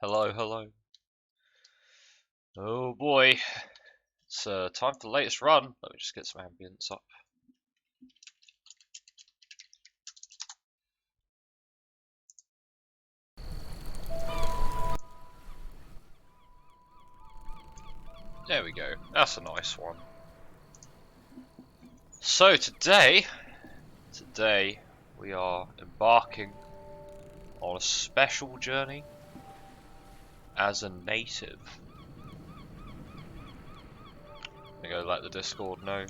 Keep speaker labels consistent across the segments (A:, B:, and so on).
A: Hello, hello. Oh boy, it's time for the latest run. Let me just get some ambience up. There we go. That's a nice one. So today we are embarking on a special journey as a native. I'm gonna go let the Discord know.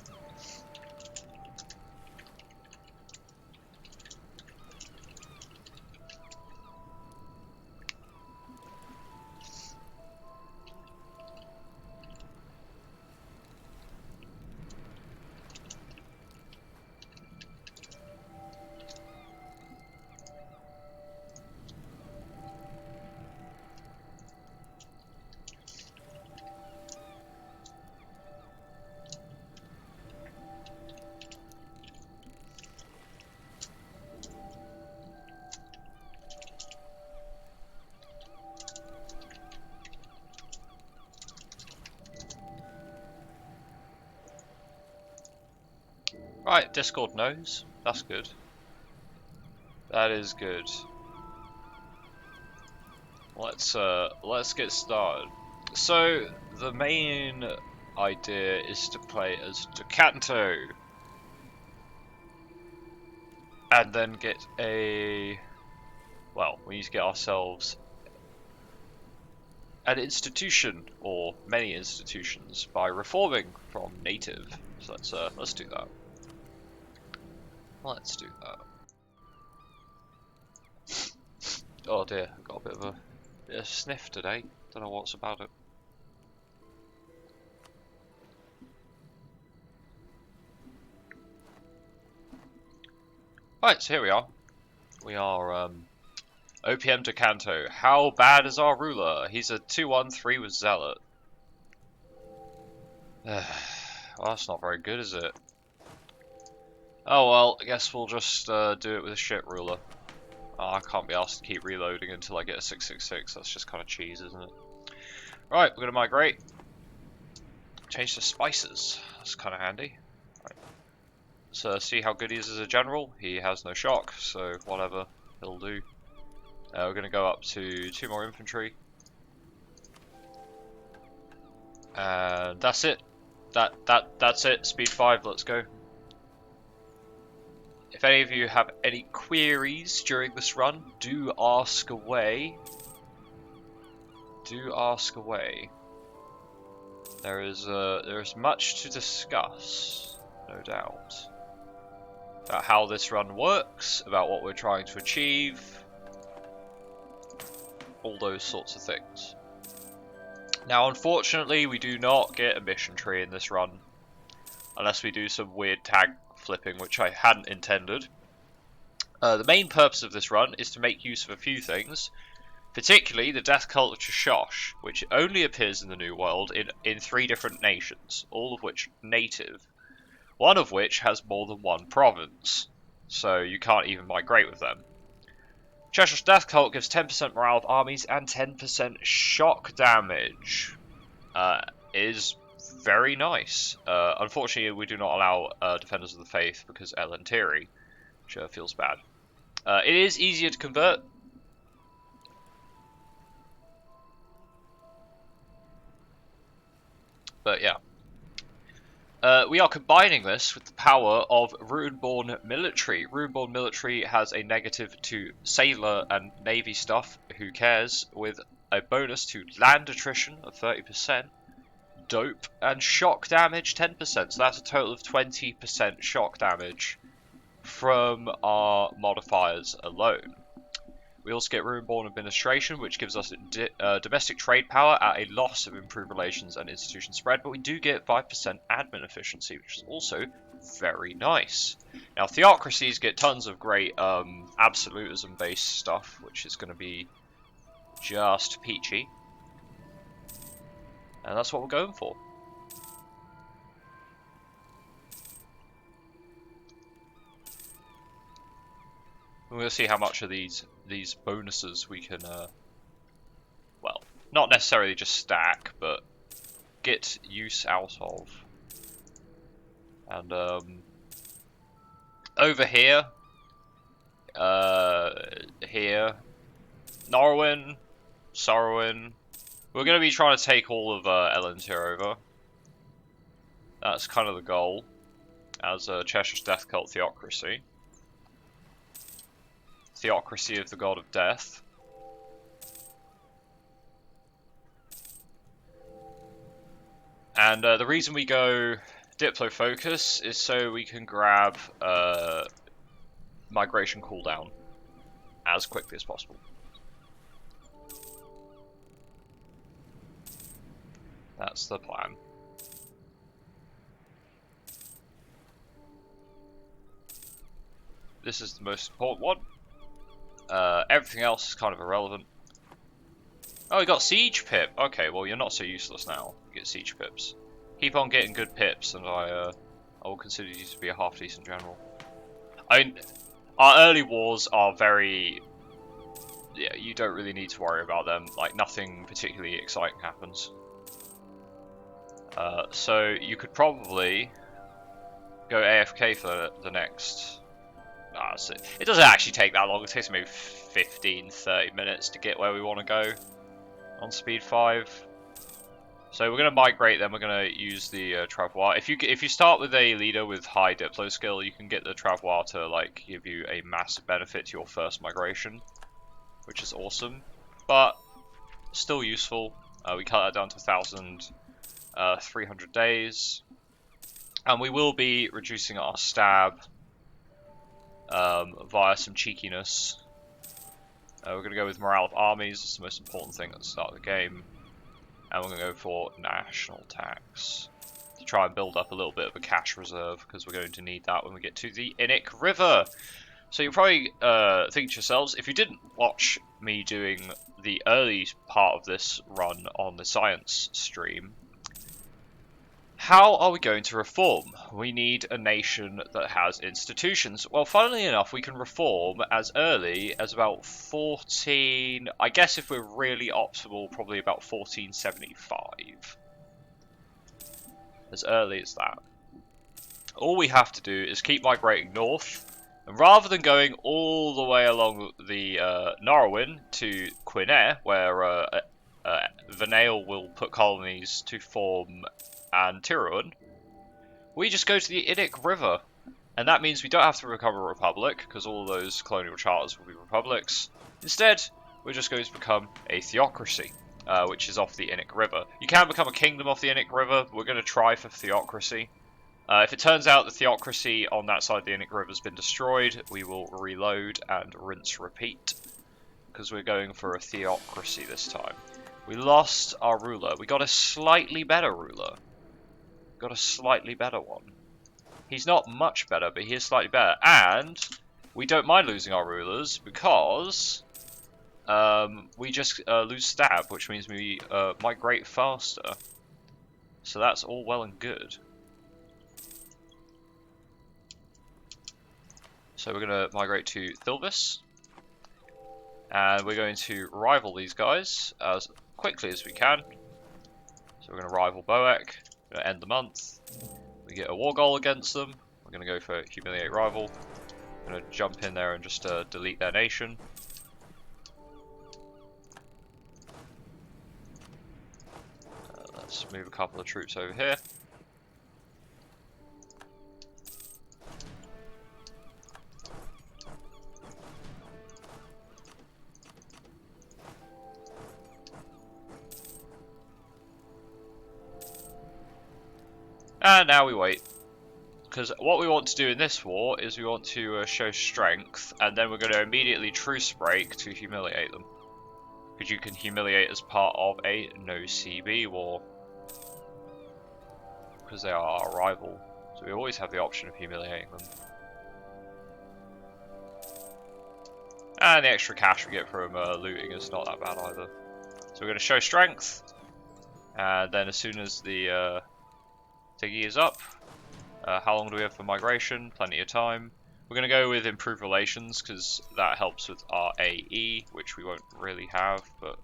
A: Right, Discord knows. That's good. That is good. Let's get started. So the main idea is to play as Decanto, and then get a. Well, we need to get ourselves an institution or many institutions by reforming from native. So let's do that. Let's do that. Oh dear, I've got a bit of a sniff today. Don't know what's about it. Right, so here we are. We are OPM Decanto. How bad is our ruler? He's a 2-1-3 with Zealot. Well, that's not very good, is it? Oh well, I guess we'll just do it with a shit ruler. Oh, I can't be asked to keep reloading until I get a 666. That's just kind of cheese, isn't it? Right, we're gonna migrate. Change to spices. That's kind of handy. Right. So see how good he is as a general. He has no shock, so whatever he'll do. We're gonna go up to 2 more infantry, and that's it. That's it. Speed 5. Let's go. If any of you have any queries during this run, do ask away. Do ask away. There is much to discuss, no doubt, about how this run works, about what we're trying to achieve, all those sorts of things. Now, unfortunately, we do not get a mission tree in this run, unless we do some weird tag flipping, which I hadn't intended. The main purpose of this run is to make use of a few things, particularly the Death Cult of Cheshosh, which only appears in the New World in 3 different nations, all of which native, one of which has more than 1 province, so you can't even migrate with them. Cheshosh Death Cult gives 10% morale of armies and 10% shock damage. Is very nice. Unfortunately, we do not allow Defenders of the Faith because Aelantir, which feels bad. It is easier to convert. But yeah. We are combining this with the power of Runeborn Military. Runeborn Military has a negative to sailor and navy stuff, who cares, with a bonus to land attrition of 30%, dope, and shock damage 10%. So that's a total of 20% shock damage from our modifiers alone. We also get Runeborn Administration, which gives us domestic trade power at a loss of improved relations and institution spread, but we do get 5% admin efficiency, which is also very nice. Now, theocracies get tons of great absolutism-based stuff, which is going to be just peachy. And that's what we're going for. We're going to see how much of these bonuses we can well, not necessarily just stack, but get use out of. And over here, Norwin, Sorrowin. We're going to be trying to take all of Aelantir over. That's kind of the goal, as Cheshire Death Cult Theocracy. Theocracy of the God of Death. And the reason we go Diplo Focus is so we can grab migration cooldown as quickly as possible. That's the plan. This is the most important one. Everything else is kind of irrelevant. Oh, we got Siege Pip. Okay, well, you're not so useless now. You get Siege Pips. Keep on getting good pips, and I will consider you to be a half-decent general. I mean, our early wars are very... Yeah, you don't really need to worry about them. Like, nothing particularly exciting happens. So, you could probably go AFK for the next... So it doesn't actually take that long. It takes maybe 15-30 minutes to get where we want to go on speed 5. So we're going to migrate, then we're going to use the Travois. If you start with a leader with high Diplo skill, you can get the Travois to like give you a massive benefit to your first migration, which is awesome, but still useful. We cut that down to 1,300 days, and we will be reducing our stab via some cheekiness. We're going to go with morale of armies. It's the most important thing at the start of the game. And we're going to go for national tax to try and build up a little bit of a cash reserve, because we're going to need that when we get to the Innic River. So you'll probably think to yourselves, if you didn't watch me doing the early part of this run on the science stream, how are we going to reform? We need a nation that has institutions. Well, funnily enough, we can reform as early as about 14... I guess if we're really optimal, probably about 1475. As early as that. All we have to do is keep migrating north. And rather than going all the way along the Norwin to Quinair, where Vanale will put colonies to form Antiruan, we just go to the Innic River, and that means we don't have to become a republic, because all those colonial charters will be republics. Instead, we're just going to become a theocracy, which is off the Innic River. You can become a kingdom off the Innic River. We're going to try for theocracy. If it turns out the theocracy on that side of the Innic River has been destroyed, we will reload and rinse repeat, because we're going for a theocracy this time. We lost our ruler. We got a slightly better ruler. Got a slightly better one. He's not much better, but he is slightly better. And we don't mind losing our rulers, because we just lose stab, which means we migrate faster. So that's all well and good. So we're going to migrate to Thilvis. And we're going to rival these guys as quickly as we can. So we're going to rival Boek. We're going to end the month. We get a war goal against them. We're going to go for humiliate rival. We're going to jump in there and just delete their nation. Let's move a couple of troops over here. And now we wait, because what we want to do in this war is we want to show strength, and then we're going to immediately truce break to humiliate them. Because you can humiliate as part of a no CB war, because they are our rival, so we always have the option of humiliating them. And the extra cash we get from looting is not that bad either. So we're going to show strength, and then as soon as the thingy is up. How long do we have for migration? Plenty of time. We're going to go with improved relations, because that helps with our AE, which we won't really have, but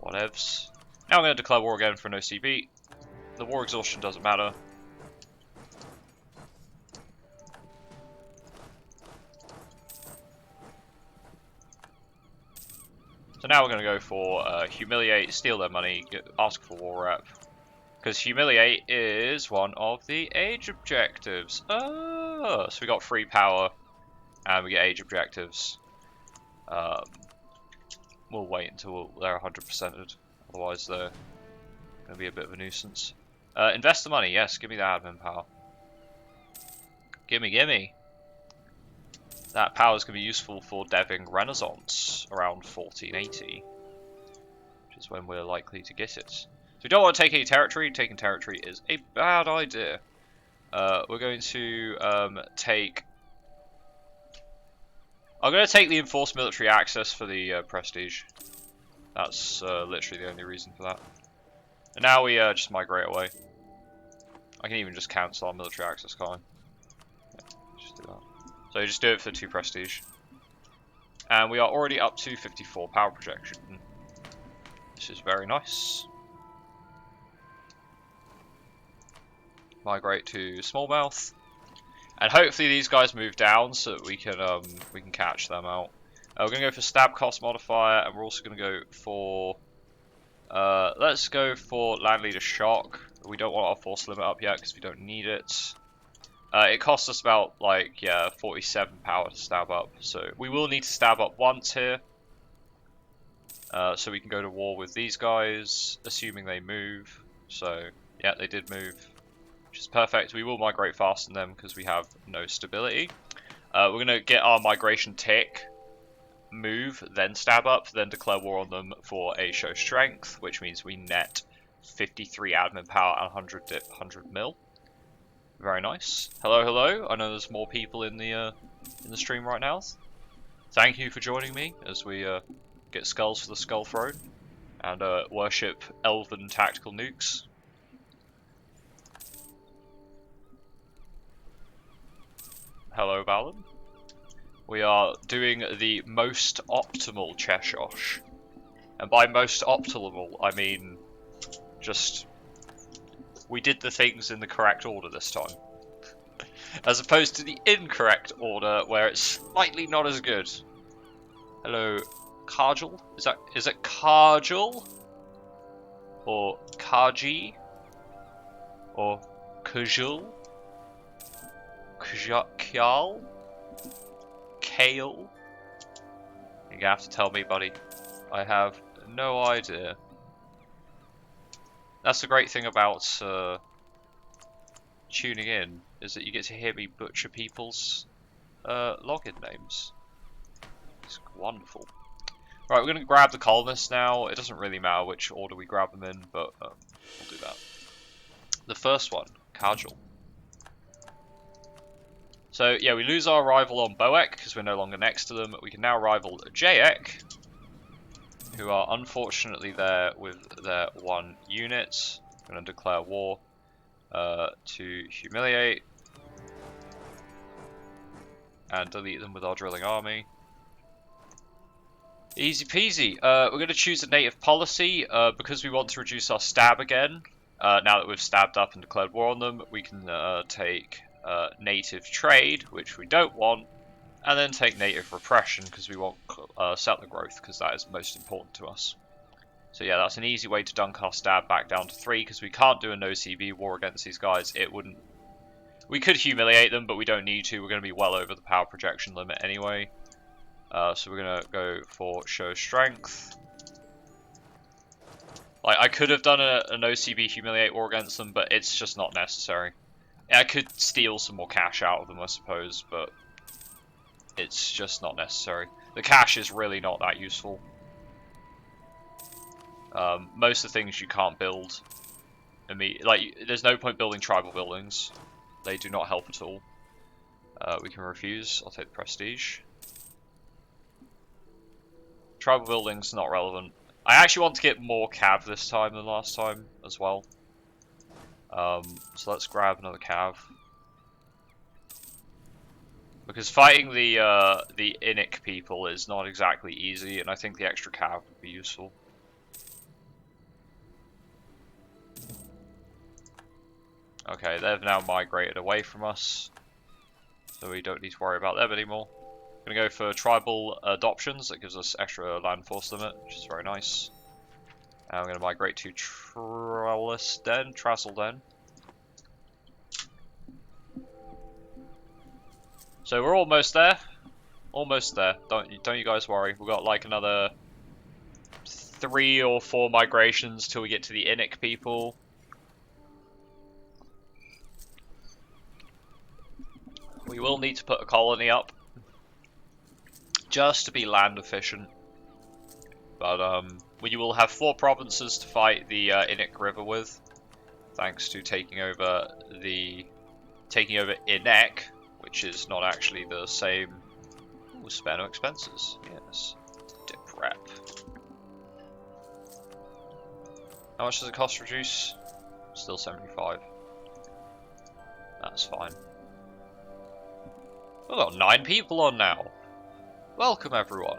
A: Whatevs. Now I'm going to declare war again for no CB. The war exhaustion doesn't matter. So now we're going to go for humiliate, steal their money, ask for war rep. Because humiliate is one of the age objectives. Oh, so we got free power and we get age objectives. We'll wait until they're 100%ed, otherwise they're going to be a bit of a nuisance. Invest the money, yes, give me that admin power. Gimme. That power is going to be useful for deving Renaissance around 1480, which is when we're likely to get it. So we don't want to take any territory. Taking territory is a bad idea. We're going to take... I'm going to take the enforced military access for the prestige. That's literally the only reason for that. And now we just migrate away. I can even just cancel our military access, can't I? Yeah, just do that. So you just do it for 2 prestige. And we are already up to 54 power projection. This is very nice. Migrate to Smallmouth. And hopefully these guys move down so that we can catch them out. We're going to go for stab cost modifier, and we're also going to go for... let's go for land leader shock. We don't want our force limit up yet because we don't need it. It costs us about, like, 47 power to stab up. So we will need to stab up once here. So we can go to war with these guys, assuming they move. So, yeah, they did move, which is perfect. We will migrate faster than them because we have no stability. We're going to get our migration tick, move, then stab up, then declare war on them for a show strength, which means we net 53 admin power and 100 mil. Very nice. Hello. I know there's more people in the stream right now. Thank you for joining me as we get skulls for the Skull Throne and worship elven tactical nukes. Hello, Balan. We are doing the most optimal Cheshosh. And by most optimal, I mean just... we did the things in the correct order this time. As opposed to the incorrect order, where it's slightly not as good. Hello, Karjal? Is it Karjal? Or Kaji? Or Kajul? Kyal? Kale? You're gonna have to tell me, buddy. I have no idea. That's the great thing about tuning in, is that you get to hear me butcher people's login names. It's wonderful. Right, we're going to grab the colonists now. It doesn't really matter which order we grab them in, but we'll do that. The first one, Kajal. So, yeah, we lose our rival on Boek, because we're no longer next to them. We can now rival Jayek, who are unfortunately there with their 1 unit. I'm going to declare war to humiliate and delete them with our drilling army. Easy peasy. We're going to choose a native policy because we want to reduce our stab again. Now that we've stabbed up and declared war on them, we can take native trade, which we don't want, and then take native repression because we want settler growth, because that is most important to us. So yeah, that's an easy way to dunk our stab back down to 3, because we can't do a no CB war against these guys. It wouldn't... we could humiliate them, but we don't need to. We're going to be well over the power projection limit anyway. So we're going to go for show strength. Like, I could have done a no CB humiliate war against them, but it's just not necessary. I could steal some more cash out of them, I suppose, but it's just not necessary. The cash is really not that useful. Most of the things you can't build. Like, there's no point building tribal buildings. They do not help at all. We can refuse. I'll take the prestige. Tribal buildings, not relevant. I actually want to get more cav this time than last time as well. So let's grab another cav. Because fighting the Innic people is not exactly easy, and I think the extra cav would be useful. Okay, they've now migrated away from us, so we don't need to worry about them anymore. I'm gonna go for tribal adoptions. That gives us extra land force limit, which is very nice. And I'm gonna migrate to Trasselden. So we're almost there. Almost there. Don't you guys worry. We've got like another 3 or 4 migrations till we get to the Innic people. We will need to put a colony up just to be land efficient. But we will have 4 provinces to fight the Innic River with, thanks to taking over Innic, which is not actually the same. Ooh, spare no expenses. Yes. Dip rep. How much does the cost reduce? Still 75. That's fine. We've got 9 people on now. Welcome everyone.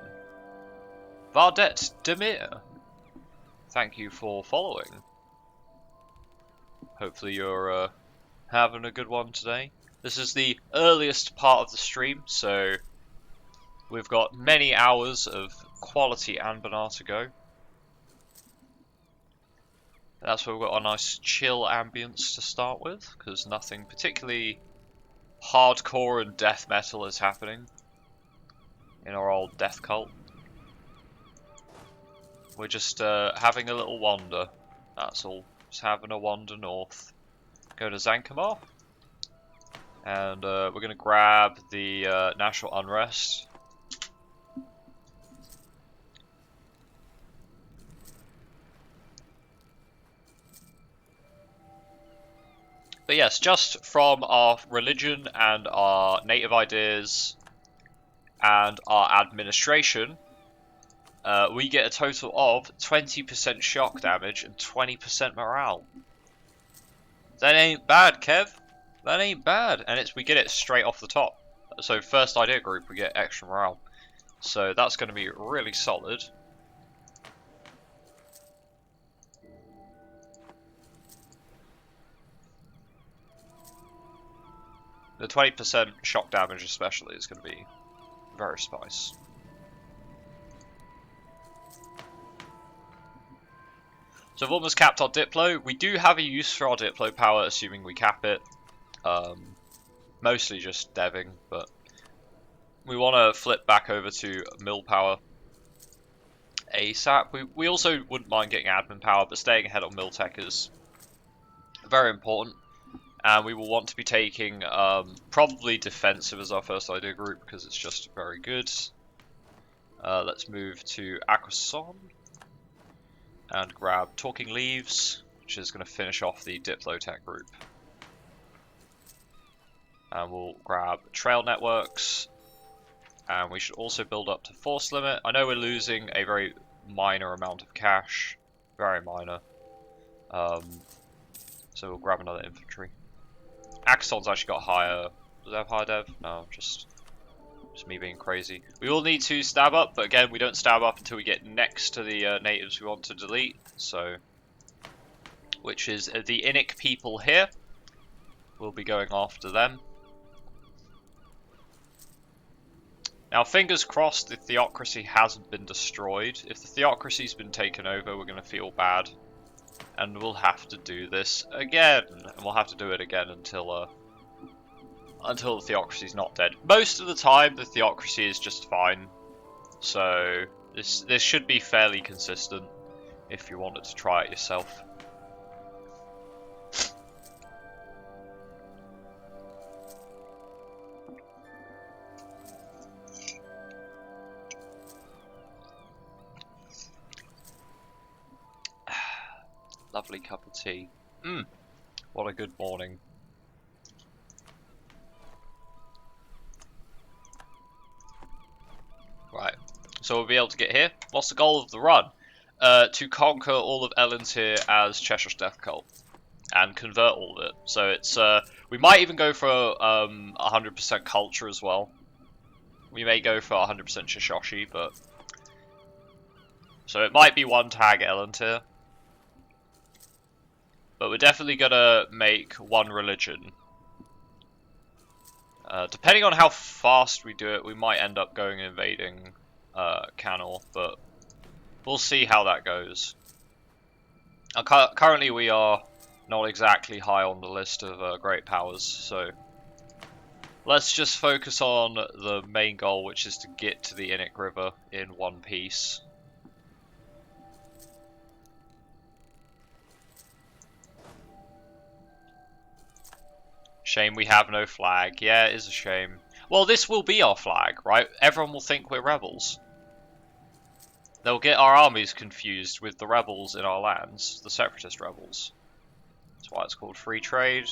A: Vardet Demir. Thank you for following. Hopefully you're having a good one today. This is the earliest part of the stream, so we've got many hours of quality Anbennar to go. That's where we've got a nice chill ambience to start with, because nothing particularly hardcore and death metal is happening in our old Death Cult. We're just having a little wander, that's all. Just having a wander north. Go to Zankamar, and we're going to grab the National Unrest. But yes, just from our religion and our native ideas and our administration, we get a total of 20% shock damage and 20% morale. That ain't bad, Kev. That ain't bad. And we get it straight off the top. So first idea group, we get extra morale. So that's going to be really solid. The 20% shock damage especially is going to be very spice. So we've almost capped our Diplo. We do have a use for our Diplo power, assuming we cap it. Mostly just deving, but we want to flip back over to mill power ASAP. We also wouldn't mind getting admin power, but staying ahead on mill tech is very important. And we will want to be taking probably defensive as our first idea group because it's just very good. Let's move to Aquason and grab Talking Leaves, which is going to finish off the Diplo tech group. And we'll grab Trail Networks, and we should also build up to Force Limit. I know we're losing a very minor amount of cash, very minor. So we'll grab another infantry. Axon's actually got higher. Does it have higher dev? No, just me being crazy. We will need to stab up, but again, we don't stab up until we get next to the natives we want to delete. So, which is the Innic people here. We'll be going after them. Now, fingers crossed, the theocracy hasn't been destroyed. If the theocracy's been taken over, we're going to feel bad. And we'll have to do this again. And we'll have to do it again until the theocracy's not dead. Most of the time, the theocracy is just fine. So, this should be fairly consistent if you wanted to try it yourself. Lovely cup of tea. What a good morning. Right, so we'll be able to get here. What's the goal of the run? To conquer all of Aelantir as Cheshosh Death Cult and convert all of it. So it's we might even go for 100% culture as well. We may go for 100% Cheshoshi, but so it might be one tag Aelantir. But we're definitely gonna make one religion. Depending on how fast we do it, we might end up going and invading Canal, but we'll see how that goes. Currently we are not exactly high on the list of great powers, so let's just focus on the main goal, which is to get to the Innic River in one piece. Shame we have no flag. Yeah, it is a shame. Well, this will be our flag, right? Everyone will think we're rebels. They'll get our armies confused with the rebels in our lands, the separatist rebels. That's why it's called free trade.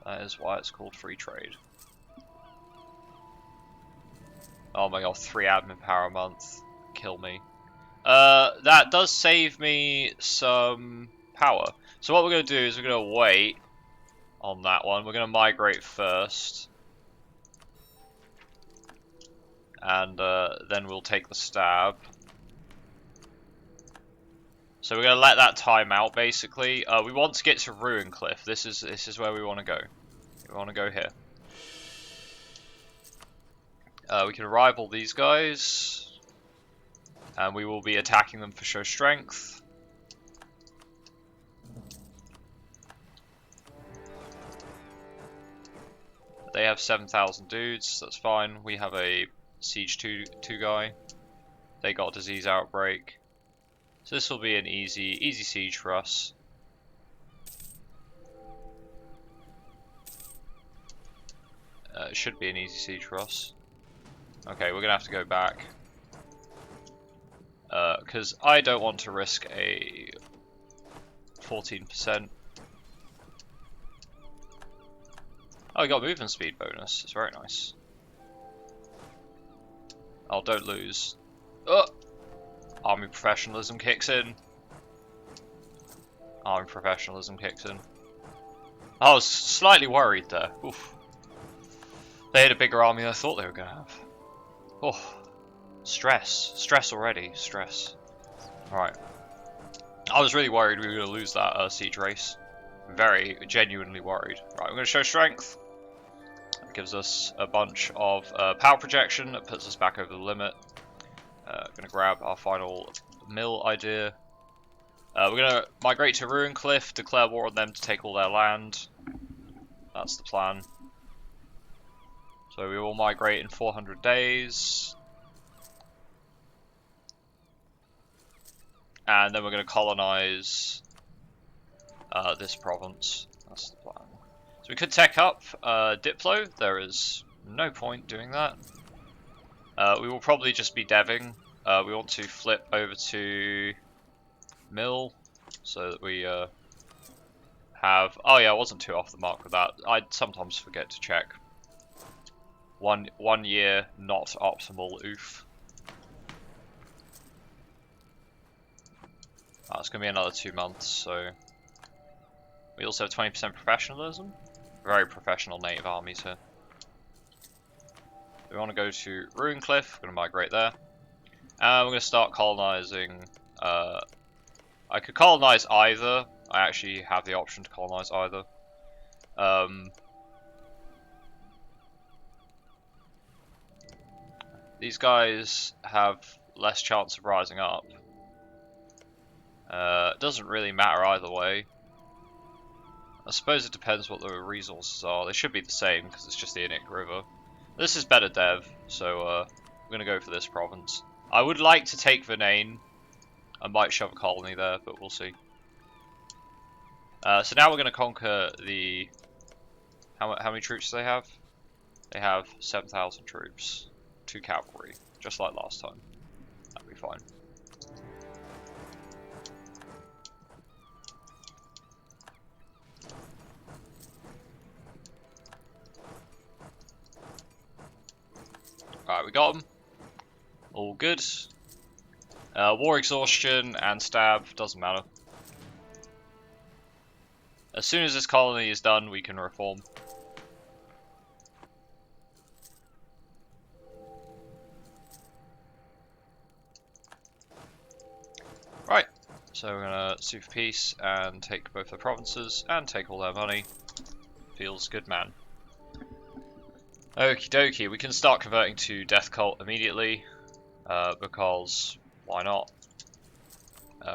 A: That is why it's called free trade. Oh my god, 3 admin power a month. Kill me. That does save me some power. So what we're going to do is we're going to wait on that one. We're going to migrate first. And then we'll take the stab. So we're going to let that time out, basically. We want to get to Ruin Cliff. This is where we want to go. We want to go here. We can rival these guys. And we will be attacking them for show strength. They have 7,000 dudes, that's fine. We have a Siege 2 guy. They got a disease outbreak. So this will be an easy siege for us. It should be an easy siege for us. Okay, we're gonna have to go back. Because I don't want to risk a 14%. Oh, we got movement speed bonus. It's very nice. Oh, don't lose. Oh! Army professionalism kicks in. Army professionalism kicks in. I was slightly worried there. Oof. They had a bigger army than I thought they were going to have. Oh. Stress. Stress already. Stress. Alright. I was really worried we were going to lose that siege race. Very genuinely worried. Right, I'm going to show strength. That gives us a bunch of power projection. That puts us back over the limit. Going to grab our final mill idea. We're going to migrate to Ruin Cliff, declare war on them to take all their land. That's the plan. So we will migrate in 400 days. And then we're going to colonize this province. That's the plan. So we could tech up Diplo. There is no point doing that. We will probably just be deving. We want to flip over to mill so that we have... Oh yeah, I wasn't too off the mark with that. I sometimes forget to check. One year, not optimal, oof. Oh, it's going to be another 2 months, so... We also have 20% professionalism. Very professional native armies here. We want to go to Ruin Cliff, we're going to migrate there. And we're going to start colonizing... I could colonize either. I actually have the option to colonize either. These guys have less chance of rising up. It doesn't really matter either way. I suppose it depends what the resources are. They should be the same because it's just the Innic River. This is better dev, so I'm going to go for this province. I would like to take Vernain. I might shove a colony there, but we'll see. So now we're going to conquer the... How many troops do they have? They have 7,000 troops. 2 cavalry, just like last time. That'll be fine. Alright, we got them. All good. War exhaustion and stab, doesn't matter. As soon as this colony is done, we can reform. Right, So we're gonna sue for peace and take both the provinces and take all their money. Feels good, man. Okie dokie, we can start converting to Death Cult immediately, because why not?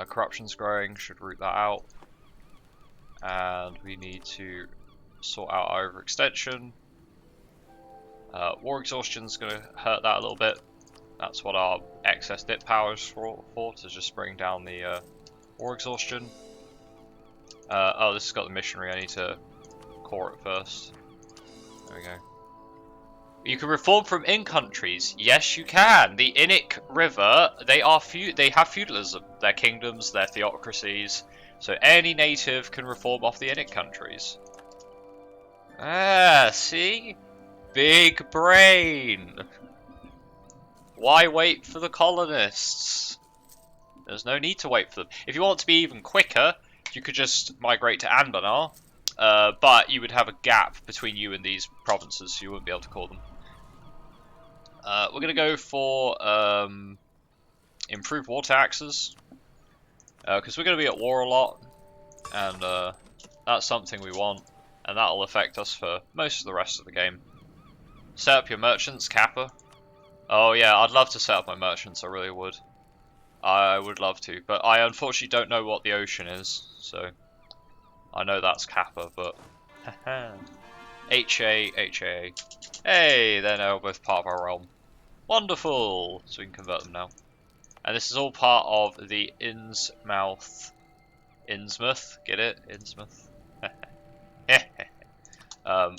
A: Corruption's growing, should root that out. And we need to sort out our overextension. War exhaustion's going to hurt that a little bit. That's what our excess dip power is for to just bring down the war exhaustion. Oh, this has got the missionary. I need to core it first. There we go. You can reform from in-countries. Yes, you can. The Innic River, they have feudalism. Their kingdoms, their theocracies. So any native can reform off the Innic countries. Ah, see? Big brain. Why wait for the colonists? There's no need to wait for them. If you want to be even quicker, you could just migrate to Anbennar. But you would have a gap between you and these provinces, so you wouldn't be able to call them. We're going to go for improved war taxes, because we're going to be at war a lot, and that's something we want, and that'll affect us for most of the rest of the game. Set up your merchants, Kappa. Oh yeah, I'd love to set up my merchants, I really would. I would love to, but I unfortunately don't know what the ocean is, so I know that's Kappa, but HA. Hey, they're now both part of our realm. Wonderful! So we can convert them now. And this is all part of the Innsmouth. Get it? Innsmouth.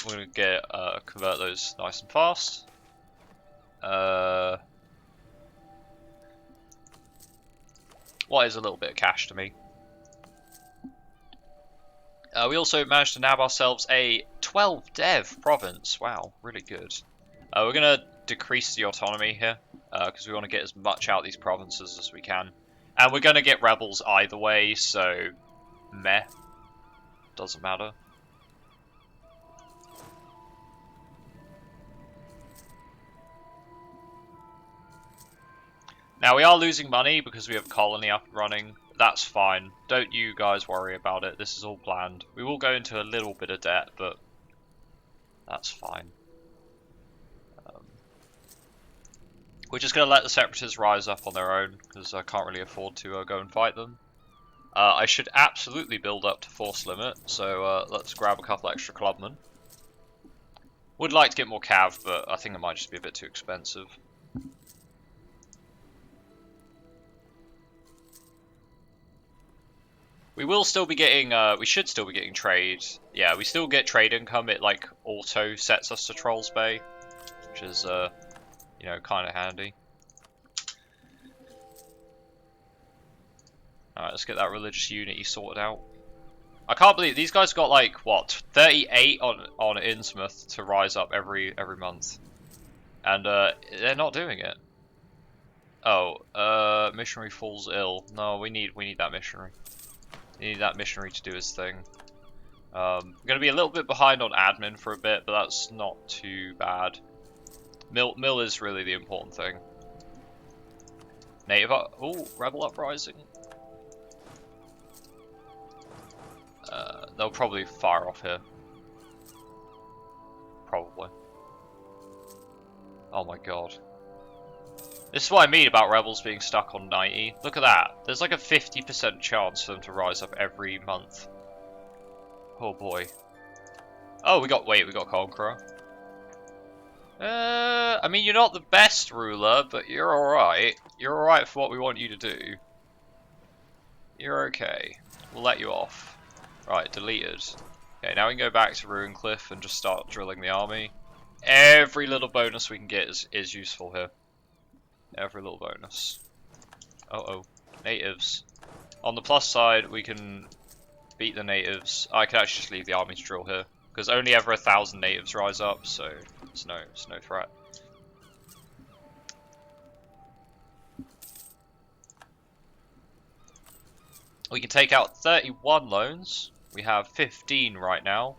A: We're going to convert those nice and fast. What is a little bit of cash to me? We also managed to nab ourselves a 12 dev province. Wow, really good. We're going to decrease the autonomy here, because we want to get as much out of these provinces as we can. And we're going to get rebels either way, so meh. Doesn't matter. Now we are losing money because we have a colony up and running. That's fine. Don't you guys worry about it. This is all planned. We will go into a little bit of debt, but that's fine. We're just going to let the separatists rise up on their own, because I can't really afford to go and fight them. I should absolutely build up to force limit, so let's grab a couple extra clubmen. Would like to get more cav, but I think it might just be a bit too expensive. We will still be getting, we should still be getting trade. Yeah, we still get trade income. It like auto sets us to Trolls Bay, which is, you know, kind of handy. Alright, let's get that religious unity sorted out. I can't believe these guys got like, what, 38 on Innsmouth to rise up every month. And they're not doing it. Oh, missionary falls ill. No, we need that missionary. We need that missionary to do his thing. I'm going to be a little bit behind on admin for a bit, but that's not too bad. Mill is really the important thing. Native rebel uprising. They'll probably fire off here. Probably. Oh my god. This is what I mean about rebels being stuck on 90. Look at that. There's like a 50% chance for them to rise up every month. Oh boy. Oh, we got Conqueror. I mean, you're not the best ruler, but you're alright. You're alright for what we want you to do. You're okay. We'll let you off. Right, deleted. Okay, now we can go back to Ruincliffe and just start drilling the army. Every little bonus we can get is useful here. Every little bonus. Uh-oh. Natives. On the plus side, we can beat the natives. I could actually just leave the army to drill here, because only ever 1,000 natives rise up, so it's no threat. We can take out 31 loans. We have 15 right now.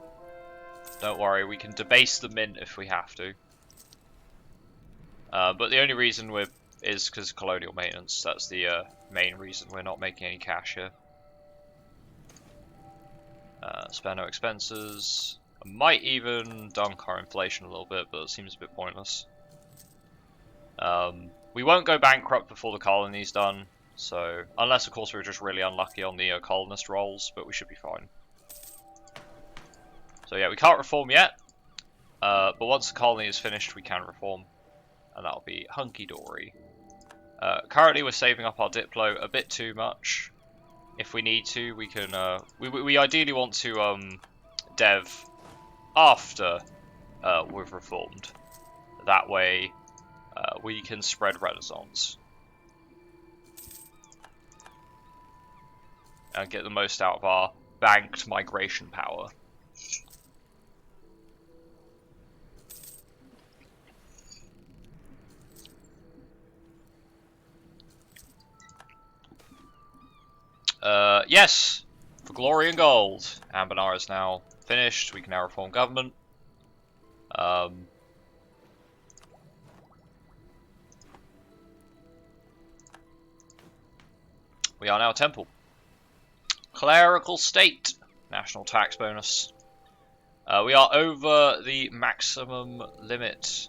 A: Don't worry, we can debase the mint if we have to. But the only reason we're is because of colonial maintenance. That's the main reason we're not making any cash here. Spare no expenses. I might even dunk our inflation a little bit, but it seems a bit pointless. We won't go bankrupt before the colony's done, so unless of course we're just really unlucky on the colonist rolls, but we should be fine. So yeah, we can't reform yet, but once the colony is finished we can reform, and that'll be hunky-dory. Currently we're saving up our Diplo a bit too much. If we need to, we can, we ideally want to dev after we've reformed. That way we can spread Renaissance and get the most out of our banked migration power. Yes, for glory and gold. Anbennar is now finished. We can now reform government. We are now a temple. Clerical state. National tax bonus. We are over the maximum limit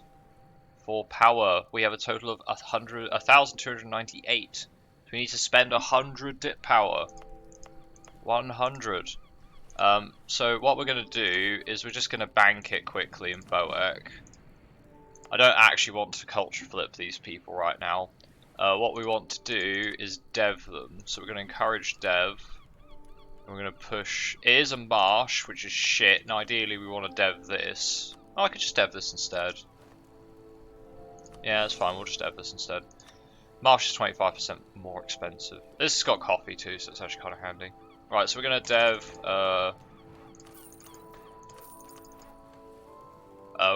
A: for power. We have a total of 1,298. So we need to spend 100 dip power. 100. So what we're going to do is we're just going to bank it quickly in Boek. I don't actually want to culture flip these people right now. What we want to do is dev them. So we're going to encourage dev. And we're going to push... It is a marsh, which is shit. And ideally we want to dev this. Oh, I could just dev this instead. Yeah, that's fine. We'll just dev this instead. Marsh is 25% more expensive. This has got coffee too, so it's actually kind of handy. Right, so we're going to dev...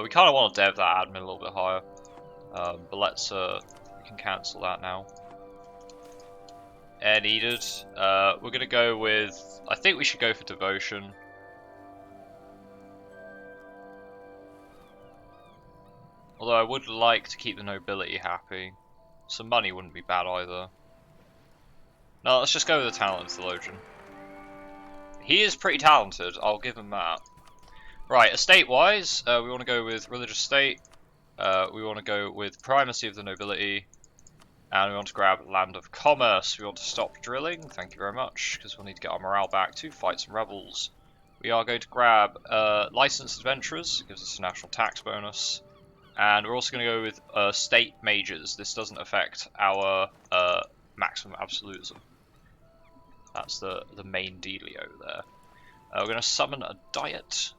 A: we kind of want to dev that admin a little bit higher. But let's... we can cancel that now. Air needed. We're going to go with... I think we should go for devotion. Although I would like to keep the nobility happy. Some money wouldn't be bad either. No, let's just go with the talented theologian. He is pretty talented, I'll give him that. Right, estate-wise, we want to go with religious state. We want to go with primacy of the nobility. And we want to grab land of commerce. We want to stop drilling, thank you very much, because we'll need to get our morale back to fight some rebels. We are going to grab licensed adventurers, it gives us a national tax bonus. And we're also going to go with state mages. This doesn't affect our maximum absolutism. That's the main dealio there. We're going to summon a diet.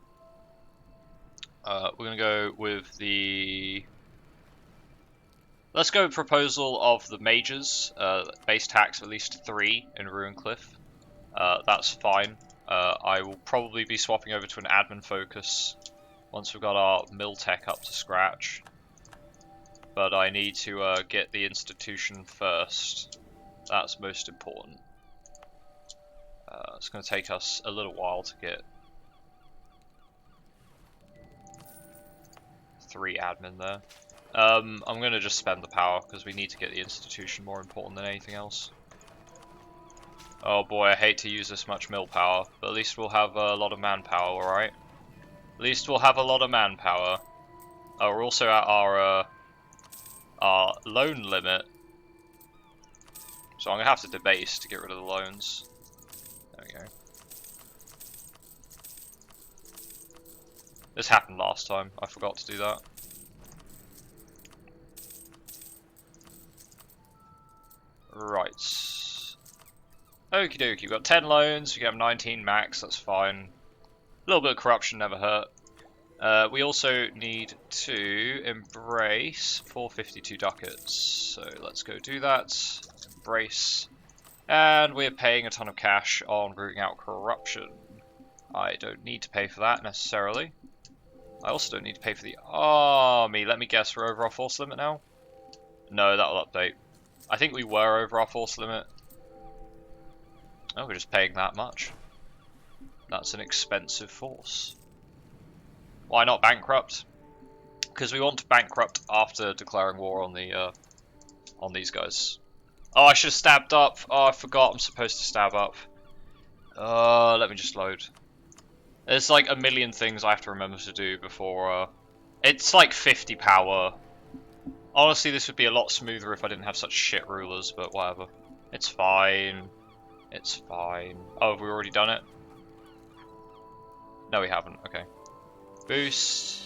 A: We're going to go with the... Let's go with proposal of the mages. Base tax of at least 3 in Ruincliffe. That's fine. I will probably be swapping over to an admin focus once we've got our mill tech up to scratch. But I need to get the institution first. That's most important. It's going to take us a little while to get 3 admin there. I'm going to just spend the power because we need to get the institution more important than anything else. Oh boy, I hate to use this much mill power, but at least we'll have a lot of manpower, alright? At least we'll have a lot of manpower. Oh, we're also at our loan limit. So I'm going to have to debase to get rid of the loans. There we go. This happened last time, I forgot to do that. Right. Okie dokie, we've got 10 loans, we can have 19 max, that's fine. A little bit of corruption never hurt. We also need to embrace 452 ducats. So let's go do that. Embrace. And we're paying a ton of cash on rooting out corruption. I don't need to pay for that necessarily. I also don't need to pay for the army. Let me guess, we're over our force limit now? No, that'll update. I think we were over our force limit. Oh, we're just paying that much. That's an expensive force. Why not bankrupt? Because we want to bankrupt after declaring war on on these guys. Oh, I should have stabbed up. Oh, I forgot I'm supposed to stab up. Let me just load. There's like a million things I have to remember to do before. It's like 50 power. Honestly, this would be a lot smoother if I didn't have such shit rulers, but whatever. It's fine. It's fine. Oh, have we already done it? No, we haven't. Okay. Boost.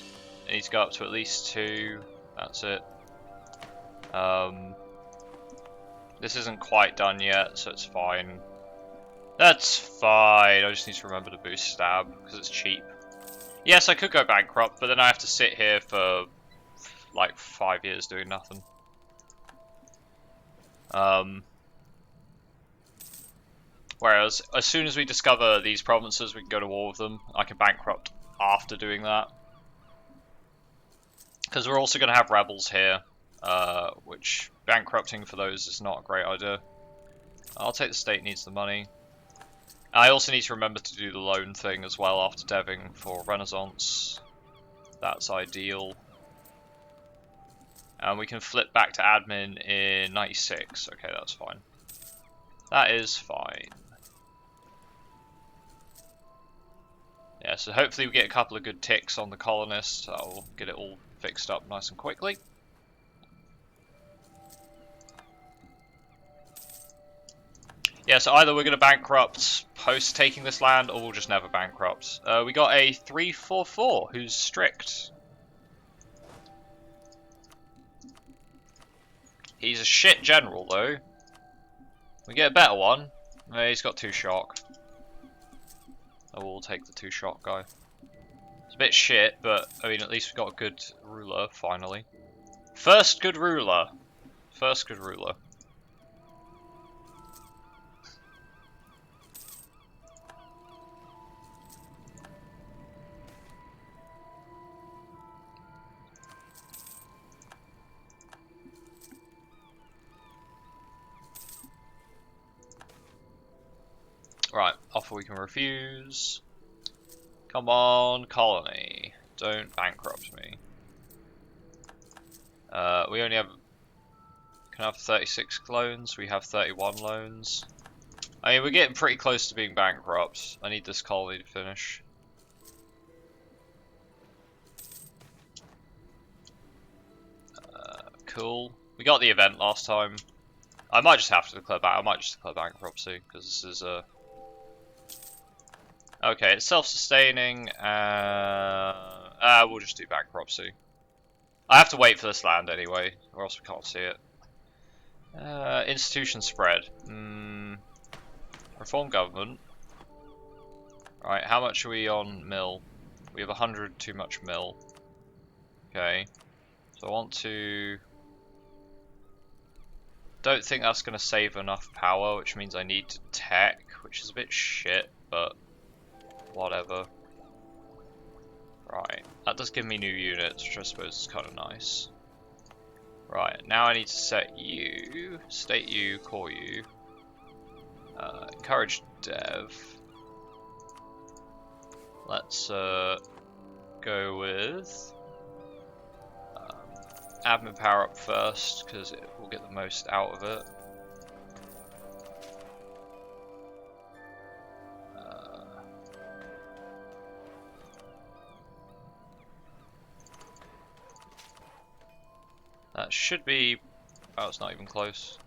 A: It needs to go up to at least 2. That's it. This isn't quite done yet, so it's fine. That's fine. I just need to remember to boost stab, because it's cheap. Yes, I could go bankrupt, but then I have to sit here for like 5 years doing nothing. Whereas, as soon as we discover these provinces, we can go to war with them. I can bankrupt after doing that. Because we're also going to have rebels here, which bankrupting for those is not a great idea. I'll take the state needs the money. I also need to remember to do the loan thing as well after deving for Renaissance. That's ideal. And we can flip back to admin in 96. Okay, that's fine. That is fine. Yeah, so hopefully we get a couple of good ticks on the colonists. That'll get it all fixed up nice and quickly. Yeah, so either we're going to bankrupt post taking this land, or we'll just never bankrupt. We got a 344 who's strict. He's a shit general, though. We get a better one. He's got 2 shock. Oh, we'll take the 2 shock guy. It's a bit shit, but I mean, at least we got a good ruler, finally. First good ruler. First good ruler. Right, offer we can refuse. Come on, colony. Don't bankrupt me. We only have... Can have 36 loans, we have 31 loans. I mean, we're getting pretty close to being bankrupt. I need this colony to finish. Cool. We got the event last time. I might just have to declare I might just declare bankruptcy, because this is a... Okay, it's self-sustaining, we'll just do bankruptcy. I have to wait for this land anyway, or else we can't see it. Institution spread. Reform government. Right, how much are we on mill? We have 100 too much mill. Okay, so I want to... Don't think that's going to save enough power, which means I need to tech, which is a bit shit, but... whatever. Right, that does give me new units, which I suppose is kind of nice. Right, now I need to set you, state you, core you, encourage dev. Let's go with admin power up first, because it will get the most out of it. That should be... oh, it's not even close.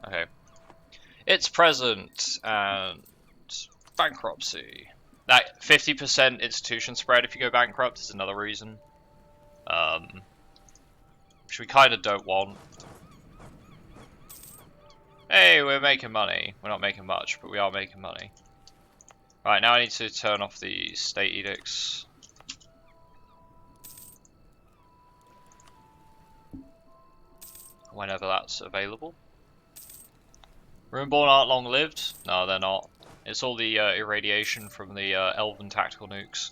A: Okay. It's present, and bankruptcy. That 50% institution spread if you go bankrupt is another reason. Which we kind of don't want. Hey, we're making money. We're not making much, but we are making money. Right, now I need to turn off the state edicts. Whenever that's available. Runeborn aren't long lived? No, they're not. It's all the irradiation from the elven tactical nukes.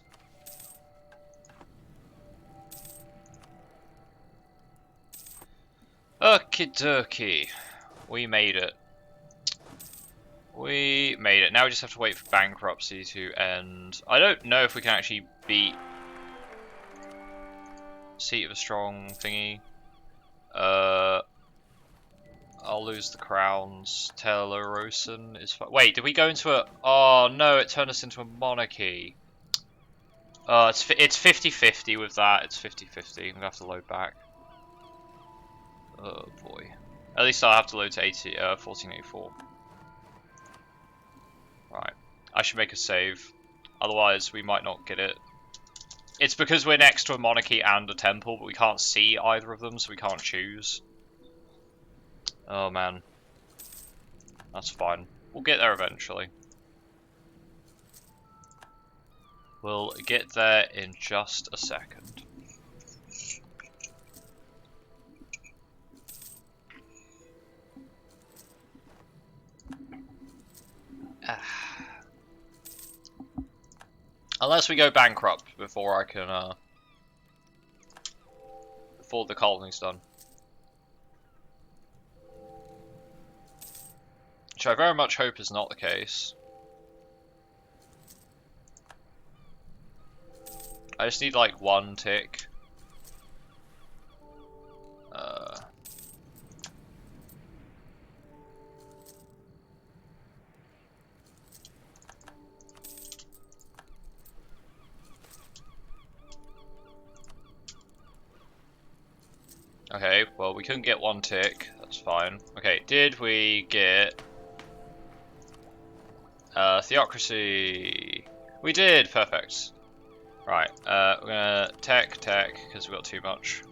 A: Okie dokie. We made it. We made it. Now we just have to wait for bankruptcy to end. I don't know if we can actually beat Seat of a Strong thingy. I'll lose the crowns. Telerosen is fine. Wait, did we go into a... Oh no, it turned us into a monarchy. It's 50-50 with that. It's 50-50. I'm gonna have to load back. Oh boy. At least I'll have to load to 1484. Right. I should make a save. Otherwise, we might not get it. It's because we're next to a monarchy and a temple, but we can't see either of them, so we can't choose. Oh man. That's fine. We'll get there eventually. We'll get there in just a second. Unless we go bankrupt before I can, before the colony's done. Which I very much hope is not the case. I just need like one tick. Okay, well we couldn't get one tick, that's fine. Okay, did we get theocracy? We did, perfect. Right, we're gonna tech, because we got too much.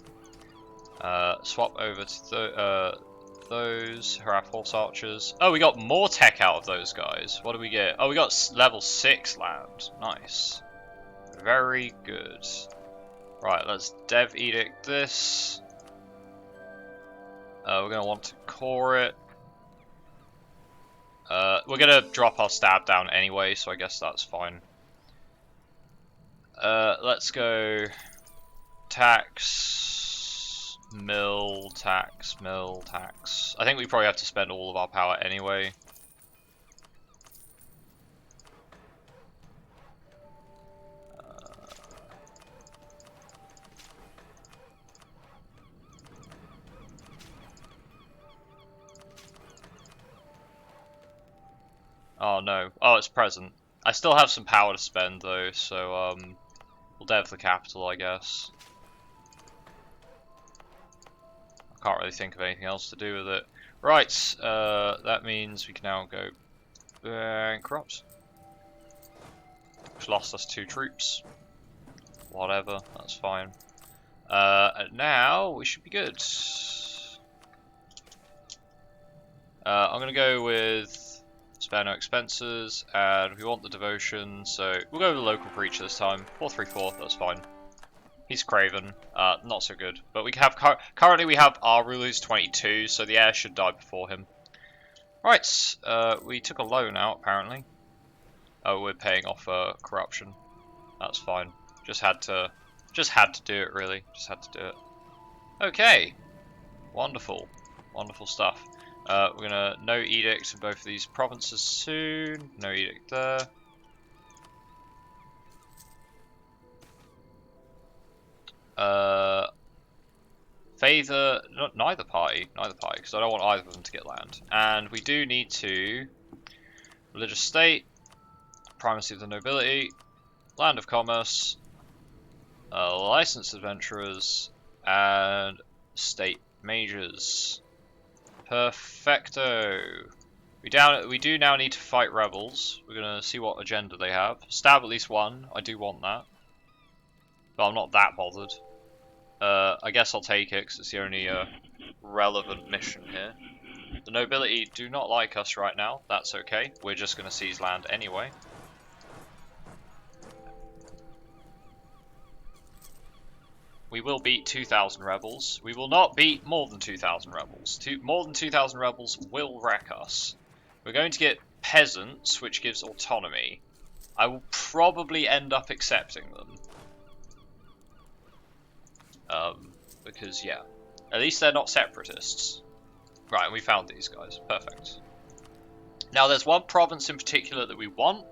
A: Swap over to those, harass horse archers. Oh, we got more tech out of those guys. What do we get? Oh, we got level 6 land. Nice. Very good. Right, let's dev edict this. We're gonna want to core it. We're gonna drop our stab down anyway, so I guess that's fine. Let's go tax, mill, tax, mill, tax. I think we probably have to spend all of our power anyway. Oh no. Oh, it's present. I still have some power to spend though, so we'll dev the capital, I guess. I can't really think of anything else to do with it. Right, that means we can now go bankrupt. Which lost us 2 troops. Whatever, that's fine. And now we should be good. I'm gonna go with spare no expenses, and we want the devotion, so we'll go with the local preacher this time. 434, that's fine. He's Craven, not so good. But we have currently we have our ruler's 22, so the heir should die before him. Right, we took a loan out apparently. Oh, we're paying off corruption. That's fine. Just had to do it really. Just had to do it. Okay, wonderful, wonderful stuff. We're gonna no edict in both of these provinces soon. No edict there. Favor neither party, because I don't want either of them to get land. And we do need to religious state, primacy of the nobility, land of commerce, licensed adventurers, and state mages. Perfecto. We do now need to fight rebels. We're gonna see what agenda they have. Stab at least one. I do want that, but I'm not that bothered. I guess I'll take it because it's the only relevant mission here. The nobility do not like us right now. That's okay. We're just gonna seize land anyway. We will beat 2,000 rebels. We will not beat more than 2,000 rebels. More than 2,000 rebels will wreck us. We're going to get peasants, which gives autonomy. I will probably end up accepting them. Because, yeah. At least they're not separatists. Right, and we found these guys. Perfect. Now there's one province in particular that we want.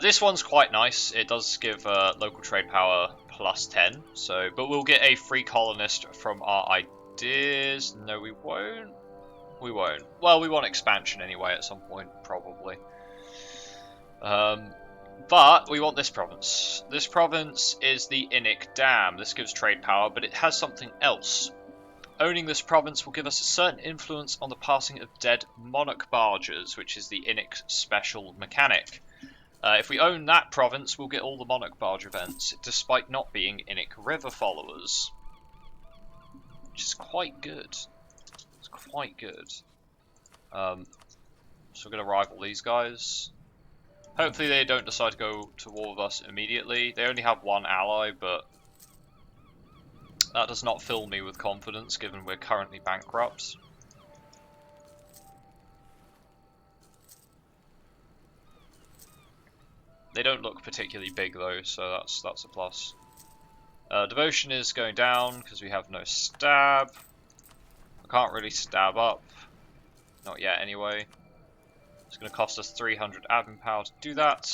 A: This one's quite nice. It does give local trade power plus 10. So, but we'll get a free colonist from our ideas. No, we won't. We won't. Well, we want expansion anyway at some point, probably. But we want this province. This province is the Innic Dam. This gives trade power, but it has something else. Owning this province will give us a certain influence on the passing of dead monarch barges, which is the Innic special mechanic. If we own that province, we'll get all the monarch barge events, despite not being Innic river followers. Which is quite good. It's quite good. So we're going to rival these guys. Hopefully they don't decide to go to war with us immediately. They only have one ally, but that does not fill me with confidence, given we're currently bankrupt. They don't look particularly big though, so that's a plus. Devotion is going down because we have no stab. I can't really stab up. Not yet anyway. It's going to cost us 300 admin power to do that.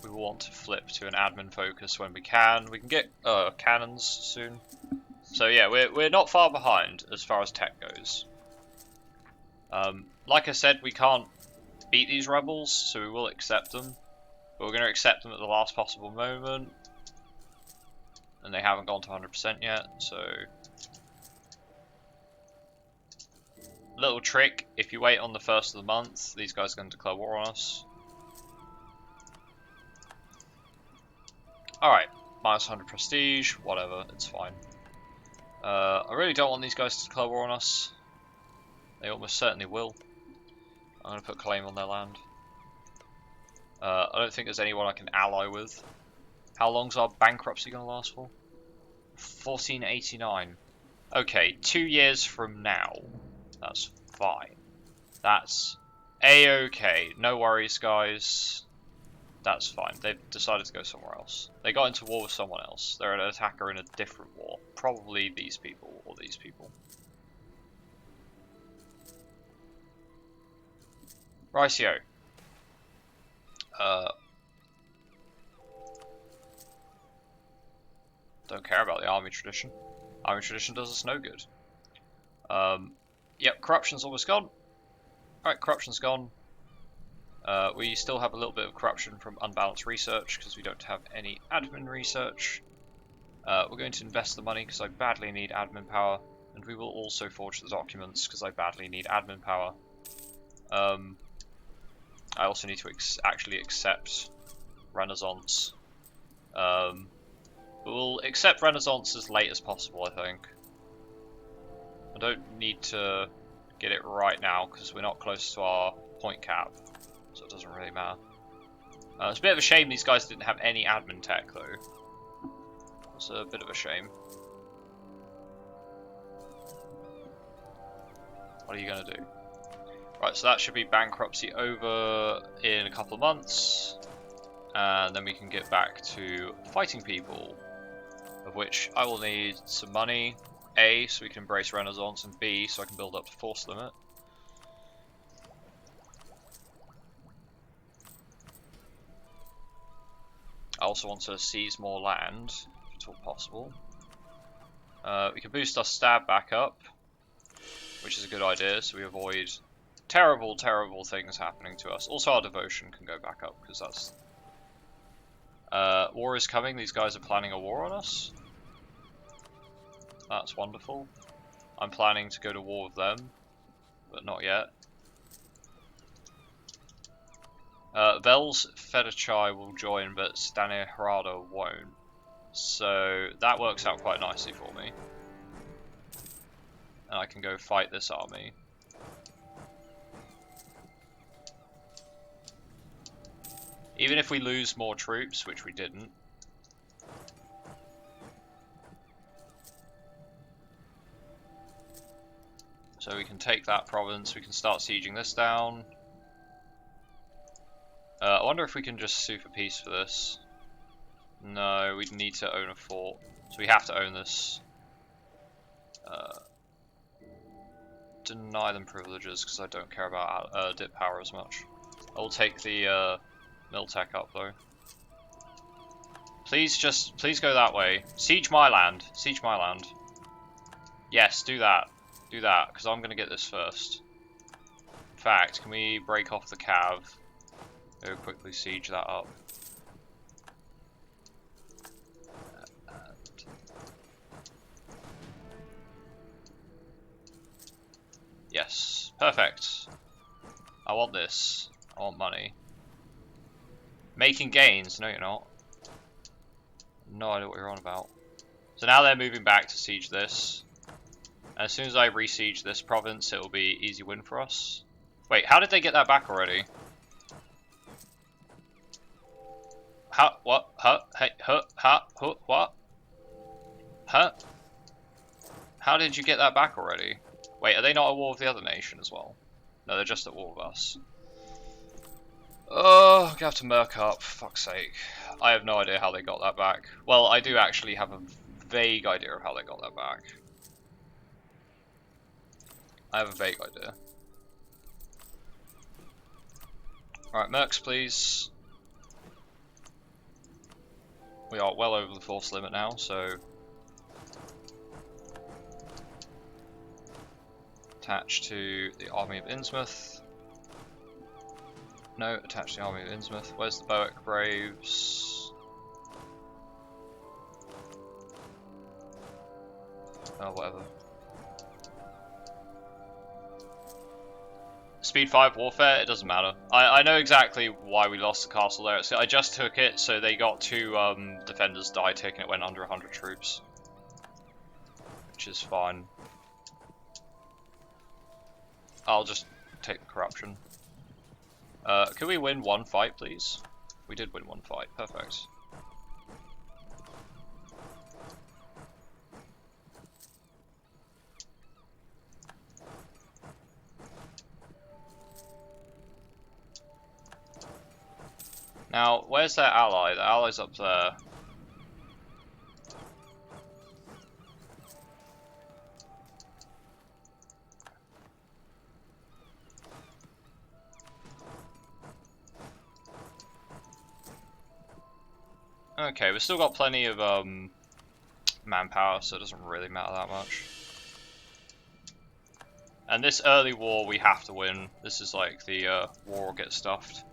A: We will want to flip to an admin focus when we can. We can get cannons soon. So yeah, we're not far behind as far as tech goes. Like I said, we can't beat these rebels, so we will accept them. But we're going to accept them at the last possible moment. And they haven't gone to 100% yet, so... Little trick, if you wait on the first of the month, these guys are going to declare war on us. Alright, minus 100 prestige, whatever, it's fine. I really don't want these guys to declare war on us. They almost certainly will. I'm going to put claim on their land. I don't think there's anyone I can ally with. How long's our bankruptcy going to last for? 1489. Okay, 2 years from now. That's fine. That's a-okay. No worries, guys. That's fine. They've decided to go somewhere else. They got into war with someone else. They're an attacker in a different war. Probably these people or these people. Rightio. Don't care about the army tradition. Army tradition does us no good. Yep, corruption's almost gone. Alright, corruption's gone. We still have a little bit of corruption from unbalanced research because we don't have any admin research. We're going to invest the money because I badly need admin power, and we will also forge the documents because I badly need admin power. I also need to actually accept Renaissance. But we'll accept Renaissance as late as possible, I think. I don't need to get it right now because we're not close to our point cap, so it doesn't really matter. It's a bit of a shame these guys didn't have any admin tech though. It's a bit of a shame. What are you going to do? Right, so that should be bankruptcy over in a couple of months, and then we can get back to fighting people, of which I will need some money. A, so we can embrace Renaissance, and B, so I can build up to force limit. I also want to seize more land, if at all possible. We can boost our stab back up, which is a good idea, so we avoid terrible, terrible things happening to us. Also, our devotion can go back up, because that's... war is coming, these guys are planning a war on us. That's wonderful. I'm planning to go to war with them, but not yet. Vel's Fedachai will join, but Stanihirada won't. So that works out quite nicely for me. And I can go fight this army. Even if we lose more troops, which we didn't. So we can take that province, we can start sieging this down. I wonder if we can just sue for peace for this. No, we'd need to own a fort. So we have to own this. deny them privileges because I don't care about dip power as much. I will take the mill tech up though. Please go that way. Siege my land. Siege my land. Yes, do that. Do that, because I'm gonna get this first. In fact, can we break off the cav? Go quickly siege that up. Yes, perfect. I want this. I want money. Making gains? No, you're not. No idea what you're on about. So now they're moving back to siege this. And as soon as I re-siege this province, it will be easy win for us. Wait, how did they get that back already? Huh? What? Huh? Hey? Huh? Huh? Huh? What? Huh? How did you get that back already? Wait, are they not at war with the other nation as well? No, they're just at war with us. Oh, I'm gonna have to merc up, for fuck's sake. I have no idea how they got that back. Well, I do actually have a vague idea of how they got that back. I have a vague idea. Alright, mercs please. We are well over the force limit now, so... Attach to the army of Innsmouth. No, attach to the army of Innsmouth. Where's the Bowick Braves? Oh, whatever. Speed 5 warfare, it doesn't matter. I know exactly why we lost the castle there. I just took it, so they got 2 defenders die tick and it went under 100 troops. Which is fine. I'll just take the corruption. Can we win 1 fight, please? We did win 1 fight, perfect. Now, where's their ally? The ally's up there. Okay, we've still got plenty of manpower, so it doesn't really matter that much. And this early war we have to win. This is like the war or get stuffed.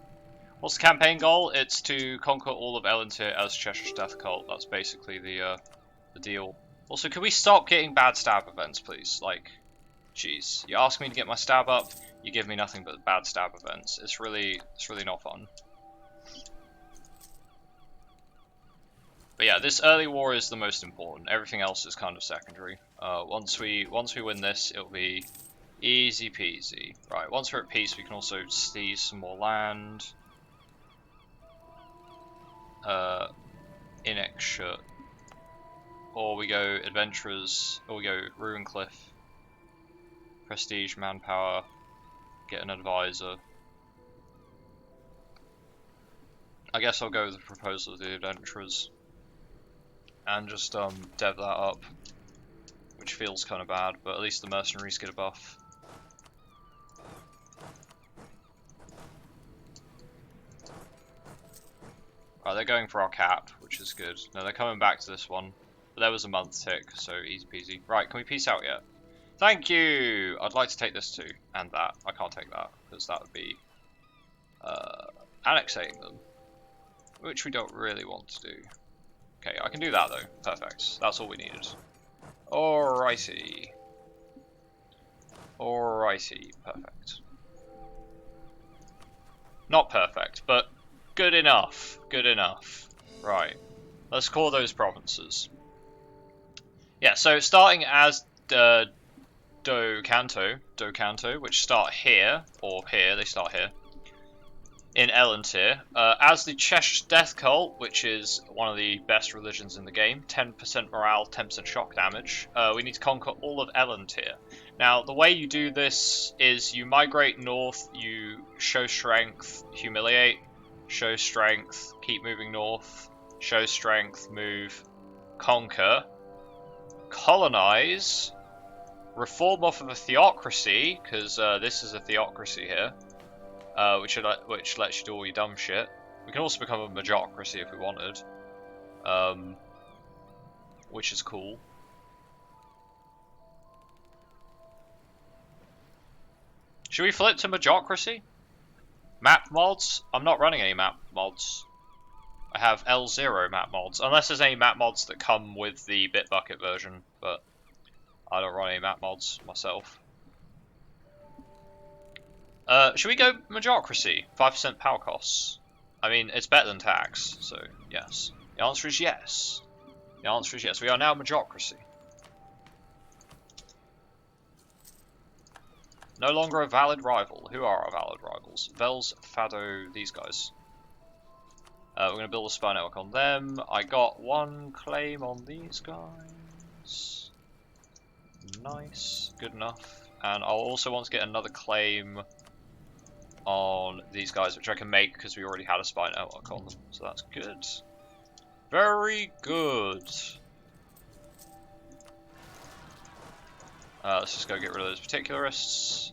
A: What's the campaign goal? It's to conquer all of Aelantir as Cheshosh Death Cult. That's basically the deal. Also, can we stop getting bad stab events, please? Like, jeez, you ask me to get my stab up, you give me nothing but bad stab events. It's really not fun. But yeah, this early war is the most important. Everything else is kind of secondary. Once we win this, it'll be easy peasy. Right, once we're at peace, we can also seize some more land. Inexshut. Or we go adventurers, or we go Ruin Cliff. Prestige, manpower, get an advisor. I guess I'll go with the proposal of the adventurers. And just dev that up. Which feels kind of bad, but at least the mercenaries get a buff. Right, they're going for our cap, which is good. No, they're coming back to this one. But there was a month tick, so easy peasy. Right, can we peace out yet? Thank you! I'd like to take this too, and that. I can't take that, because that would be annexating them. Which we don't really want to do. Okay, I can do that though. Perfect. That's all we needed. Alrighty. Alrighty, perfect. Not perfect, but good enough. Good enough. Right. Let's call those provinces. Yeah, so starting as Do Canto, which start here, or here, they start here, in Aelantir, as the Cheshosh Death Cult, which is one of the best religions in the game, 10% morale, 10% shock damage, we need to conquer all of Aelantir. Now, the way you do this is you migrate north, you show strength, humiliate, show strength, keep moving north, show strength, move, conquer, colonize, reform off of a theocracy, because this is a theocracy here, which lets you do all your dumb shit. We can also become a majocracy if we wanted, which is cool. Should we flip to majocracy? Map mods? I'm not running any map mods. I have L0 map mods, unless there's any map mods that come with the Bitbucket version, but I don't run any map mods myself. Should we go majocracy? 5% power costs. I mean, it's better than tax, so yes. The answer is yes. The answer is yes. We are now majocracy. No longer a valid rival. Who are our valid rivals? Vels, Fado, these guys. We're going to build a spy network on them. I got one claim on these guys. Nice. Good enough. And I'll also want to get another claim on these guys, which I can make because we already had a spy network on them. So that's good. Very good. Let's just go get rid of those particularists.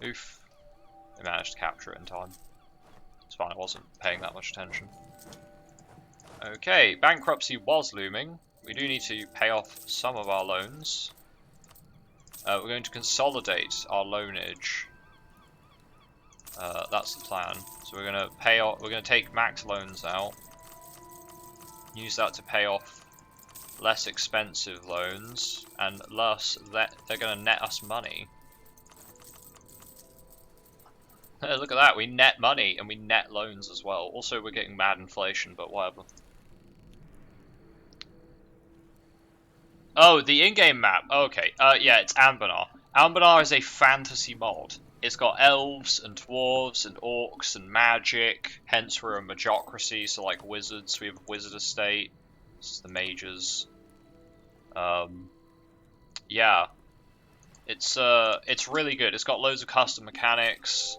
A: Oof. They managed to capture it in time. It's fine, I wasn't paying that much attention. Okay, bankruptcy was looming. We do need to pay off some of our loans. We're going to consolidate our loanage. That's the plan. So we're going to pay off. We're going to take max loans out. Use that to pay off less expensive loans, and thus they're going to net us money. Look at that, we net money and we net loans as well. Also, we're getting mad inflation, but whatever. Oh, the in-game map. Okay, yeah, it's Anbennar. Anbennar is a fantasy mod. It's got elves and dwarves and orcs and magic. Hence, we're a majocracy, so like wizards. We have a wizard estate. This is the mages. Yeah, it's really good. It's got loads of custom mechanics.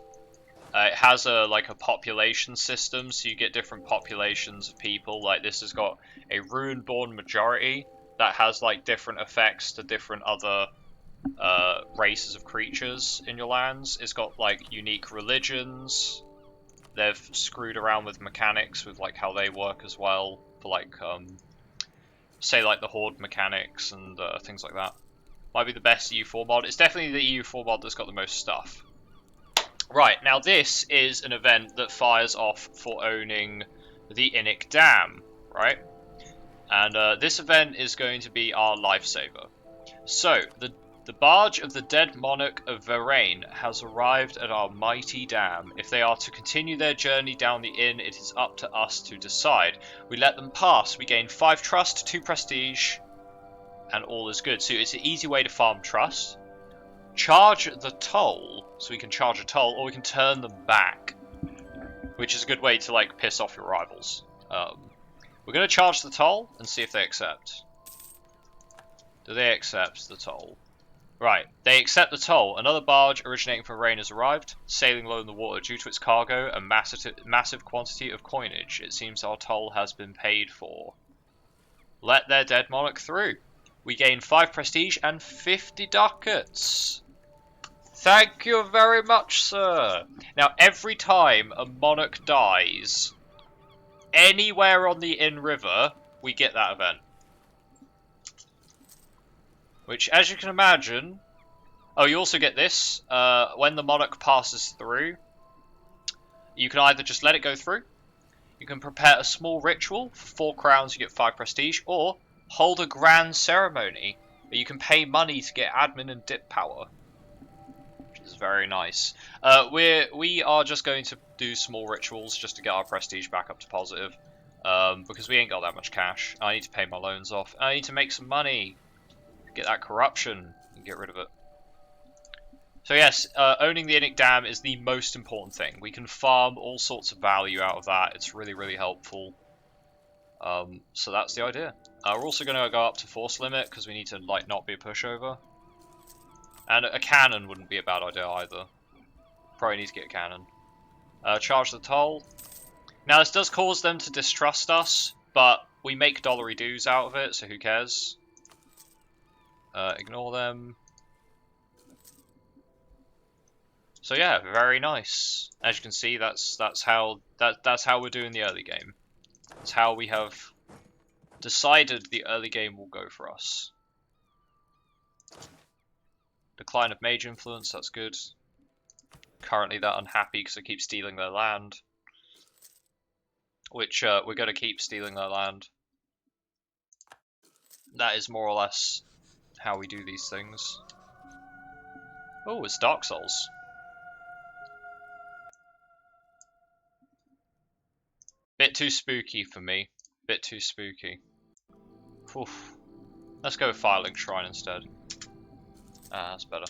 A: It has a population system, so you get different populations of people. Like this has got a rune-born majority that has like different effects to different other races of creatures in your lands. It's got like unique religions. They've screwed around with mechanics with like how they work as well for like say like the horde mechanics and things like that. Might be the best EU4 mod. It's definitely the EU4 mod that's got the most stuff. Right, now this is an event that fires off for owning the Innic Dam, right? And this event is going to be our lifesaver. So, the barge of the dead monarch of Varain has arrived at our mighty dam. If they are to continue their journey down the inn, it is up to us to decide. We let them pass. We gain 5 trust, 2 prestige, and all is good. So it's an easy way to farm trust. Charge the toll, so we can charge a toll, or we can turn them back, which is a good way to like piss off your rivals. We're going to charge the toll and see if they accept. Do they accept the toll? Right, they accept the toll. Another barge originating from Rain has arrived, sailing low in the water due to its cargo and massive quantity of coinage. It seems our toll has been paid for. Let their dead monarch through. We gain 5 prestige and 50 ducats. Thank you very much, sir. Now, every time a monarch dies, anywhere on the Inn River, we get that event. Which, as you can imagine... Oh, you also get this. When the monarch passes through, you can either just let it go through, you can prepare a small ritual. For 4 crowns, you get 5 prestige, or hold a grand ceremony. You can pay money to get admin and dip power. Which is very nice. We are just going to do small rituals just to get our prestige back up to positive. Because we ain't got that much cash. I need to pay my loans off. I need to make some money. Get that corruption and get rid of it. So yes, owning the Innic Dam is the most important thing. We can farm all sorts of value out of that. It's really, really helpful. So that's the idea. We're also going to go up to force limit because we need to like not be a pushover. And a cannon wouldn't be a bad idea either. Probably need to get a cannon. Charge the toll. Now this does cause them to distrust us, but we make dollary dues out of it, so who cares? Ignore them. So yeah, very nice. As you can see, that's how we're doing the early game. That's how we have decided the early game will go for us. Decline of mage influence, that's good. Currently they're unhappy because I keep stealing their land. Which we're going to keep stealing their land. That is more or less how we do these things. Oh, it's Dark Souls. Bit too spooky for me. Bit too spooky. Oof. Let's go with Firelink Shrine instead. Ah, that's better.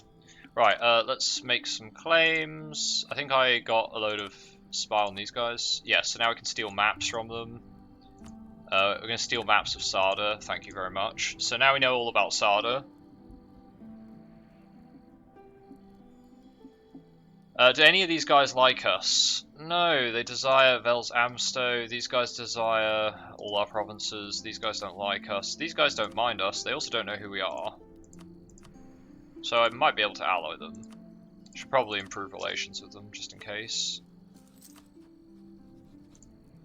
A: Right, let's make some claims. I think I got a load of spy on these guys. Yeah, so now we can steal maps from them. We're going to steal maps of Sarda, thank you very much. So now we know all about Sarda. Do any of these guys like us? No, they desire Vel's Amsto. These guys desire all our provinces. These guys don't like us. These guys don't mind us. They also don't know who we are. So I might be able to ally them. Should probably improve relations with them, just in case.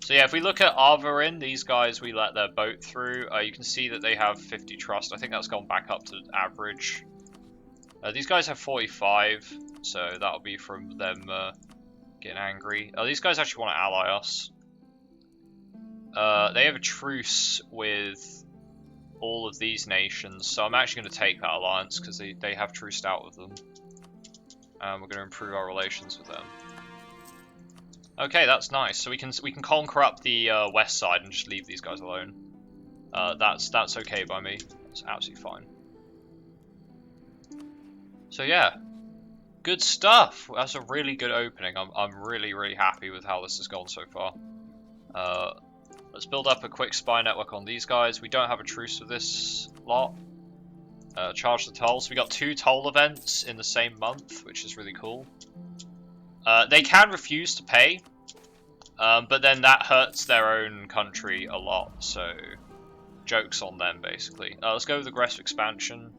A: So yeah, if we look at Arvarin, these guys, we let their boat through. You can see that they have 50 trust. I think that's gone back up to average. These guys have 45, so that'll be from them getting angry. These guys actually want to ally us. They have a truce with all of these nations, so I'm actually going to take that alliance because they have truced out with them. And we're going to improve our relations with them. Okay, that's nice. So we can conquer up the west side and just leave these guys alone. That's okay by me. That's absolutely fine. So yeah, good stuff. That's a really good opening. I'm really happy with how this has gone so far. Let's build up a quick spy network on these guys. We don't have a truce with this lot. Charge the tolls. We got 2 toll events in the same month, which is really cool. They can refuse to pay, but then that hurts their own country a lot, so joke's on them, basically. Let's go with aggressive expansion,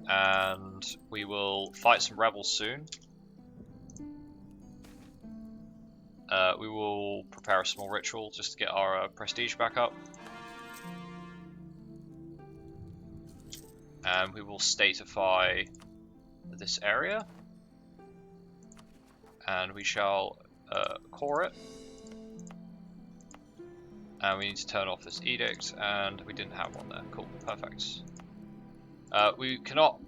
A: and we will fight some rebels soon. We will prepare a small ritual just to get our prestige back up. And we will statify this area. And we shall core it. And we need to turn off this edict, and we didn't have one there. Cool, perfect. We cannot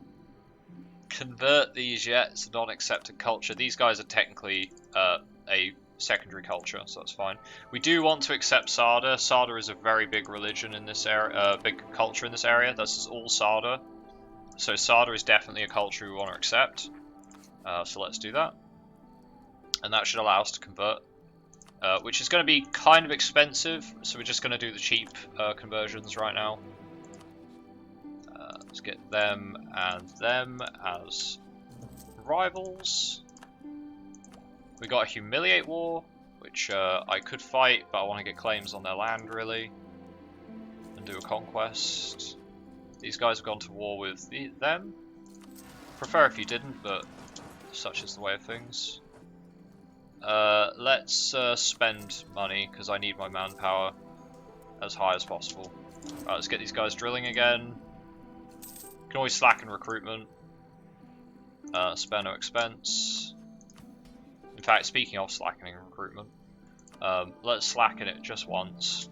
A: convert these yet. It's a non-accepted culture. These guys are technically a secondary culture, so that's fine. We do want to accept Sarda. Sarda is a very big religion in this area, big culture in this area. This is all Sarda. So Sarda is definitely a culture we want to accept. So let's do that. And that should allow us to convert. Which is going to be kind of expensive, so we're just going to do the cheap conversions right now. Let's get them and them as rivals. We got a Humiliate War, which I could fight, but I want to get claims on their land, really. And do a conquest. These guys have gone to war with them. Prefer if you didn't, but such is the way of things. Let's spend money, because I need my manpower as high as possible. Right, let's get these guys drilling again. Can always slacken recruitment. Spare no expense. In fact, speaking of slackening recruitment, let's slacken it just once.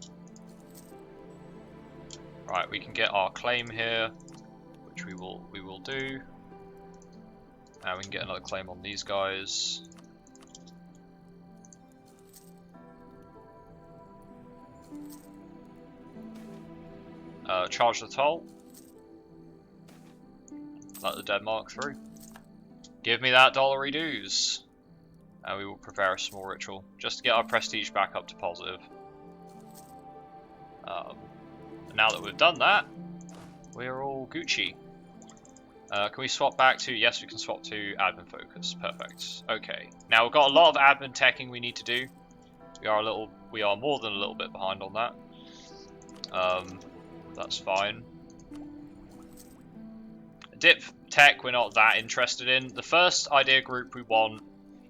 A: Right, we can get our claim here, which we will do. And we can get another claim on these guys. Charge the toll. Let the dead mark through. Give me that dollary dues. And we will prepare a small ritual, just to get our prestige back up to positive. Now that we've done that, we're all Gucci. Can we swap back to, yes, we can swap to admin focus, perfect. Okay, now we've got a lot of admin teching we need to do. We are more than a little bit behind on that. That's fine. Dip tech we're not that interested in. The first idea group we want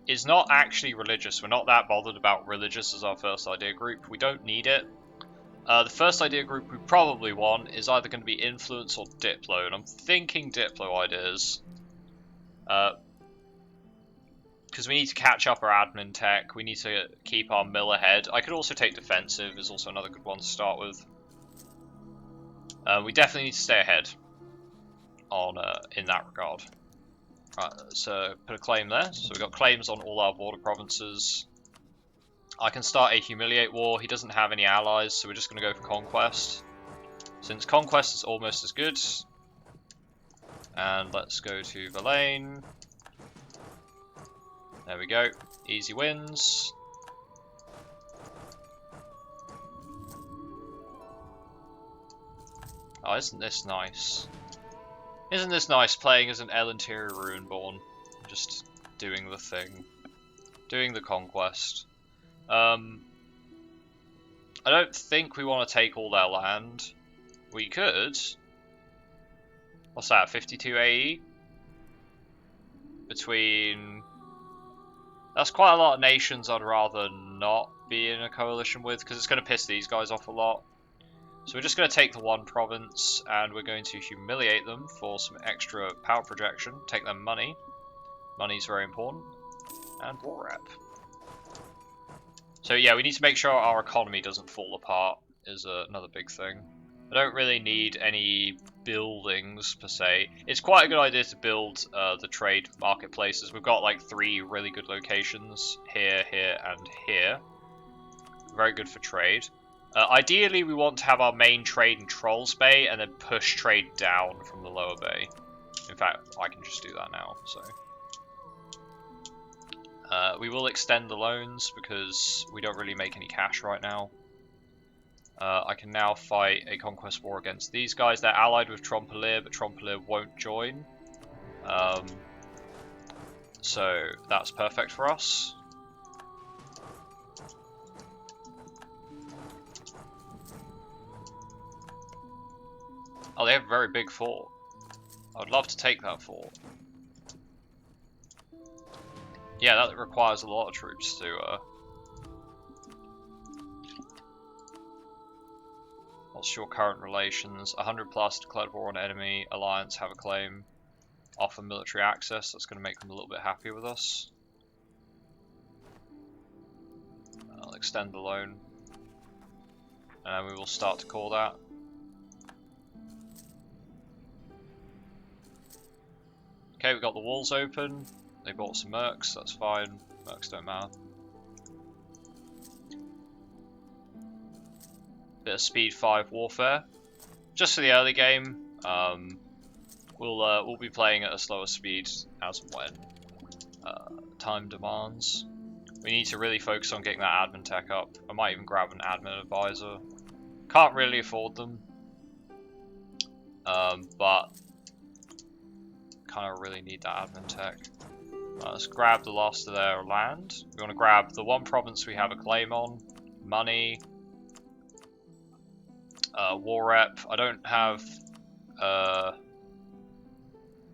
A: is not actually religious. We're not that bothered about religious as our first idea group. We don't need it. The first idea group we probably want is either going to be influence or Diplo, and I'm thinking Diplo ideas. Because we need to catch up our admin tech, we need to keep our mill ahead. I could also take defensive, is also another good one to start with. We definitely need to stay ahead on in that regard. Right, let's put a claim there. So we've got claims on all our border provinces. I can start a humiliate war. He doesn't have any allies, so we're just going to go for conquest. Since conquest is almost as good. And let's go to Verlaine. There we go. Easy wins. Oh, isn't this nice? Isn't this nice playing as an Aelantir Ruinborn? Just doing the thing. Doing the conquest. I don't think we want to take all their land. We could. What's that, 52 AE? Between... That's quite a lot of nations I'd rather not be in a coalition with, because it's going to piss these guys off a lot. So we're just going to take the one province, and we're going to humiliate them for some extra power projection. Take their money. Money's very important. And war rep. So yeah, we need to make sure our economy doesn't fall apart, is another big thing. I don't really need any buildings, per se. It's quite a good idea to build the trade marketplaces. We've got like 3 really good locations, here, here, and here. Very good for trade. Ideally, we want to have our main trade in Trolls Bay, and then push trade down from the lower bay. In fact, I can just do that now, so... we will extend the loans, because we don't really make any cash right now. I can now fight a conquest war against these guys. They're allied with Trompelir, but Trompelir won't join. So that's perfect for us. Oh, they have a very big fort. I would love to take that fort. Yeah, that requires a lot of troops to... What's your current relations? 100 plus declared war on enemy. Alliance have a claim. Offer military access. That's going to make them a little bit happier with us. I'll extend the loan. And we will start to call that. Okay, we've got the walls open. They bought some mercs, that's fine. Mercs don't matter. Bit of speed 5 warfare. Just for the early game. We'll be playing at a slower speed as and when time demands. We need to really focus on getting that admin tech up. I might even grab an admin advisor. Can't really afford them. But kind of really need that admin tech. Let's grab the last of their land. We want to grab the one province we have a claim on. Money. War rep. I don't have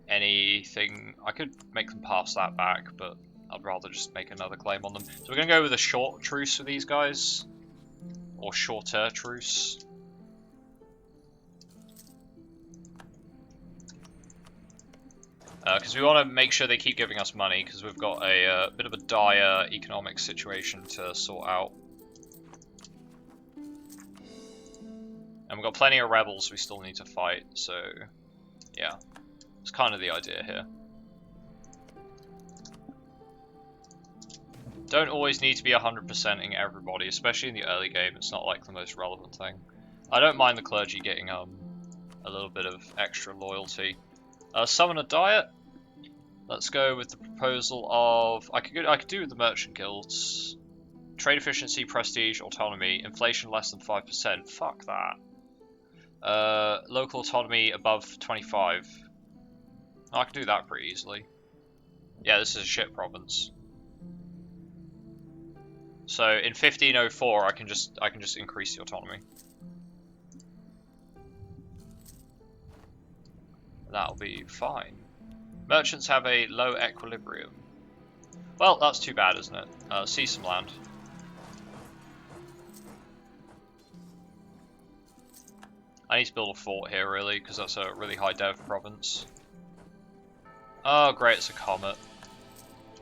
A: anything. I could make them pass that back, but I'd rather just make another claim on them. So we're going to go with a short truce for these guys. Or shorter truce. Because we want to make sure they keep giving us money, because we've got a bit of a dire economic situation to sort out. And we've got plenty of rebels we still need to fight, so yeah. It's kind of the idea here. Don't always need to be 100%ing everybody, especially in the early game. It's not like the most relevant thing. I don't mind the clergy getting a little bit of extra loyalty. Summon a diet. Let's go with the proposal of I could do with the merchant guilds. Trade efficiency, prestige, autonomy, inflation less than 5%. Fuck that. Local autonomy above 25. Oh, I can do that pretty easily. Yeah, this is a shit province. So in 1504, I can just increase the autonomy. that'll be fine. Merchants have a low equilibrium. Well, that's too bad, isn't it? See some land. I need to build a fort here, really, because that's a really high dev province. Oh, great, it's a comet.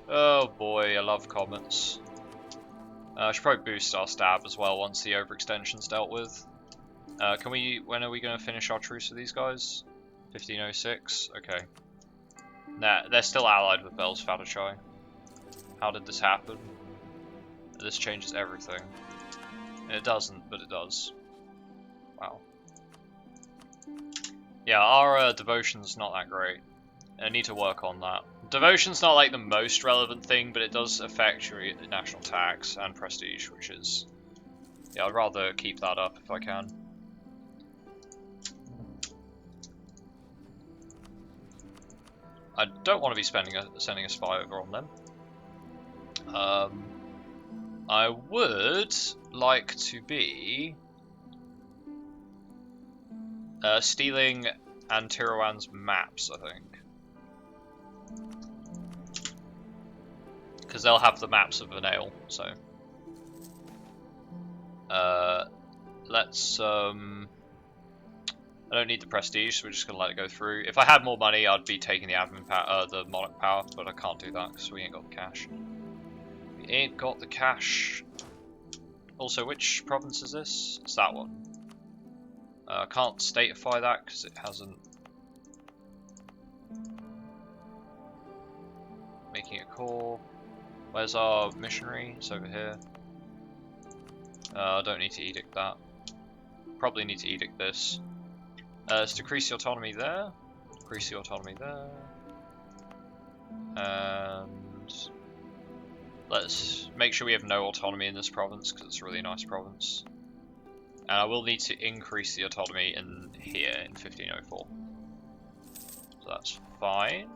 A: Oh boy, I love comets. I should probably boost our stab as well once the overextension's dealt with. When are we going to finish our truce with these guys? 1506? Okay. Nah, they're still allied with Bel's Fadachai. How did this happen? This changes everything. It doesn't, but it does. Wow. Yeah, our devotion's not that great. I need to work on that. Devotion's not like the most relevant thing, but it does affect your national tax and prestige, which is... Yeah, I'd rather keep that up if I can. I don't want to be sending a spy over on them. I would like to be stealing Antiroan's maps, I think. Because they'll have the maps of Vanail, so. Let's, I don't need the prestige, so we're just going to let it go through. If I had more money, I'd be taking the admin power, the monarch power, but I can't do that because we ain't got the cash. We ain't got the cash. Also, which province is this? It's that one. I can't statify that because it hasn't. Making a call. Where's our missionary? It's over here. I don't need to edict that. Probably need to edict this. Let's decrease the autonomy there. Decrease the autonomy there. And let's make sure we have no autonomy in this province because it's a really nice province. And I will need to increase the autonomy in here in 1504. So that's fine.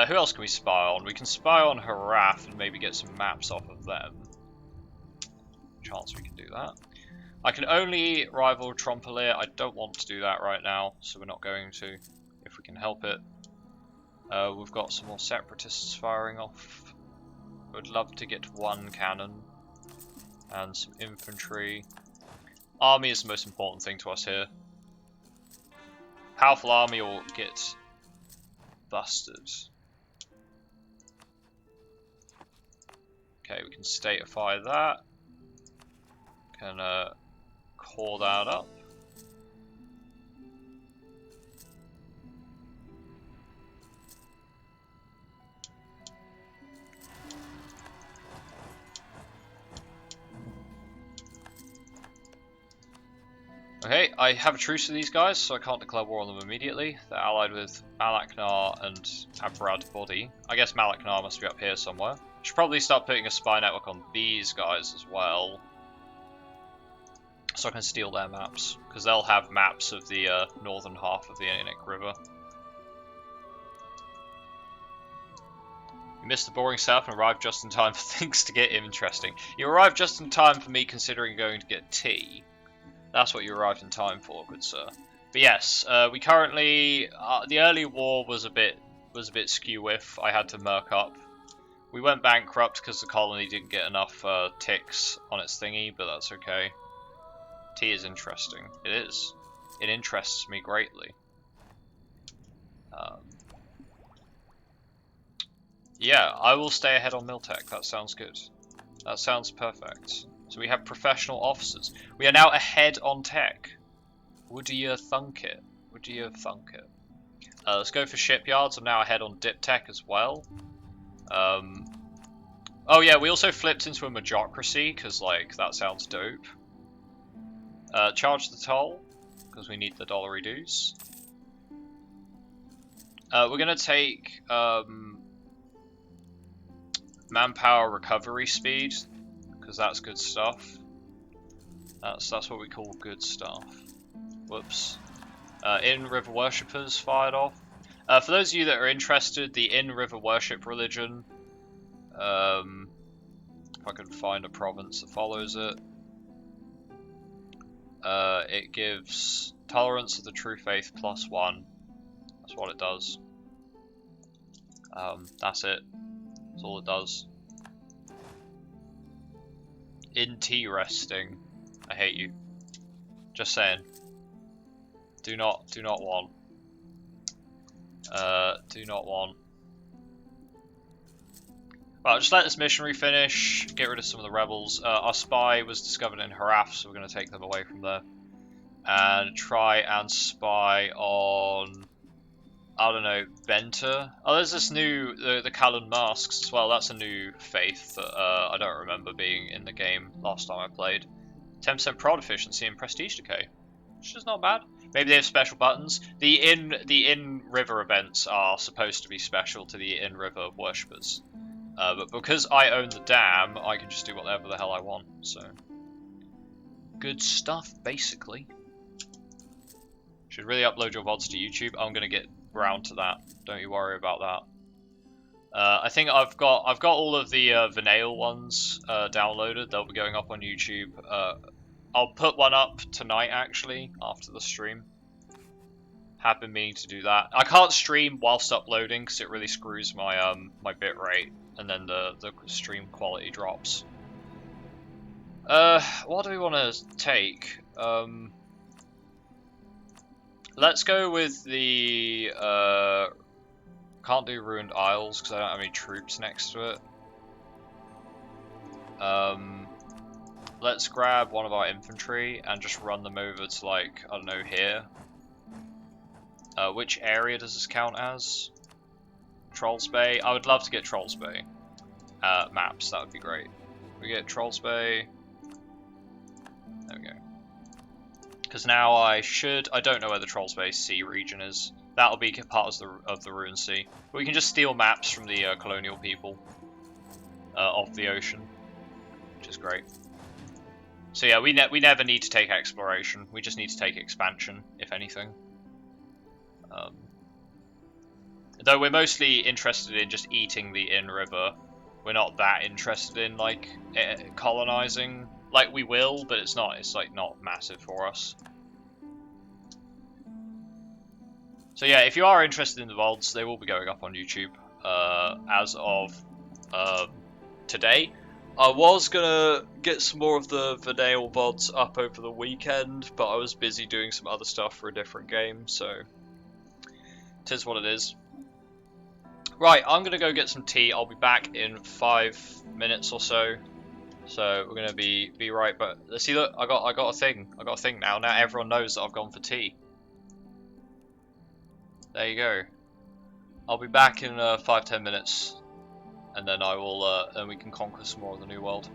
A: Who else can we spy on? We can spy on Haraf and maybe get some maps off of them. Chance we can do that. I can only rival Trompelir. I don't want to do that right now, so we're not going to, if we can help it. We've got some more separatists firing off. Would love to get one cannon and some infantry. Army is the most important thing to us here. Powerful army or get busted. Okay, we can statify that. Can call that up. Okay, I have a truce with these guys, so I can't declare war on them immediately. They're allied with Malaknar and Abrad Body. I guess Malaknar must be up here somewhere. Should probably start putting a spy network on these guys as well, so I can steal their maps, because they'll have maps of the northern half of the Aeonic River. You missed the boring stuff and arrived just in time for things to get interesting. You arrived just in time for me considering going to get tea. That's what you arrived in time for, good sir. But yes, we currently the early war was a bit skew-whiff. I had to murk up. We went bankrupt because the colony didn't get enough ticks on its thingy, but that's okay. Tea is interesting. It is. It interests me greatly. Yeah, I will stay ahead on Miltech. That sounds good. That sounds perfect. So we have professional officers. We are now ahead on tech. Would you thunk it? Would you thunk it? Let's go for shipyards. I'm now ahead on dip tech as well. Oh yeah, we also flipped into a majocracy because like that sounds dope. Charge the toll because we need the dollary dues. We're gonna take manpower recovery speed. Because that's good stuff. That's what we call good stuff. Whoops. In-river worshippers fired off. For those of you that are interested, the in-river worship religion, if I can find a province that follows it, it gives tolerance of the true faith +1, That's what it does. That's it. That's all it does. Interesting. I hate you. Just saying. Do not want. Do not want. Well, just let this missionary finish, get rid of some of the rebels. Our spy was discovered in Haraf, so we're going to take them away from there. And try and spy on, I don't know, Benter? Oh, there's this new, the Callan Masks as well. That's a new faith that I don't remember being in the game last time I played. 10% prod efficiency and prestige decay, which is not bad. Maybe they have special buttons. The in-river events are supposed to be special to the in-river worshippers. But because I own the dam, I can just do whatever the hell I want, so... Good stuff, basically. Should really upload your VODs to YouTube. I'm gonna get round to that. Don't you worry about that. I think I've got all of the Vinale ones downloaded. They'll be going up on YouTube. I'll put one up tonight, actually, after the stream. Have been meaning to do that. I can't stream whilst uploading because it really screws my my bitrate, and then the stream quality drops. What do we want to take? Let's go with the can't do Ruined Isles because I don't have any troops next to it. Let's grab one of our infantry and just run them over to, like, I don't know, here. Which area does this count as? Trolls Bay? I would love to get Trolls Bay. Maps, that would be great. We get Trolls Bay. There we go. Because now I don't know where the Trolls Bay Sea region is. That'll be part of the Ruined Sea. But we can just steal maps from the colonial people of the ocean, which is great. So yeah, we never need to take exploration. We just need to take expansion, if anything. Though we're mostly interested in just eating the in-river. We're not that interested in, like, colonizing. Like, we will, but it's like not massive for us. So yeah, if you are interested in the VODs, they will be going up on YouTube as of today. I was gonna get some more of the Vinale VODs up over the weekend, but I was busy doing some other stuff for a different game, so... Tis what it is. Right, I'm gonna go get some tea. I'll be back in 5 minutes or so. So we're gonna be right, but let's see. Look, I got a thing. I got a thing now. Now everyone knows that I've gone for tea. There you go. I'll be back in 5-10 minutes, and then I will. Then we can conquer some more of the New World.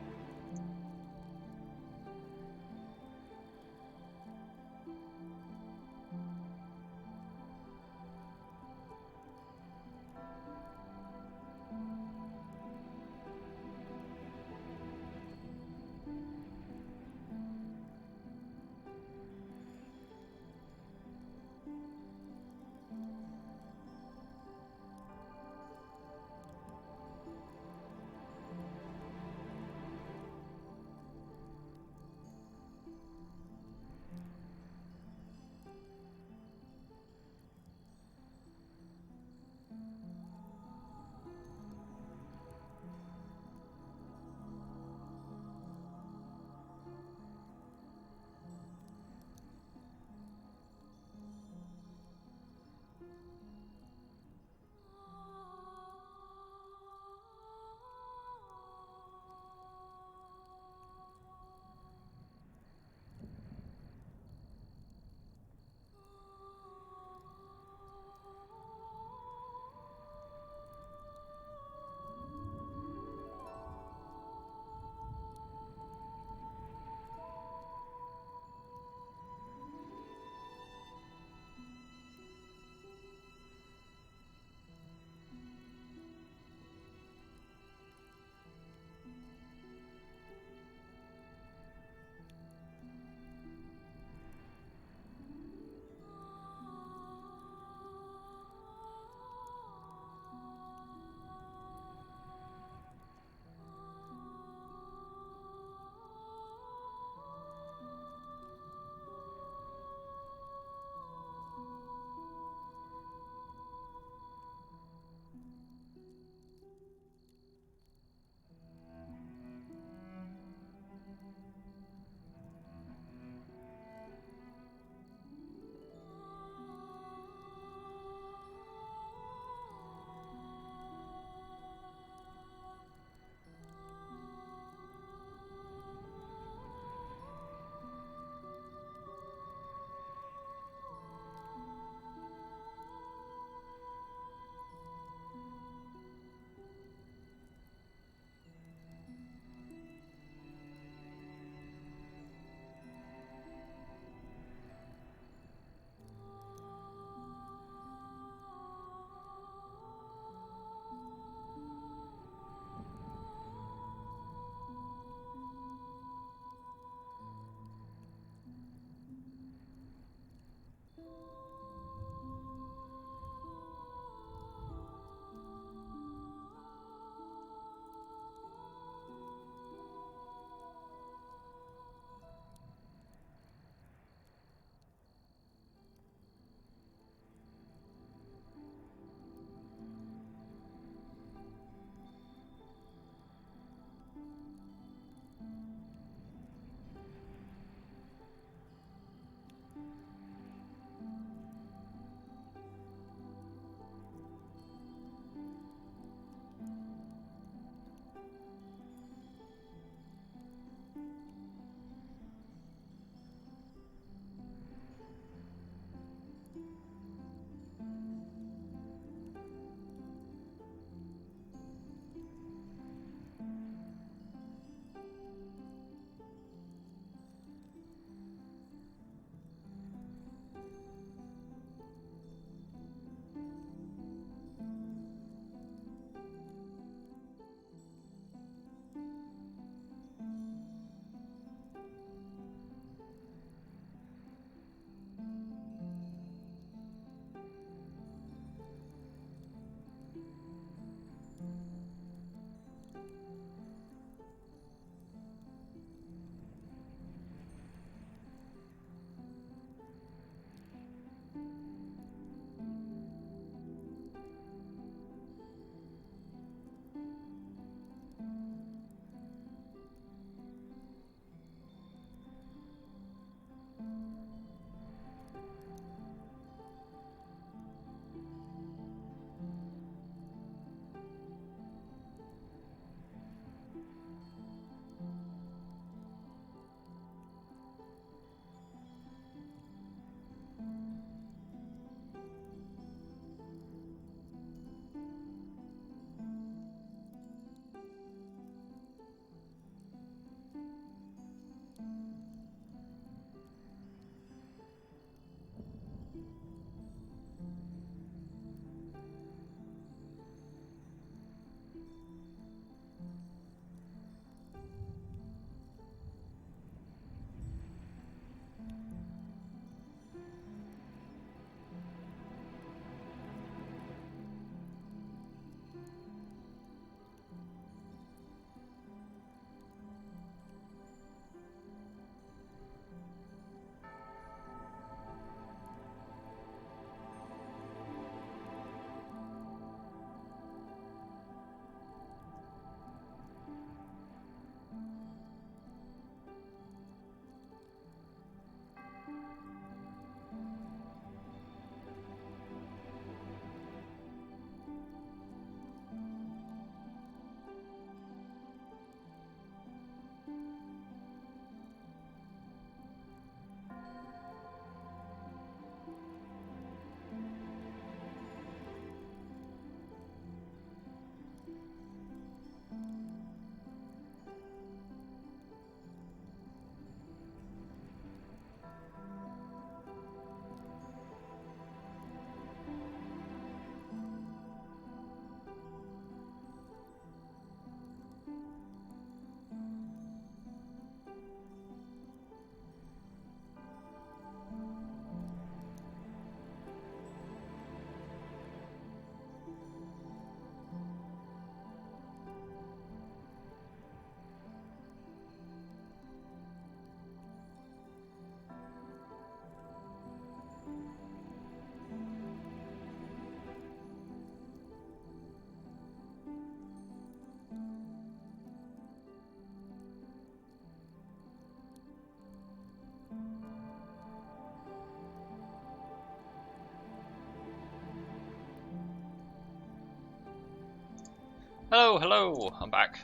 A: Hello, hello, I'm back.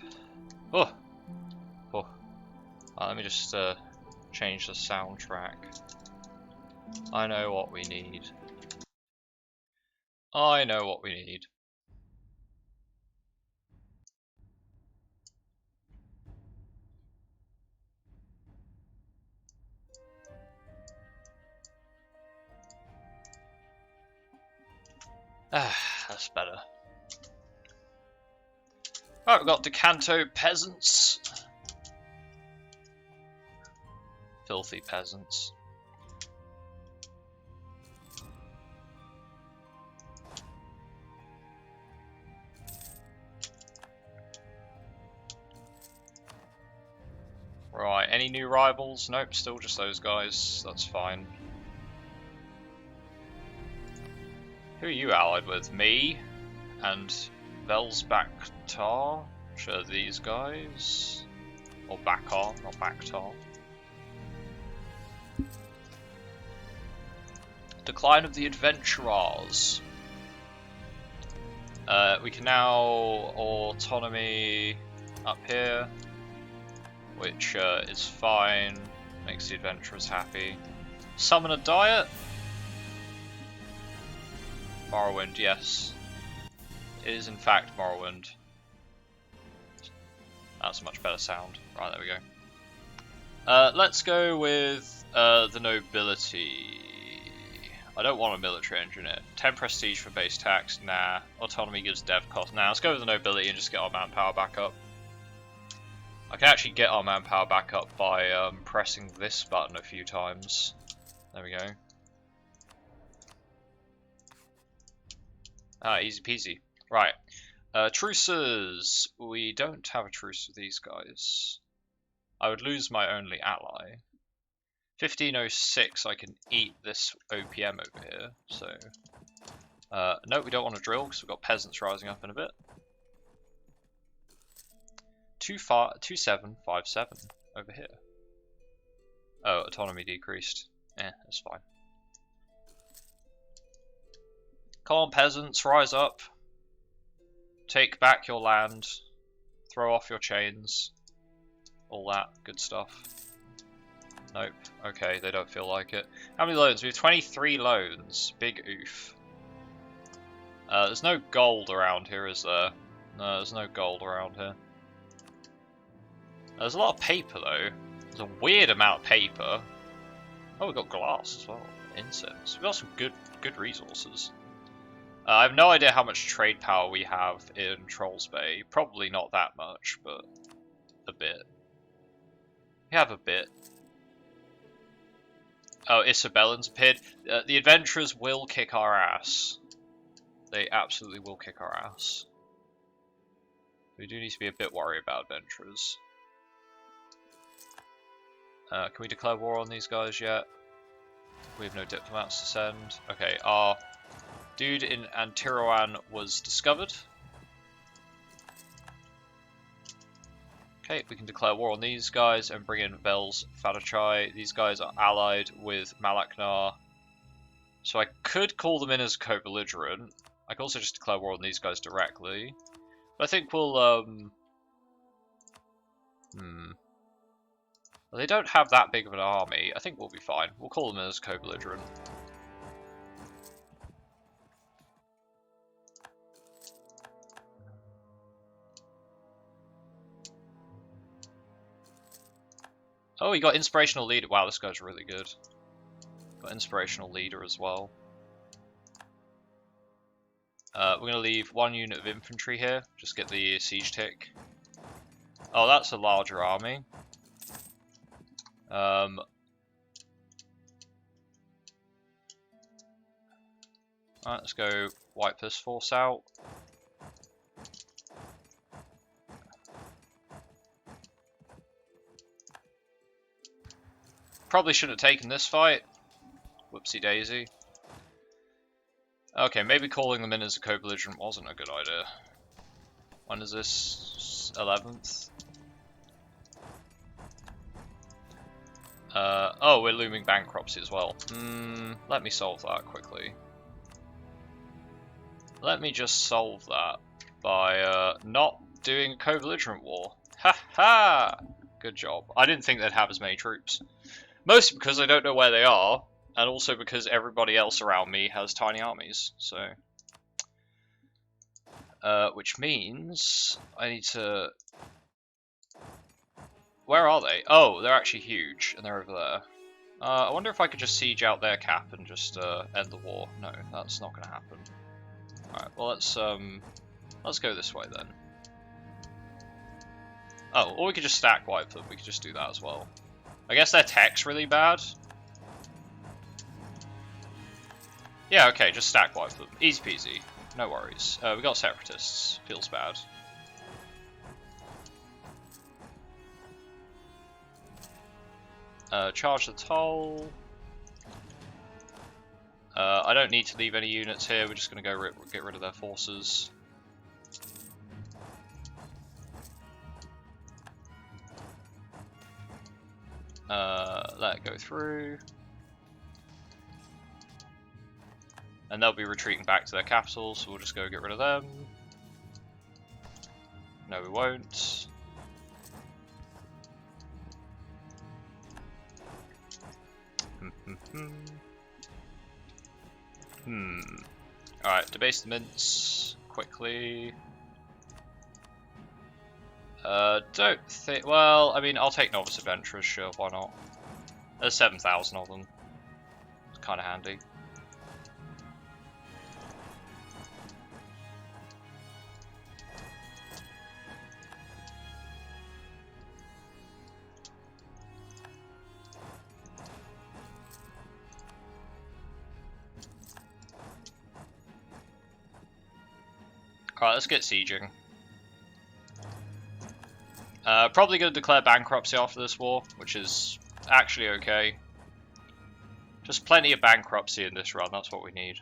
A: Oh, oh. Let me just change the soundtrack. I know what we need. I know what we need. Ah, that's better. Right, we've got Decanto peasants. Filthy peasants. Right, any new rivals? Nope, still just those guys. That's fine. Who are you allied with? Me and Velsbaktar, which are these guys. Or Bakar, not Baktar. Decline of the Adventurers. We can now autonomy up here, which is fine, makes the adventurers happy. Summon a diet? Morrowind, yes. It is in fact Morrowind. That's a much better sound. Right, there we go. Let's go with the nobility. I don't want a military engineer. 10 prestige for base tax, nah. Autonomy gives dev cost. Nah, let's go with the nobility and just get our manpower back up. I can actually get our manpower back up by pressing this button a few times. There we go. Ah, easy peasy. Right. Truces. We don't have a truce with these guys. I would lose my only ally. 1506, I can eat this OPM over here, so... no, we don't want to drill, because we've got peasants rising up in a bit. 2757 over here. Oh, autonomy decreased. That's fine. Come on, peasants, rise up. Take back your land. Throw off your chains. All that good stuff. Nope. Okay, they don't feel like it. How many loans? We have 23 loans. Big oof. There's no gold around here, is there? No, there's no gold around here. There's a lot of paper, though. There's a weird amount of paper. Oh, we've got glass as well. Incense. We've got some good resources. I have no idea how much trade power we have in Trolls Bay. Probably not that much, but a bit. We have a bit. Oh, Isabellan's appeared. The adventurers will kick our ass. They absolutely will kick our ass. We do need to be a bit worried about adventurers. Can we declare war on these guys yet? We have no diplomats to send. Okay, our dude in Antiroan was discovered. Okay, we can declare war on these guys and bring in Vels Fadachai. These guys are allied with Malaknar. So I could call them in as co-belligerent. I could also just declare war on these guys directly. But I think we'll, well, they don't have that big of an army. I think we'll be fine. We'll call them in as co-belligerent. Oh, we got Inspirational Leader. Wow, this guy's really good. Got Inspirational Leader as well. We're going to leave one unit of infantry here. Just get the siege tick. Oh, that's a larger army. Alright, let's go wipe this force out. Probably shouldn't have taken this fight. Whoopsie daisy. Okay, maybe calling them in as a co-belligerent wasn't a good idea. When is this? 11th? Oh, we're looming bankruptcy as well. Let me solve that quickly. Let me just solve that. by not doing a co-belligerent war. Ha ha! Good job. I didn't think they'd have as many troops. Mostly because I don't know where they are, and also because everybody else around me has tiny armies, so... which means I need to... Where are they? Oh, they're actually huge, and they're over there. I wonder if I could just siege out their cap and just end the war. No, that's not going to happen. Alright, well let's go this way then. Oh, or we could just stack wipe them. We could just do that as well. I guess their tech's really bad. Yeah, okay, just stack wipe them. Easy peasy. No worries. We got separatists. Feels bad. Charge the toll. I don't need to leave any units here. We're just going to go get rid of their forces. Let it go through. And they'll be retreating back to their capital, so we'll just go get rid of them. No, we won't. Alright, debase the mints quickly. Don't think. Well, I mean, I'll take novice adventurers, sure, why not? There's 7,000 of them. It's kind of handy. Alright, let's get sieging. Probably going to declare bankruptcy after this war, which is actually okay. Just plenty of bankruptcy in this run, that's what we need.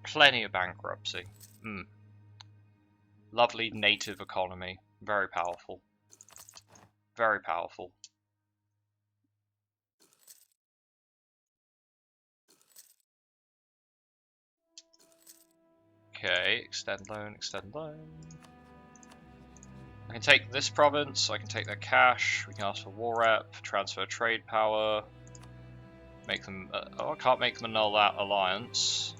A: Plenty of bankruptcy. Lovely native economy. Very powerful. Very powerful. Okay, extend loan, extend loan. I can take this province, I can take their cash, we can ask for war rep, transfer trade power, make them, oh I can't make them annul that alliance.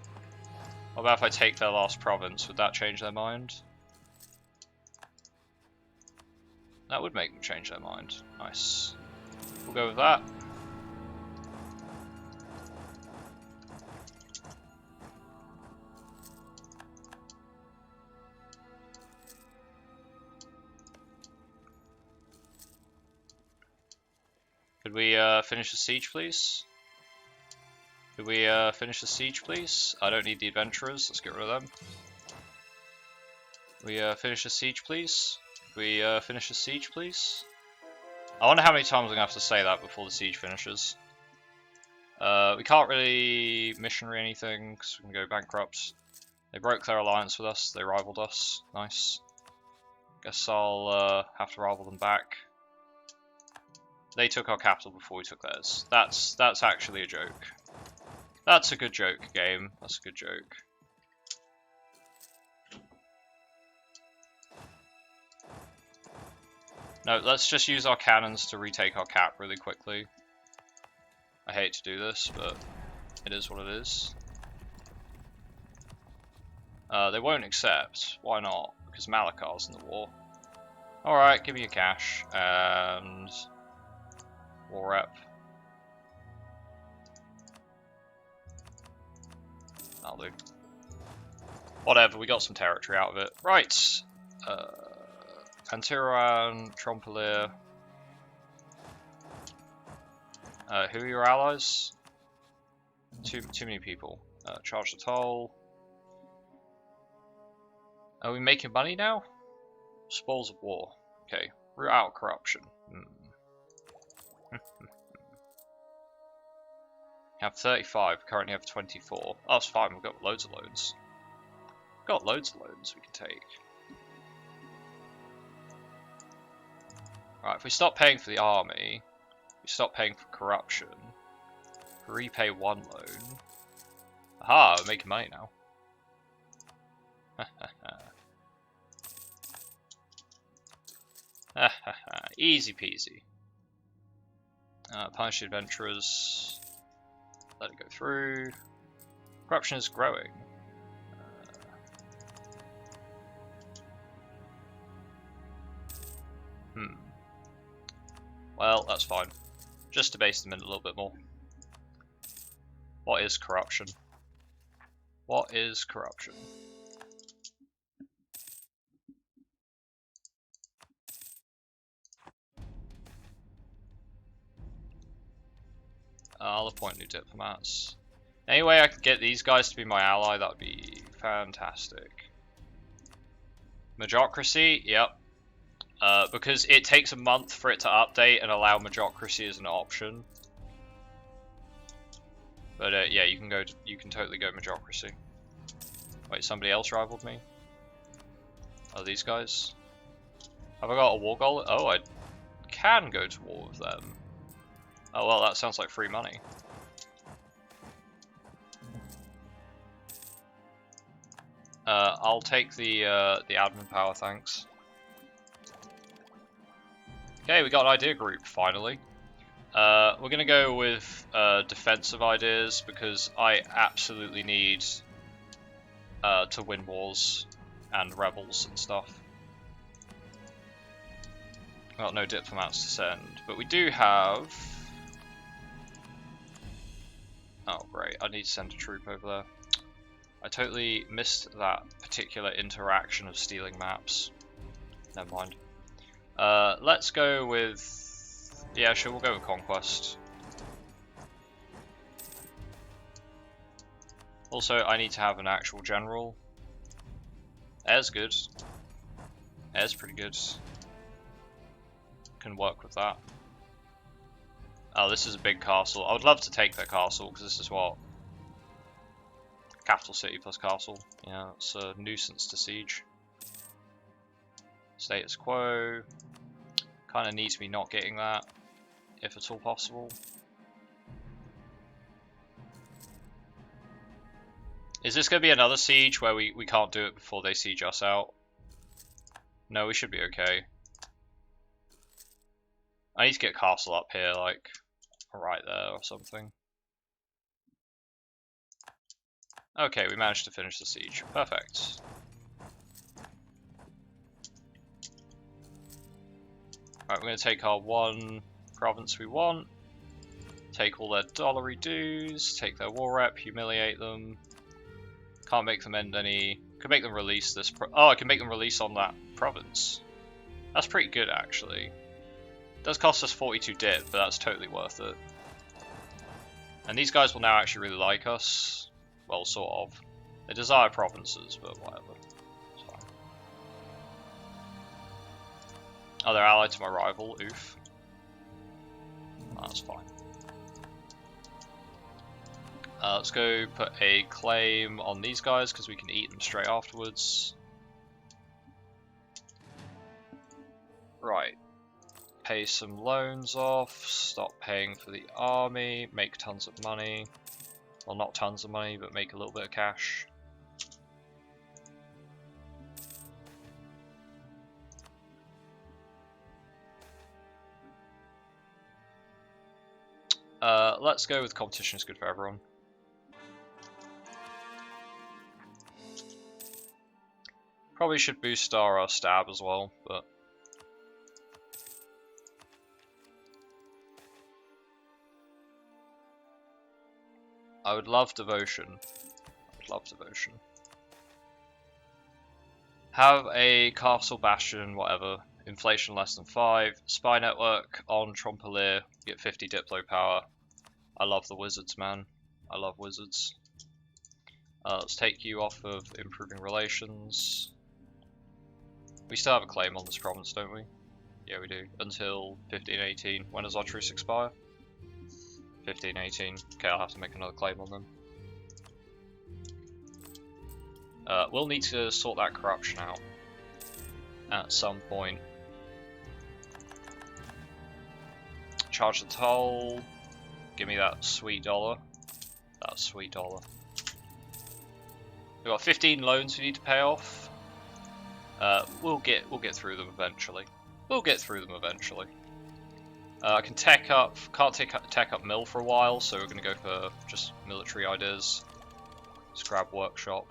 A: What about if I take their last province, would that change their mind? That would make them change their mind, nice. We'll go with that. Could we finish the siege, please? Could we finish the siege, please? I don't need the adventurers. Let's get rid of them. We finish the siege, please? Could we finish the siege, please? I wonder how many times I'm gonna have to say that before the siege finishes. We can't really missionary anything because we can go bankrupt. They broke their alliance with us. They rivaled us. Nice. Guess I'll have to rival them back. They took our capital before we took theirs. That's actually a joke. That's a good joke, game. That's a good joke. No, let's just use our cannons to retake our cap really quickly. I hate to do this, but it is what it is. They won't accept. Why not? Because Malakar's in the war. Alright, give me your cash. And... war rep. That'll do. Whatever, we got some territory out of it. Right. Antiruan, Trompelir. Who are your allies? Too many people. Charge the toll. Are we making money now? Spoils of war. Okay. Root out corruption. Have 35, currently have 24. Oh, that's fine, we've got loads of loans. We've got loads of loans we can take. Right, if we stop paying for the army, we stop paying for corruption, repay one loan. Aha, we're making money now. Easy peasy. Punish the adventurers. Let it go through. Corruption is growing. Well, that's fine. Just to base them in a little bit more. What is corruption? What is corruption? I'll appoint new diplomats. Any way I could get these guys to be my ally, that would be fantastic. Majocracy, yep. Because it takes a month for it to update and allow Majocracy as an option. But yeah, you can totally go Majocracy. Wait, somebody else rivaled me? Oh, these guys? Have I got a war goal? Oh, I can go to war with them. Oh well, that sounds like free money. I'll take the admin power, thanks. Okay, we got an idea group finally. We're gonna go with defensive ideas because I absolutely need to win wars and rebels and stuff. Got no diplomats to send, but we do have. Oh great, I need to send a troop over there. I totally missed that particular interaction of stealing maps. Never mind. Let's go with... Yeah, sure, we'll go with Conquest. Also, I need to have an actual general. Air's good. Air's pretty good. Can work with that. Oh, this is a big castle. I would love to take that castle, because this is what? Capital city plus castle. Yeah, it's a nuisance to siege. Status quo. Kind of needs me not getting that, if at all possible. Is this going to be another siege where we can't do it before they siege us out? No, we should be okay. I need to get a castle up here, like, right there or something. Okay, we managed to finish the siege. Perfect. Right, we're going to take our one province we want. Take all their dollary dues, take their war rep, humiliate them. Can't make them end any... Could make them release this... Oh, I can make them release on that province. That's pretty good, actually. It does cost us 42 dip, but that's totally worth it. And these guys will now actually really like us. Well, sort of. They desire provinces, but whatever. It's fine. Oh, they're allied to my rival. Oof. Oh, that's fine. Let's go put a claim on these guys because we can eat them straight afterwards. Right. Pay some loans off, stop paying for the army, make tons of money. Well, not tons of money, but make a little bit of cash. Let's go with competition is good for everyone. Probably should boost our stab as well, but... I would love devotion. I would love devotion. Have a castle bastion, whatever. Inflation less than 5. Spy network on Trompelir. Get 50 Diplo power. I love the wizards, man. I love wizards. Let's take you off of improving relations. We still have a claim on this province, don't we? Yeah, we do. Until 1518. When does our truce expire? 1518. Okay, I'll have to make another claim on them. We'll need to sort that corruption out at some point. Charge the toll. Give me that sweet dollar. That sweet dollar. We've got 15 loans we need to pay off. We'll get through them eventually. We'll get through them eventually. I can tech up, can't tech up mill for a while, so we're going to go for just military ideas. Let's grab workshop.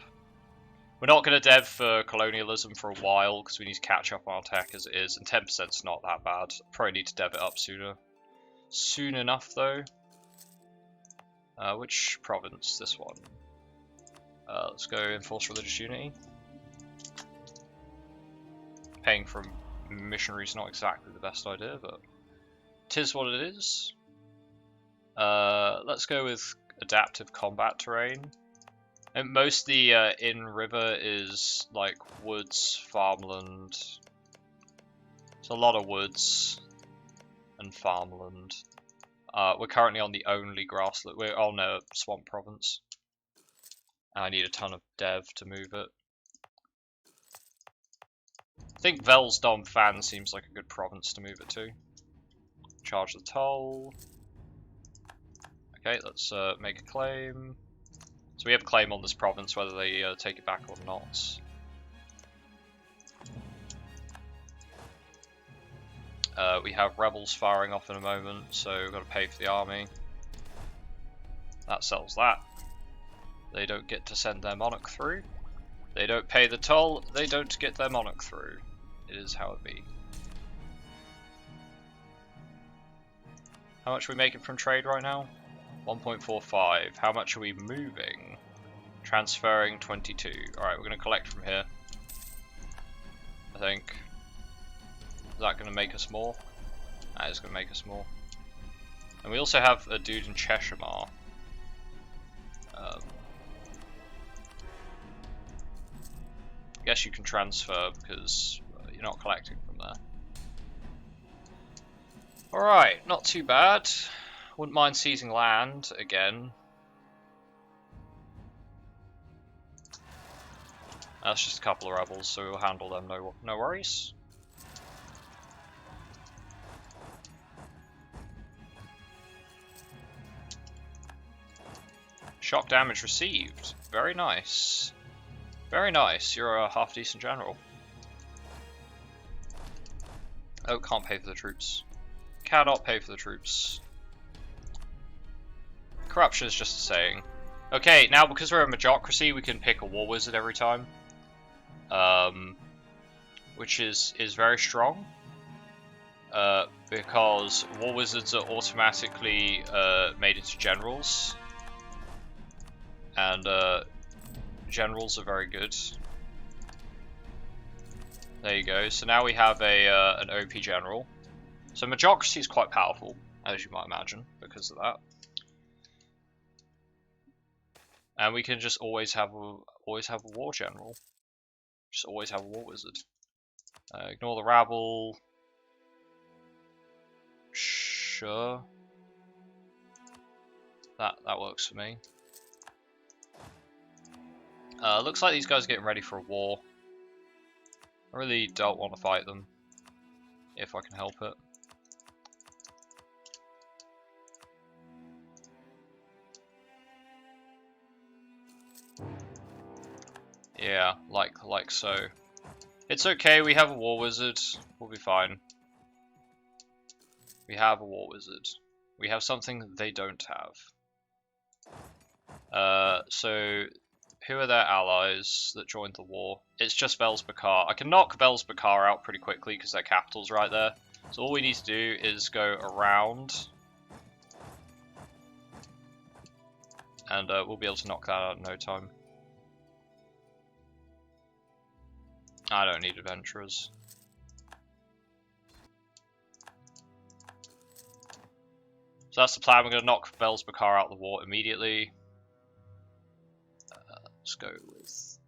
A: We're not going to dev for colonialism for a while because we need to catch up on our tech as it is, and 10% is not that bad. Probably need to dev it up sooner. Soon enough though. Which province? This one. Let's go enforce religious unity. Paying for missionaries not exactly the best idea, but tis what it is. Let's go with adaptive combat terrain. And most of the in-river is like woods, farmland. It's a lot of woods and farmland. We're currently on the only grassland. We're on a swamp province. I need a ton of dev to move it. I think Velsdom Fan seems like a good province to move it to. Charge the toll. Okay, let's make a claim. So we have a claim on this province, whether they take it back or not. We have rebels firing off in a moment, so we've got to pay for the army. That sells that. They don't get to send their monarch through. They don't pay the toll, they don't get their monarch through. It is how it be. How much are we making from trade right now? 1.45. How much are we moving? Transferring 22. Alright, we're going to collect from here. I think. Is that going to make us more? That is going to make us more. And we also have a dude in Cheshire. I guess you can transfer because you're not collecting from there. Alright, not too bad. Wouldn't mind seizing land again. That's just a couple of rebels, so we'll handle them, no worries. Shock damage received. Very nice. Very nice. You're a half decent general. Oh, can't pay for the troops. Cannot pay for the troops. Corruption is just a saying. Okay, now because we're a majocracy, we can pick a war wizard every time. Which is very strong. Because war wizards are automatically made into generals. And generals are very good. There you go. So now we have an OP general. So majocracy is quite powerful, as you might imagine, because of that. And we can just always have a war general. Just always have a war wizard. Ignore the rabble. Sure. That works for me. Looks like these guys are getting ready for a war. I really don't want to fight them, if I can help it. Yeah, like so. It's okay, we have a war wizard. We'll be fine. We have a war wizard. We have something they don't have. So who are their allies that joined the war? It's just Velsbakar. I can knock Velsbakar out pretty quickly because their capital's right there. So all we need to do is go around. And we'll be able to knock that out in no time. I don't need adventurers. So that's the plan. We're going to knock Velsbakar out of the war immediately. Let's go with...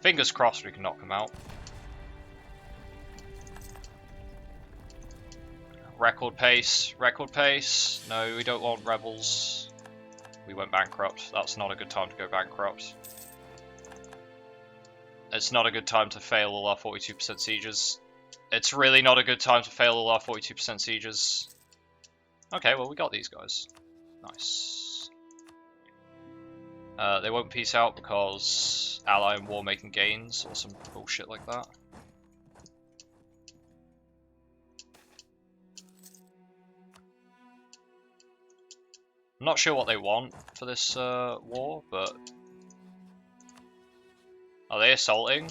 A: Fingers crossed we can knock them out. Record pace, record pace. No, we don't want rebels. We went bankrupt. That's not a good time to go bankrupt. It's not a good time to fail all our 42% sieges. It's really not a good time to fail all our 42% sieges. Okay, well we got these guys. Nice. They won't peace out because ally in war making gains or some bullshit like that. not sure what they want for this war, but... Are they assaulting?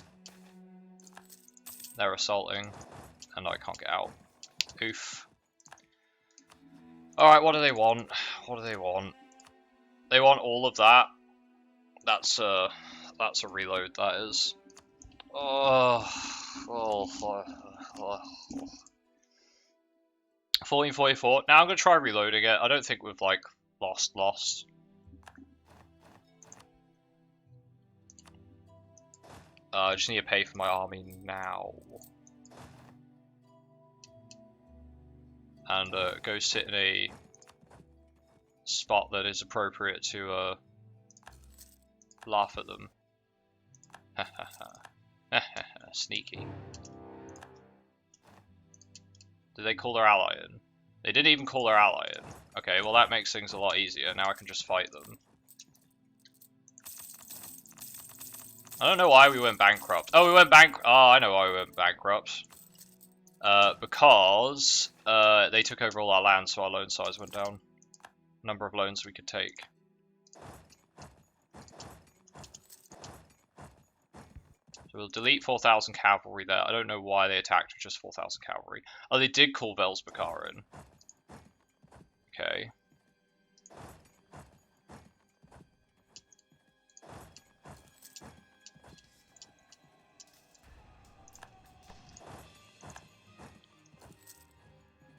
A: They're assaulting, and I can't get out. Oof. Alright, what do they want? What do they want? They want all of that. That's a reload, that is. Oh, 1444. Now I'm gonna try reloading it. I don't think we've like lost. I just need to pay for my army now. And go sit in a spot that is appropriate to laugh at them. Sneaky. Did they call their ally in? They didn't even call their ally in. Okay, well that makes things a lot easier. Now I can just fight them. I don't know why we went bankrupt. Oh, we went Oh, I know why we went bankrupt. Because they took over all our land, so our loan size went down. Number of loans we could take. So we'll delete 4,000 cavalry there. I don't know why they attacked with just 4,000 cavalry. Oh, they did call Velzbakar in. Okay.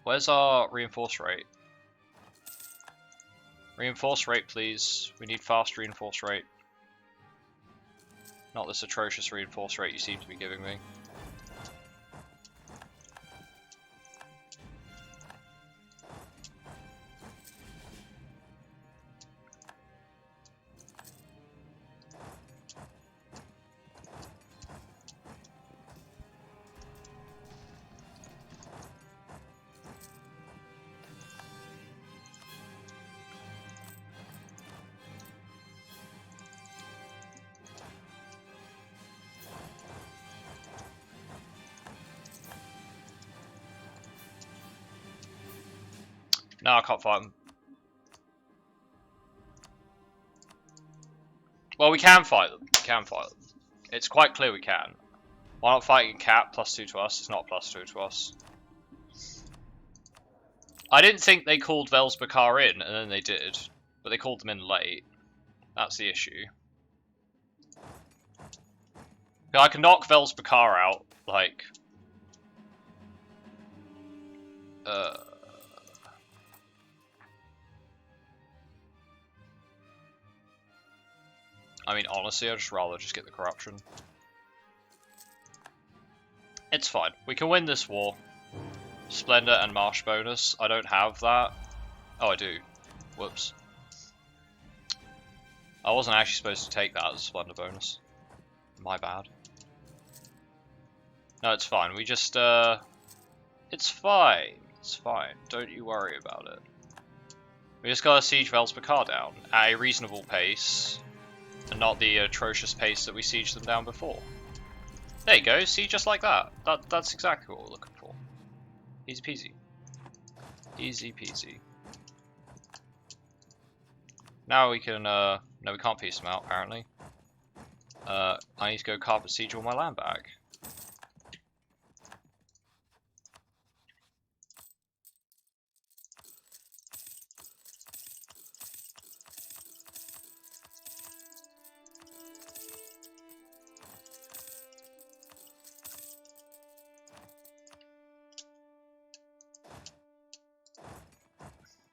A: Where's our reinforce rate? Reinforce rate, please. We need fast reinforce rate. Not this atrocious reinforce rate you seem to be giving me. No, I can't fight them. Well, we can fight them. We can fight them. It's quite clear we can. Why not fighting Cap? +2 to us. It's not +2 to us. I didn't think they called Velzbakar in, and then they did. But they called them in late. That's the issue. I can knock Velzbakar out, like... I mean, honestly, I'd just rather just get the corruption. It's fine. We can win this war. Splendor and Marsh bonus. I don't have that. Oh, I do. Whoops. I wasn't actually supposed to take that as a Splendor bonus. My bad. No, it's fine. We just, It's fine. It's fine. Don't you worry about it. We just gotta siege Velzbakar down at a reasonable pace. And not the atrocious pace that we sieged them down before. There you go, see, just like that. That's exactly what we're looking for. Easy peasy. Easy peasy. Now we can, no, we can't piece them out, apparently. I need to go carpet siege all my land back.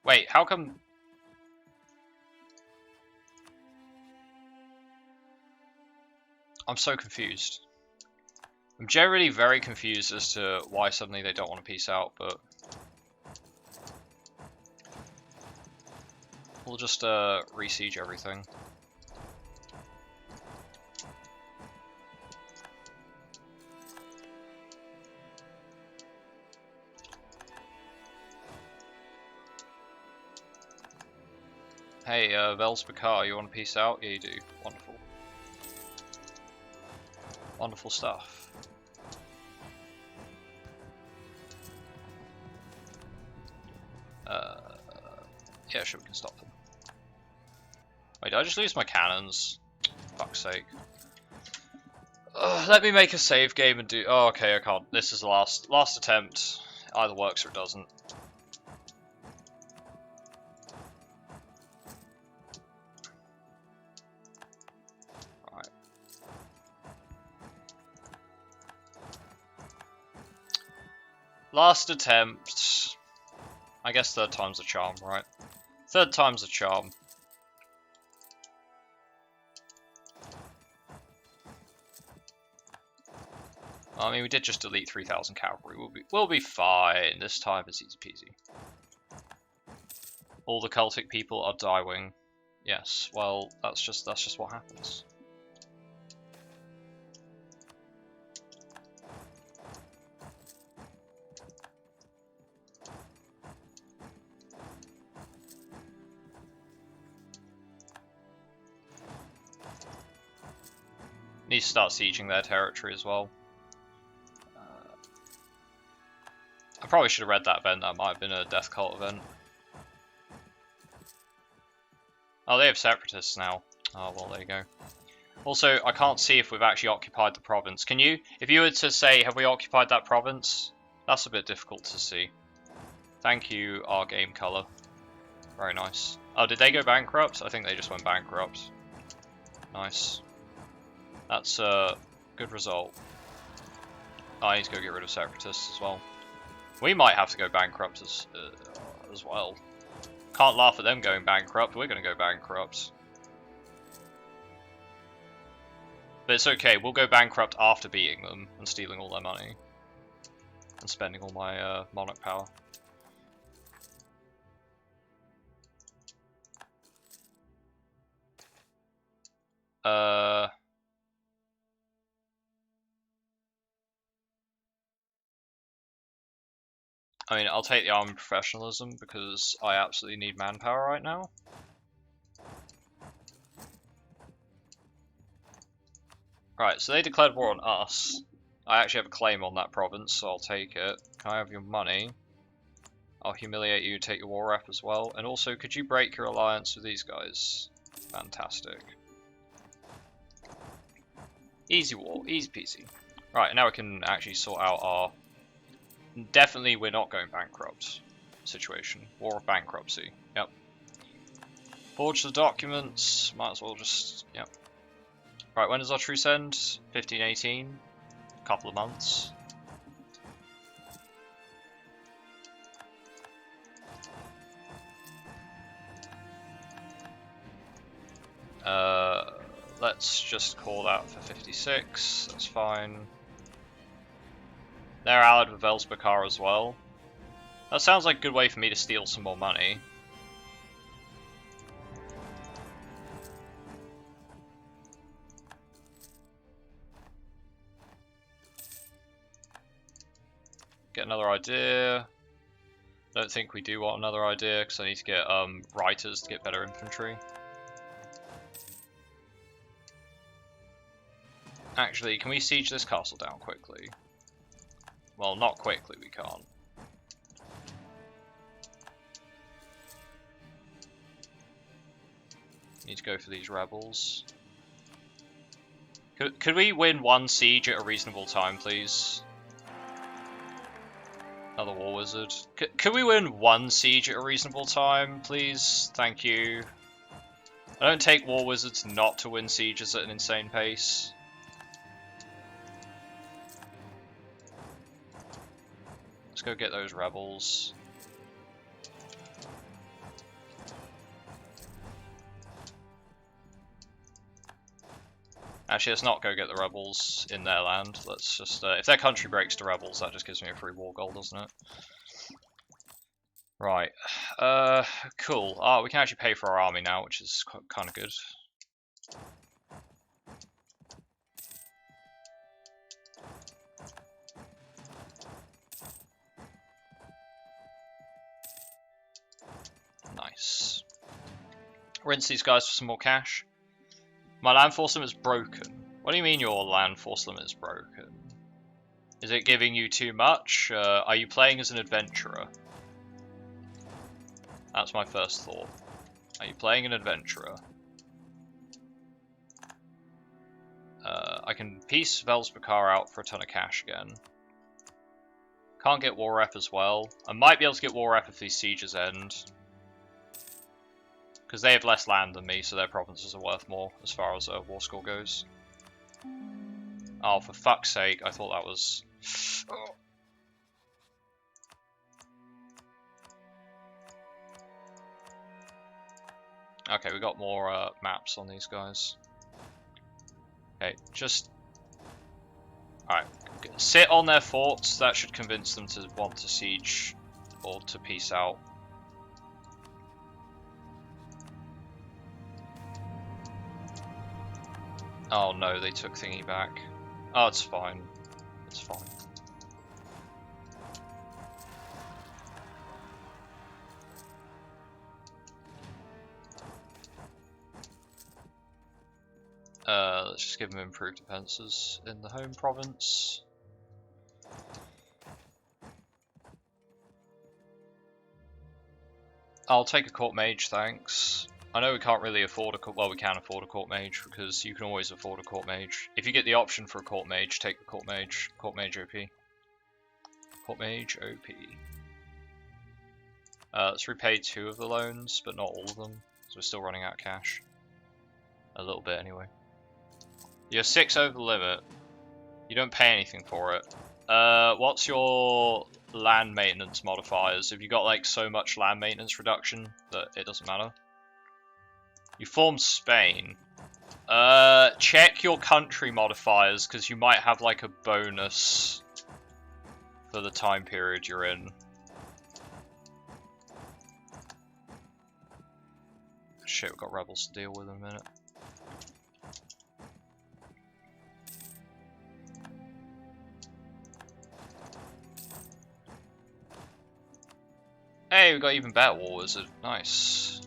A: Wait, how come... I'm so confused. I'm generally very confused as to why suddenly they don't want to peace out, but... We'll just re-siege everything. Hey, Velzbakar, you want to peace out? Yeah, you do. Wonderful. Wonderful stuff. Yeah, sure, we can stop them. Wait, did I just lose my cannons? Fuck's sake. Let me make a save game and do... Oh, okay, I can't. This is the last attempt. Either works or it doesn't. Alright. Last attempt. I guess third time's a charm, right? Third time's a charm. I mean, we did just delete 3,000 cavalry. We'll be fine. This time is easy peasy. All the cultic people are dying. Yes. Well, that's just what happens. Need to start sieging their territory as well. I probably should have read that event. That might have been a Death Cult event. Oh, they have separatists now. Oh, well, there you go. Also, I can't see if we've actually occupied the province. Can you? If you were to say, have we occupied that province? That's a bit difficult to see. Thank you, our game color. Very nice. Oh, did they go bankrupt? I think they just went bankrupt. Nice. That's a good result. Oh, I need to go get rid of separatists as well. We might have to go bankrupt as well. Can't laugh at them going bankrupt. We're going to go bankrupt. But it's okay. We'll go bankrupt after beating them and stealing all their money. And spending all my monarch power. I mean, I'll take the army professionalism because I absolutely need manpower right now. Right, so they declared war on us. I actually have a claim on that province, so I'll take it. Can I have your money? I'll humiliate you, take your war rep as well. And also, could you break your alliance with these guys? Fantastic. Easy war, easy peasy. Right, now we can actually sort out our... Definitely we're not going bankrupt situation. War of bankruptcy. Yep. Forge the documents. Might as well just... Yep. Right, when does our truce end? 1518. Couple of months. Let's just call that for 56. That's fine. They're allied with Velspakar as well. That sounds like a good way for me to steal some more money. Get another idea. Don't think we do want another idea because I need to get writers to get better infantry. Actually, can we siege this castle down quickly? Well, not quickly, we can't. Need to go for these rebels. Could we win one siege at a reasonable time, please? Another war wizard. Could we win one siege at a reasonable time, please? Thank you. I don't take war wizards not to win sieges at an insane pace. Let's go get those rebels. Actually, let's not go get the rebels in their land. Let's just, if their country breaks to rebels, that just gives me a free war goal, doesn't it? Right. Cool. We can actually pay for our army now, which is kind of good. Nice. Rinse these guys for some more cash. My land force limit is broken. What do you mean your land force limit is broken? Is it giving you too much? Are you playing as an adventurer? That's my first thought. Are you playing an adventurer? can piece Velspakar out for a ton of cash again. Can't get war rep as well. I might be able to get war rep if these sieges end. Because they have less land than me, so their provinces are worth more as far as war score goes. Oh, for fuck's sake, I thought that was... Oh. Okay, we got more maps on these guys. Okay, just... Alright, sit on their forts. That should convince them to want to siege or to peace out. Oh no, they took thingy back. Oh, it's fine. It's fine. Let's just give them improved defenses in the home province. I'll take a court mage, thanks. I know we can't really afford a court, well, we can afford a court mage because you can always afford a court mage. If you get the option for a court mage, take the court mage. Court mage OP. Court mage OP. Let's repay 2 of the loans, but not all of them, so we're still running out of cash. A little bit anyway. You're 6 over the limit. You don't pay anything for it. What's your land maintenance modifiers? Have you got like so much land maintenance reduction that it doesn't matter? You formed Spain. Check your country modifiers because you might have like a bonus for the time period you're in. Shit, we've got rebels to deal with in a minute. Hey, we got even better war wizard. Nice.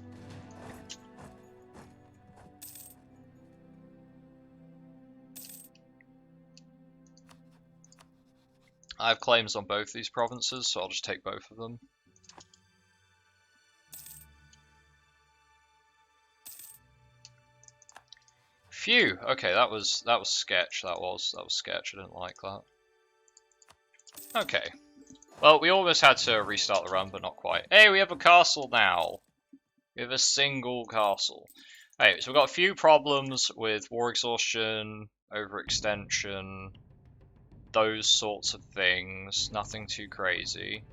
A: I have claims on both these provinces, so I'll just take both of them. Phew. Okay, that was sketch. That was sketch. I didn't like that. Okay. Well, we almost had to restart the run, but not quite. Hey, we have a castle now. We have a single castle. Okay, so we've got a few problems with war exhaustion, overextension, those sorts of things. Nothing too crazy.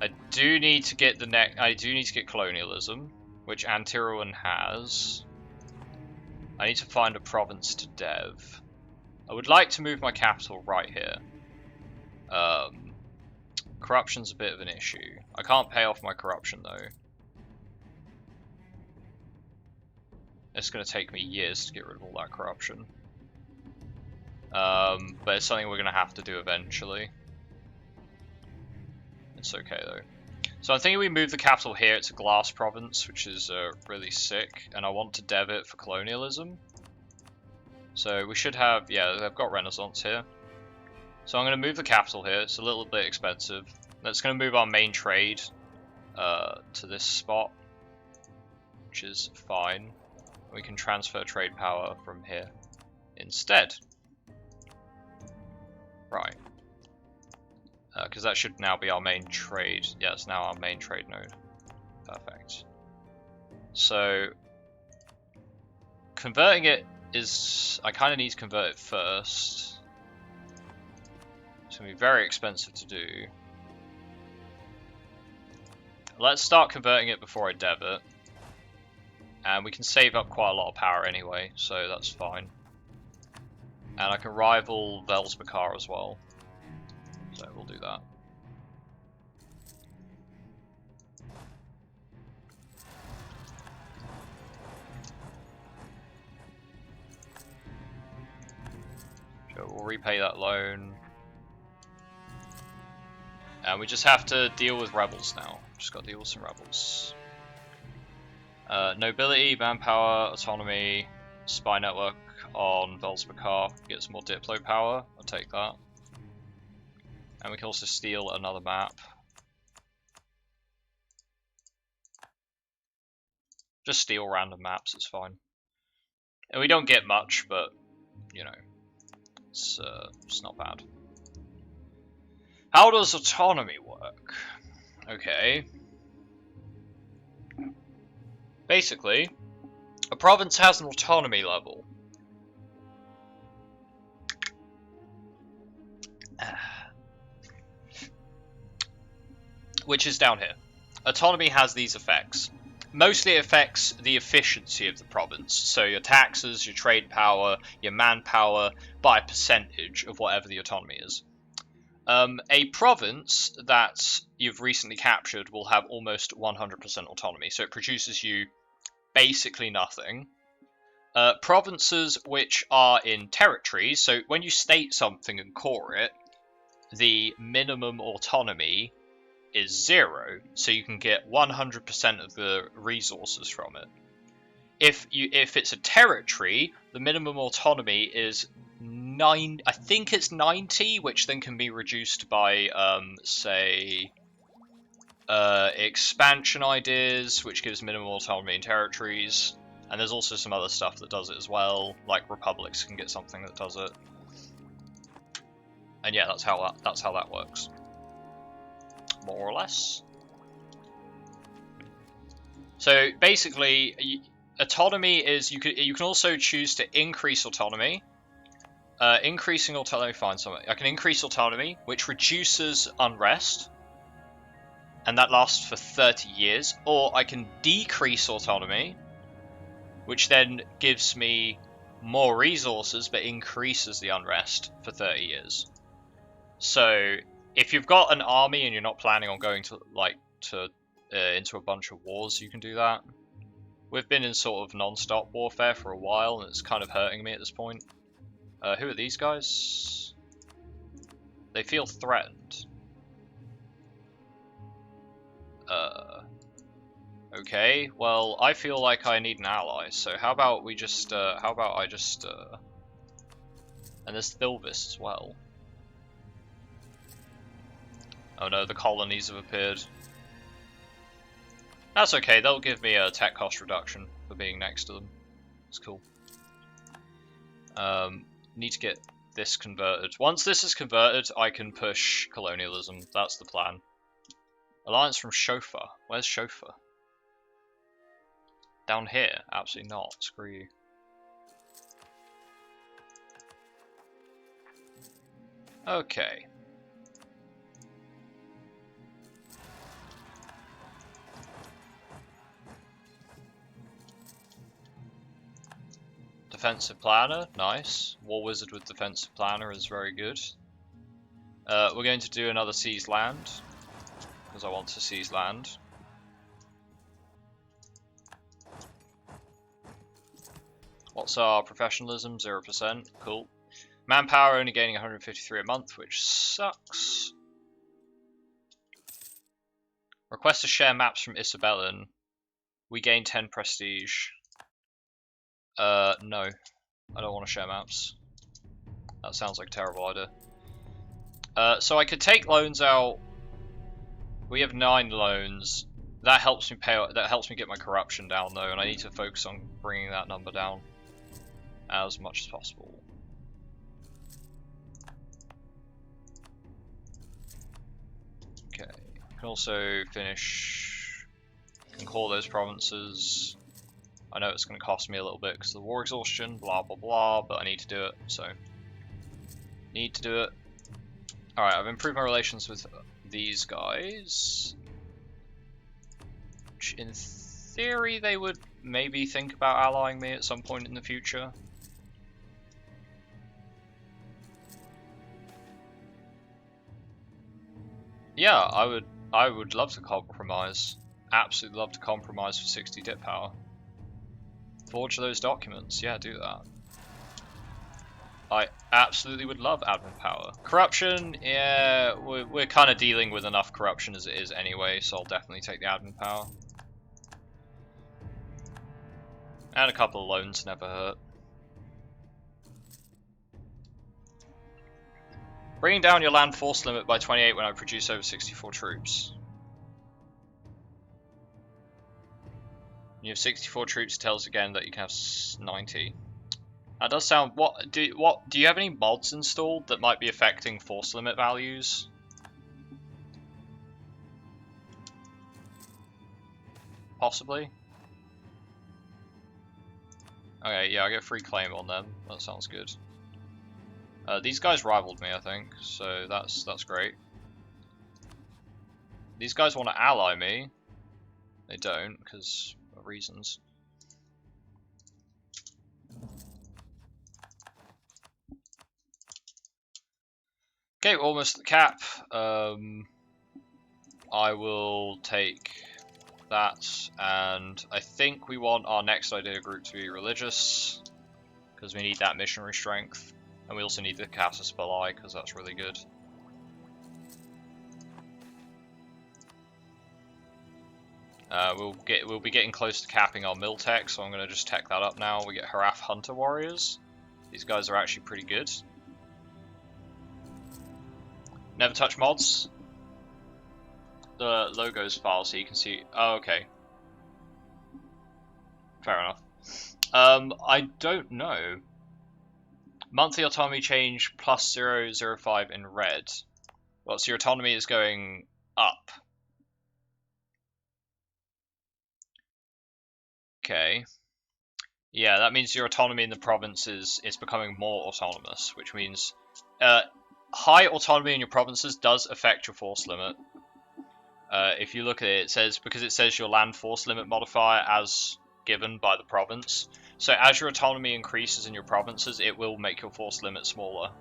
A: I do need to get colonialism, which Antiruan has. I need to find a province to dev. I would like to move my capital right here. Corruption's a bit of an issue. I can't pay off my corruption though. It's going to take me years to get rid of all that corruption. But it's something we're going to have to do eventually. It's okay though. So I'm thinking we move the capital here. It's a glass province, which is really sick, and I want to dev it for colonialism. So we should have, yeah, they've got Renaissance here. So I'm going to move the capital here. It's a little bit expensive. That's going to move our main trade to this spot, which is fine. We can transfer trade power from here instead. Right. Because that should now be our main trade. Yeah, it's now our main trade node. Perfect. So, converting it is... I kind of need to convert it first. It's going to be very expensive to do. Let's start converting it before I dev it. And we can save up quite a lot of power anyway, so that's fine. And I can rival Velspakar as well. So we'll do that. So we'll repay that loan. And we just have to deal with rebels now. Just got to deal with some rebels. Nobility, manpower, autonomy, spy network on Velspakar. Get some more Diplo power. I'll take that. And we can also steal another map. Just steal random maps, it's fine. And we don't get much, but you know, it's not bad. How does autonomy work? Okay. Basically, a province has an autonomy level. Which is down here. Autonomy has these effects. Mostly it affects the efficiency of the province. So your taxes, your trade power, your manpower, by a percentage of whatever the autonomy is. A province that you've recently captured will have almost 100% autonomy. So it produces you basically nothing. Provinces which are in territories, so when you state something and core it, the minimum autonomy is 0, so you can get 100% of the resources from it. If it's a territory, the minimum autonomy is 9. I think it's 90, which then can be reduced by say expansion ideas, which gives minimum autonomy in territories. And there's also some other stuff that does it as well, like republics can get something that does it. And yeah, that's how that works, more or less. So basically, autonomy is you can also choose to increase autonomy. Increasing autonomy, find something. I can increase autonomy, which reduces unrest, and that lasts for 30 years. Or I can decrease autonomy, which then gives me more resources but increases the unrest for 30 years. So if you've got an army and you're not planning on going to into a bunch of wars, you can do that. We've been in sort of non-stop warfare for a while, and it's kind of hurting me at this point. Who are these guys? They feel threatened. Okay, well, I feel like I need an ally, so how about we just, and there's Thilvis as well. Oh no, the colonies have appeared. That's okay, they'll give me a tech cost reduction for being next to them. It's cool. Need to get this converted. Once this is converted, I can push colonialism. That's the plan. Alliance from Chauffeur. Where's Chauffeur? Down here? Absolutely not. Screw you. Okay. Defensive Planner, nice. War Wizard with Defensive Planner is very good. We're going to do another Seize Land, because I want to seize land. What's our professionalism? 0%. Cool. Manpower only gaining 153 a month, which sucks. Request to share maps from Isabellan. We gain 10 prestige. No. I don't want to share maps. That sounds like a terrible idea. So I could take loans out. We have 9 loans. That helps me pay. That helps me get my corruption down though, and I need to focus on bringing that number down as much as possible. Okay. I can also finish and call those provinces. I know it's going to cost me a little bit because of the war exhaustion, blah blah blah, but I need to do it, so need to do it. Alright, I've improved my relations with these guys, which in theory they would maybe think about allying me at some point in the future. Yeah, I would love to compromise. Absolutely love to compromise for 60 dip power. Forge those documents, yeah, do that. I absolutely would love admin power. Corruption, yeah, we're kind of dealing with enough corruption as it is anyway, so I'll definitely take the admin power. And a couple of loans never hurt. Bringing down your land force limit by 28 when I produce over 64 troops. You have 64 troops, tells again that you can have 90. That does sound. What do you have any mods installed that might be affecting force limit values? Possibly. Okay, yeah, I get free claim on them. That sounds good. These guys rivaled me, I think, so that's great. These guys want to ally me. They don't, because of reasons. Okay, almost at the cap. I will take that, and I think we want our next idea group to be religious, because we need that missionary strength, and we also need the Casus Belli, because that's really good. We'll be getting close to capping our mill tech, so I'm going to just tech that up now. We get Haraf Hunter Warriors. These guys are actually pretty good. Never touch mods. The logos file, so you can see. Oh, okay. Fair enough. I don't know. Monthly autonomy change plus 0.05 in red. Well, so your autonomy is going up. Okay. Yeah, that means your autonomy in the provinces is becoming more autonomous, which means high autonomy in your provinces does affect your force limit. If you look at it, it says, because it says your land force limit modifier as given by the province. So as your autonomy increases in your provinces, it will make your force limit smaller.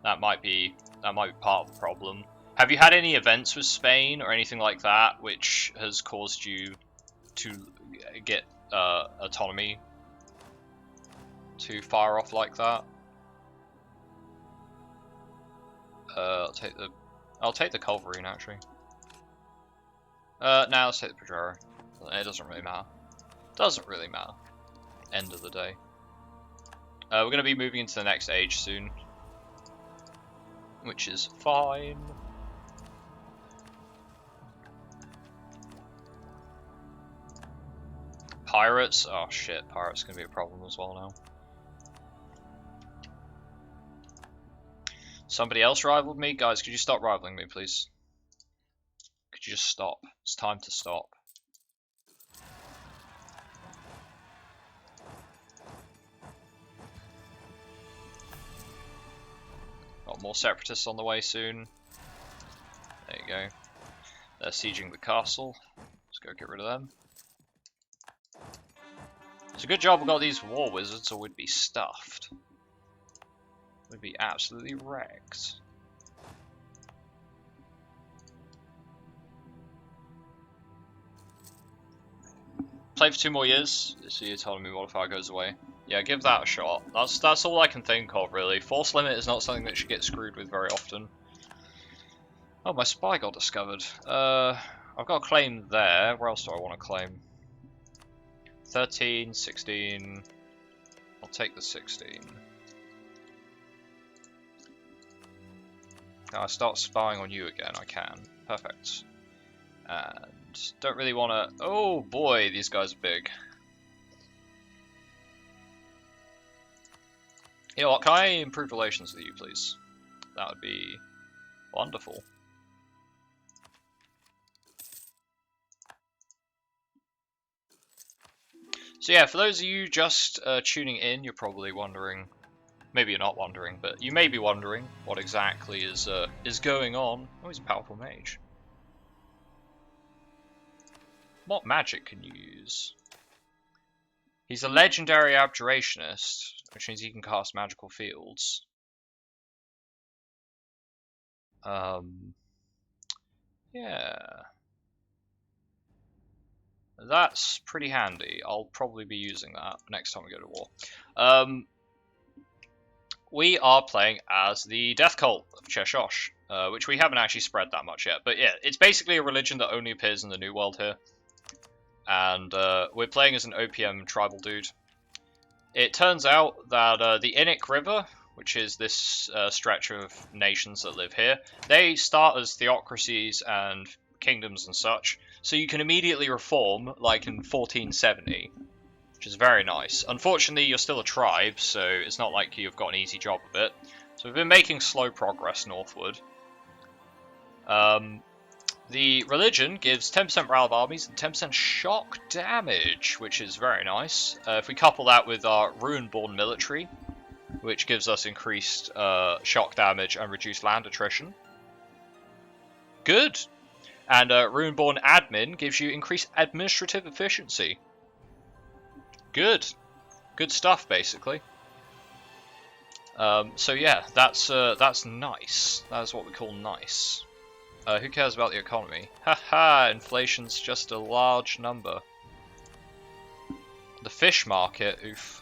A: That might be part of the problem. Have you had any events with Spain or anything like that which has caused you to get autonomy too far off like that? I'll take the Culverine actually. Now let's take the Pajero. It doesn't really matter. Doesn't really matter. End of the day. We're going to be moving into the next age soon, which is fine. Pirates? Oh shit, pirates going to be a problem as well now. Somebody else rivaled me? Guys, could you stop rivaling me, please? Could you just stop? It's time to stop. Got more separatists on the way soon. There you go. They're sieging the castle. Let's go get rid of them. It's a good job we got these war wizards, or we'd be stuffed. We'd be absolutely wrecked. Play for 2 more years, so your autonomy modifier goes away. Yeah, give that a shot. That's all I can think of, really. Force limit is not something that should get screwed with very often. Oh, my spy got discovered. I've got a claim there. Where else do I want to claim? 13, 16. I'll take the 16. Can I start spying on you again? I can. Perfect. And don't really want to... Oh boy, these guys are big. You know what, can I improve relations with you, please? That would be wonderful. So yeah, for those of you just tuning in, you're probably wondering, maybe you're not wondering, but you may be wondering what exactly is going on. Oh, he's a powerful mage. What magic can you use? He's a legendary abjurationist, which means he can cast magical fields. Yeah. That's pretty handy. I'll probably be using that next time we go to war. We are playing as the Death Cult of Cheshosh, which we haven't actually spread that much yet. But yeah, it's basically a religion that only appears in the New World here. And we're playing as an OPM tribal dude. It turns out that the Innic River, which is this stretch of nations that live here, they start as theocracies and kingdoms and such. So you can immediately reform, like in 1470, which is is very nice. Unfortunately, you're still a tribe, so it's not like you've got an easy job of it. So we've been making slow progress northward. The religion gives 10% morale of armies and 10% shock damage, which is very nice. If we couple that with our Runeborn military, which gives us increased shock damage and reduced land attrition. Good! And Runeborn admin gives you increased administrative efficiency. Good. Good stuff, basically. So yeah, that's nice. That is what we call nice. Who cares about the economy? Haha, inflation's just a large number. The fish market, oof.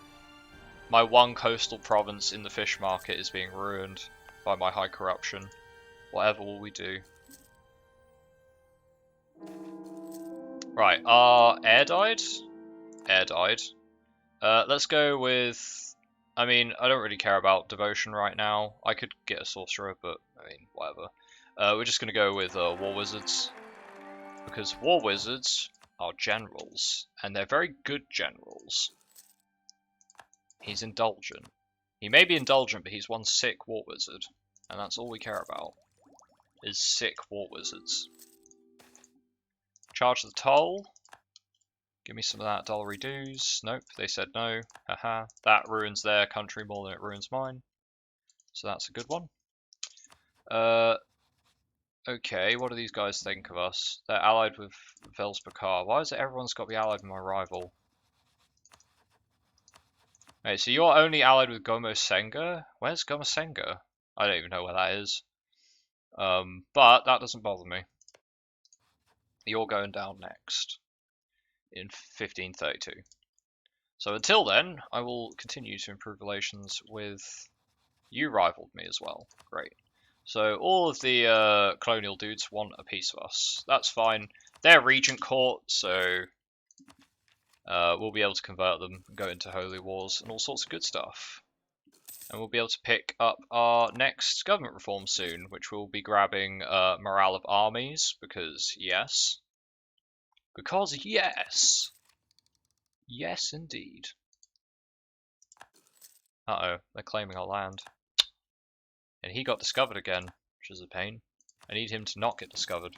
A: My one coastal province in the fish market is being ruined by my high corruption. Whatever will we do? Right, our heir died? Heir died. Let's go with... I mean, I don't really care about devotion right now. I could get a sorcerer, but, I mean, whatever. We're just going to go with war wizards. Because war wizards are generals, and they're very good generals. He's indulgent. He may be indulgent, but he's one sick war wizard. And that's all we care about, is sick war wizards. Charge the toll. Give me some of that dollary dues. Nope, they said no. Haha. That ruins their country more than it ruins mine. So that's a good one. Okay, what do these guys think of us? They're allied with Velspakar. Why is it everyone's got to be allied with my rival? Right, so you're only allied with Gomosenga? Where's Gomosenga? I don't even know where that is. But that doesn't bother me. You're going down next in 1532. So until then, I will continue to improve relations with... You rivaled me as well. Great. So all of the colonial dudes want a piece of us. That's fine. They're regent court, so we'll be able to convert them and go into holy wars and all sorts of good stuff. And we'll be able to pick up our next government reform soon, which will be grabbing morale of armies, because yes. Because yes! Yes, indeed. Uh-oh, they're claiming our land. And he got discovered again, which is a pain. I need him to not get discovered.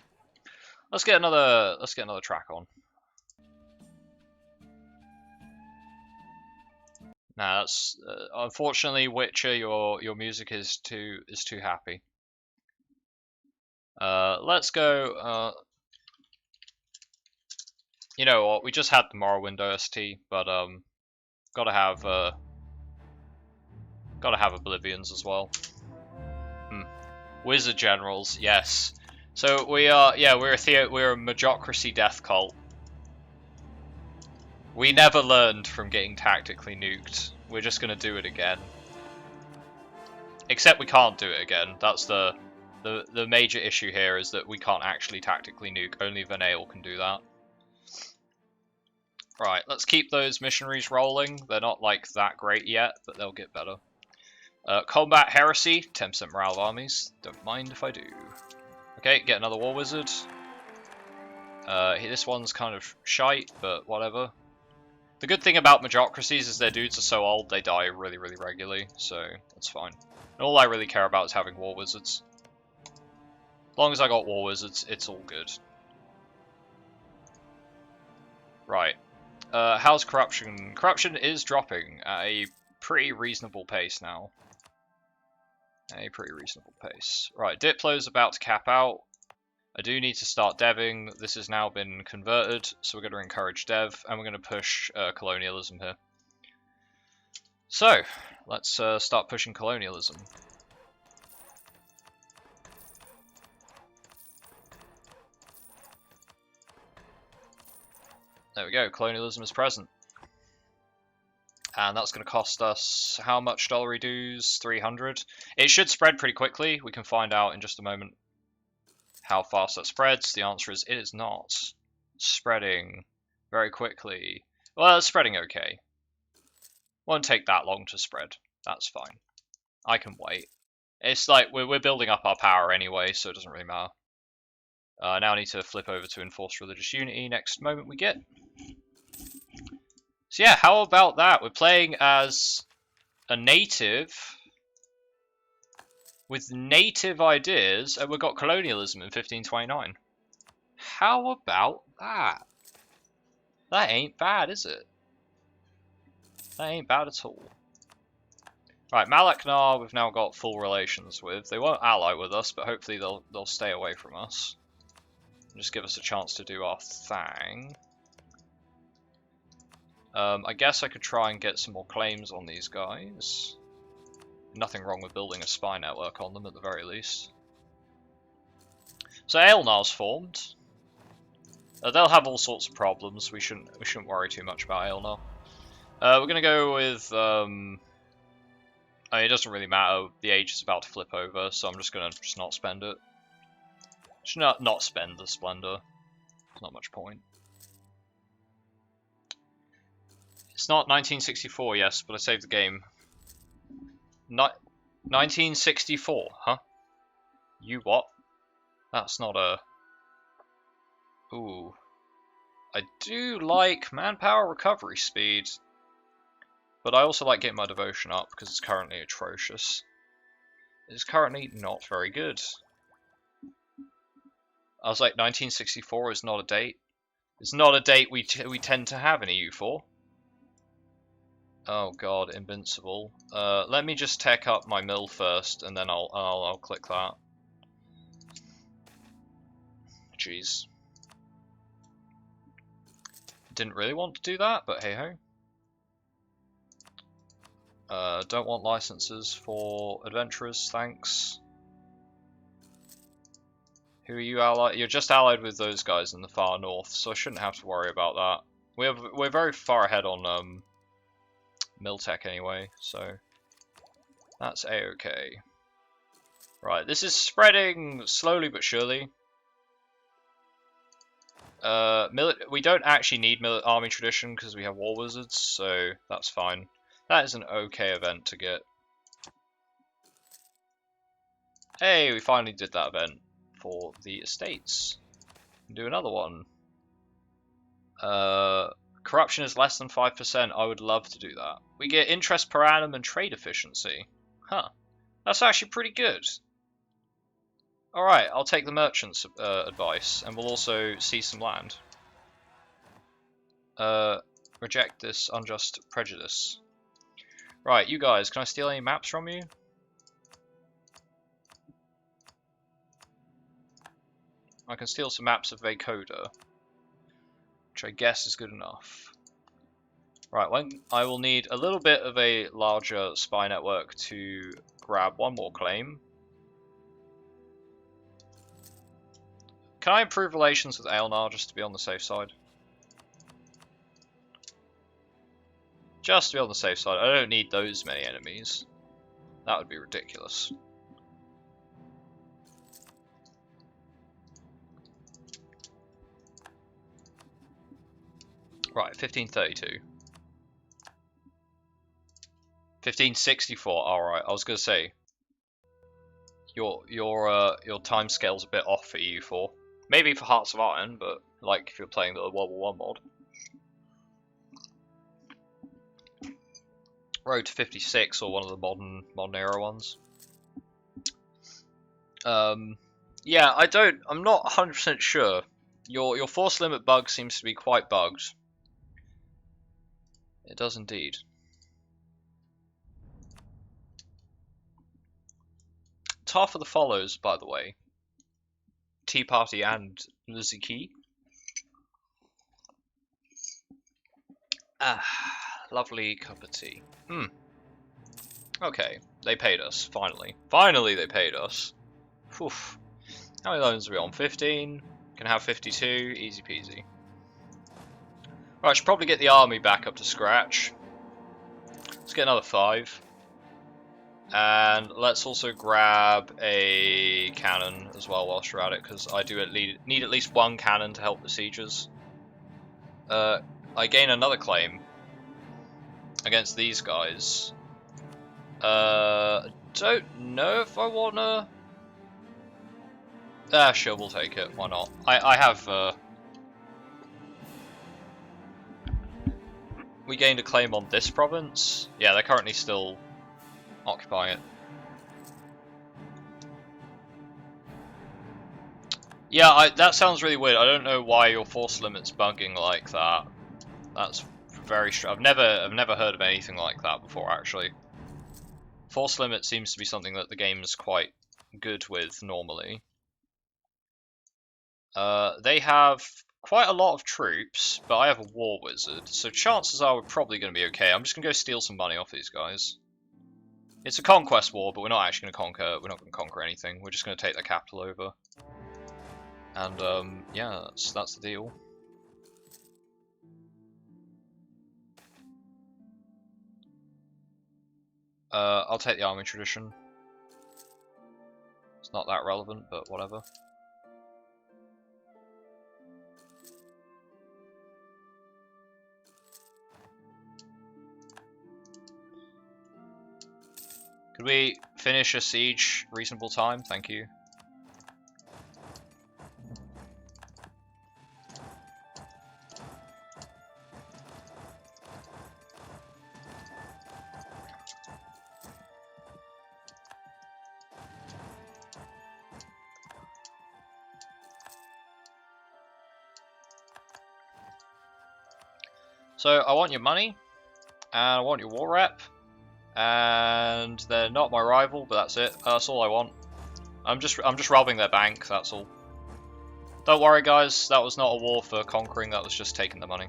A: Let's get another track on. Nah, that's unfortunately, Witcher, your music is too happy. Let's go. You know what? We just had the Morrowind OST, but gotta have Oblivions as well. Wizard generals, yes. So we are, yeah, we're a Magocracy death cult. We never learned from getting tactically nuked. We're just gonna do it again. Except we can't do it again. That's the major issue here, is that we can't actually tactically nuke. Only Vanail can do that. Right, let's keep those missionaries rolling. They're not like that great yet, but they'll get better. Combat Heresy, 10% morale of armies. Don't mind if I do. Okay, get another war wizard. This one's kind of shite, but whatever. The good thing about Magocracies is their dudes are so old they die really, really regularly, so that's fine. And all I really care about is having war wizards. As long as I got war wizards, it's all good. Right. How's corruption? Corruption is dropping at a pretty reasonable pace now. A pretty reasonable pace. Right, Diplo's about to cap out. I do need to start deving. This has now been converted, so we're going to encourage dev, and we're going to push colonialism here. So, let's start pushing colonialism. There we go, colonialism is present. And that's going to cost us how much dollary dues? 300. It should spread pretty quickly. We can find out in just a moment how fast that spreads. The answer is it is not spreading very quickly. Well, it's spreading okay. Won't take that long to spread. That's fine. I can wait. It's like we're building up our power anyway, so it doesn't really matter. Now I need to flip over to enforce religious unity next moment we get. So yeah, how about that? We're playing as a native with native ideas, and we've got colonialism in 1529. How about that? That ain't bad, is it? That ain't bad at all. Right, Malaknar we've now got full relations with. They won't ally with us, but hopefully they'll stay away from us. Just give us a chance to do our thing. I guess I could try and get some more claims on these guys. Nothing wrong with building a spy network on them at the very least. So Aelantir's formed. They'll have all sorts of problems. We shouldn't worry too much about Aelantir. We're gonna go with. I mean, it doesn't really matter. The age is about to flip over, so I'm just gonna not spend it. Just not spend the splendor. There's not much point. It's not 1964, yes, but I saved the game. 1964, huh? You what? That's not a... Ooh. I do like manpower recovery speed, but I also like getting my devotion up because it's currently atrocious. It's currently not very good. I was like, 1964 is not a date. It's not a date we tend to have in EU4. Oh god, invincible. Let me just tech up my mill first, and then I'll click that. Jeez. Didn't really want to do that, but hey ho. Don't want licenses for adventurers, thanks. Who are you allied? You're just allied with those guys in the far north, so I shouldn't have to worry about that. We're very far ahead on mill tech anyway, so that's a-okay. Right, this is spreading slowly but surely. We don't actually need army tradition because we have war wizards, so that's fine. That is an okay event to get. Hey, we finally did that event for the estates. Do another one. Corruption is less than 5%. I would love to do that. We get interest per annum and trade efficiency. Huh. That's actually pretty good. Alright, I'll take the merchant's advice, and we'll also seize some land. Reject this unjust prejudice. Right, you guys, can I steal any maps from you? I can steal some maps of Vacoda, which I guess is good enough. Right, I will need a little bit of a larger spy network to grab one more claim. Can I improve relations with Aelantir just to be on the safe side? Just to be on the safe side. I don't need those many enemies. That would be ridiculous. Right, 1532. 1564. Alright, I was gonna say your time scale's a bit off for EU4. Maybe for Hearts of Iron, but like if you're playing the World War I mod. Road to 56 or one of the modern era ones. Yeah, I'm not 100% sure. Your force limit bug seems to be quite bugged. It does indeed. Tar for the follows, by the way. Tea Party and Liziki. Ah, lovely cup of tea. Okay, they paid us, finally. Finally they paid us. Oof. How many loans are we on? 15? Can have 52, easy peasy. Right, I should probably get the army back up to scratch. Let's get another 5. And let's also grab a cannon as well whilst we're at it, because I do need at least one cannon to help the sieges. I gain another claim against these guys. Don't know if I wanna... sure, we'll take it. Why not? I have We gained a claim on this province. Yeah, they're currently still occupying it. Yeah, that sounds really weird. I don't know why your force limit's bugging like that. That's very strange. I've never heard of anything like that before, actually. Force limit seems to be something that the game's quite good with normally. They have quite a lot of troops, but I have a war wizard, so chances are we're probably going to be okay. I'm just going to go steal some money off these guys. It's a conquest war, but we're not actually going to conquer. We're not going to conquer anything. We're just going to take their capital over. And yeah, that's the deal. I'll take the army tradition. It's not that relevant, but whatever. Could we finish a siege reasonable time? Thank you. So I want your money, and I want your war rep, and they're not my rival, but that's it. That's all I want. I'm just robbing their bank. That's all. Don't worry, guys. That was not a war for conquering. That was just taking the money.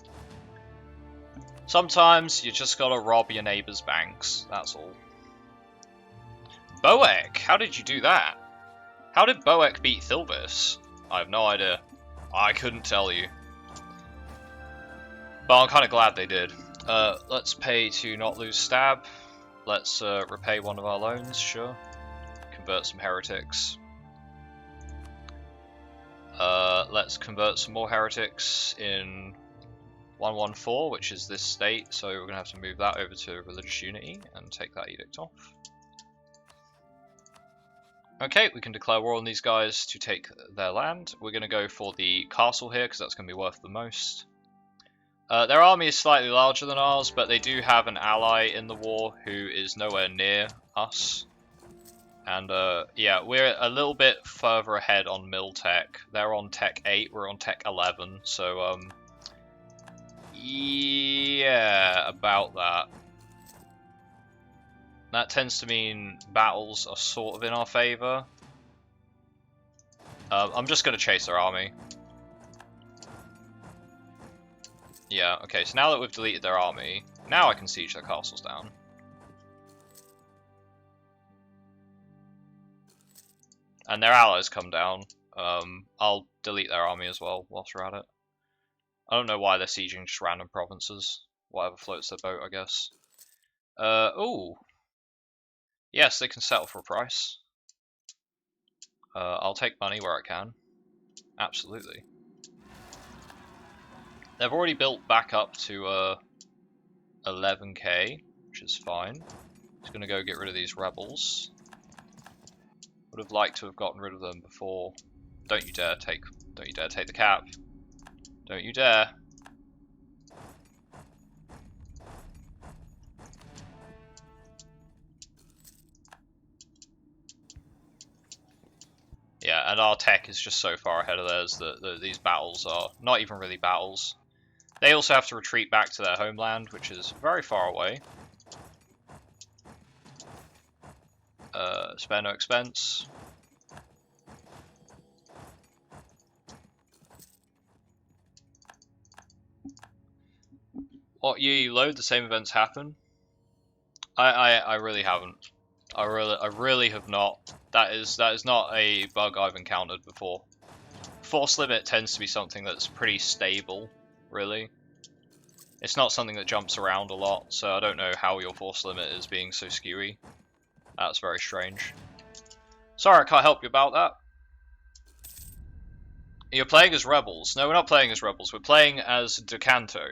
A: Sometimes you just gotta rob your neighbor's banks. That's all. Boek, how did you do that? How did Boek beat Thilbis? I have no idea. I couldn't tell you. But I'm kind of glad they did. Let's pay to not lose stab. Let's repay one of our loans, sure. Convert some heretics. Let's convert some more heretics in 114, which is this state, so we're going to have to move that over to religious unity and take that edict off. Okay, we can declare war on these guys to take their land. We're going to go for the castle here, because that's going to be worth the most. Their army is slightly larger than ours, but they do have an ally in the war who is nowhere near us. And yeah, we're a little bit further ahead on mill tech. They're on tech 8, we're on tech 11, so yeah, about that. That tends to mean battles are sort of in our favour. I'm just going to chase their army. Yeah, okay, so now that we've deleted their army, now I can siege their castles down. And their allies come down. I'll delete their army as well whilst we're at it. I don't know why they're sieging just random provinces. Whatever floats their boat, I guess. Ooh. Yes, they can settle for a price. I'll take money where I can. Absolutely. They've already built back up to 11k, which is fine. Just gonna go get rid of these rebels. Would have liked to have gotten rid of them before. Don't you dare take the cap. Don't you dare. Yeah, and our tech is just so far ahead of theirs that these battles are not even really battles. They also have to retreat back to their homeland, which is very far away. Spare no expense. What year you load, the same events happen? I really haven't. I really have not. That is not a bug I've encountered before. Force limit tends to be something that's pretty stable, really. It's not something that jumps around a lot, so I don't know how your force limit is being so skewy. That's very strange. Sorry, I can't help you about that. You're playing as rebels. No, we're not playing as rebels. We're playing as Decanto,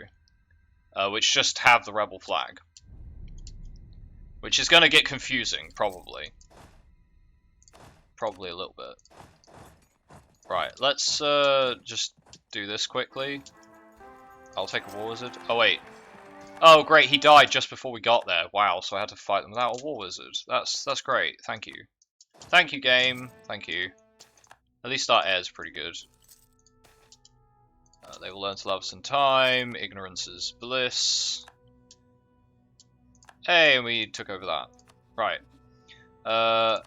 A: which just have the rebel flag. Which is going to get confusing, probably. Probably a little bit. Right, let's just do this quickly. I'll take a war wizard. Oh wait. Oh, great, he died just before we got there. Wow, so I had to fight them without a war wizard. That's great. Thank you. Thank you, game. Thank you. At least our air's pretty good. They will learn to love us in time. Ignorance is bliss. Hey, and we took over that. Right. I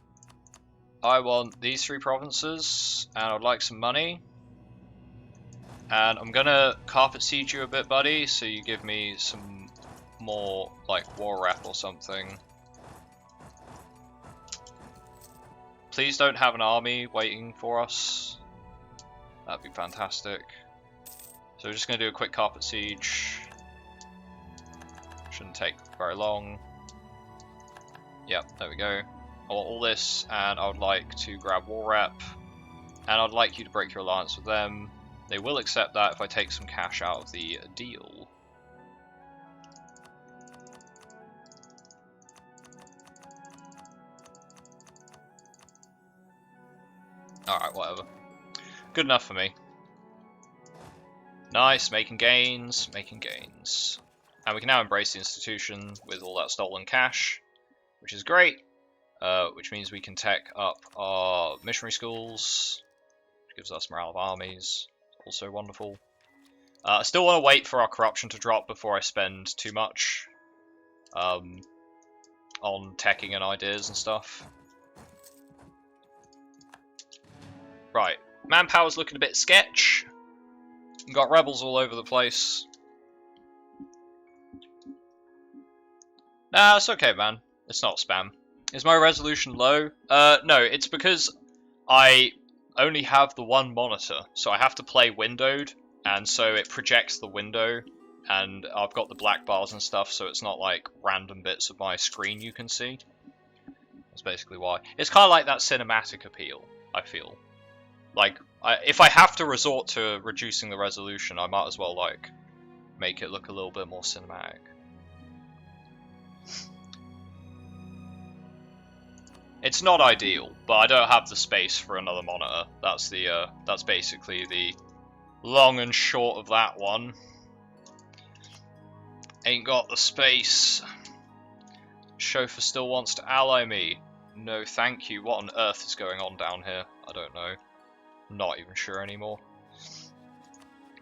A: want these 3 provinces, and I'd like some money. And I'm gonna carpet siege you a bit, buddy, so you give me some more, like, war rep or something. Please don't have an army waiting for us. That'd be fantastic. So we're just gonna do a quick carpet siege. Shouldn't take very long. Yep, there we go. I want all this, and I would like to grab war rep, and I'd like you to break your alliance with them. They will accept that if I take some cash out of the deal. Alright, whatever. Good enough for me. Nice, making gains, making gains. And we can now embrace the institution with all that stolen cash, which is great. Which means we can tech up our missionary schools, which gives us morale of armies. Also wonderful. I still want to wait for our corruption to drop before I spend too much on teching and ideas and stuff. Right, manpower's looking a bit sketch. We've got rebels all over the place. Nah, it's okay, man. It's not spam. Is my resolution low? No, it's because I only have the one monitor, so I have to play windowed, and so it projects the window, and I've got the black bars and stuff, so it's not like random bits of my screen you can see. That's basically why. It's kind of like that cinematic appeal, I feel. Like, if I have to resort to reducing the resolution, I might as well, like, make it look a little bit more cinematic. It's not ideal, but I don't have the space for another monitor. That's basically the long and short of that one. Ain't got the space. Chauffeur still wants to ally me. No, thank you. What on earth is going on down here? I don't know. I'm not even sure anymore.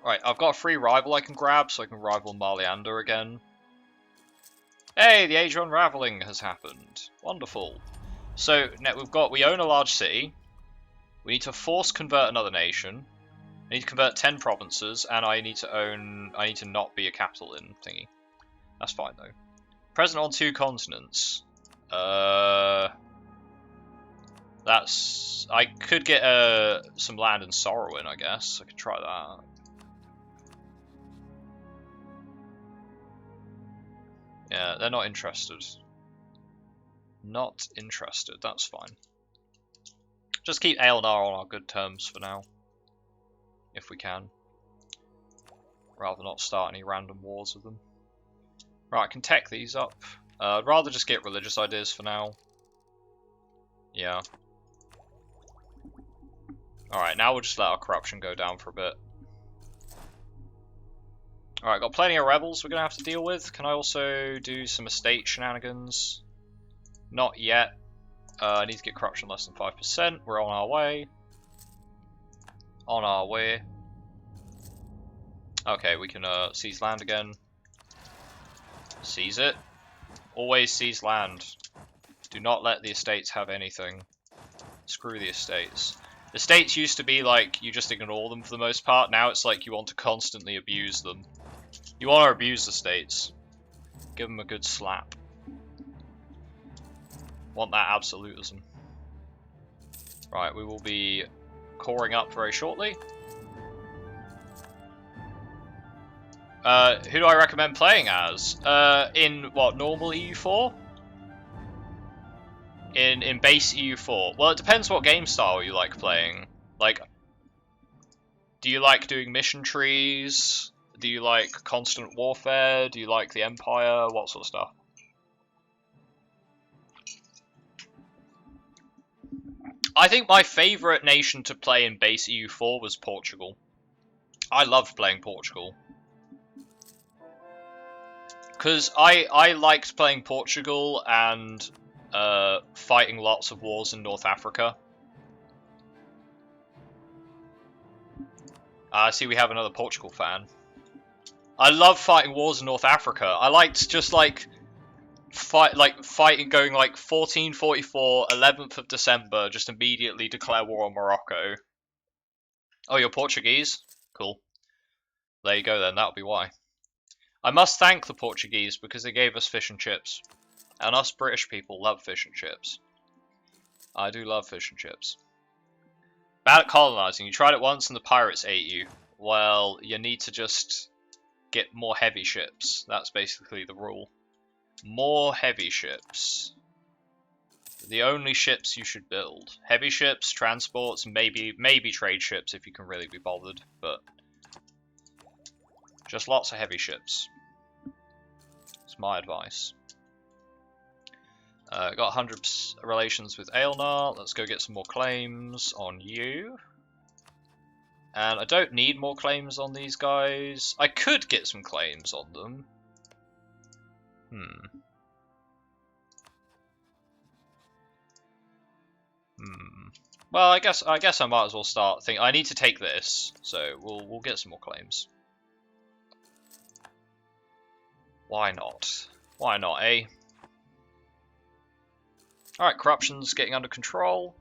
A: Right, I've got a free rival I can grab, so I can rival Marleander again. Hey, the age of unraveling has happened. Wonderful. So now we own a large city. We need to force convert another nation. I need to convert 10 provinces, and I need to not be a capital in thingy. That's fine though. Present on 2 continents. I could get some land in Sorrowin, I guess. I could try that. Yeah, they're not interested. Not interested, that's fine. Just keep Aelantir on our good terms for now. If we can. Rather not start any random wars with them. Right, I can tech these up. I'd rather just get religious ideas for now. Yeah. Alright, now we'll just let our corruption go down for a bit. Alright, got plenty of rebels we're going to have to deal with. Can I also do some estate shenanigans? Not yet. I need to get corruption less than 5%. We're on our way. On our way. Okay, we can seize land again. Seize it. Always seize land. Do not let the estates have anything. Screw the estates. The estates used to be like, you just ignore them for the most part. Now it's like you want to constantly abuse them. You want to abuse the states. Give them a good slap. Want that absolutism. Right, we will be coring up very shortly. Who do I recommend playing as? In what, normal EU4? In base EU4. Well, it depends what game style you like playing. Like, do you like doing mission trees? Do you like constant warfare? Do you like the Empire? What sort of stuff? I think my favourite nation to play in base EU4 was Portugal. I loved playing Portugal. Because I liked playing Portugal and fighting lots of wars in North Africa. I see we have another Portugal fan. I love fighting wars in North Africa. I liked just like fighting, going like 1444, 11th of December, just immediately declare war on Morocco. Oh, you're Portuguese? Cool. There you go then, that'll be why. I must thank the Portuguese because they gave us fish and chips. And us British people love fish and chips. I do love fish and chips. Bad at colonizing. You tried it once and the pirates ate you. Well, you need to just get more heavy ships. That's basically the rule. More heavy ships. The only ships you should build. Heavy ships, transports, maybe trade ships if you can really be bothered, but just lots of heavy ships. It's my advice. Got 100 relations with Aelantir. Let's go get some more claims on you. And I don't need more claims on these guys. I could get some claims on them. Well, I guess I might as well start thinking. I need to take this, so we'll get some more claims. Why not? Why not, eh? Alright, corruption's getting under control.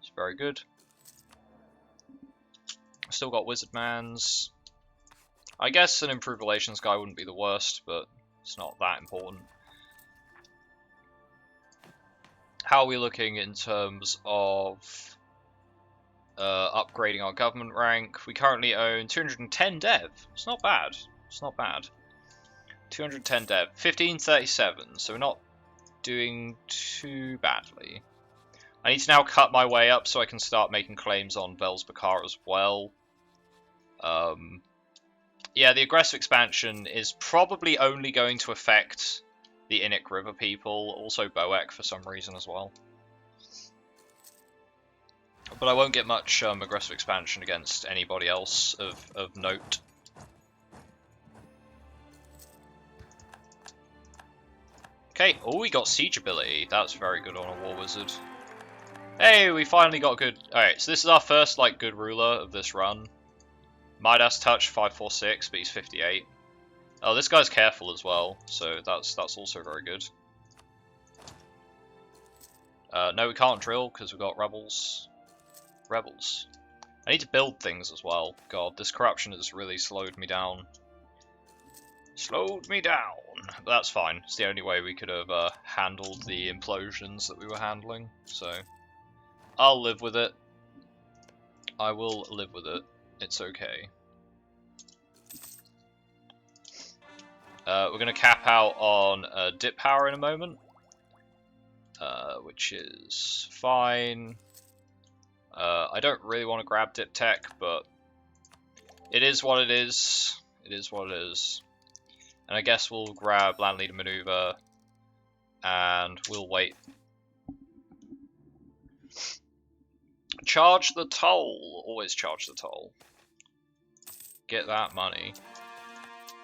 A: It's very good. Still got Wizardmans. I guess an improved relations guy wouldn't be the worst, but it's not that important. How are we looking in terms of upgrading our government rank? We currently own 210 dev. It's not bad. It's not bad. 210 dev. 1537, so we're not doing too badly. I need to now cut my way up so I can start making claims on Velsbakar as well. Yeah, the aggressive expansion is probably only going to affect the Inuk River people, also Boek for some reason as well. But I won't get much aggressive expansion against anybody else of note. Okay, oh, we got siege ability. That's very good on a war wizard. Hey, we finally got good. Alright, so this is our first like good ruler of this run. Midas touch 546, but he's 58. Oh, this guy's careful as well, so that's also very good. No, we can't drill because we've got rebels. Rebels. I need to build things as well. God, this corruption has really slowed me down. Slowed me down. But that's fine. It's the only way we could have handled the implosions that we were handling. So, I'll live with it. I will live with it. It's okay. We're going to cap out on dip power in a moment. Which is fine. I don't really want to grab dip tech, but it is what it is. It is what it is. And I guess we'll grab land leader maneuver, and we'll wait. Charge the toll. Always charge the toll. Get that money.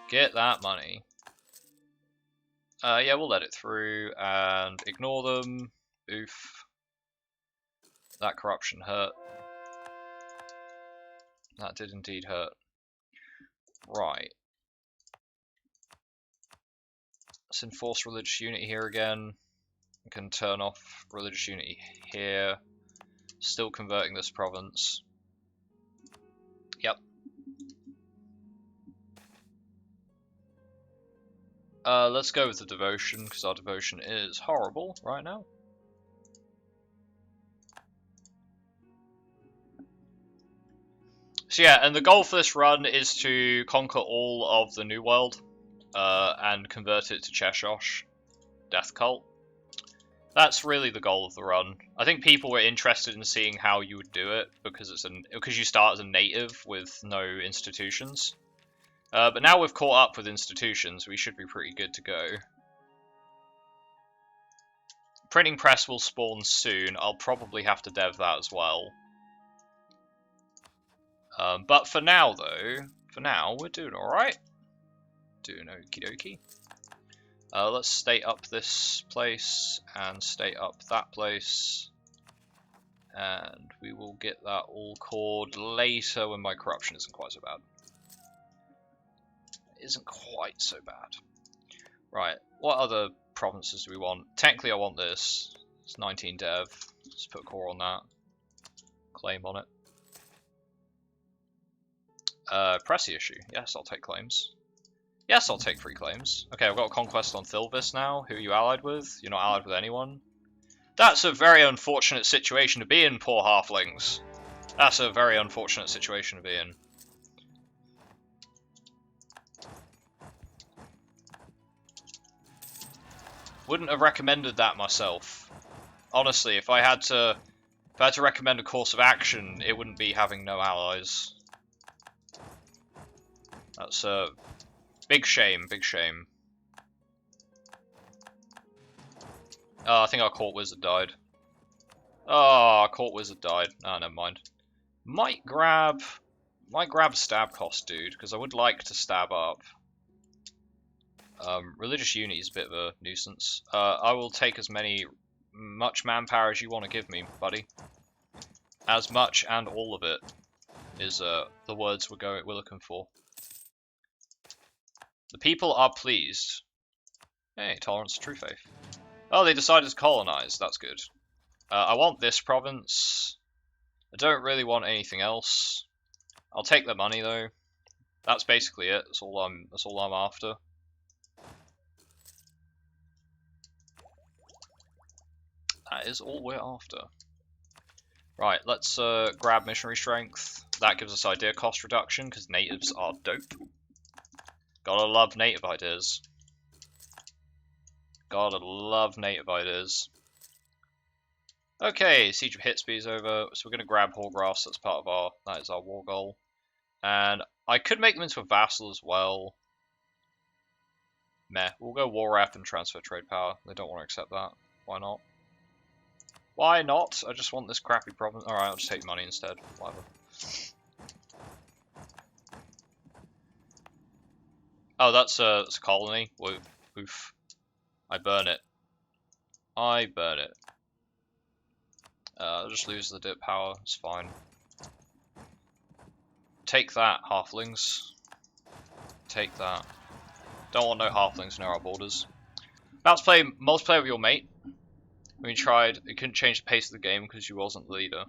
A: Get that money. Yeah, we'll let it through and ignore them. Oof. That corruption hurt. That did indeed hurt. Right. Let's enforce religious unity here again. We can turn off religious unity here. Still converting this province. Yep. Let's go with the devotion, because our devotion is horrible right now. So yeah, and the goal for this run is to conquer all of the New World, and convert it to Cheshosh, Death Cult. That's really the goal of the run. I think people were interested in seeing how you would do it, because you start as a native with no institutions. But now we've caught up with institutions, we should be pretty good to go. Printing press will spawn soon. I'll probably have to dev that as well. But for now, though, we're doing alright. Doing okie dokie. Let's state up this place and state up that place. And we will get that all cored later when my corruption isn't quite so bad. It isn't quite so bad. Right, what other provinces do we want? Technically I want this. It's 19 dev. Let's put a core on that. Claim on it. Pressy issue. Yes, I'll take claims. Yes, I'll take 3 claims. Okay, I've got a conquest on Thilvis now. Who are you allied with? You're not allied with anyone? That's a very unfortunate situation to be in, poor halflings. That's a very unfortunate situation to be in. Wouldn't have recommended that myself. Honestly, if I had to recommend a course of action, it wouldn't be having no allies. That's a big shame, big shame. Oh, I think our court wizard died. Oh, our court wizard died. Oh, never mind. Might grab stab cost, dude, because I would like to stab up. Religious uni is a bit of a nuisance. I will take much manpower as you want to give me, buddy. As much and all of it is the words we're looking for. The people are pleased. Hey, tolerance of true faith. Oh, they decided to colonize. That's good. I want this province. I don't really want anything else. I'll take the money though. That's basically it. That's all I'm after. That is all we're after. Right, let's grab missionary strength. That gives us idea cost reduction because natives are dope. Gotta love native ideas. Gotta love native ideas. Okay, Siege of Hitsby is over, so we're gonna grab Horgrass. That is our war goal. And I could make them into a vassal as well. Meh, we'll go war rep and transfer trade power. They don't want to accept that. Why not? Why not? I just want this crappy province. Alright, I'll just take money instead. Whatever. Oh, that's a colony. Oof. I burn it. I burn it. I'll just lose the dip power. It's fine. Take that, halflings. Take that. Don't want no halflings near our borders. About to play multiplayer with your mate. When you tried, it couldn't change the pace of the game because you wasn't the leader.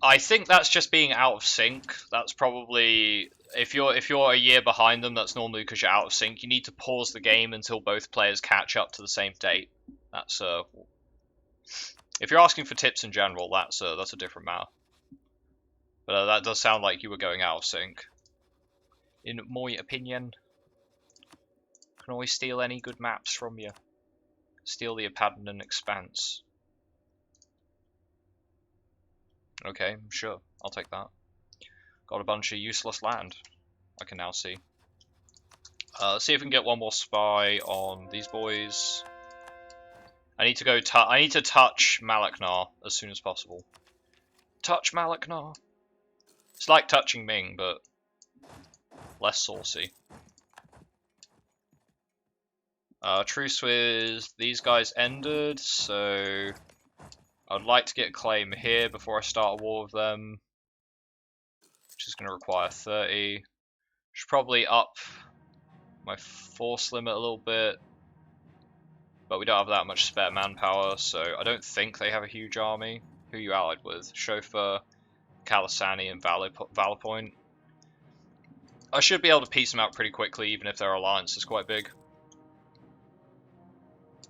A: I think that's just being out of sync. That's probably if you're a year behind them, that's normally because you're out of sync. You need to pause the game until both players catch up to the same date. That's if you're asking for tips in general, that's a different matter. But that does sound like you were going out of sync. In my opinion, can always steal any good maps from you. Steal the Apadnan Expanse. Okay, sure, I'll take that. Got a bunch of useless land, I can now see. Let's see if we can get one more spy on these boys. I need to go. I need to touch Malaknar as soon as possible. Touch Malaknar. It's like touching Ming, but less saucy. Truce with these guys ended, so I'd like to get a claim here before I start a war with them, which is going to require 30. Should probably up my force limit a little bit, but we don't have that much spare manpower, so I don't think they have a huge army. Who are you allied with? Chauffeur, Kalasani, and Valor Point. I should be able to piece them out pretty quickly, even if their alliance is quite big.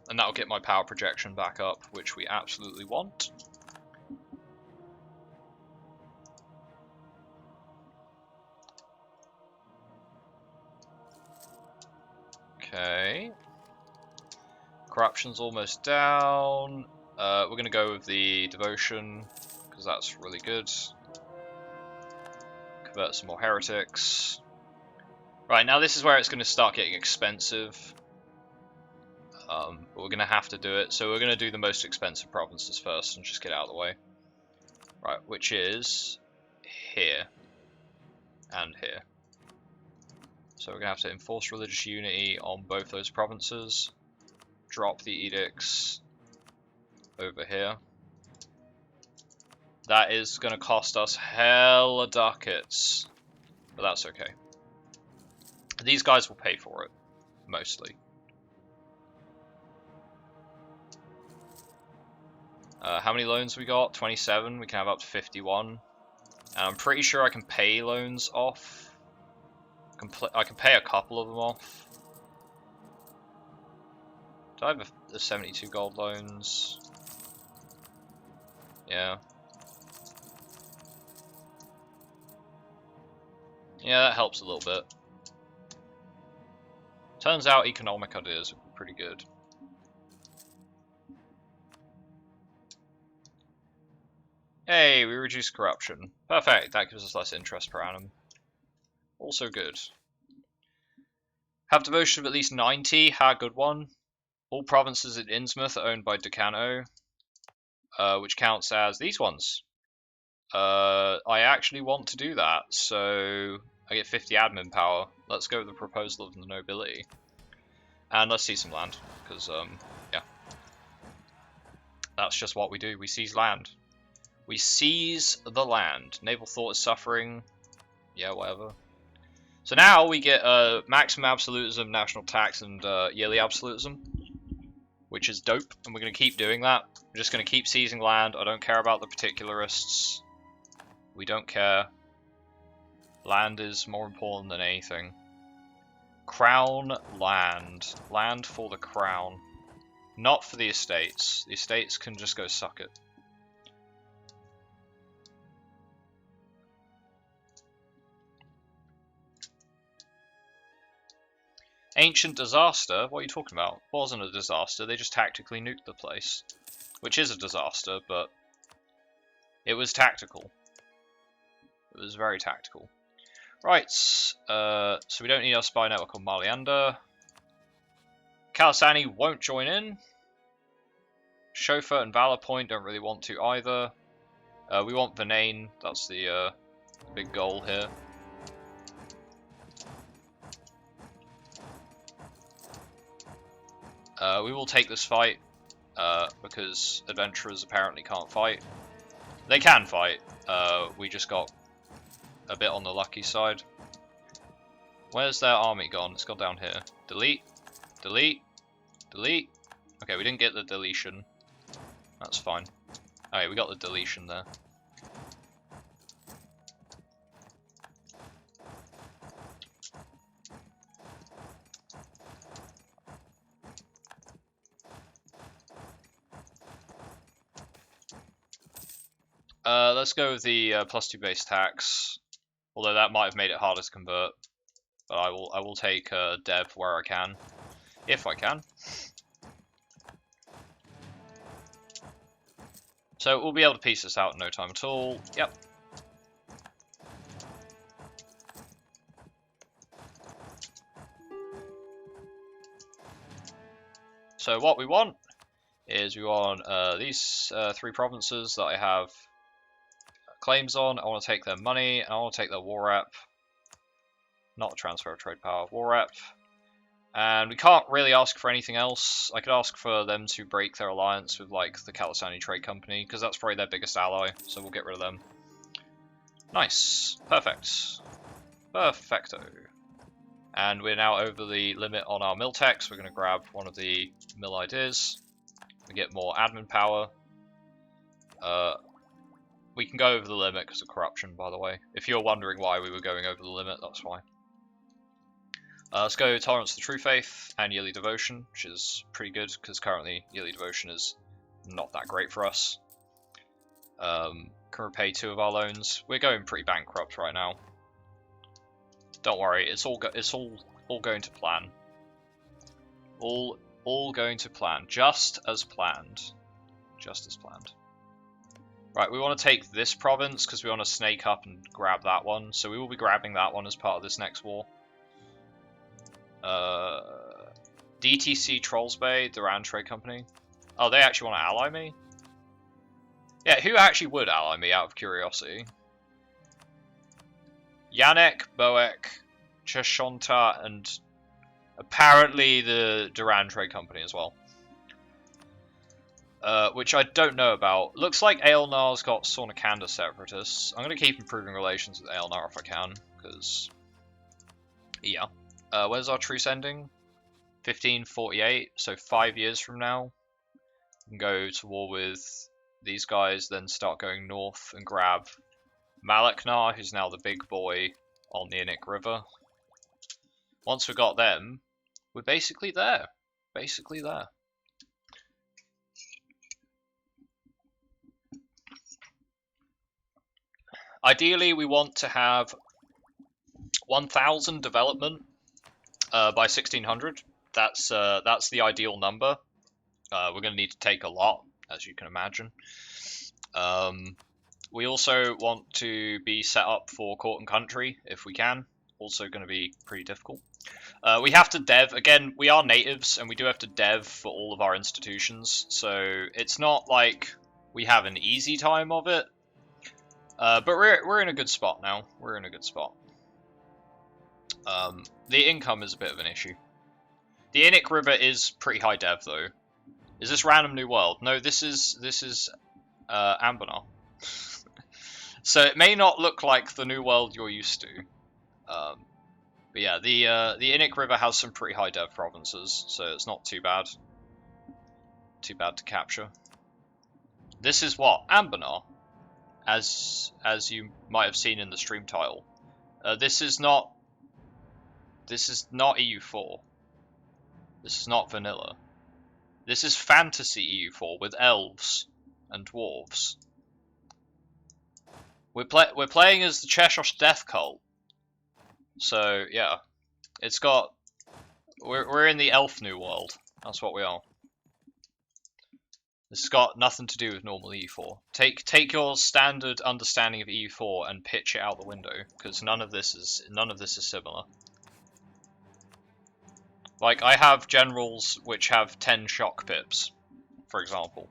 A: And that'll get my power projection back up, which we absolutely want. Okay. Corruption's almost down. We're going to go with the devotion, because that's really good. Convert some more heretics. Right, now this is where it's going to start getting expensive. But we're going to have to do it, so we're going to do the most expensive provinces first and just get out of the way. Right, which is here. and here. So we're going to have to enforce religious unity on both those provinces. Drop the edicts over here. That is going to cost us hella ducats, but that's okay. These guys will pay for it, mostly. How many loans we got? 27. We can have up to 51. And I'm pretty sure I can pay loans off. I can pay a couple of them off. Do I have the 72 gold loans? Yeah. Yeah, that helps a little bit. Turns out economic ideas are pretty good. Hey, we reduce corruption. Perfect, that gives us less interest per annum. Also good. Have devotion of at least 90, ha, good one. All provinces in Innsmouth are owned by Decano, which counts as these ones. I actually want to do that, so I get 50 admin power. Let's go with the proposal of the nobility. And let's seize some land, because, yeah. That's just what we do, we seize land. We seize the land. Naval thought is suffering. Yeah, whatever. So now we get maximum absolutism, national tax, and yearly absolutism, which is dope, and we're going to keep doing that. We're just going to keep seizing land. I don't care about the particularists. We don't care. Land is more important than anything. Crown land. Land for the crown. Not for the estates. The estates can just go suck it. Ancient disaster? What are you talking about? Wasn't a disaster, they just tactically nuked the place. Which is a disaster, but it was tactical. It was very tactical. Right, so we don't need our spy network on Maliander. Kalasani won't join in. Chauffeur and Valor Point don't really want to either. We want Venane, that's the big goal here. We will take this fight, because adventurers apparently can't fight. They can fight, we just got a bit on the lucky side. Where's their army gone? It's gone down here. Delete, delete, delete. Okay, we didn't get the deletion. That's fine. Alright, we got the deletion there. Let's go with the +2 base tax, although that might have made it harder to convert. But I will take Dev where I can, if I can. So we'll be able to piece this out in no time at all. Yep. So what we want is we want these 3 provinces that I have claims on. I want to take their money, and I want to take their war rep. Not transfer of trade power, war rep. And we can't really ask for anything else. I could ask for them to break their alliance with, like, the Kalasani Trade Company, because that's probably their biggest ally, so we'll get rid of them. Nice. Perfect. Perfecto. And we're now over the limit on our mill tax. We're going to grab one of the mill ideas. We get more admin power. We can go over the limit because of corruption, by the way. If you're wondering why we were going over the limit, that's why. Let's go Tolerance to True Faith and Yearly Devotion, which is pretty good, because currently Yearly Devotion is not that great for us. Can repay 2 of our loans. We're going pretty bankrupt right now. Don't worry, it's all going to plan. All going to plan, just as planned. Just as planned. Right, we want to take this province because we want to snake up and grab that one. So we will be grabbing that one as part of this next war. DTC Trolls Bay, Duran Trade Company. Oh, they actually want to ally me? Yeah, who actually would ally me out of curiosity? Yannick, Boek, Cheshonta, and apparently the Duran Trade Company as well. Which I don't know about. Looks like Aelnar's got Sornikanda separatists. I'm going to keep improving relations with Aelnar if I can, because... yeah. Where's our truce ending? 1548, so 5 years from now. We can go to war with these guys, then start going north and grab Maleknar, who's now the big boy on the Innik River. Once we got them, we're basically there. Basically there. Ideally, we want to have 1,000 development by 1600. That's the ideal number. We're going to need to take a lot, as you can imagine. We also want to be set up for court and country, if we can. Also going to be pretty difficult. We have to dev. Again, we are natives, and we do have to dev for all of our institutions. So it's not like we have an easy time of it. But we're in a good spot now. We're in a good spot. The income is a bit of an issue. The Innik River is pretty high dev though. Is this random new world? No, this is Anbennar. So it may not look like the new world you're used to. But yeah, the Innik River has some pretty high dev provinces, so it's not too bad. Too bad to capture. This is what? Anbennar. As you might have seen in the stream title. This is not EU4. This is not vanilla. This is fantasy EU4 with elves and dwarves. We're playing as the Cheshosh Death Cult. So yeah, it's got we're in the elf new world. That's what we are. This has got nothing to do with normal EU4. Take your standard understanding of EU4 and pitch it out the window, because none of this is similar. Like, I have generals which have 10 shock pips, for example.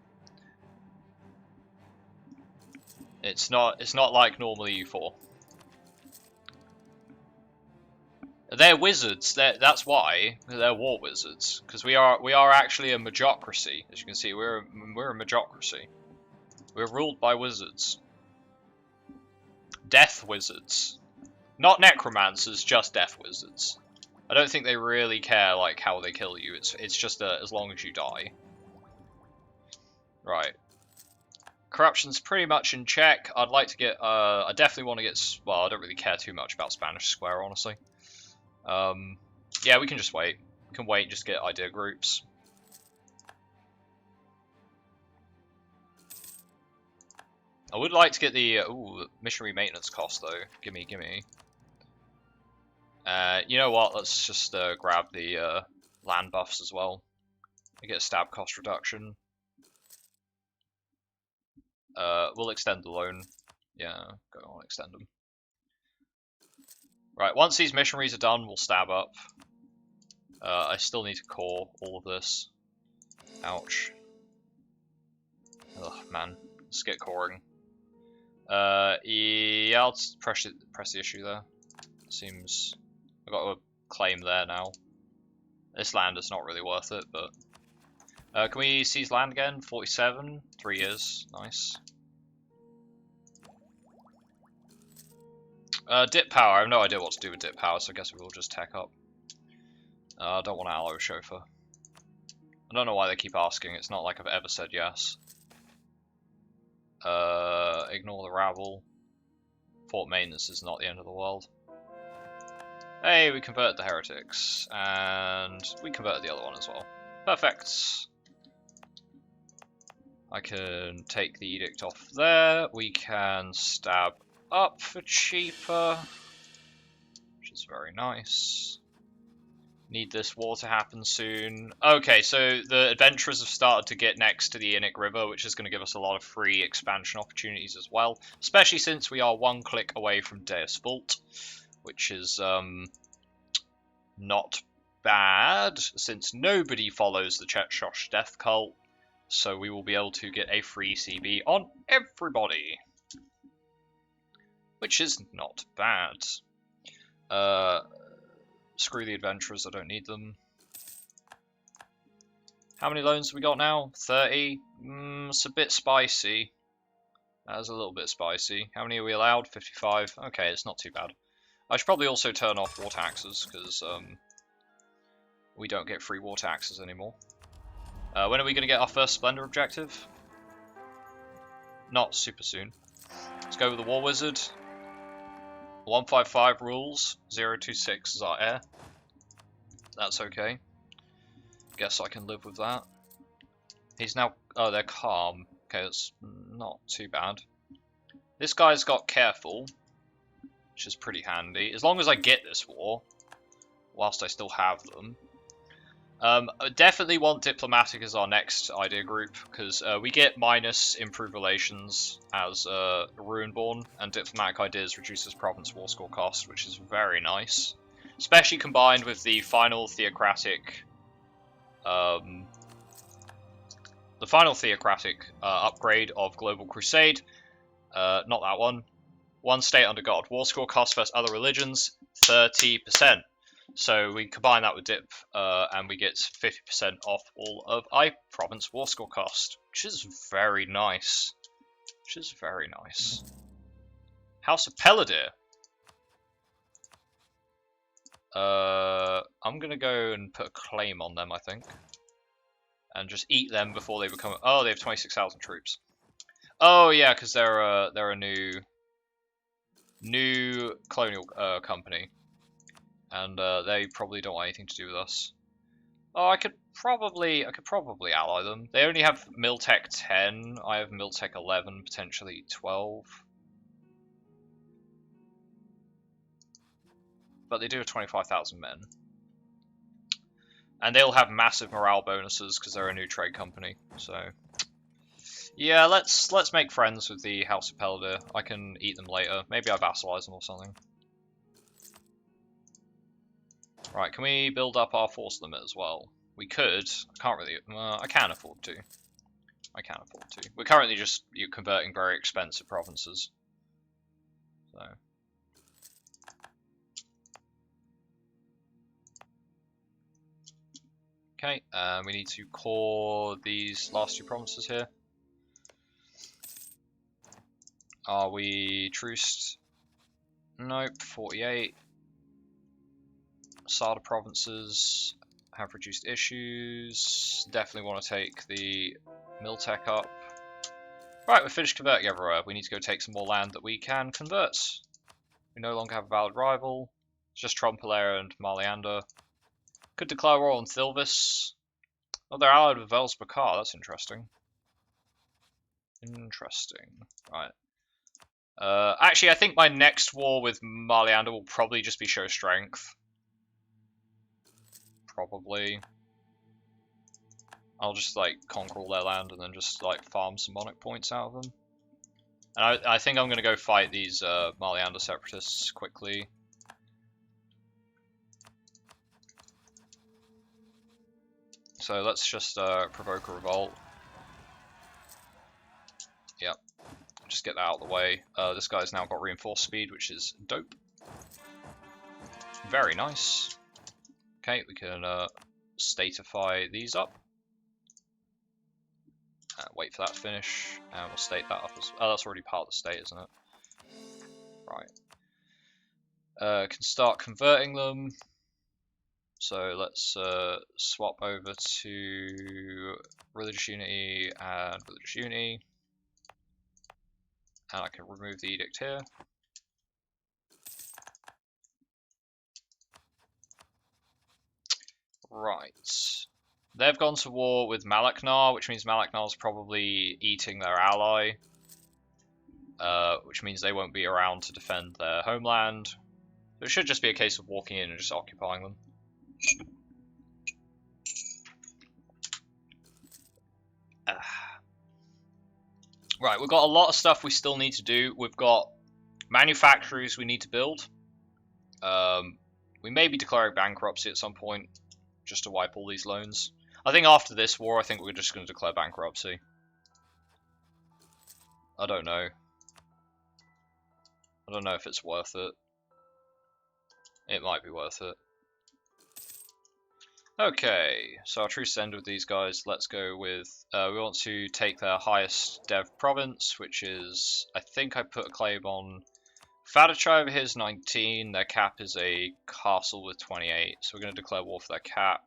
A: It's not like normal EU4. They're wizards. That's why they're war wizards. Because we are actually a majocracy. As you can see, we're a majocracy. We're ruled by wizards. Death wizards, not necromancers, just death wizards. I don't think they really care like how they kill you. It's just as long as you die. Right. Corruption's pretty much in check. I'd like to get. I definitely want to get. Well, I don't really care too much about Spanish Square, honestly. Yeah, we can just wait. We can wait and just get idea groups. I would like to get the missionary maintenance cost though. Gimme. You know what? Let's just grab the land buffs as well. We get a stab cost reduction. We'll extend the loan. Yeah, go on, extend them. Right, once these missionaries are done, we'll stab up. I still need to core all of this. Ouch. Ugh, man. Let's get coring. Yeah, I'll press the issue there. Seems I've got a claim there now. This land is not really worth it, but can we seize land again? 47, 3 years, nice. Dip power. I have no idea what to do with dip power, so I guess we will just tech up. I don't want to allow chauffeur. I don't know why they keep asking. It's not like I've ever said yes. Ignore the rabble. Fort maintenance is not the end of the world. Hey, we converted the heretics, and we converted the other one as well. Perfect. I can take the edict off there. We can stab up for cheaper, which is very nice. Need this war to happen soon. Okay, so the adventurers have started to get next to the Innik River, which is going to give us a lot of free expansion opportunities as well, especially since we are one click away from Death Vault, which is not bad, since nobody follows the Cheshosh Death Cult, so we will be able to get a free CB on everybody, which is not bad. Screw the adventurers, I don't need them. How many loans have we got now? 30? It's a bit spicy. That is a little bit spicy. How many are we allowed? 55. Okay, it's not too bad. I should probably also turn off war taxes, because we don't get free war taxes anymore. When are we going to get our first Splendor objective? Not super soon. Let's go with the War Wizard. 155 rules. 026 is our heir. That's okay. Guess I can live with that. He's now... Oh, they're calm. Okay, that's not too bad. This guy's got careful, which is pretty handy. As long as I get this war, whilst I still have them. I definitely want diplomatic as our next idea group, because we get minus improved relations as Ruinborn, and diplomatic ideas reduces province war score cost, which is very nice. Especially combined with the final theocratic upgrade of Global Crusade. Not that one. One state under God. War score cost versus other religions, 30%. So we combine that with dip, and we get 50% off all of province war score cost, which is very nice. House of Aelantir. I'm gonna go and put a claim on them, I think, and just eat them before they become. Oh, they have 26,000 troops. Oh yeah, because they're a new colonial company. And they probably don't want anything to do with us. Oh, I could probably ally them. They only have Miltech 10. I have Miltech 11, potentially 12. But they do have 25,000 men. And they'll have massive morale bonuses because they're a new trade company. So yeah, let's make friends with the House of Aelantir. I can eat them later. Maybe I vassalize them or something. Right, can we build up our force limit as well? We could. I can't really. I can afford to. We're currently just converting very expensive provinces. So. Okay, we need to core these last two provinces here. Are we truced? Nope, 48. Sada provinces have reduced issues. Definitely want to take the Miltech up. Right, we're finished converting everywhere. We need to go take some more land that we can convert. We no longer have a valid rival. It's just Trumpelair and Marleander. Could declare war on Thilvis. Oh, they're allied with Vels Bakar. That's interesting. Right. Actually, I think my next war with Marleander will probably just be show strength. Probably. I'll just like conquer all their land and then just like farm some monarch points out of them. And I think I'm gonna go fight these Marleander separatists quickly. So let's just provoke a revolt. Yep. Just get that out of the way. This guy's now got reinforced speed, which is dope. Very nice. Okay, we can statify these up. Wait for that to finish, and we'll state that up as... Oh, that's already part of the state, isn't it? Right. Can start converting them. So let's swap over to religious unity and religious unity. And I can remove the edict here. Right. They've gone to war with Malaknar, which means Malaknar's probably eating their ally. Which means they won't be around to defend their homeland. So it should just be a case of walking in and just occupying them. Right, we've got a lot of stuff we still need to do. We've got manufactories we need to build. We may be declaring bankruptcy at some point, just to wipe all these loans. I think after this war, I think we're just going to declare bankruptcy. I don't know. I don't know if it's worth it. It might be worth it. Okay, so our truce ended with these guys. Let's go with, we want to take their highest dev province, which is, I think I put a claim on Fadachai over here is 19, their cap is a castle with 28, so we're going to declare war for their cap.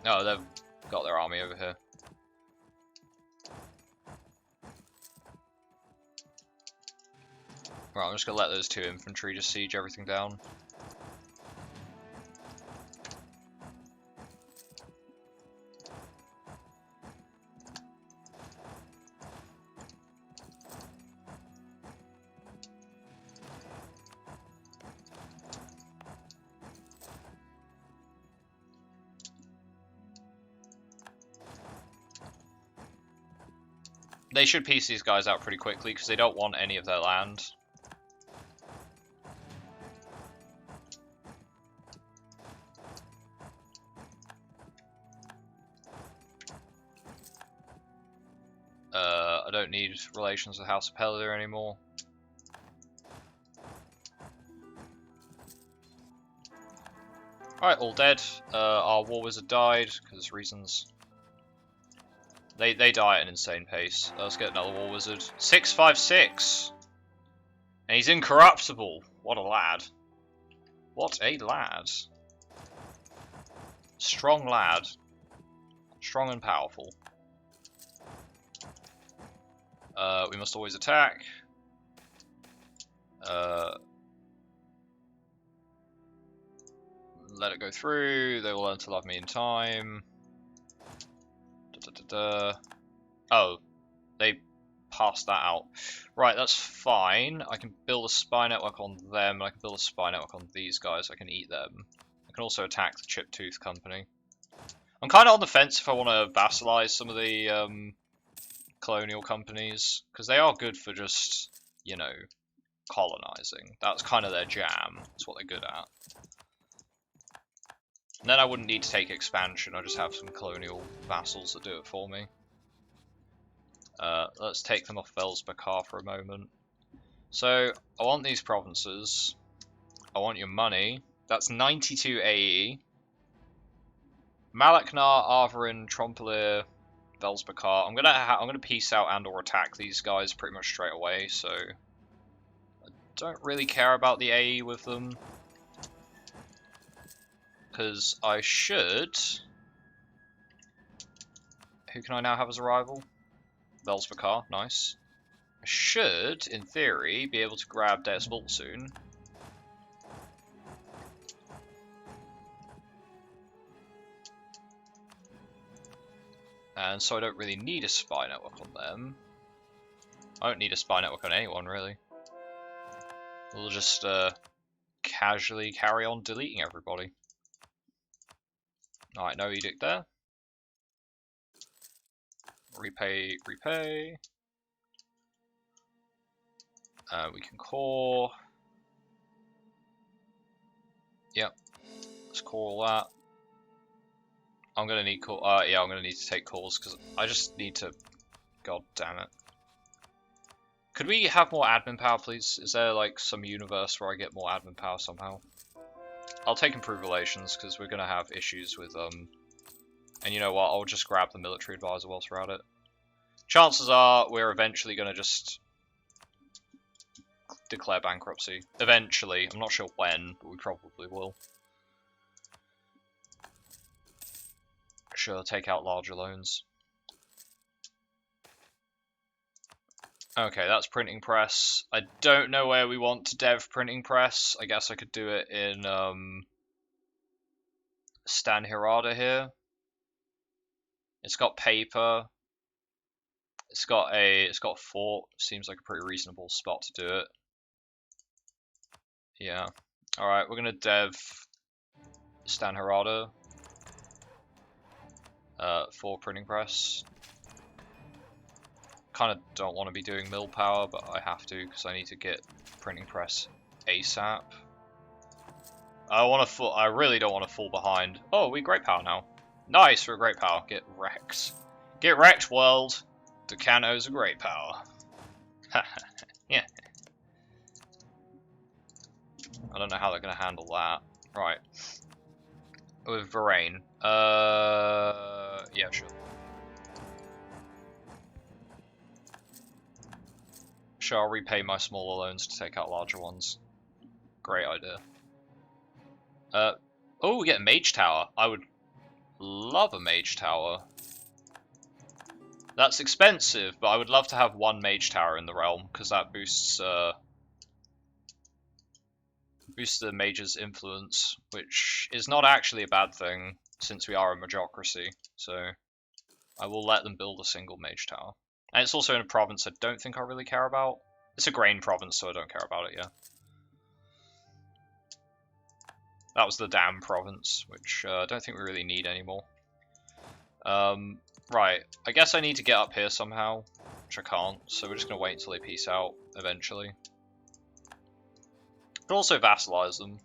A: Oh, they've got their army over here. Right, I'm just going to let those 2 infantry just siege everything down. They should piece these guys out pretty quickly because they don't want any of their land. I don't need relations with House of Pellier anymore. Alright, all dead. Our War Wizard died because reasons. They die at an insane pace. Let's get another War Wizard. 656! And he's incorruptible! What a lad. What a lad. Strong lad. Strong and powerful. We must always attack. Let it go through. They will learn to love me in time. Oh, they passed that out. Right, that's fine. I can build a spy network on them. I can build a spy network on these guys. I can eat them. I can also attack the Chip Tooth Company. I'm kind of on the fence if I want to vassalize some of the colonial companies, because they are good for just, you know, colonizing. That's kind of their jam. That's what they're good at. And then I wouldn't need to take expansion. I just have some colonial vassals that do it for me. Let's take them off Velsbakar for a moment. So, I want these provinces. I want your money. That's 92 AE. Malaknar, Arvarin, Trompelir, Velsbakar. I'm gonna peace out and or attack these guys pretty much straight away, so I don't really care about the AE with them. Because I should... Who can I now have as a rival? Velsbakar, nice. I should, in theory, be able to grab Death Cult soon. And so I don't really need a spy network on them. I don't need a spy network on anyone, really. We'll just casually carry on deleting everybody. Alright, no edict there. Repay, repay. We can core. Yep. Let's core all that. I'm gonna need call. Yeah, I'm gonna need to take calls because I just need to. God damn it. Could we have more admin power, please? Is there like some universe where I get more admin power somehow? I'll take improved relations because we're gonna have issues with And you know what? I'll just grab the military advisor whilst we're at it. Chances are we're eventually gonna just declare bankruptcy. Eventually, I'm not sure when, but we probably will. Sure, take out larger loans. Okay, that's printing press. I don't know where we want to dev printing press. I guess I could do it in Stan Hirada here. It's got paper. It's got a fort. Seems like a pretty reasonable spot to do it. Yeah. All right, we're gonna dev Stan Hirada for printing press. Kind of don't want to be doing mill power, but I have to because I need to get printing press ASAP. I really don't want to fall behind. Oh, we great power now. Nice, we're great power. Get wrecked. Get wrecked, world. Decano is a great power. Yeah. I don't know how they're going to handle that. Right. With Varain. Yeah, sure. Sure, I'll repay my smaller loans to take out larger ones. Great idea. Oh, we get a mage tower. I would love a mage tower. That's expensive, but I would love to have one mage tower in the realm, because that boosts the mage's influence, which is not actually a bad thing, since we are a magocracy, so I will let them build a single mage tower. And it's also in a province I don't think I really care about. It's a grain province, so I don't care about it, yeah. That was the Dam province, which I don't think we really need anymore. Right, I guess I need to get up here somehow, which I can't, so we're just going to wait until they peace out, eventually. But also vassalize them.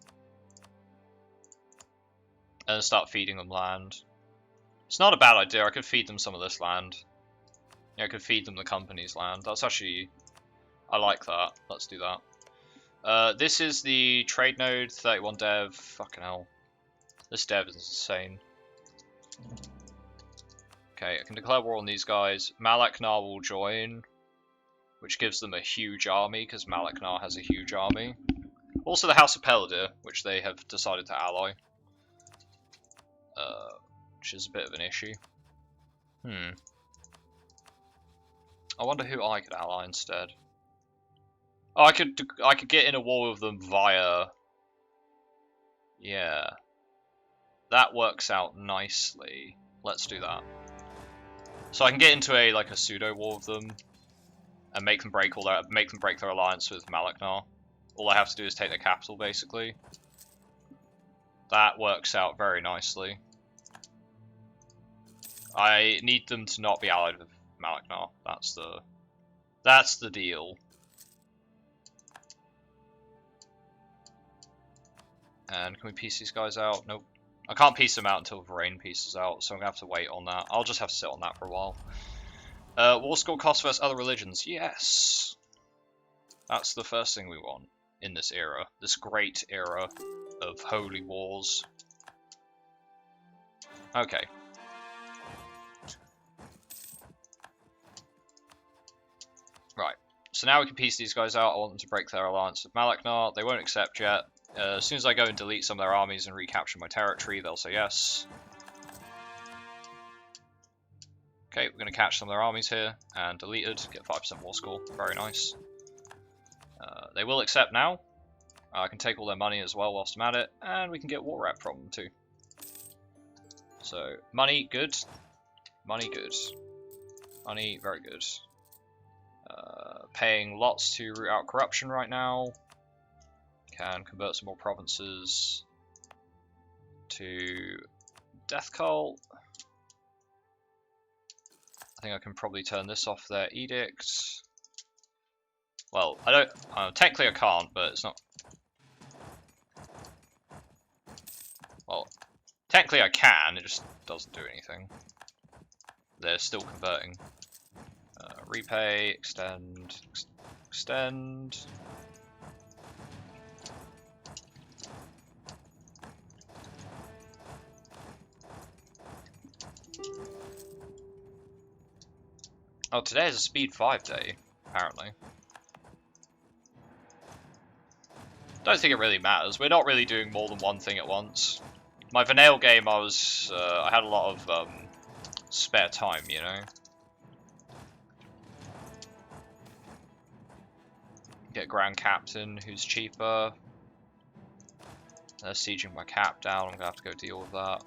A: And start feeding them land. It's not a bad idea, I could feed them some of this land. Yeah, I could feed them the company's land. That's actually... I like that. Let's do that. This is the trade node, 31 dev. Fucking hell. This dev is insane. Okay, I can declare war on these guys. Malaknar will join, which gives them a huge army, because Malaknar has a huge army. Also the House of Peladir, which they have decided to ally. Which is a bit of an issue. I wonder who I could ally instead. Oh, I could get in a war with them via... Yeah. That works out nicely. Let's do that. So I can get into a pseudo war with them and make them break their alliance with Malaknar. All I have to do is take their capital, basically. That works out very nicely. I need them to not be allied with Malaknar. That's the deal. And can we piece these guys out? Nope. I can't piece them out until Varain pieces out, so I'm gonna have to wait on that. I'll just have to sit on that for a while. War score cost versus other religions. Yes! That's the first thing we want in this era. This great era of holy wars. Okay. Right. So now we can piece these guys out. I want them to break their alliance with Malaknar. They won't accept yet. As soon as I go and delete some of their armies and recapture my territory, they'll say yes. Okay, we're going to catch some of their armies here, and deleted, get 5% war score, very nice. They will accept now. I can take all their money as well whilst I'm at it, and we can get war rep from them too. So, money, good. Money, good. Money, very good. Paying lots to root out corruption right now. Can convert some more provinces to Death Cult. I think I can probably turn this off their edict. Well, I don't. Technically, I can't, but it's not. Well, technically, I can. It just doesn't do anything. They're still converting. Repay, extend, extend. Oh, today is a speed 5 day, apparently. Don't think it really matters. We're not really doing more than one thing at once. My Vanale game, I had a lot of spare time, you know. Get Grand Captain, who's cheaper. They're sieging my cap down. I'm gonna have to go deal with that.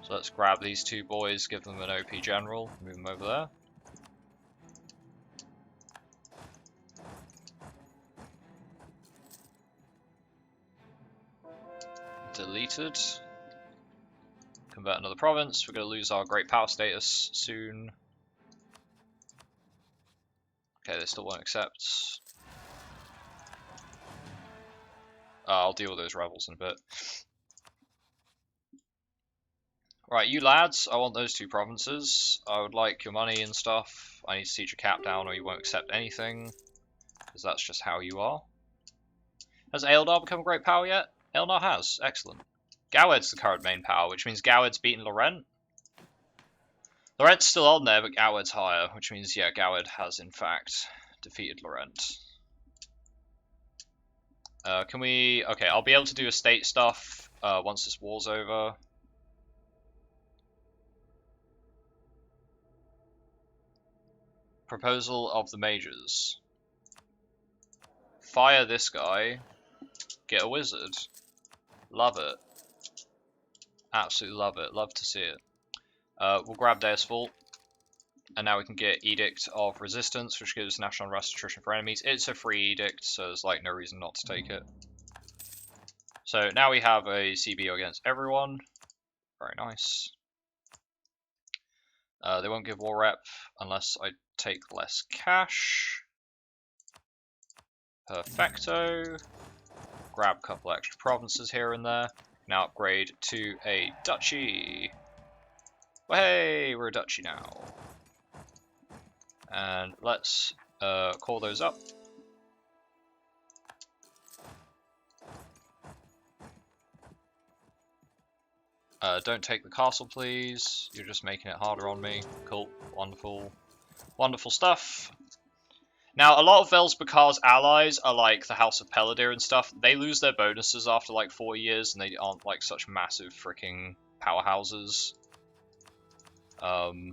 A: So let's grab these two boys, give them an OP general, move them over there. Deleted. Convert another province. We're going to lose our great power status soon. Okay, they still won't accept. I'll deal with those rebels in a bit. Right, you lads, I want those 2 provinces. I would like your money and stuff. I need to siege your cap down or you won't accept anything. Because that's just how you are. Has Aeldar become a great power yet? Aeldar has. Excellent. Gowed's the current main power, which means Gowed's beaten Laurent. Laurent's still on there, but Gowed's higher, which means, yeah, Gowed has, in fact, defeated Laurent. Can we... Okay, I'll be able to do estate stuff once this war's over. Proposal of the Mages. Fire this guy. Get a wizard. Love it. Absolutely love it. Love to see it. We'll grab Death Vault. And now we can get Edict of Resistance, which gives national unrest attrition for enemies. It's a free edict, so there's like no reason not to take it. So now we have a CBO against everyone. Very nice. They won't give war rep unless I take less cash. Perfecto. Grab a couple extra provinces here and there. Now upgrade to a duchy. Well, hey, we're a duchy now. And let's call those up. Don't take the castle, please. You're just making it harder on me. Cool. Wonderful. Wonderful stuff. Now, a lot of Velsbakar's allies are like the House of Peladir and stuff. They lose their bonuses after like 4 years, and they aren't like such massive freaking powerhouses. I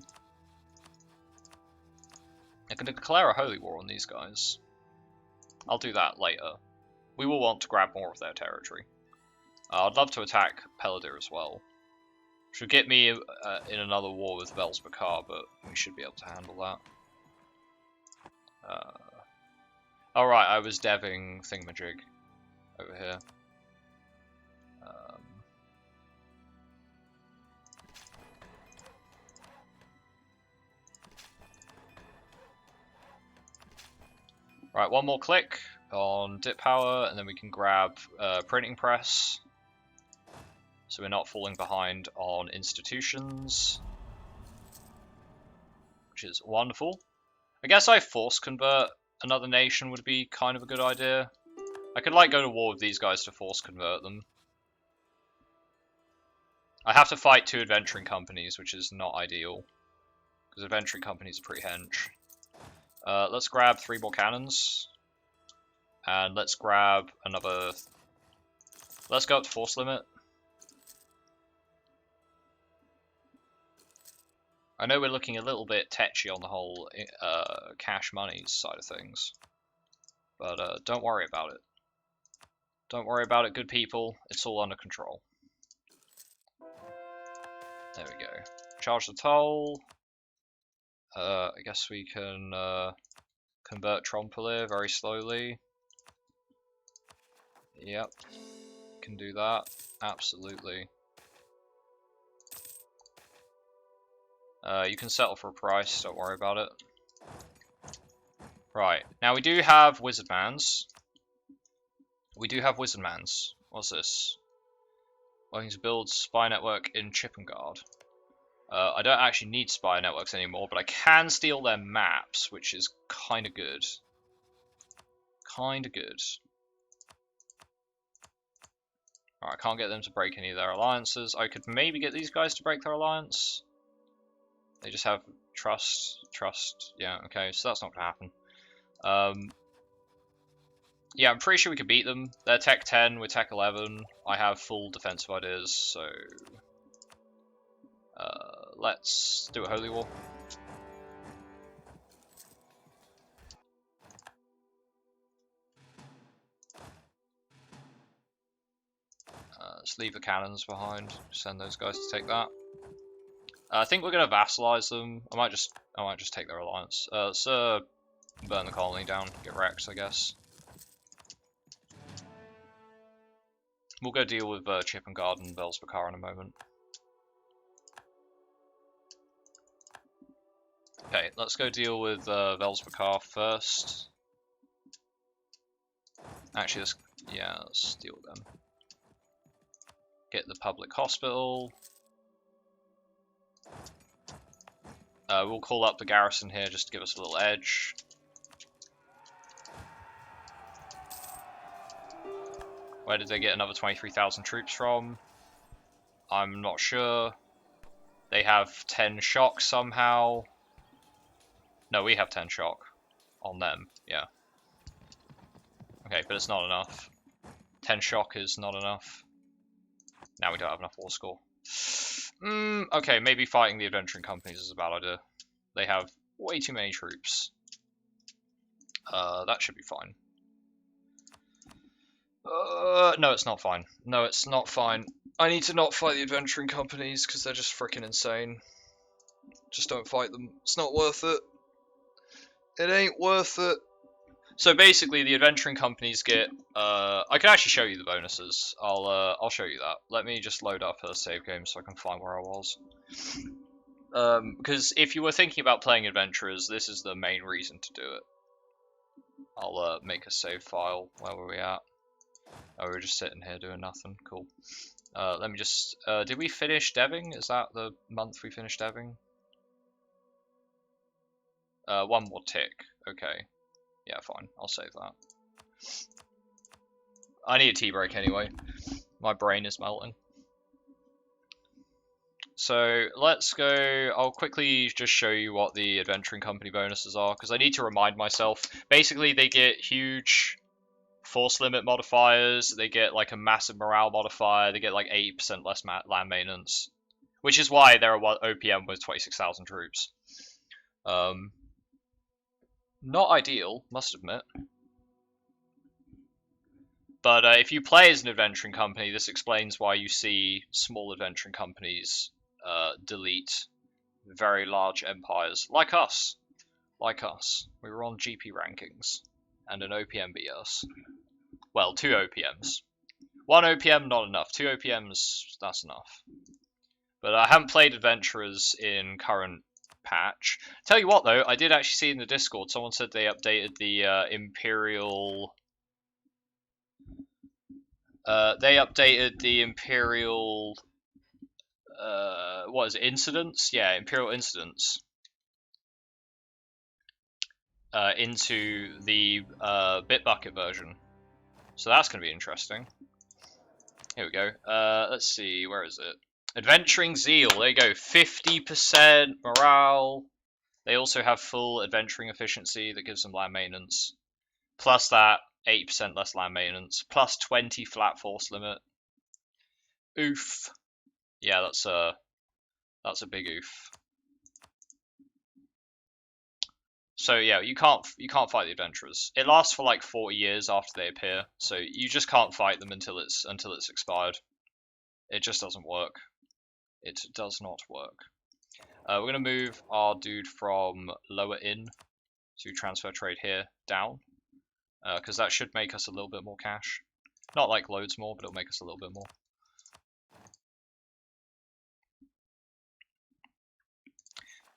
A: can declare a holy war on these guys. I'll do that later. We will want to grab more of their territory. I'd love to attack Peladir as well. Which would get me in another war with Velsbakar, but we should be able to handle that. Alright, I was deving thingamajig over here. Right, one more click on dip power, and then we can grab printing press. So we're not falling behind on institutions. Which is wonderful. I guess I force convert another nation would be kind of a good idea. I could like go to war with these guys to force convert them. I have to fight 2 adventuring companies, which is not ideal. Because adventuring companies are pretty hench. Let's grab 3 more cannons. And let's grab another... Let's go up to force limit. I know we're looking a little bit tetchy on the whole cash monies side of things. But don't worry about it. Don't worry about it, good people. It's all under control. There we go. Charge the toll. I guess we can convert Trompelir very slowly. Yep. Can do that. Absolutely. You can settle for a price, don't worry about it. Right, now we do have Wizardmans. What's this? Working to build spy network in Chippengard. I don't actually need spy networks anymore, but I can steal their maps, which is kind of good. Alright, I can't get them to break any of their alliances. I could maybe get these guys to break their alliance. They just have trust. Yeah, okay, so that's not going to happen. Yeah, I'm pretty sure we could beat them. They're Tech 10, we're Tech 11. I have full defensive ideas, so... let's do a holy war. Let's leave the cannons behind. Send those guys to take that. I think we're gonna vassalize them. I might just take their alliance. Let's burn the colony down, get wrecked, I guess. We'll go deal with Chippengard and Velsbakar in a moment. Okay, let's go deal with Velsbakar first. Actually, let's deal with them. Get the public hospital. We'll call up the garrison here just to give us a little edge. Where did they get another 23,000 troops from? I'm not sure. They have 10 shock somehow. No, we have 10 shock on them, yeah. Okay, but it's not enough. 10 shock is not enough. Now we don't have enough war score. Okay, maybe fighting the adventuring companies is a bad idea. They have way too many troops. That should be fine. No, it's not fine. No, it's not fine. I need to not fight the adventuring companies because they're just freaking insane. Just don't fight them. It's not worth it. It ain't worth it. So basically, the adventuring companies get. I can actually show you the bonuses. I'll show you that. Let me just load up a save game so I can find where I was. Because if you were thinking about playing adventurers, this is the main reason to do it. I'll make a save file. Where were we at? Oh, we're just sitting here doing nothing. Cool. Let me just. Did we finish deving? Is that the month we finished deving? One more tick. Okay. Yeah, fine. I'll save that. I need a tea break anyway. My brain is melting. So let's go. I'll quickly just show you what the adventuring company bonuses are because I need to remind myself. Basically, they get huge force limit modifiers. They get like a massive morale modifier. They get like 80% less land maintenance, which is why they're a OPM with 26,000 troops. Not ideal, must admit. But if you play as an adventuring company, this explains why you see small adventuring companies delete very large empires, like us. Like us. We were on GP rankings, and an OPM beat us. Well, 2 OPMs. 1 OPM, not enough. 2 OPMs, that's enough. But I haven't played adventurers in current patch. Tell you what, though, I did actually see in the Discord, someone said they updated the Imperial... they updated the Imperial... what is it? Incidents? Yeah, Imperial Incidents. Into the Bitbucket version. So that's going to be interesting. Here we go. Let's see, where is it? Adventuring Zeal, there you go. 50% morale. They also have full adventuring efficiency that gives them land maintenance. Plus that, 80% less land maintenance. Plus 20 flat force limit. Oof. Yeah, that's a big oof. So yeah, you can't fight the adventurers. It lasts for like 40 years after they appear, so you just can't fight them until it's expired. It just doesn't work. It does not work. We're gonna move our dude from lower in to transfer trade here down, because that should make us a little bit more cash. Not like loads more, but it'll make us a little bit more.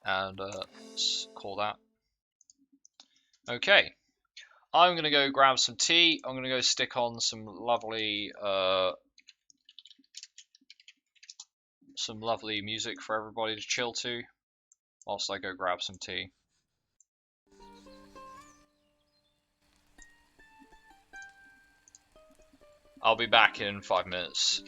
A: And let's call that. Okay, I'm gonna go grab some tea. I'm gonna go stick on some lovely music for everybody to chill to, whilst I go grab some tea. I'll be back in 5 minutes.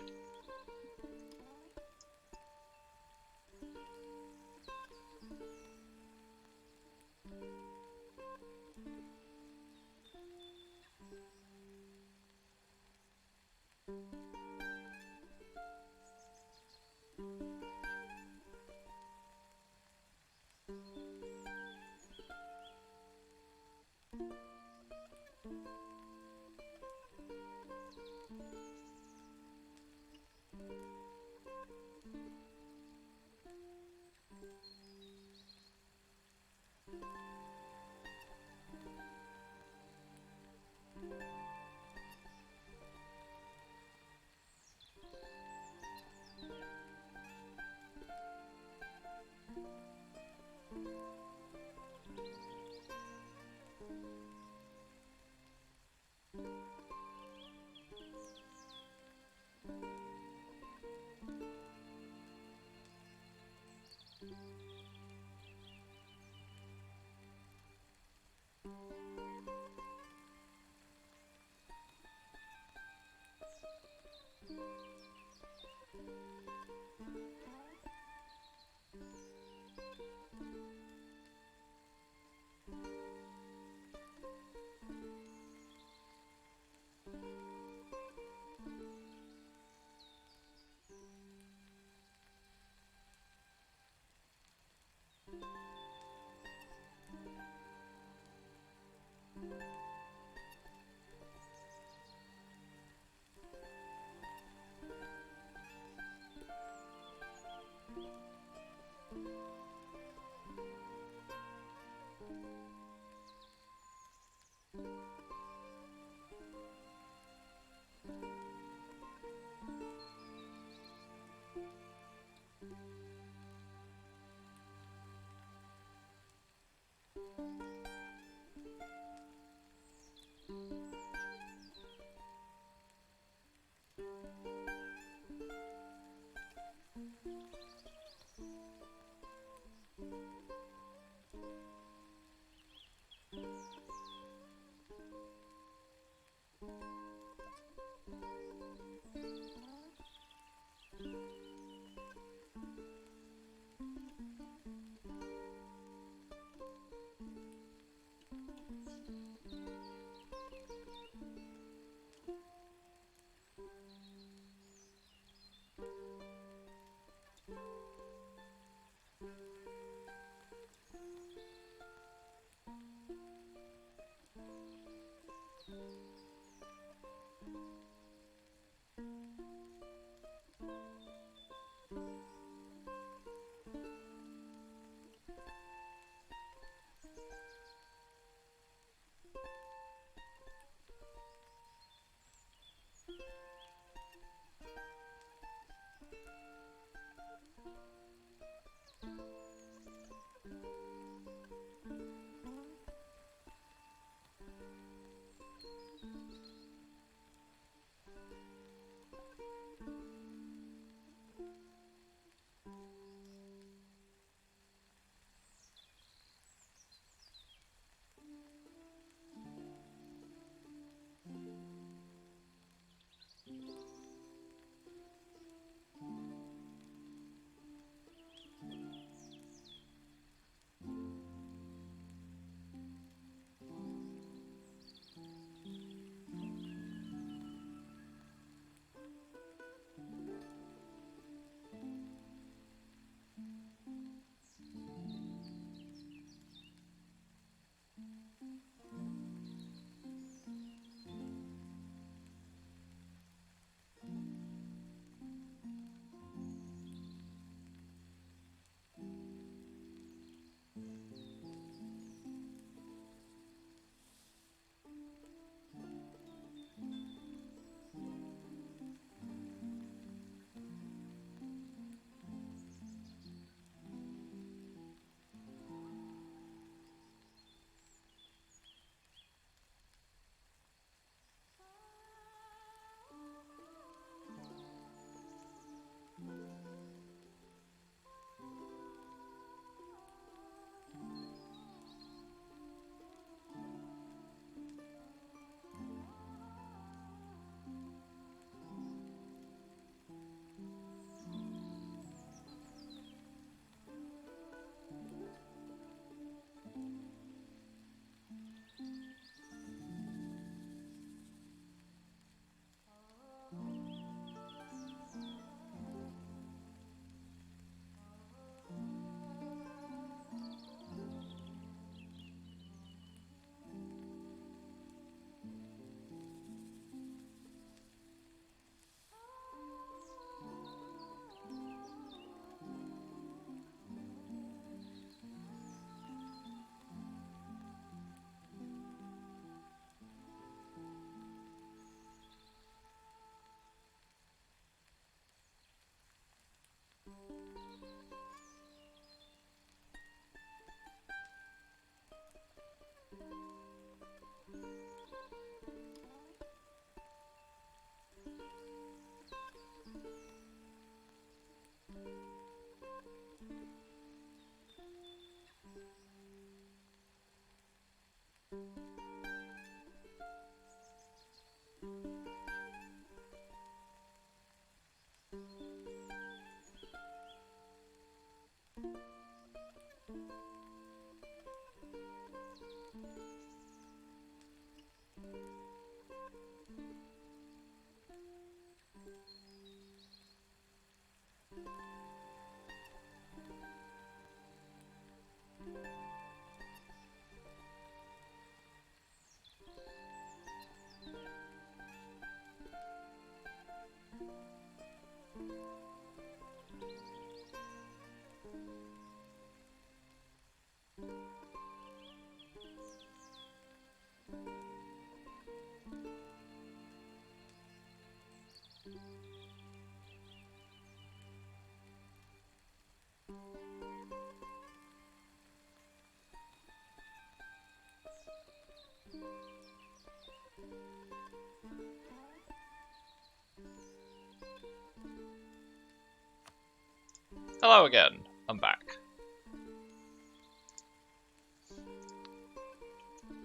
A: Hello again, I'm back.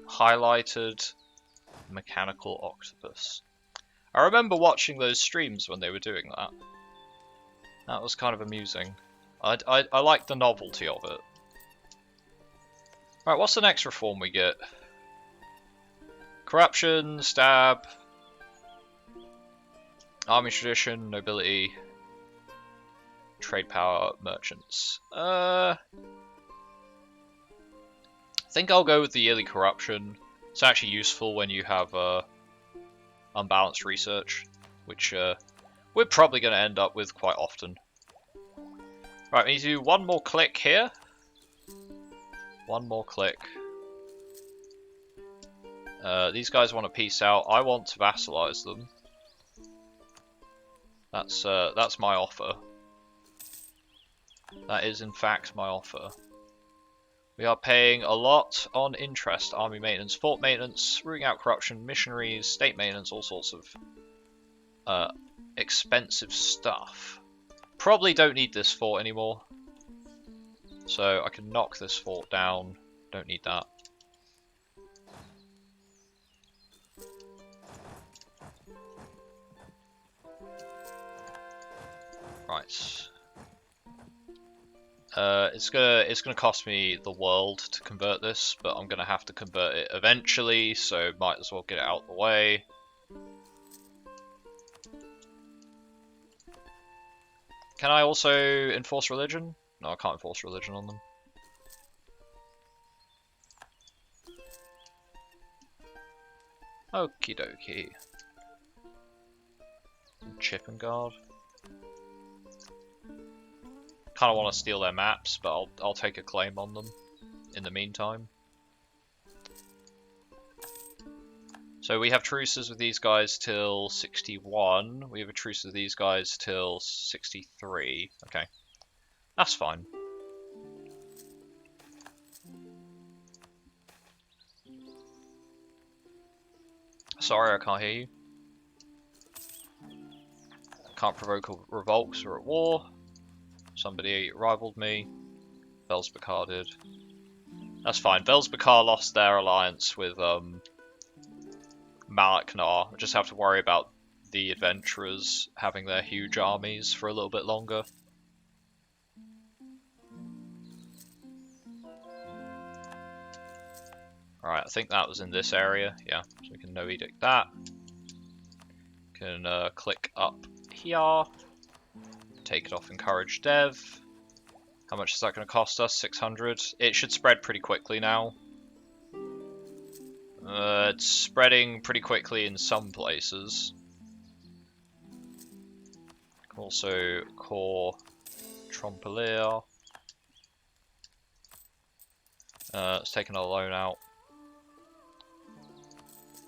A: Highlighted mechanical octopus. I remember watching those streams when they were doing that. That was kind of amusing. I like the novelty of it. Right, what's the next reform we get? Corruption, stab, army tradition, nobility, trade power, merchants. I think I'll go with the yearly corruption. It's actually useful when you have unbalanced research, which we're probably going to end up with quite often. Right, we need to do one more click here. One more click. These guys want to peace out. I want to vassalize them. That's my offer. That is in fact my offer. We are paying a lot on interest, army maintenance, fort maintenance, rooting out corruption, missionaries, state maintenance, all sorts of expensive stuff. Probably don't need this fort anymore. So I can knock this fort down. Don't need that. Right. It's gonna cost me the world to convert this, but I'm gonna have to convert it eventually, so might as well get it out of the way. Can I also enforce religion? No, I can't enforce religion on them. Okie dokie. Chip and guard. Kind of want to steal their maps, but I'll take a claim on them in the meantime. So we have truces with these guys till 61. We have a truce with these guys till 63. Okay, that's fine. Sorry, I can't hear you. Can't provoke a revolt because we're at war. Somebody rivaled me. Velsbakar did. That's fine. Velsbakar lost their alliance with Malaknar. I just have to worry about the adventurers having their huge armies for a little bit longer. Alright, I think that was in this area. Yeah, so we can no edict that. Can click up here. Take it off encourage dev. How much is that going to cost us? 600. It should spread pretty quickly now. It's spreading pretty quickly in some places. Also core Trompelier. Let's take another loan out.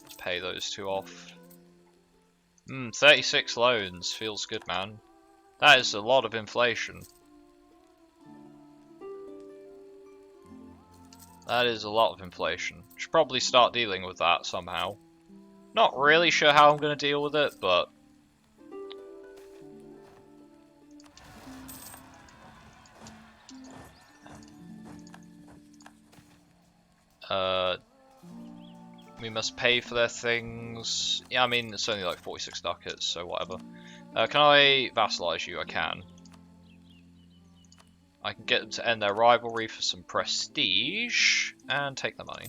A: Let's pay those two off. 36 loans. Feels good, man. That is a lot of inflation. That is a lot of inflation. Should probably start dealing with that somehow. Not really sure how I'm going to deal with it, but... we must pay for their things. Yeah, I mean, it's only like 46 ducats, so whatever. Can I vassalize you? I can. I can get them to end their rivalry for some prestige, and take the money.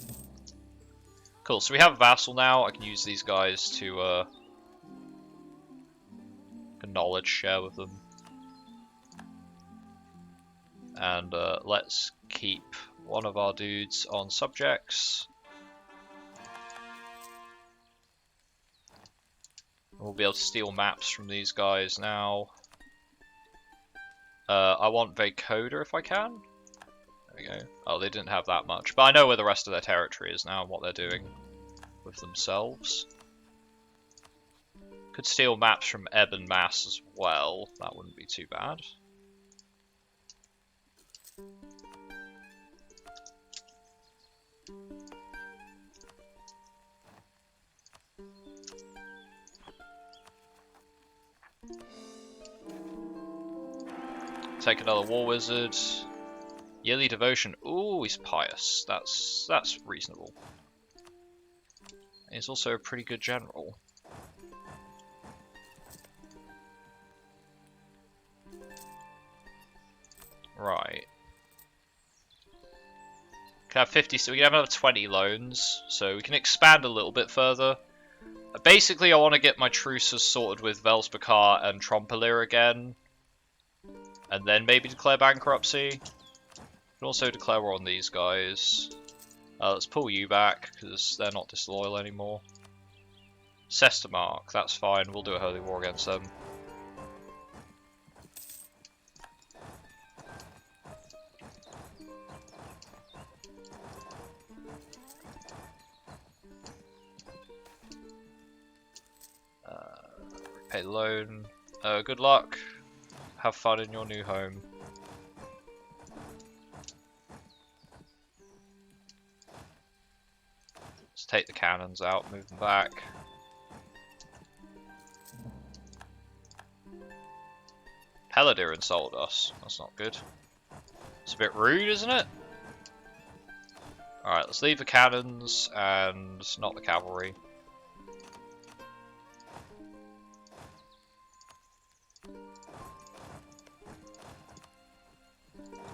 A: Cool, so we have a vassal now. I can use these guys to a knowledge share with them. And let's keep one of our dudes on subjects. We'll be able to steal maps from these guys now. I want Vacoda if I can. There we go. Oh, they didn't have that much. But I know where the rest of their territory is now and what they're doing with themselves. Could steal maps from Ebb and Mass as well. That wouldn't be too bad. Take another War Wizard. Yearly Devotion. Ooh, he's pious. That's reasonable. He's also a pretty good general. Right. Can have 50, so we can have another 20 loans, so we can expand a little bit further. Basically, I want to get my truces sorted with Velspakar and Trompelir again, and then maybe declare bankruptcy. Can also declare war on these guys. Let's pull you back, because they're not disloyal anymore. Sestemark, that's fine, we'll do a holy war against them. Pay loan. Good luck. Have fun in your new home. Let's take the cannons out, move them back. Peladir insulted us. That's not good. It's a bit rude, isn't it? Alright, let's leave the cannons and not the cavalry.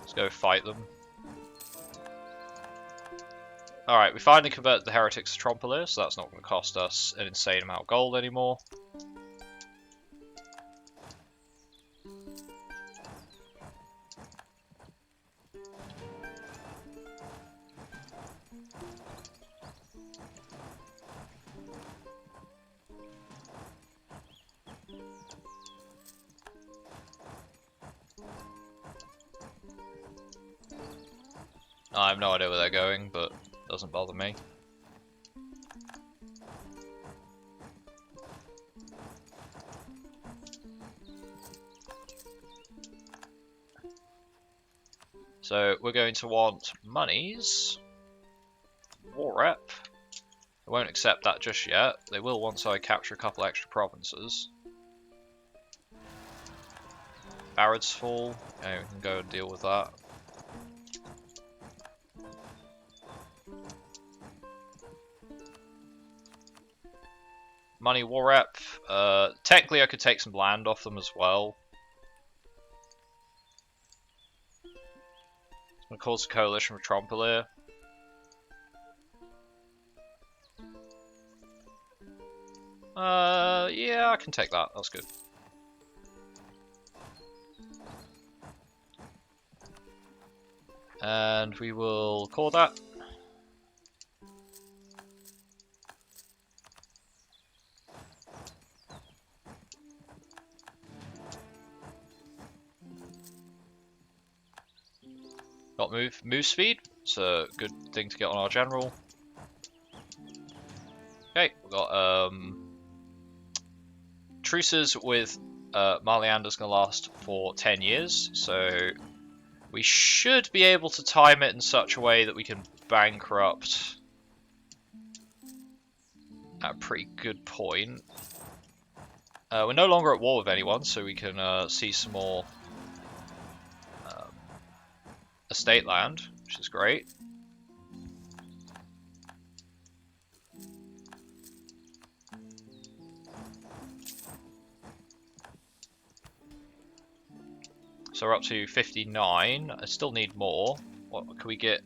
A: Let's go fight them. Alright, we finally converted the heretics to Trompelir, so that's not going to cost us an insane amount of gold anymore. I have no idea where they're going, but it doesn't bother me. So we're going to want monies. War rep. They won't accept that just yet. They will once I capture a couple extra provinces. Barrett's Fall. Okay, we can go and deal with that. Money war rep. Technically I could take some land off them as well. It's going to cause a coalition with Trompelir. Yeah, I can take that. That's good. And we will call that. Got move speed. It's a good thing to get on our general. Okay, we've got truces with Marleander's going to last for 10 years, so we should be able to time it in such a way that we can bankrupt at a pretty good point. We're no longer at war with anyone, so we can see some more estate land, which is great. So we're up to 59. I still need more. What can we get?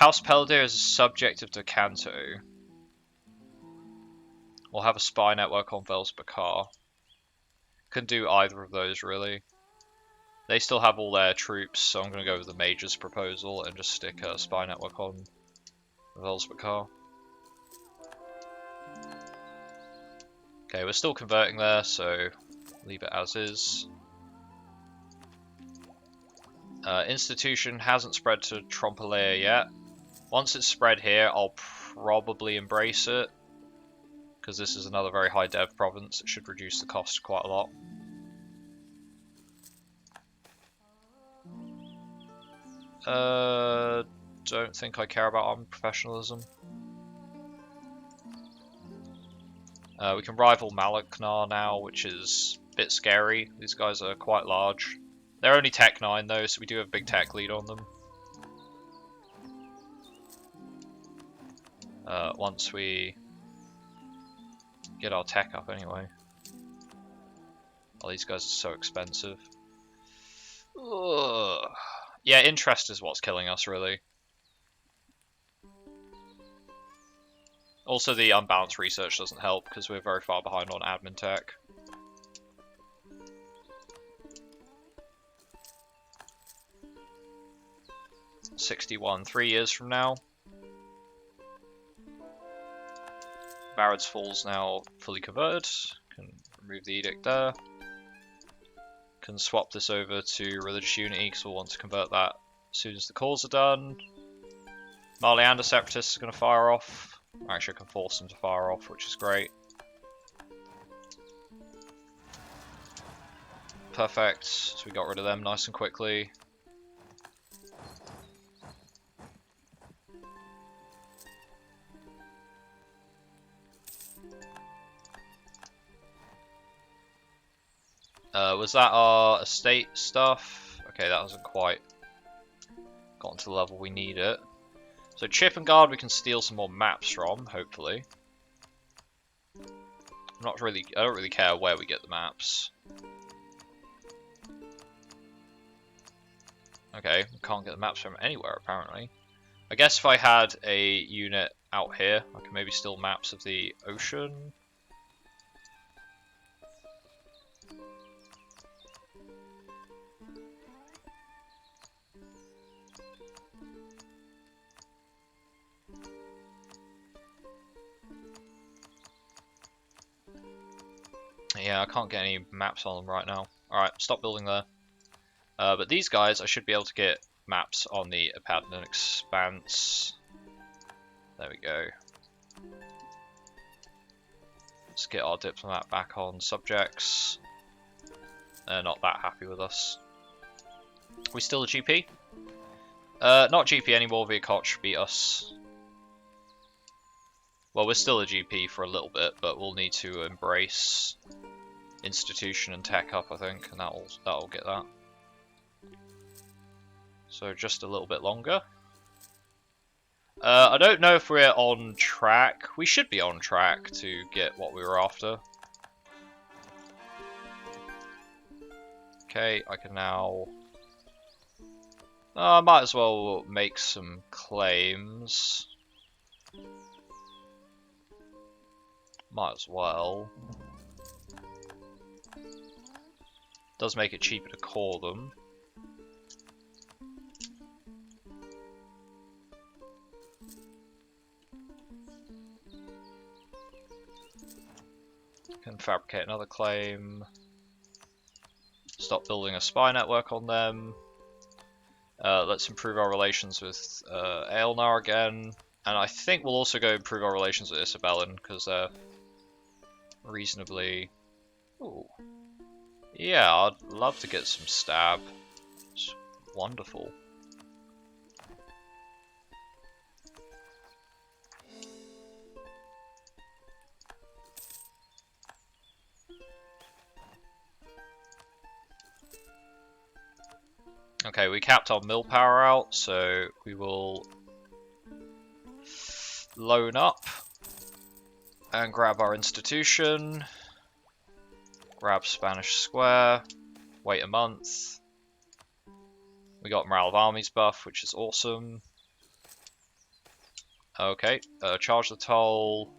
A: House Peldir is a subject of Decanto. We'll have a spy network on Velsbakar. Can do either of those, really. They still have all their troops, so I'm going to go with the Major's proposal and just stick a spy network on Velsbakar. Okay, we're still converting there, so leave it as is. Institution hasn't spread to Trompolea yet. Once it's spread here, I'll probably embrace it, because this is another very high dev province. It should reduce the cost quite a lot. Don't think I care about army professionalism. We can rival Malaknar now, which is a bit scary. These guys are quite large. They're only Tech 9 though, so we do have a big tech lead on them. Once we get our tech up anyway. Oh, these guys are so expensive. Ugh. Yeah, interest is what's killing us, really. Also, the unbalanced research doesn't help because we're very far behind on admin tech. '61, 3 years from now. Barad's Fall's now fully converted. Can remove the edict there. Can swap this over to religious unity because we'll want to convert that as soon as the calls are done. Marleander Separatists are going to fire off. Actually, I can force them to fire off, which is great. Perfect. So we got rid of them nice and quickly. Was that our estate stuff? Okay, that hasn't quite gotten to the level we need it. So Chip and Guard we can steal some more maps from, hopefully. I don't really care where we get the maps. Okay, we can't get the maps from anywhere apparently. I guess if I had a unit out here, I could maybe steal maps of the ocean. Yeah, I can't get any maps on them right now. Alright, stop building there. But these guys, I should be able to get maps on the Apadnan Expanse. There we go. Let's get our diplomat back on subjects. They're not that happy with us. We still a GP? Not GP anymore, Viakoch beat us. Well, we're still a GP for a little bit, but we'll need to embrace institution and tech up, I think, and that'll get that. So just a little bit longer. I don't know if we're on track. We should be on track to get what we were after. Okay, I can now... I might as well make some claims. Might as well. Does make it cheaper to core them. Can fabricate another claim. Stop building a spy network on them. Let's improve our relations with Aelantir again. And I think we'll also go improve our relations with Isabellan, because they're reasonably... Ooh. Yeah, I'd love to get some stab. It's wonderful. Okay, we capped our mill power out, so we will loan up and grab our institution, grab Spanish Square, wait a month. We got Morale of Armies buff, which is awesome. Okay, charge the toll.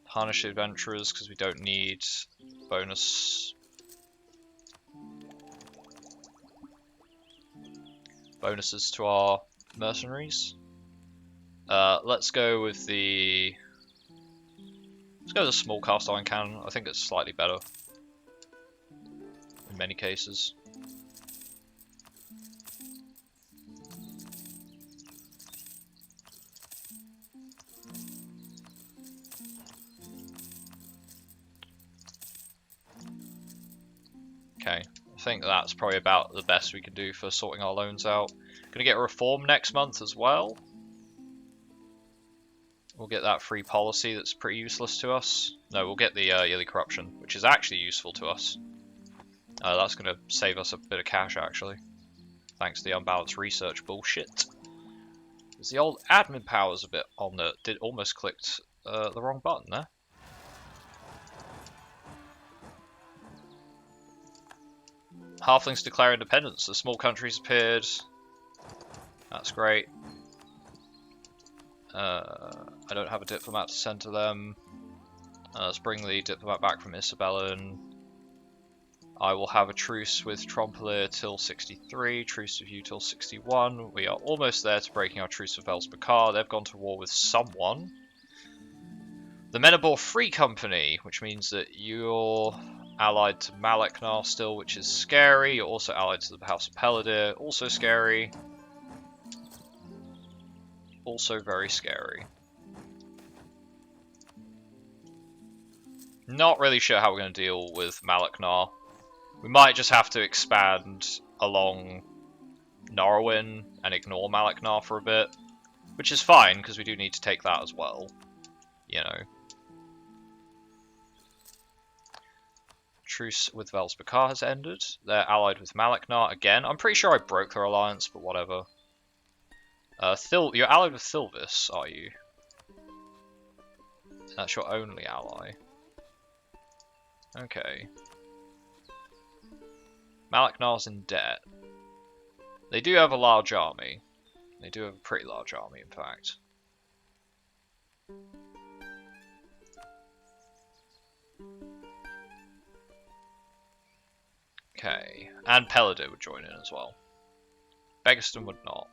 A: Punish the adventurers because we don't need bonuses to our mercenaries. Let's go with the small cast iron cannon. I think it's slightly better in many cases. Okay, I think that's probably about the best we can do for sorting our loans out. Gonna get a reform next month as well. We'll get that free policy that's pretty useless to us. No, we'll get the yearly corruption, which is actually useful to us. That's gonna save us a bit of cash actually, thanks to the unbalanced research bullshit. There's the old admin powers a bit on the. Almost clicked the wrong button there. Halflings declare independence. The small countries appeared. That's great. I don't have a diplomat to send to them. Let's bring the diplomat back from Isabellan. I will have a truce with Trompelir till 63, truce with you till 61. We are almost there to breaking our truce with Velsbakar. They've gone to war with someone. The Menabor Free Company, which means that you're allied to Maleknar still, which is scary. You're also allied to the House of Peladir, also scary. Also very scary. Not really sure how we're going to deal with Maleknar. We might just have to expand along Norwin and ignore Maleknar for a bit, which is fine because we do need to take that as well, you know. Truce with Velsbakar has ended. They're allied with Maleknar again. I'm pretty sure I broke their alliance, but whatever. You're allied with Thilvis, are you? That's your only ally. Okay. Maleknar's in debt. They do have a large army. They do have a pretty large army, in fact. Okay, and Peladir would join in as well. Begiston would not.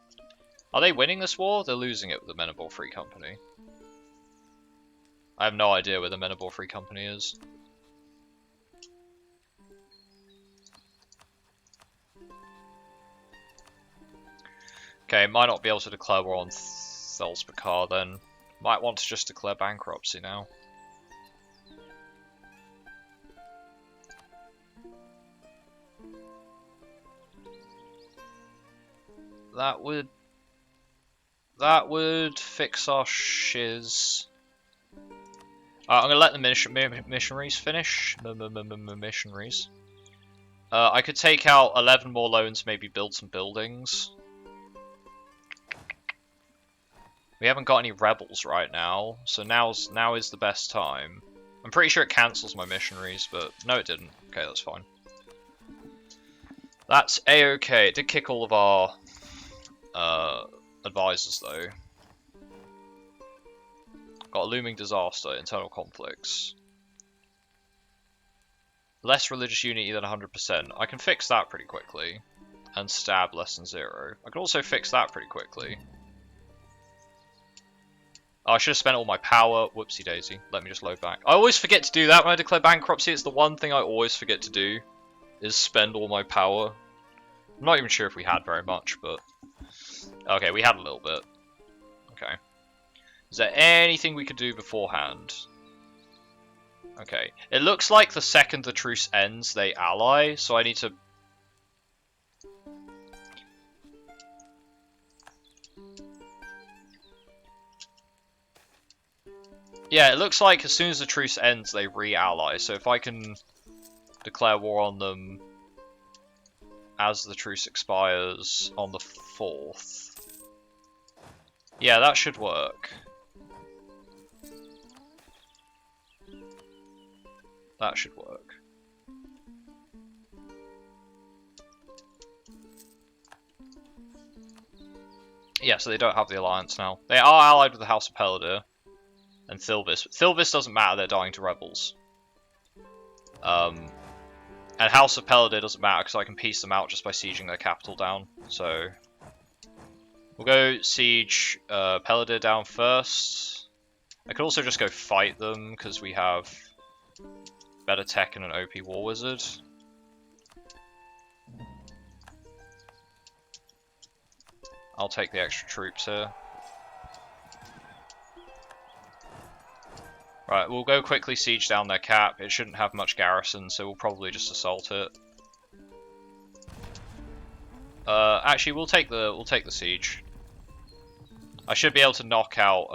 A: Are they winning this war? They're losing it with the Menabor Free Company. I have no idea where the Menabor Free Company is. Okay, might not be able to declare war on Velsbakar then. Might want to just declare bankruptcy now. That would fix our shiz. I'm gonna let the missionaries finish. Missionaries. I could take out 11 more loans, maybe build some buildings. We haven't got any rebels right now, so now is the best time. I'm pretty sure it cancels my missionaries, but no, it didn't. Okay, that's fine. That's a-okay. It did kick all of our advisors though. Got a looming disaster, internal conflicts. Less religious unity than 100%. I can fix that pretty quickly. And stab less than 0. I can also fix that pretty quickly. Oh, I should have spent all my power. Whoopsie daisy. Let me just load back. I always forget to do that when I declare bankruptcy. It's the one thing I always forget to do. Is spend all my power. I'm not even sure if we had very much, but... Okay, we had a little bit. Okay. Is there anything we could do beforehand? Okay. It looks like the second the truce ends, they ally, so I need to... Yeah, it looks like as soon as the truce ends, they re-ally, so if I can declare war on them as the truce expires on the 4th. Yeah, that should work. That should work. Yeah, so they don't have the alliance now. They are allied with the House of Peladir and Thilvis. Thilvis doesn't matter, they're dying to rebels. And House of Peladir doesn't matter because I can piece them out just by sieging their capital down. So we'll go siege Peladir down first. I could also just go fight them because we have better tech and an OP War Wizard. I'll take the extra troops here. Right, we'll go quickly siege down their cap. It shouldn't have much garrison, so we'll probably just assault it. Actually, we'll take the siege. I should be able to knock out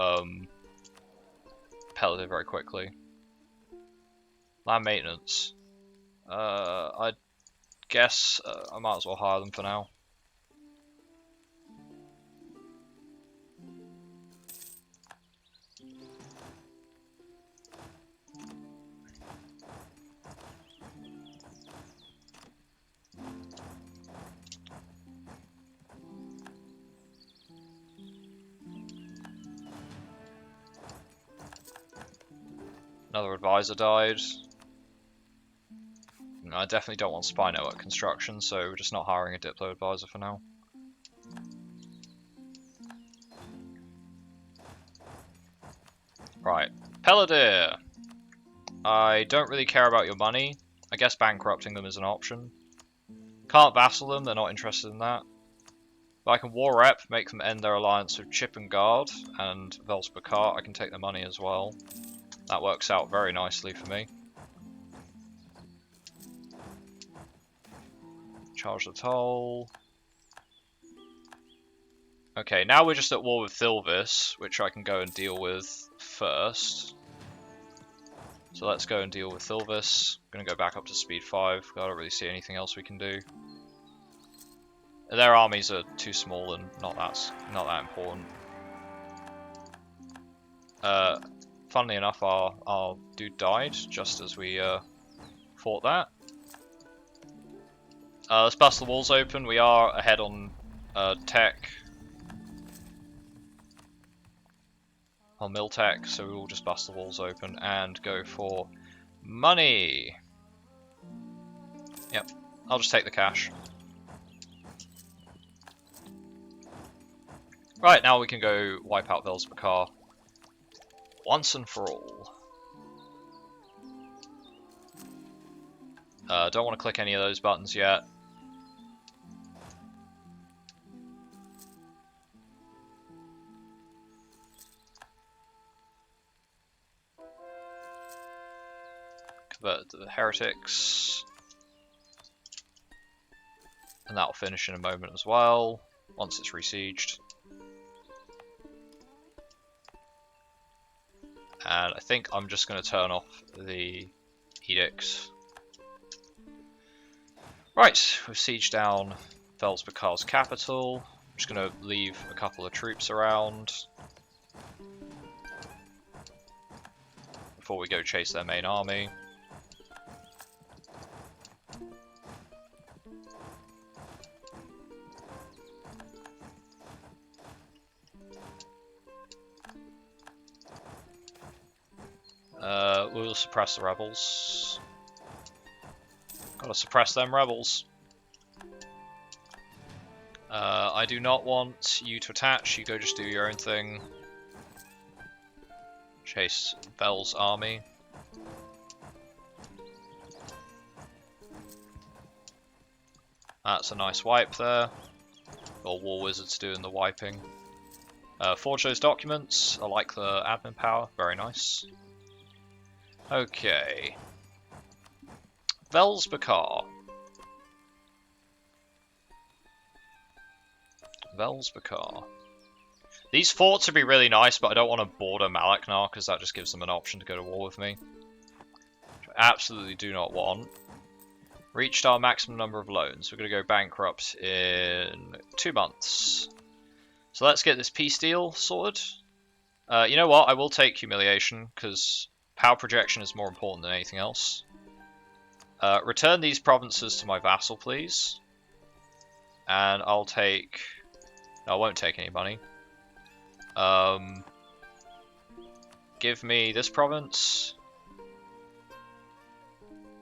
A: Peladir very quickly. Land maintenance. I guess I might as well hire them for now. Another advisor died. No, I definitely don't want spy network construction, so we're just not hiring a Diplo advisor for now. Right, Peladir! I don't really care about your money. I guess bankrupting them is an option. Can't vassal them, they're not interested in that. But I can war rep, make them end their alliance with Chip and Guard, and Velspakar, I can take their money as well. That works out very nicely for me. Charge the toll. Okay, now we're just at war with Thilvis, which I can go and deal with first. So let's go and deal with Thilvis. I'm going to go back up to speed 5. I don't really see anything else we can do. Their armies are too small and not that important. Funnily enough, our dude died just as we fought that. Let's bust the walls open. We are ahead on tech. On mill tech, so we will just bust the walls open and go for money. Yep, I'll just take the cash. Right, now we can go wipe out Velspakar once and for all. Don't want to click any of those buttons yet. Convert to the heretics. And that'll finish in a moment as well, once it's resieged. And I think I'm just going to turn off the edicts. Right, we've sieged down Velspakar's capital. I'm just going to leave a couple of troops around before we go chase their main army. We'll suppress the rebels. Gotta suppress them rebels. I do not want you to attach, you go just do your own thing. Chase Vel's army. That's a nice wipe there. Got war wizards doing the wiping. Forge those documents, I like the admin power, very nice. Okay. Velspakar. Velspakar. These forts would be really nice, but I don't want to border Malaknar because that just gives them an option to go to war with me. Which I absolutely do not want. Reached our maximum number of loans. We're going to go bankrupt in 2 months. So let's get this peace deal sorted. You know what? I will take humiliation because power projection is more important than anything else. Return these provinces to my vassal, please. And I'll take No, I won't take any money. Give me this province.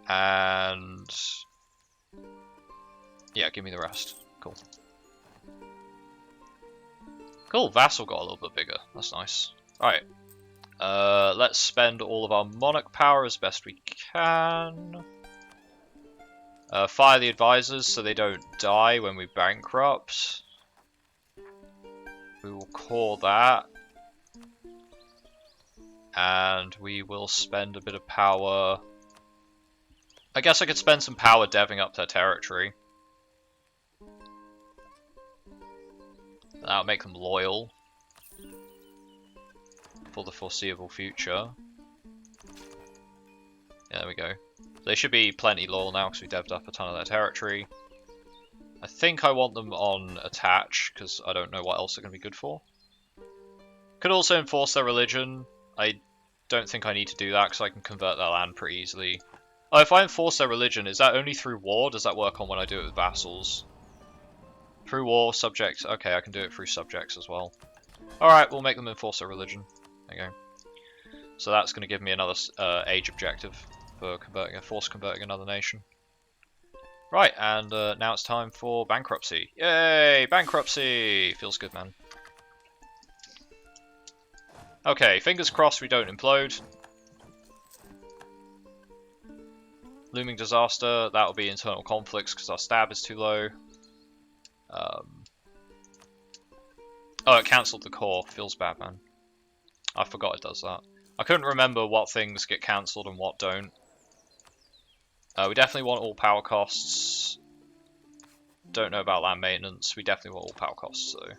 A: And... yeah, give me the rest. Cool. Cool, vassal got a little bit bigger. That's nice. Alright. Let's spend all of our monarch power as best we can. Fire the advisors so they don't die when we bankrupt. We will call that. And we will spend a bit of power. I guess I could spend some power deving up their territory. That'll make them loyal for the foreseeable future. Yeah, there we go. They should be plenty loyal now because we devved up a ton of their territory. I think I want them on attach because I don't know what else they're going to be good for. Could also enforce their religion. I don't think I need to do that because I can convert their land pretty easily. Oh, if I enforce their religion, is that only through war? Does that work on when I do it with vassals? Through war, subjects. Okay, I can do it through subjects as well. Alright, we'll make them enforce their religion. There you go. So that's going to give me another age objective for converting another nation. Right, and now it's time for bankruptcy. Yay, bankruptcy! Feels good, man. Okay, fingers crossed we don't implode. Looming disaster, that'll be internal conflicts because our stab is too low. Oh, it cancelled the core. Feels bad, man. I forgot it does that. I couldn't remember what things get cancelled and what don't. We definitely want all power costs. Don't know about land maintenance. We definitely want all power costs, though.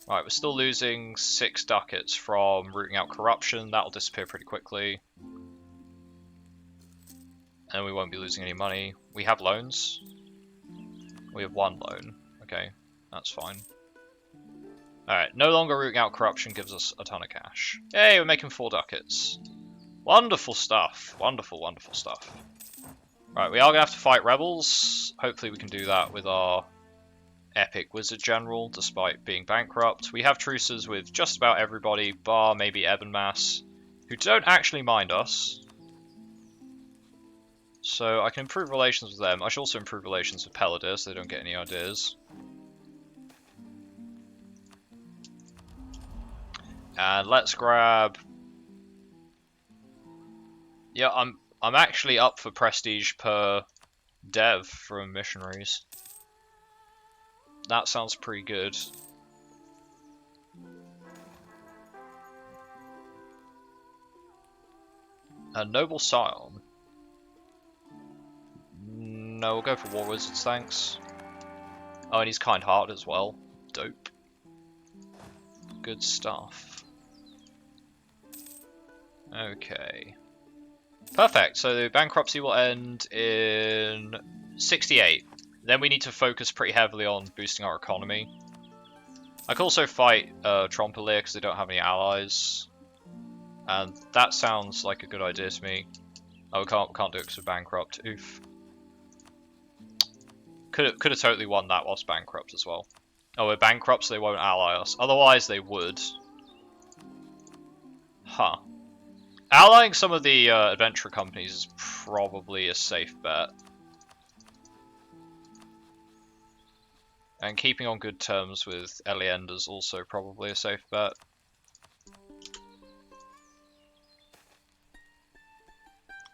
A: Right, we're still losing 6 ducats from rooting out corruption. That'll disappear pretty quickly. And we won't be losing any money. We have loans. We have 1 loan. Okay, that's fine. Alright, no longer rooting out corruption gives us a ton of cash. Yay, we're making 4 ducats. Wonderful stuff. Wonderful, wonderful stuff. Right, we are going to have to fight rebels. Hopefully we can do that with our epic wizard general, despite being bankrupt. We have truces with just about everybody, bar maybe Anbennar, who don't actually mind us. So I can improve relations with them. I should also improve relations with Pellidir so they don't get any ideas. And let's grab... yeah, I'm actually up for prestige per dev from missionaries. That sounds pretty good. A noble scion. No, we'll go for war wizards, thanks. Oh, and he's kind-hearted as well. Dope. Good stuff. Okay. Perfect, so the bankruptcy will end in 68. Then we need to focus pretty heavily on boosting our economy. I can also fight Trompelir because they don't have any allies. And that sounds like a good idea to me. Oh, we can't do it because we're bankrupt. Oof. Could have totally won that whilst bankrupt as well. Oh, we're bankrupt so they won't ally us. Otherwise they would. Huh. Allying some of the adventurer companies is probably a safe bet. And keeping on good terms with Aelantir is also probably a safe bet.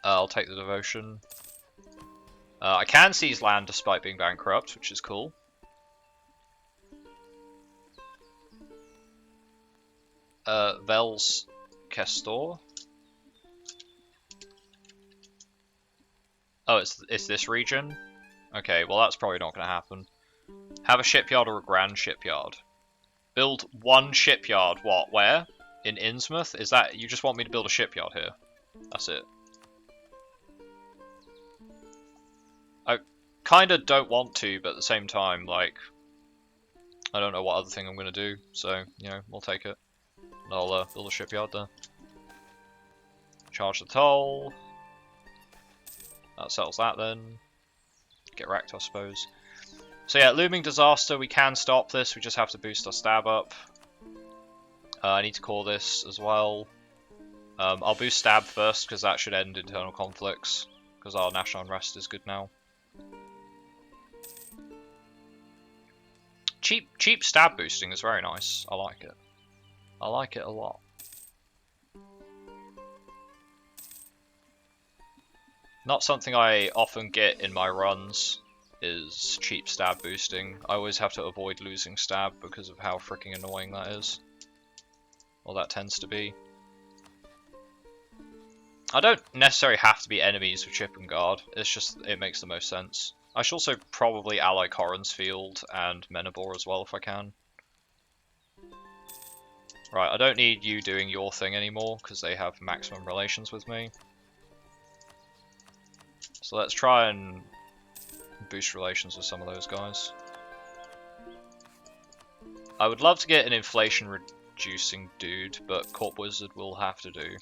A: I'll take the devotion. I can seize land despite being bankrupt, which is cool. Vel's Kestor. Oh, it's this region? Okay, well that's probably not going to happen. Have a shipyard or a grand shipyard. Build 1 shipyard. What? Where? In Innsmouth? Is that... you just want me to build a shipyard here? That's it. I kind of don't want to, but at the same time, like... I don't know what other thing I'm going to do, so, you know, we'll take it. And I'll build a shipyard there. Charge the toll. That settles that then. Get wrecked, I suppose. So yeah, looming disaster, we can stop this, we just have to boost our stab up. I need to call this as well. I'll boost stab first, because that should end internal conflicts, because our national unrest is good now. Cheap stab boosting is very nice, I like it. I like it a lot. Not something I often get in my runs, is cheap stab boosting. I always have to avoid losing stab because of how freaking annoying that is. Well, that tends to be. I don't necessarily have to be enemies with Chip and Guard, it's just, it makes the most sense. I should also probably ally Corrin's Field and Menabor as well if I can. Right, I don't need you doing your thing anymore, because they have maximum relations with me. So let's try and boost relations with some of those guys. I would love to get an inflation reducing dude, but Corp Wizard will have to do.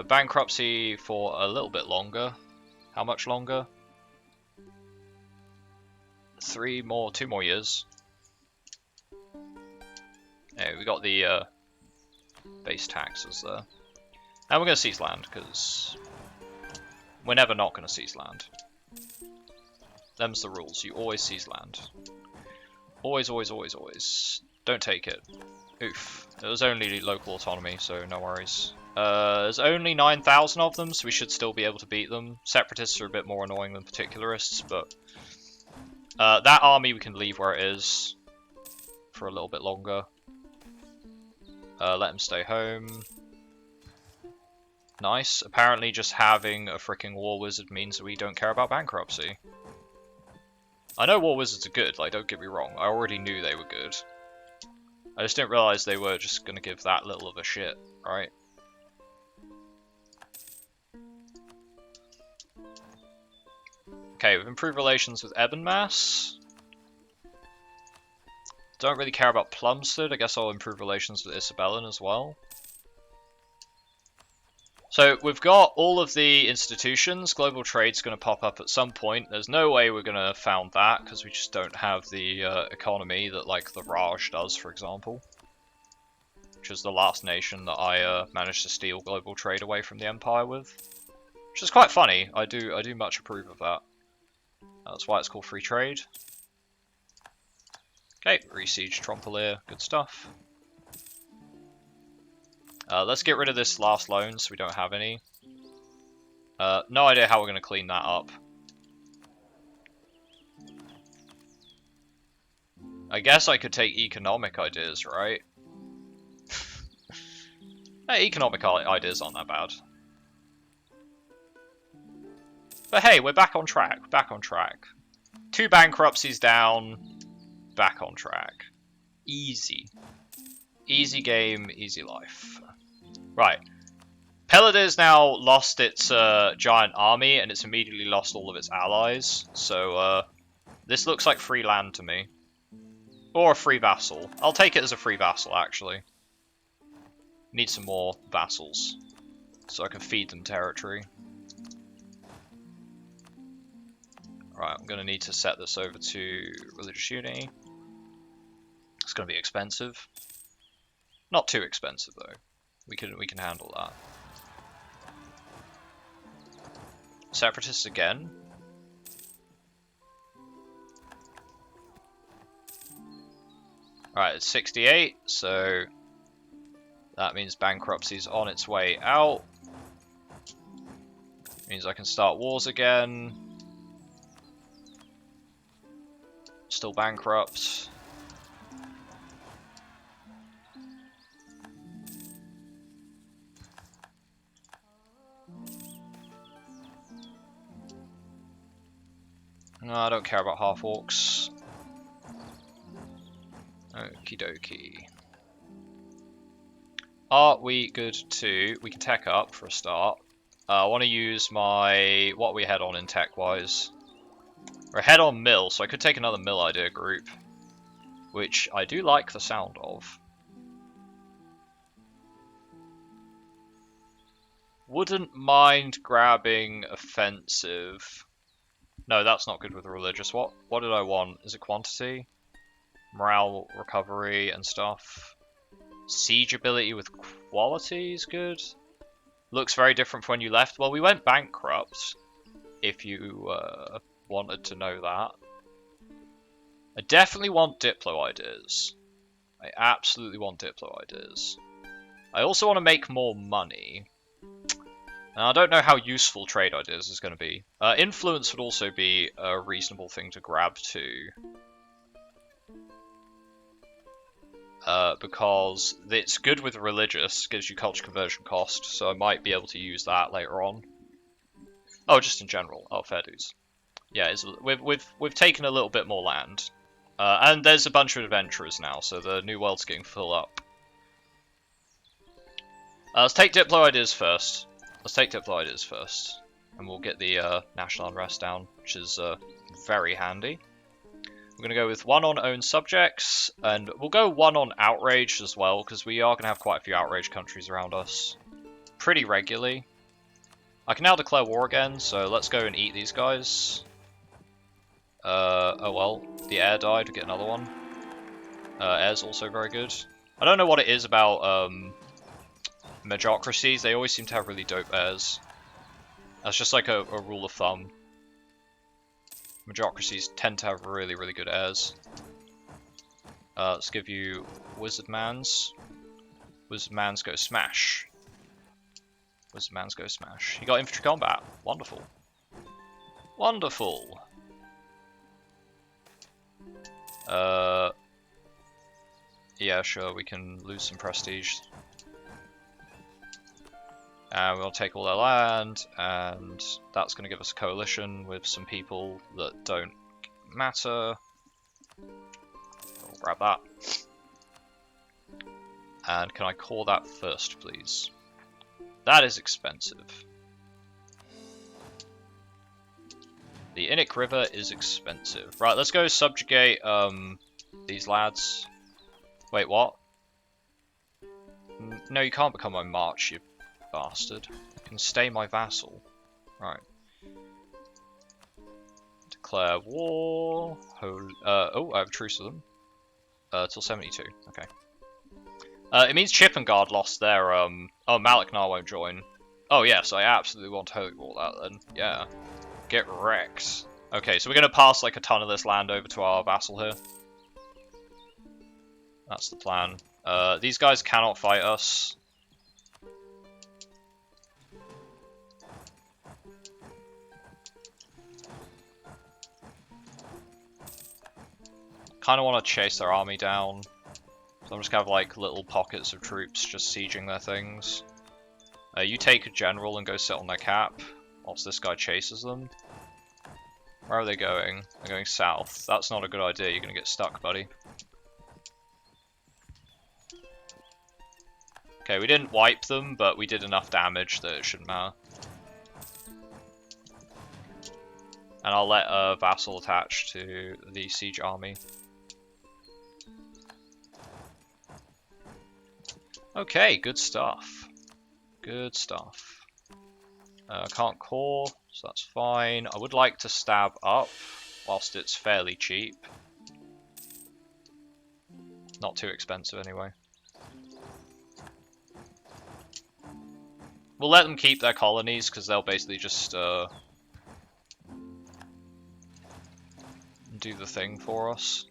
A: Bankruptcy for a little bit longer. How much longer? 2 more years. Hey, we got the base taxes there. And we're going to seize land, because we're never not going to seize land. Them's the rules. You always seize land. Always, always, always, always. Don't take it. Oof. It was only local autonomy, so no worries. There's only 9,000 of them, so we should still be able to beat them. Separatists are a bit more annoying than particularists, but that army we can leave where it is for a little bit longer. Let them stay home. Nice. Apparently just having a freaking war wizard means that we don't care about bankruptcy. I know war wizards are good, like, don't get me wrong. I already knew they were good. I just didn't realize they were just gonna give that little of a shit, right? Okay, we've improved relations with Anbennar. Don't really care about Plumstead. I guess I'll improve relations with Isabellan as well. So we've got all of the institutions. Global trade's going to pop up at some point. There's no way we're going to found that because we just don't have the economy that like the Raj does, for example, which is the last nation that I managed to steal global trade away from the Empire with, which is quite funny. I do much approve of that. That's why it's called free trade. Okay, re-siege Trompelir, good stuff. Let's get rid of this last loan so we don't have any. No idea how we're going to clean that up. I guess I could take economic ideas, right? Hey, economic ideas aren't that bad. But hey, we're back on track, back on track. 2 bankruptcies down, back on track. Easy. Easy game, easy life. Right. Peladir's now lost its giant army, and it's immediately lost all of its allies. So this looks like free land to me. Or a free vassal. I'll take it as a free vassal, actually. Need some more vassals, so I can feed them territory. Right, I'm going to need to set this over to religious unity. It's going to be expensive. Not too expensive, though. We can handle that. Separatists again. Right, it's 68, so that means bankruptcy's on its way out. Means I can start wars again. Still bankrupt. No, I don't care about half-orcs. Okie dokie. Are we good to... We can tech up for a start. I want to use my... What are we head on in tech-wise? We're head on mill, so I could take another mill idea group. Which I do like the sound of. Wouldn't mind grabbing offensive. No, that's not good with religious. What did I want? Is it quantity? Morale recovery and stuff. Siege ability with quality is good. Looks very different from when you left. Well, we went bankrupt, if you wanted to know that. I definitely want Diplo ideas. I absolutely want Diplo ideas. I also want to make more money. Now, I don't know how useful trade ideas is going to be. Influence would also be a reasonable thing to grab too. Because it's good with religious, gives you culture conversion cost, so I might be able to use that later on. Oh, just in general. Oh, fair dues. Yeah, we've taken a little bit more land. And there's a bunch of adventurers now, so the new world's getting full up. Let's take Diplo ideas first. And we'll get the national unrest down, which is very handy. We're going to go with 1 on own subjects, and we'll go 1 on outrage as well, because we are going to have quite a few outrage countries around us pretty regularly. I can now declare war again, so let's go and eat these guys. Oh well, the air died, we get another one. Air's also very good. I don't know what it is about Majocracies, they always seem to have really dope airs. That's just like a rule of thumb. Majocracies tend to have really, really good airs. Let's give you Wizardmans. Wizardmans go smash. Wizardmans go smash. You got infantry combat. Wonderful. Wonderful. Yeah, sure, we can lose some prestige. And we'll take all their land, and that's going to give us a coalition with some people that don't matter. We'll grab that. And can I call that first, please? That is expensive. The Innick River is expensive. Right, let's go subjugate these lads. Wait, what? No, you can't become my march, you bastard. You can stay my vassal. Right. Declare war. Oh, I have a truce with them. Till 72. Okay. It means Chippengard lost their, Oh, Maleknar won't join. Oh, yes, I absolutely want to Holy War that then. Yeah. Get wrecked. Okay, so we're going to pass, like, a ton of this land over to our vassal here. That's the plan. These guys cannot fight us. Kind of want to chase their army down. So I'm just gonna have like little pockets of troops just sieging their things. You take a general and go sit on their cap, whilst this guy chases them. Where are they going? They're going south. That's not a good idea, you're gonna get stuck, buddy. Okay, we didn't wipe them, but we did enough damage that it shouldn't matter. And I'll let a vassal attach to the siege army. Okay, good stuff. Good stuff. Can't core, so that's fine. I would like to stab up, whilst it's fairly cheap. Not too expensive anyway. We'll let them keep their colonies, because they'll basically just do the thing for us.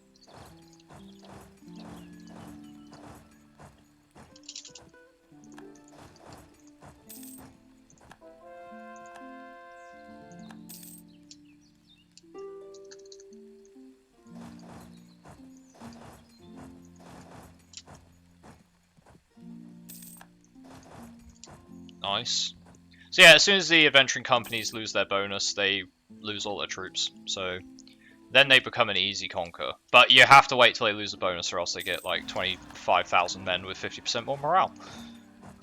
A: Nice. So yeah, as soon as the adventuring companies lose their bonus, they lose all their troops. So then they become an easy conquer. But you have to wait till they lose a bonus or else they get like 25,000 men with 50% more morale.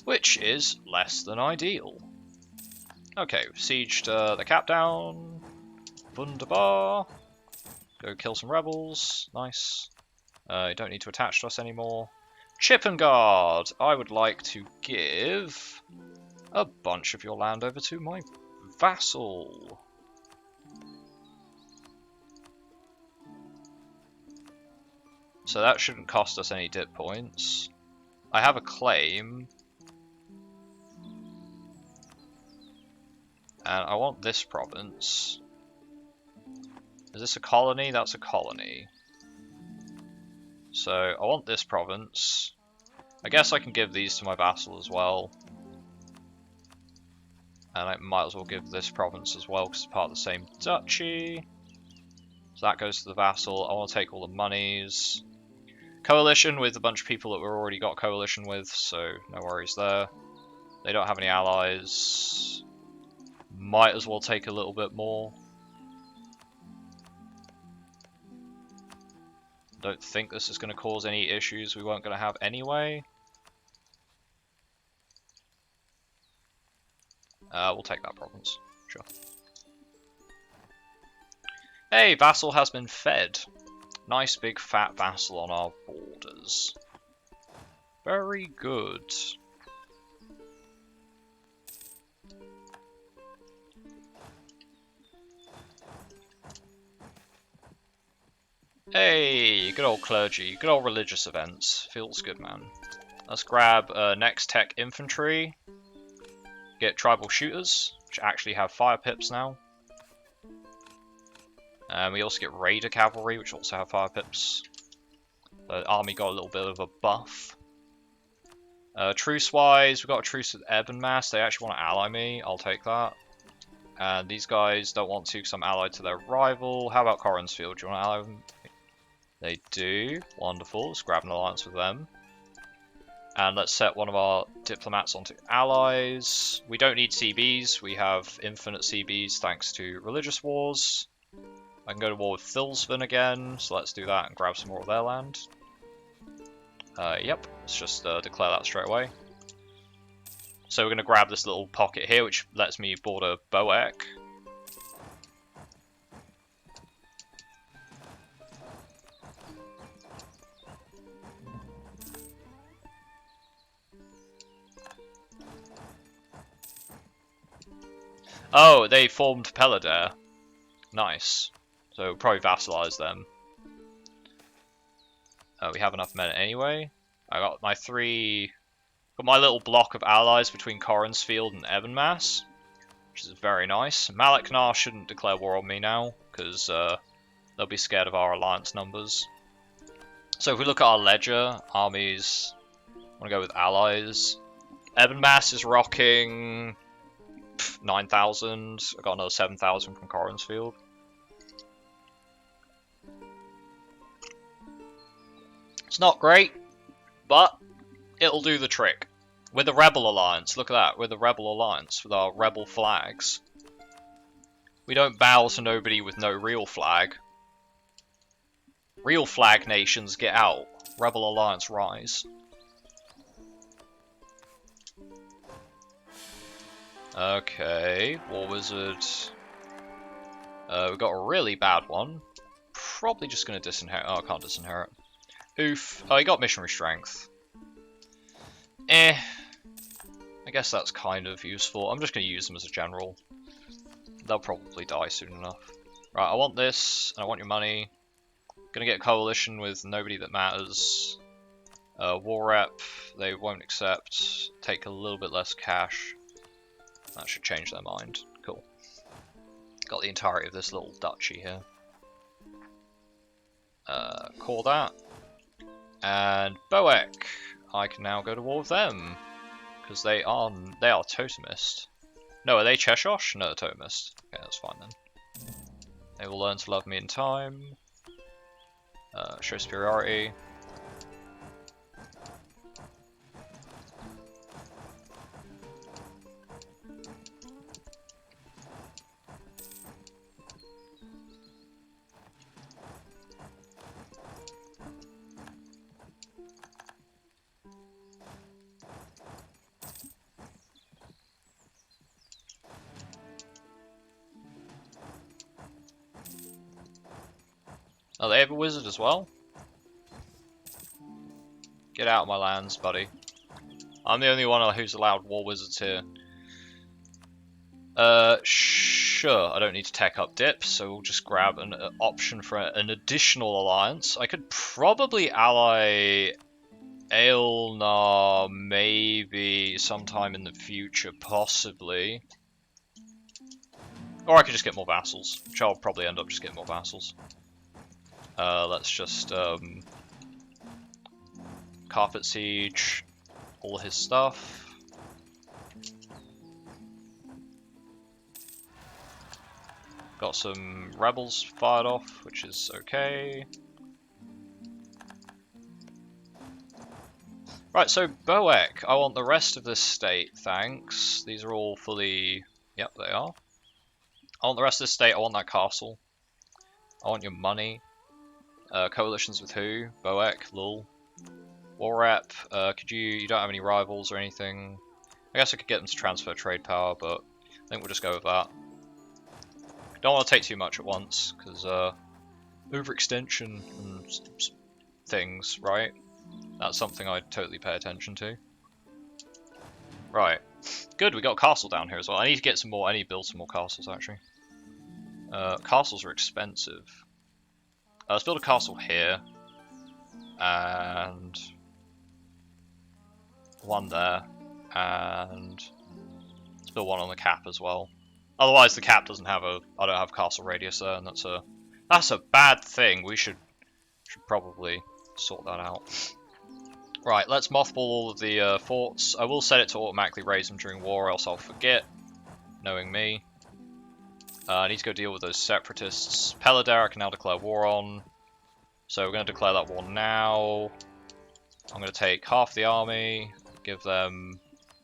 A: Which is less than ideal. Okay, we've sieged the cap down. Wunderbar. Go kill some rebels. Nice. You don't need to attach to us anymore. Chippengard! I would like to give a bunch of your land over to my vassal. So that shouldn't cost us any dip points. I have a claim. And I want this province. Is this a colony? That's a colony. So I want this province. I guess I can give these to my vassal as well. And I might as well give this province as well because it's part of the same duchy. So that goes to the vassal. I want to take all the monies. Coalition with a bunch of people that we've already got coalition with, so no worries there. They don't have any allies. Might as well take a little bit more. Don't think this is going to cause any issues we weren't going to have anyway. We'll take that province, sure. Hey, vassal has been fed. Nice big fat vassal on our borders. Very good. Hey, good old clergy, good old religious events. Feels good, man. Let's grab next tech infantry. Get tribal shooters, which actually have fire pips now. And we also get raider cavalry, which also have fire pips. The army got a little bit of a buff. Truce-wise, we've got a truce with Anbennar. They actually want to ally me. I'll take that. And these guys don't want to because I'm allied to their rival. How about Coransfield? Do you want to ally them? They do. Wonderful. Let's grab an alliance with them. And let's set one of our diplomats onto allies. We don't need CBs. We have infinite CBs thanks to religious wars. I can go to war with Thilsvan again, so let's do that and grab some more of their land. Yep, let's just declare that straight away. So we're going to grab this little pocket here, which lets me border Boek. Oh, they formed Peladare. Nice. So probably vassalize them. We have enough men anyway. I got my little block of allies between Coransfield and Anbennar, which is very nice. Maleknar shouldn't declare war on me now, because they'll be scared of our alliance numbers. So if we look at our ledger, armies, I want to go with allies. Anbennar is rocking 9,000. I got another 7,000 from Coransfield. It's not great, but it'll do the trick. We're the Rebel Alliance, look at that, we're the Rebel Alliance with our Rebel flags. We don't bow to nobody with no real flag. Real flag nations get out, Rebel Alliance rise. Okay, War Wizard. We've got a really bad one. Probably just going to disinherit. Oh, I can't disinherit. Oof. Oh, he got missionary strength. I guess that's kind of useful. I'm just going to use them as a general. They'll probably die soon enough. Right, I want this, and I want your money. Gonna get a coalition with nobody that matters. War rep, they won't accept. Take a little bit less cash. That should change their mind. Cool. Got the entirety of this little duchy here. Call that. And Boek, I can now go to war with them because they are totemist. No, are they Cheshosh? No, they're totemist. Okay, that's fine then. They will learn to love me in time. Show superiority. Oh, they have a wizard as well? Get out of my lands, buddy. I'm the only one who's allowed war wizards here. Sure, I don't need to tech up dips, so we'll just grab an option for an additional alliance. I could probably ally Aelantir maybe sometime in the future, possibly. Or I could just get more vassals, which I'll probably end up just getting more vassals. Let's just carpet siege all his stuff. Got some rebels fired off, which is okay. Right, so Boek, I want the rest of this state, thanks. These are all fully... Yep, they are. I want the rest of this state, I want that castle. I want your money. Coalitions with who? Boek, lol. War rep, you don't have any rivals or anything. I guess I could get them to transfer trade power, but I think we'll just go with that. Don't want to take too much at once, because overextension and things, right? That's something I'd totally pay attention to. Right. Good, we got a castle down here as well. I need to get some more, I need to build some more castles, actually. Castles are expensive. Let's build a castle here. And... one there. And... let's build one on the cap as well. Otherwise the cap doesn't have a... I don't have castle radius there, and that's a bad thing. We should probably sort that out. Right, let's mothball all of the forts. I will set it to automatically raise them during war, or else I'll forget, knowing me. I need to go deal with those separatists. Peladar I can now declare war on. So we're going to declare that war now. I'm going to take half the army, give them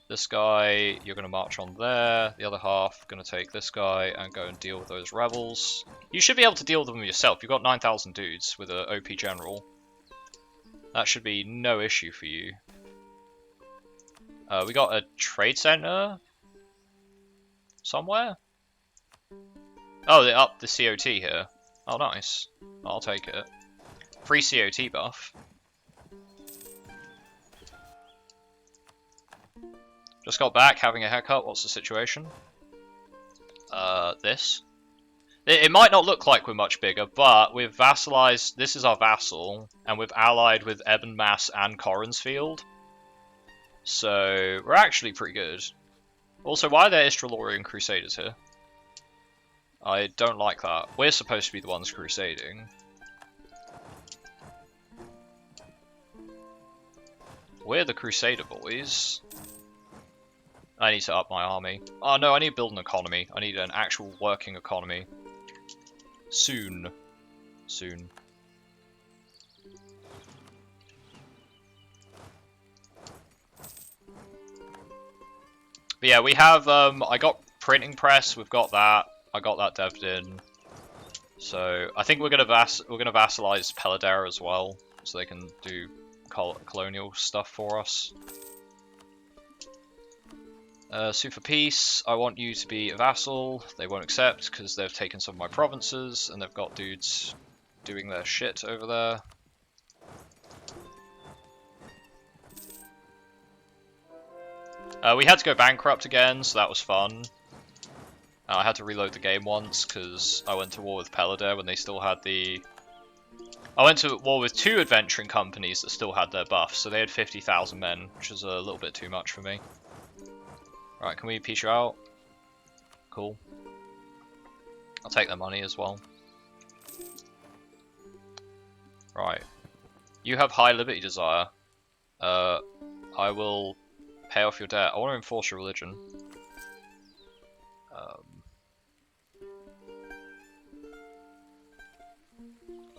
A: this guy, you're going to march on there, the other half going to take this guy and go and deal with those rebels. You should be able to deal with them yourself. You've got 9,000 dudes with an OP general. That should be no issue for you. We got a trade center somewhere? Oh, they upped the COT here. Oh, nice. I'll take it. Free COT buff. Just got back, having a haircut. What's the situation? This. It might not look like we're much bigger, but we've vassalized. This is our vassal, and we've allied with Ebenmass and Corrinsfield. So we're actually pretty good. Also, why are there Istralorian Crusaders here? I don't like that. We're supposed to be the ones crusading. We're the Crusader boys. I need to up my army. Oh no, I need to build an economy. I need an actual working economy. Soon. Soon. But yeah, we have, I got printing press, we've got that. I got that devved in. So, I think we're gonna vassalize Peladar as well, so they can do colonial stuff for us. Sue for peace, I want you to be a vassal. They won't accept because they've taken some of my provinces and they've got dudes doing their shit over there. We had to go bankrupt again, so that was fun. I had to reload the game once because I went to war with Peladar when they still had the... I went to war with 2 adventuring companies that still had their buffs, so they had 50,000 men, which was a little bit too much for me. Right, can we peace you out? Cool. I'll take their money as well. Right. You have high liberty desire. I will pay off your debt. I want to enforce your religion.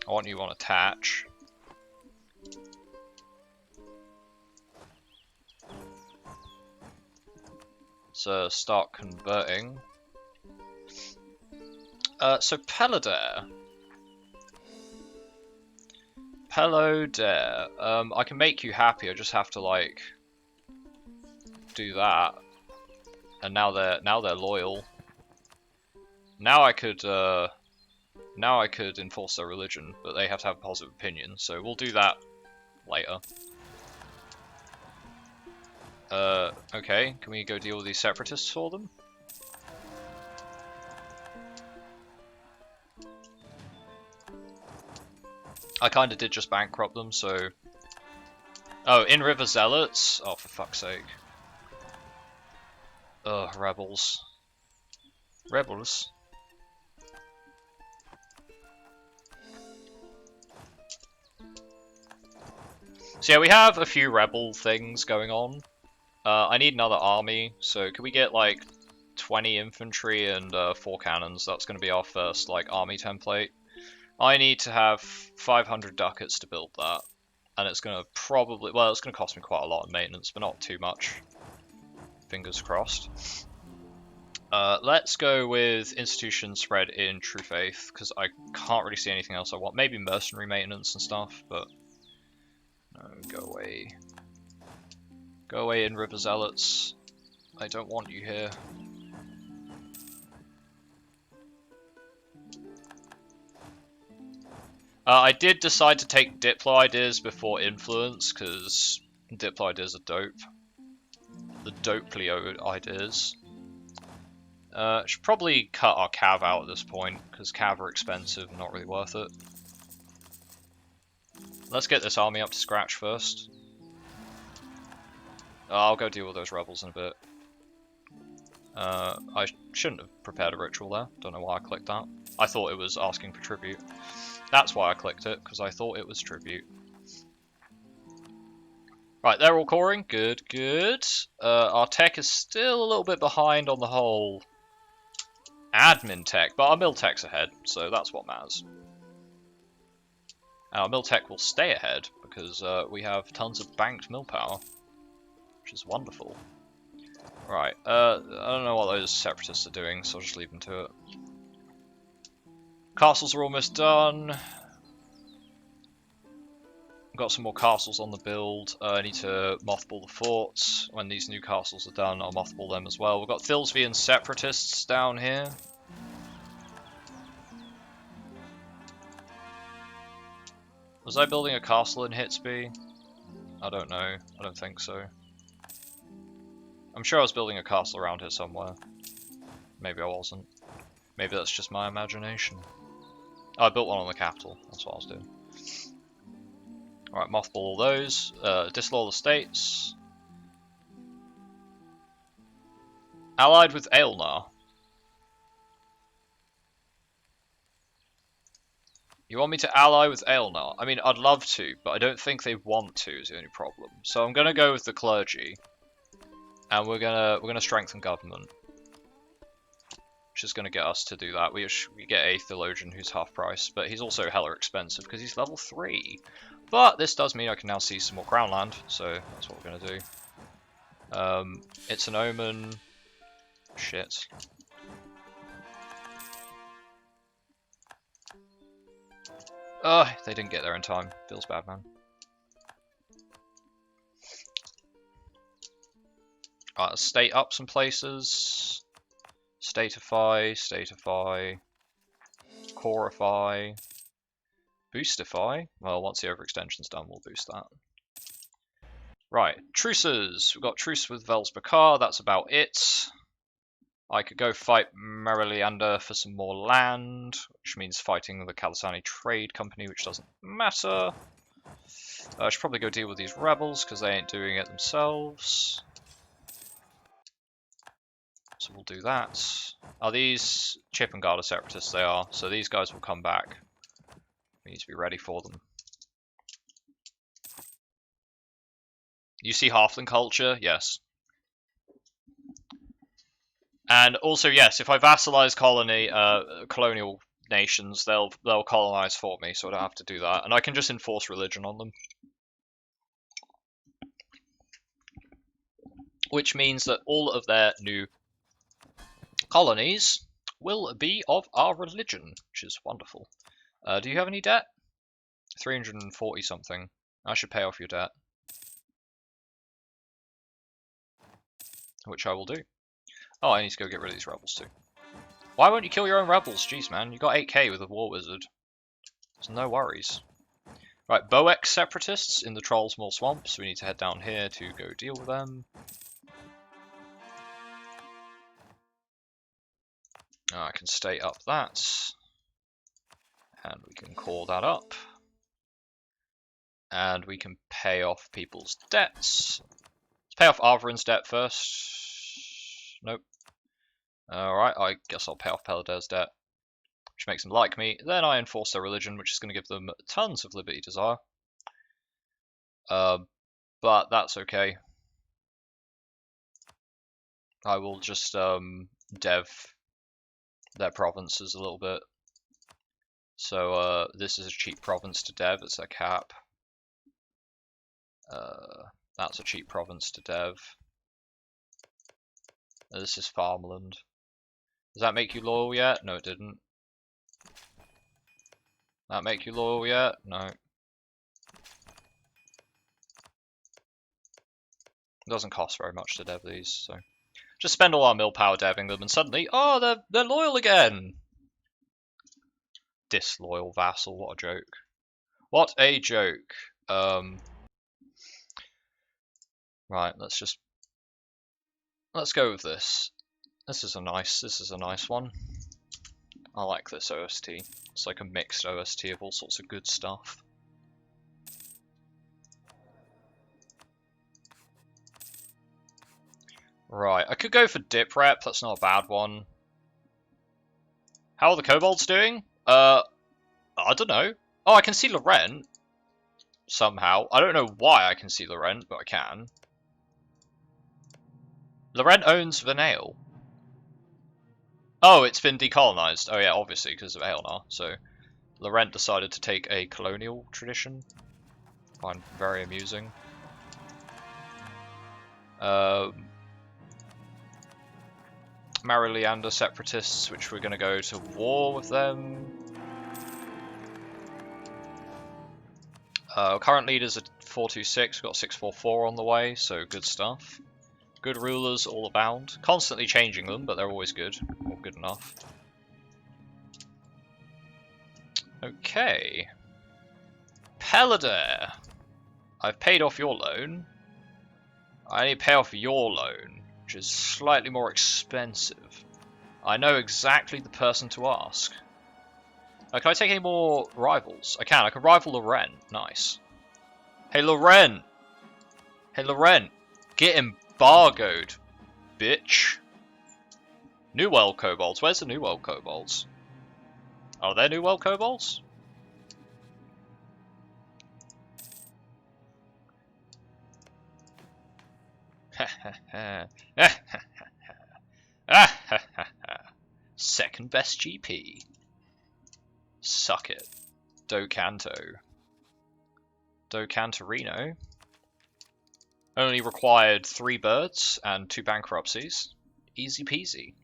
A: I want you on attach. So start converting. So Peladar. Peladar. I can make you happy. I just have to like do that. And now they're loyal. Now I could enforce their religion, but they have to have a positive opinion. So we'll do that later. Okay, can we go deal with these separatists for them? I kind of did just bankrupt them, so... Oh, in River Zealots? Oh, for fuck's sake. Ugh, rebels. Rebels? So yeah, we have a few rebel things going on. I need another army, so can we get like 20 infantry and 4 cannons? That's going to be our first like army template. I need to have 500 ducats to build that, and it's going to probably, well, it's going to cost me quite a lot of maintenance, but not too much. Fingers crossed. Let's go with institution spread in True Faith, because I can't really see anything else I want. Maybe mercenary maintenance and stuff, but no, go away. Go away in River Zealots. I don't want you here. I did decide to take Diplo ideas before influence, because Diplo ideas are dope. The Doplio ideas. Should probably cut our Cav out at this point, because Cav are expensive and not really worth it. Let's get this army up to scratch first. I'll go deal with those rebels in a bit. I shouldn't have prepared a ritual there. Don't know why I clicked that. I thought it was asking for tribute. That's why I clicked it, because I thought it was tribute. Right, they're all coring. Good, good. Our tech is still a little bit behind on the whole admin tech, but our mill tech's ahead, so that's what matters. And our mill tech will stay ahead, because we have tons of banked mill power, which is wonderful. Right, I don't know what those separatists are doing, so I'll just leave them to it. Castles are almost done. Got some more castles on the build. I need to mothball the forts. When these new castles are done, I'll mothball them as well. We've got Thilsvian separatists down here. Was I building a castle in Hitsby? I don't know. I don't think so. I'm sure I was building a castle around here somewhere. Maybe I wasn't. Maybe that's just my imagination. Oh, I built one on the capital. That's what I was doing. Alright, mothball all those. Dislaw the states. Allied with Aelantir. You want me to ally with Aelantir? I mean, I'd love to, but I don't think they want to is the only problem. So I'm gonna go with the clergy. And we're gonna strengthen government. Which is gonna get us to do that. We get a theologian who's half price, but he's also hella expensive because he's level 3. But this does mean I can now see some more crown land, so that's what we're gonna do. It's an omen. Shit. Ugh, they didn't get there in time. Feels bad, man. Alright, let's state up some places. Statify, statify, corify, boostify. Well, once the overextension's done, we'll boost that. Right, truces. We've got truce with Velsbakar, that's about it. I could go fight Meriliander for some more land, which means fighting the Kalasani Trade Company, which doesn't matter. I should probably go deal with these rebels, because they ain't doing it themselves. So we'll do that. Are these Chip and Garda separatists? They are, so these guys will come back. We need to be ready for them. You see halfling culture? Yes. And also, yes, if I vassalize colonial nations, they'll colonize for me, so I don't have to do that. And I can just enforce religion on them. Which means that all of their new colonies will be of our religion, which is wonderful. Do you have any debt? 340 something. I should pay off your debt. Which I will do. Oh, I need to go get rid of these rebels too. Why won't you kill your own rebels? Jeez, man. You got 8k with a war wizard. There's no worries. Right, Boex separatists in the Trollsmore Swamp, so we need to head down here to go deal with them. I can state up that. And we can call that up. And we can pay off people's debts. Let's pay off Arvarin's debt first. Nope. Alright, I guess I'll pay off Pelader's debt, which makes them like me. Then I enforce their religion, which is going to give them tons of liberty desire. But that's okay. I will just dev their provinces a little bit. So this is a cheap province to dev, it's their cap. That's a cheap province to dev. This is farmland. Does that make you loyal yet? No, it didn't. That make you loyal yet? No. It doesn't cost very much to dev these, so just spend all our mill power deving them, and suddenly, oh, they're loyal again. Disloyal vassal, what a joke! What a joke! Right, let's go with this. This is a nice one. I like this OST. It's like a mixed OST of all sorts of good stuff. Right, I could go for dip rep, that's not a bad one. How are the kobolds doing? I don't know. Oh, I can see Laurent. Somehow. I don't know why I can see Laurent, but I can. Laurent owns Vanail. Oh, it's been decolonized. Oh yeah, obviously, because of Aelantir. So, Laurent decided to take a colonial tradition. I find very amusing. Mariliander separatists, which we're going to go to war with them. Current leaders are 426, we've got 644 on the way, so good stuff. Good rulers all abound. Constantly changing them, but they're always good, or good enough. Okay. Pelader! I've paid off your loan. I need to pay off your loan, which is slightly more expensive. I know exactly the person to ask. Can I take any more rivals? I can rival Laurent. Nice. Hey Laurent! Hey Laurent! Get embargoed, bitch! New World Kobolds. Where's the New World Kobolds? Are there New World Kobolds? Second best GP. Suck it. Docanto. Docantorino. Only required 3 birds and 2 bankruptcies. Easy peasy.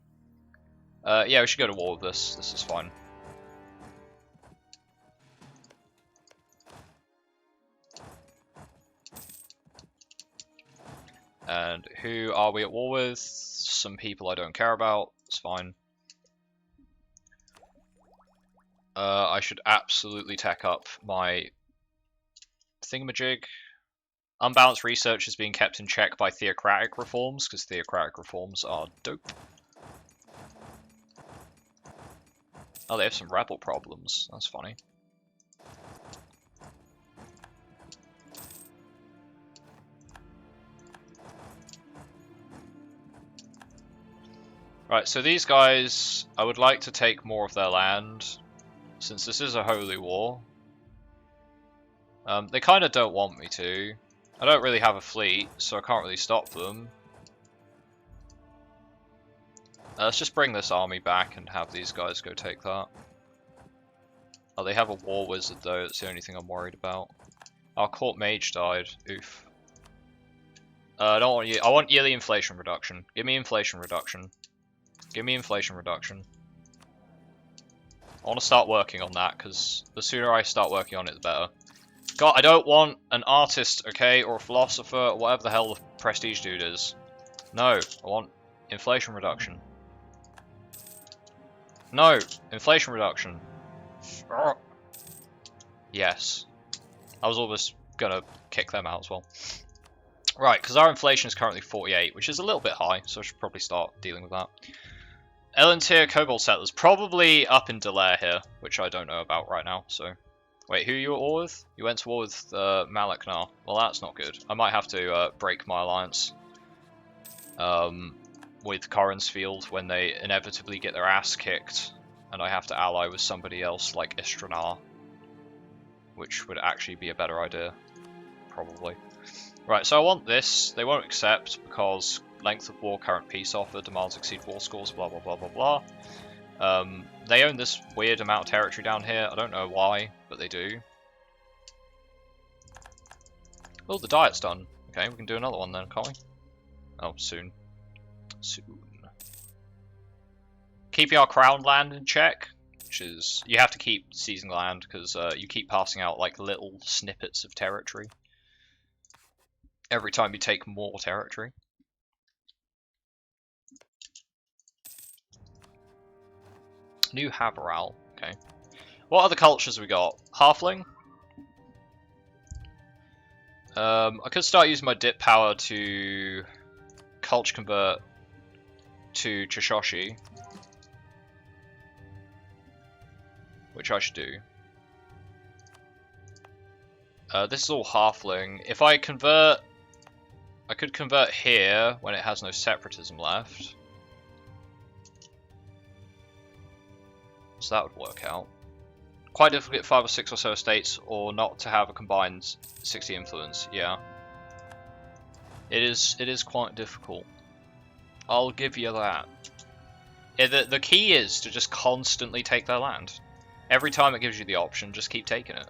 A: Yeah, we should go to war with this. This is fine. And who are we at war with? Some people I don't care about. It's fine. I should absolutely tech up my thingamajig. Unbalanced research is being kept in check by theocratic reforms, because theocratic reforms are dope. Oh, they have some rebel problems. That's funny. Right, so these guys, I would like to take more of their land, since this is a holy war. They kind of don't want me to. I don't really have a fleet, so I can't really stop them. Let's just bring this army back and have these guys go take that. Oh, they have a war wizard though, that's the only thing I'm worried about. Our court mage died, oof. I don't want you. I want yearly inflation reduction. Give me inflation reduction. Give me inflation reduction. I want to start working on that, because the sooner I start working on it, the better. God, I don't want an artist, okay, or a philosopher, or whatever the hell the prestige dude is. No, I want inflation reduction. No, inflation reduction. Yes. I was almost gonna kick them out as well. Right, because our inflation is currently 48, which is a little bit high, so I should probably start dealing with that. Aelantir Kobold settlers, probably up in Delaire here, which I don't know about right now, so Wait, who you at war with? You went to war with Malaknar. Well, that's not good. I might have to break my alliance with Corrinsfield when they inevitably get their ass kicked, and I have to ally with somebody else like Istranar, which would actually be a better idea, probably. Right, so I want this. They won't accept because length of war, current peace offer, demands exceed war scores, blah blah blah blah blah. They own this weird amount of territory down here. I don't know why, but they do. Oh, the diet's done. Okay, we can do another one then, can't we? Oh, soon. Soon. Keeping our crown land in check, which is... You have to keep seizing land, because you keep passing out like little snippets of territory every time you take more territory. New Haveral, okay. What other cultures we got? Halfling? I could start using my dip power to culture convert to Cheshosh, which I should do. This is all halfling. If I convert, I could convert here when it has no separatism left. So that would work out. Quite difficult to get 5 or 6 or so estates, or not to have a combined 60 influence. Yeah, it is quite difficult. I'll give you that. Yeah, the key is to just constantly take their land. Every time it gives you the option, just keep taking it.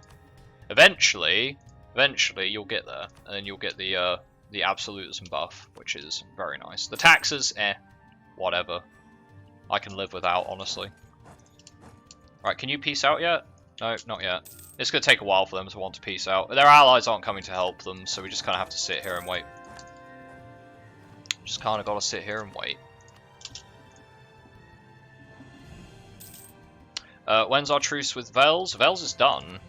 A: Eventually you'll get there, and then you'll get the absolutism buff, which is very nice. The taxes, whatever. I can live without, honestly. Right, can you peace out yet? No, not yet. It's going to take a while for them to want to peace out. Their allies aren't coming to help them, so we just kind of have to sit here and wait. Just kind of got to sit here and wait. When's our truce with Vels? Vels is done.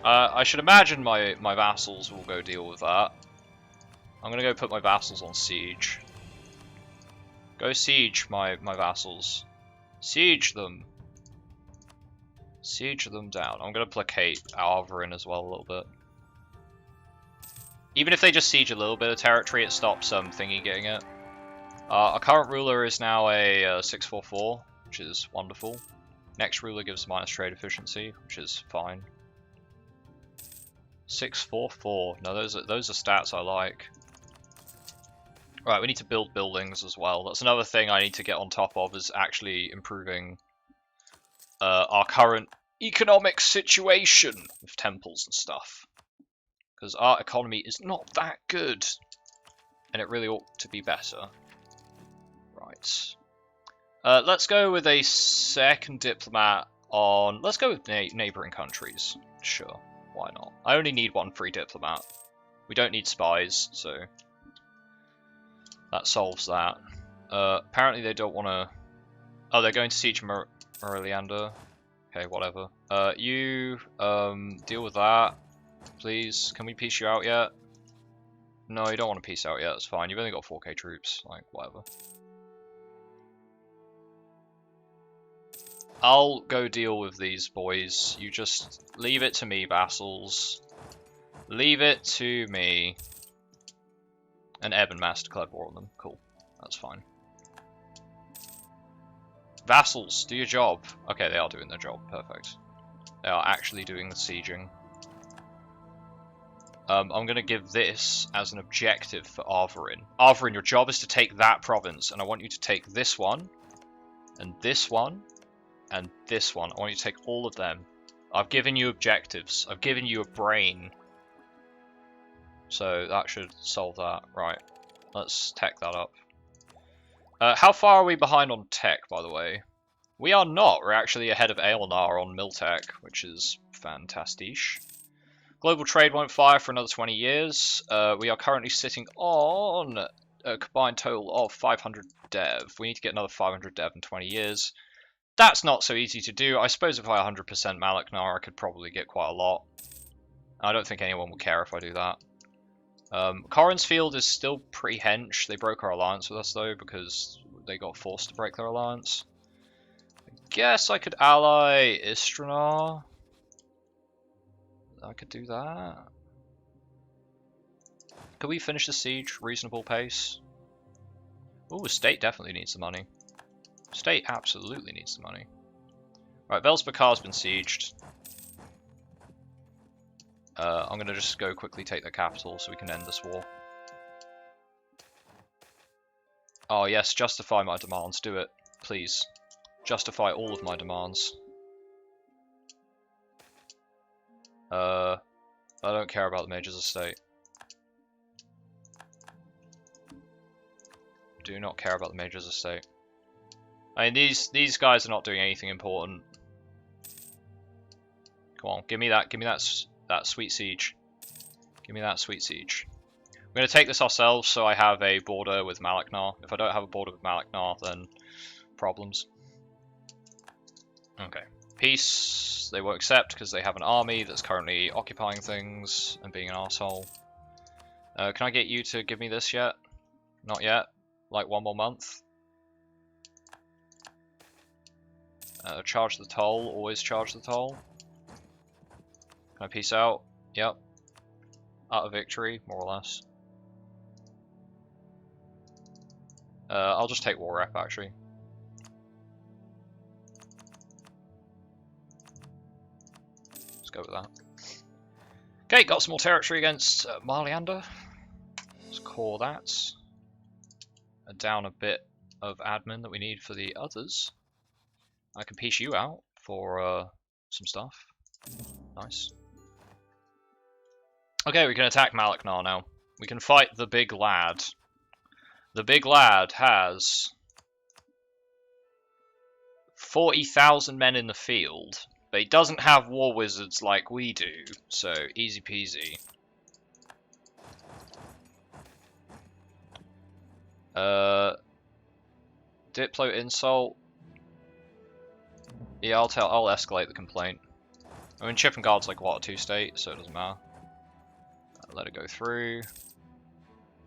A: I should imagine my vassals will go deal with that. I'm going to go put my vassals on siege. Go siege my vassals. Siege them. Siege them down. I'm going to placate Arvarin as well a little bit. Even if they just siege a little bit of territory, it stops thingy getting it. Our current ruler is now a 644, which is wonderful. Next ruler gives minus trade efficiency, which is fine. 644. No, those are stats I like. Right, we need to build buildings as well. That's another thing I need to get on top of, is actually improving our current economic situation with temples and stuff. Because our economy is not that good, and it really ought to be better. Right. Let's go with a second diplomat on... Let's go with neighbouring countries. Sure, why not? I only need 1 free diplomat. We don't need spies, so... that solves that. Apparently they don't want to... Oh, they're going to siege Mariliander. Okay, whatever. You deal with that, please. Can we peace you out yet? No, you don't want to peace out yet. That's fine. You've only got 4k troops. Like, whatever. I'll go deal with these boys. You just leave it to me, vassals. Leave it to me. And Anbennar declared war on them. Cool. That's fine. Vassals, do your job. Okay, they are doing their job. Perfect. They are actually doing the sieging. I'm going to give this as an objective for Arvarin. Arvarin, your job is to take that province, and I want you to take this one, and this one, and this one. I want you to take all of them. I've given you objectives. I've given you a brain. So that should solve that. Right. Let's tech that up. How far are we behind on tech, by the way? We are not. We're actually ahead of Aelantir on mill tech, which is fantastic. Global trade won't fire for another 20 years. We are currently sitting on a combined total of 500 dev. We need to get another 500 dev in 20 years. That's not so easy to do. I suppose if I 100% Malaknar, I could probably get quite a lot. I don't think anyone will care if I do that. Corrinsfield is still pretty hench. They broke our alliance with us though, because they got forced to break their alliance. guess I could ally Istranar. I could do that. Could we finish the siege? Reasonable pace. Ooh, state definitely needs the money. State absolutely needs the money. Right, Velsbakar's been sieged. I'm gonna just go quickly take the capital so we can end this war. Oh yes, justify my demands. Do it, please. Justify all of my demands. I don't care about the Major's estate. Do not care about the Major's estate. I mean, these guys are not doing anything important. Come on, give me that sweet siege. Give me that sweet siege. I'm going to take this ourselves so I have a border with Malaknar. If I don't have a border with Malaknar, then problems. Okay. Peace. They won't accept because they have an army that's currently occupying things and being an asshole. Can I get you to give me this yet? Not yet. Like 1 more month. Charge the toll. Always charge the toll. Can I peace out? Yep. Out of victory, more or less. I'll just take war rep, actually. Let's go with that. Okay, got some more territory against Marliander. Let's call that. Down a bit of admin that we need for the others. I can piece you out for some stuff. Nice. Okay, we can attack Malaknar now. We can fight the big lad. The big lad has 40,000 men in the field, but he doesn't have war wizards like we do, so easy peasy. Diplo insult. Yeah, I'll escalate the complaint. I mean, Chip and Guard's like what, a 2-state, so it doesn't matter. Let it go through.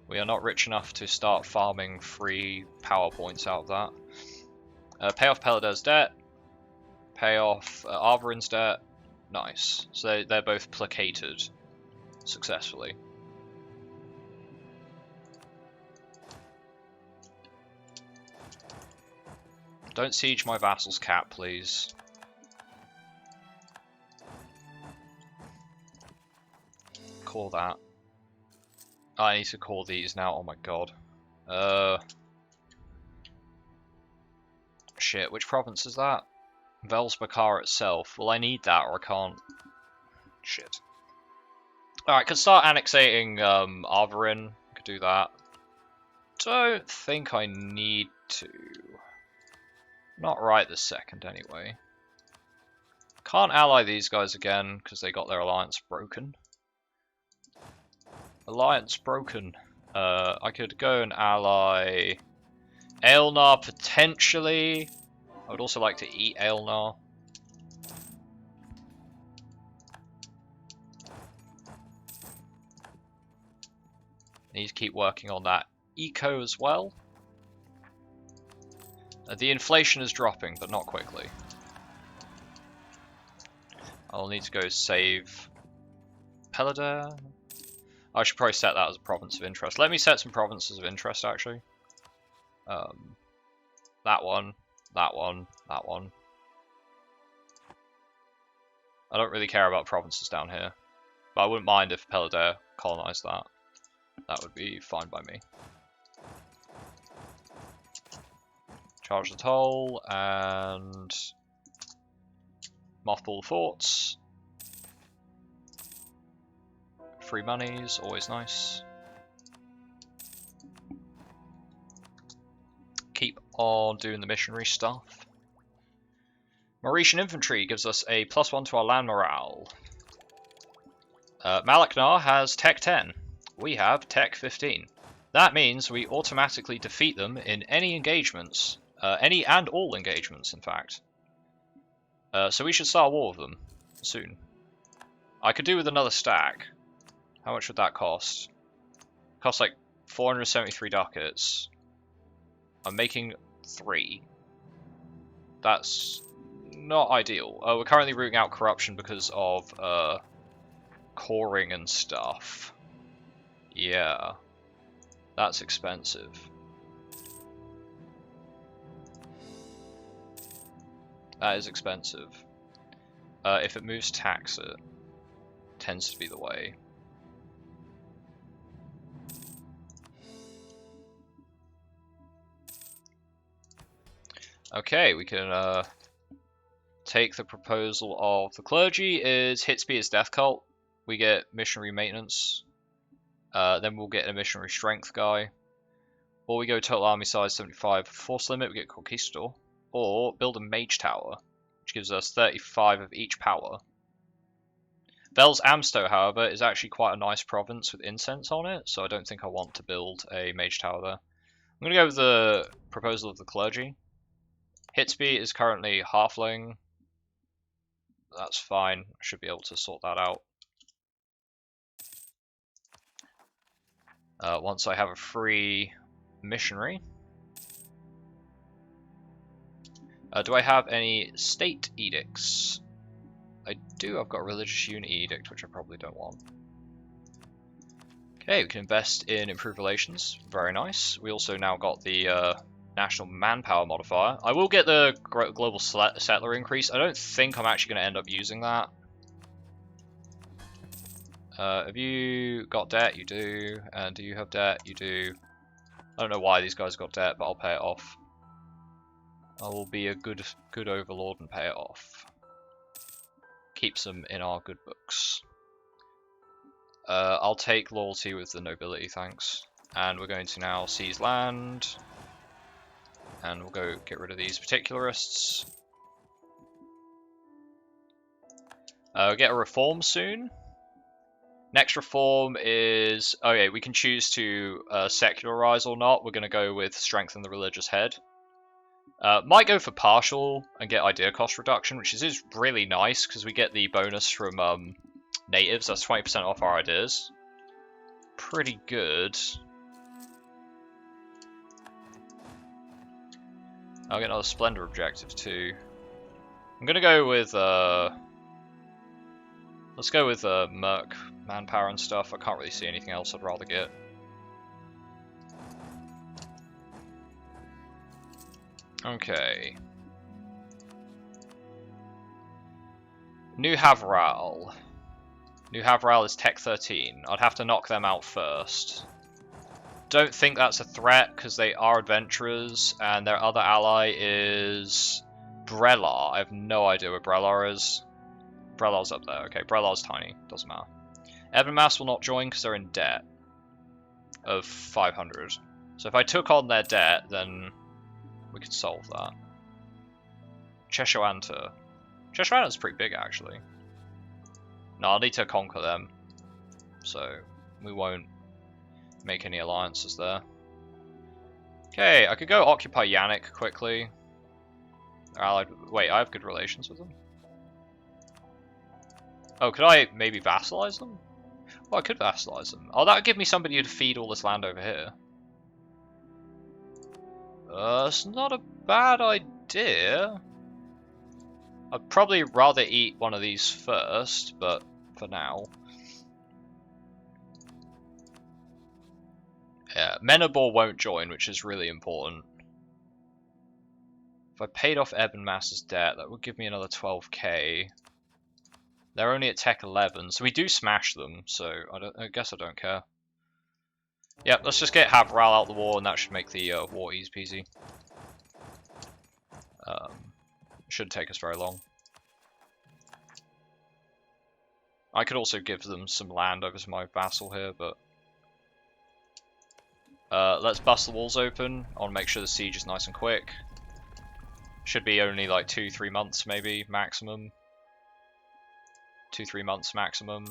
A: We are not rich enough to start farming free power points out of that. Pay off Pelader's debt. Pay off Arvarin's debt. Nice. So they're both placated successfully. Don't siege my vassal's cap, please. Call that. I need to call these now. Oh my god. Shit, which province is that? Velsbakar itself. Well, I need that or I can't. Shit. Alright, could start annexating Arvarin. Could do that. Don't think I need to. Not right this second, anyway. Can't ally these guys again because they got their alliance broken. Alliance broken. I could go and ally Aelantir potentially. I would also like to eat Aelantir. Need to keep working on that eco as well. The inflation is dropping, but not quickly. I'll need to go save Pelader. I should probably set that as a province of interest. Let me set some provinces of interest, actually. That one, that one, that one. I don't really care about provinces down here, but I wouldn't mind if Pelader colonized that. That would be fine by me. Charge the toll and mothball the forts. Free monies, always nice. Keep on doing the missionary stuff. Mauritian infantry gives us a +1 to our land morale. Malaknar has Tech 10. We have Tech 15. That means we automatically defeat them in any engagements. Any and all engagements, in fact. So we should start a war with them soon. I could do with another stack. How much would that cost? Costs like 473 ducats. I'm making 3. That's not ideal. We're currently rooting out corruption because of coring and stuff. Yeah, that's expensive. That is expensive. If it moves, tax it. Tends to be the way. Okay, we can take the proposal of the clergy. Is hit speed is Death Cult. We get missionary maintenance. Then we'll get a missionary strength guy. Or we go total army size 75. Force limit, we get Conquistador. Or build a mage tower, which gives us 35 of each power. Vel's Amsto, however, is actually quite a nice province with incense on it, so I don't think I want to build a mage tower there. I'm going to go with the proposal of the clergy. Hit speed is currently halfling. That's fine. I should be able to sort that out. Once I have a free missionary. Do I have any state edicts? I do. I've got a religious unity edict, which I probably don't want. Okay, we can invest in improved relations. Very nice. We also now got the national manpower modifier. I will get the global settler increase. I don't think I'm actually going to end up using that. Have you got debt? You do. And do you have debt? You do. I don't know why these guys got debt, but I'll pay it off. I will be a good overlord and pay it off. Keeps them in our good books. I'll take loyalty with the nobility, thanks. And we're going to now seize land. And we'll go get rid of these particularists. Get a reform soon. Next reform is... okay, we can choose to secularize or not. We're going to go with strengthen the religious head. Might go for partial and get idea cost reduction, which is really nice because we get the bonus from natives. That's 20% off our ideas. Pretty good. I'll get another Splendor objective too. I'm gonna go with let's go with Merc manpower and stuff. I can't really see anything else I'd rather get. Okay. New Havral. New Havral is Tech 13. I'd have to knock them out first. Don't think that's a threat because they are adventurers and their other ally is Brelar. I have no idea where Brelar is. Brelar's up there. Okay, Brelar's tiny. Doesn't matter. Ebenmass will not join because they're in debt of 500. So if I took on their debt, then we could solve that. Cheshoantir. Cheshoantir's pretty big, actually. No, I'll need to conquer them. So, we won't make any alliances there. Okay, I could go occupy Yannick quickly. Allied. Wait, I have good relations with them. Oh, could I maybe vassalize them? Well, I could vassalize them. Oh, that would give me somebody to feed all this land over here. It's not a bad idea. I'd probably rather eat one of these first, but for now. Yeah, Menabor won't join, which is really important. If I paid off Ebenmass's debt, that would give me another 12k. They're only at Tech 11, so we do smash them, so I guess I don't care. Yep, let's just get Havral out the war, and that should make the war easy peasy. Shouldn't take us very long. I could also give them some land over to my vassal here, but... let's bust the walls open. I want to make sure the siege is nice and quick. Should be only like 2-3 months maybe, maximum. 2-3 months maximum.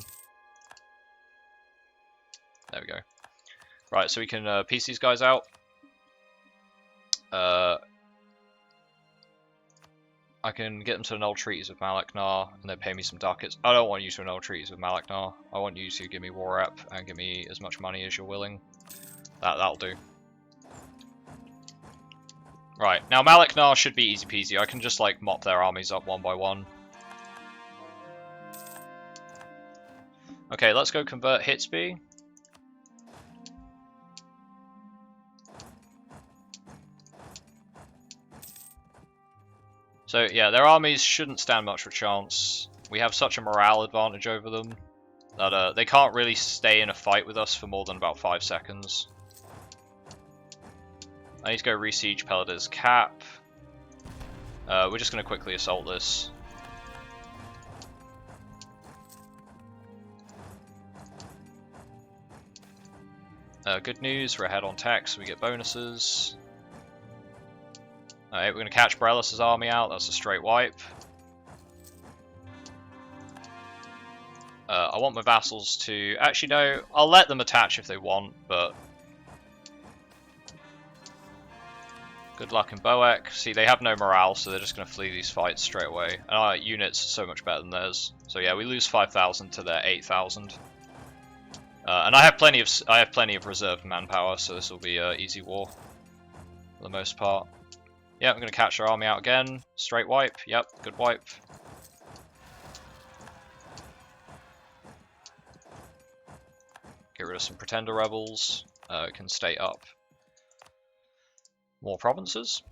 A: There we go. Right, so we can piece these guys out. I can get them to annul treaties with Malaknar, and they pay me some ducats. I don't want you to annul treaties with Malaknar. I want you to give me war rep and give me as much money as you're willing. That'll do. Right, now Maleknar should be easy peasy. I can just like mop their armies up one by one. Okay, let's go convert Hitsby. So yeah, their armies shouldn't stand much of a chance. We have such a morale advantage over them that they can't really stay in a fight with us for more than about 5 seconds. I need to go re-siege Peladir's cap. We're just going to quickly assault this. Good news, we're ahead on tech, so we get bonuses. Alright, we're going to catch Brelis' army out, that's a straight wipe. I want my vassals to... Actually, no, I'll let them attach if they want, but... Good luck in Boek. See, they have no morale, so they're just going to flee these fights straight away. And our units are so much better than theirs. So yeah, we lose 5,000 to their 8,000. And I have plenty of reserved manpower, so this will be an easy war for the most part. Yeah, I'm going to catch their army out again. Straight wipe. Yep, good wipe. Get rid of some pretender rebels. Can stay up. More provinces.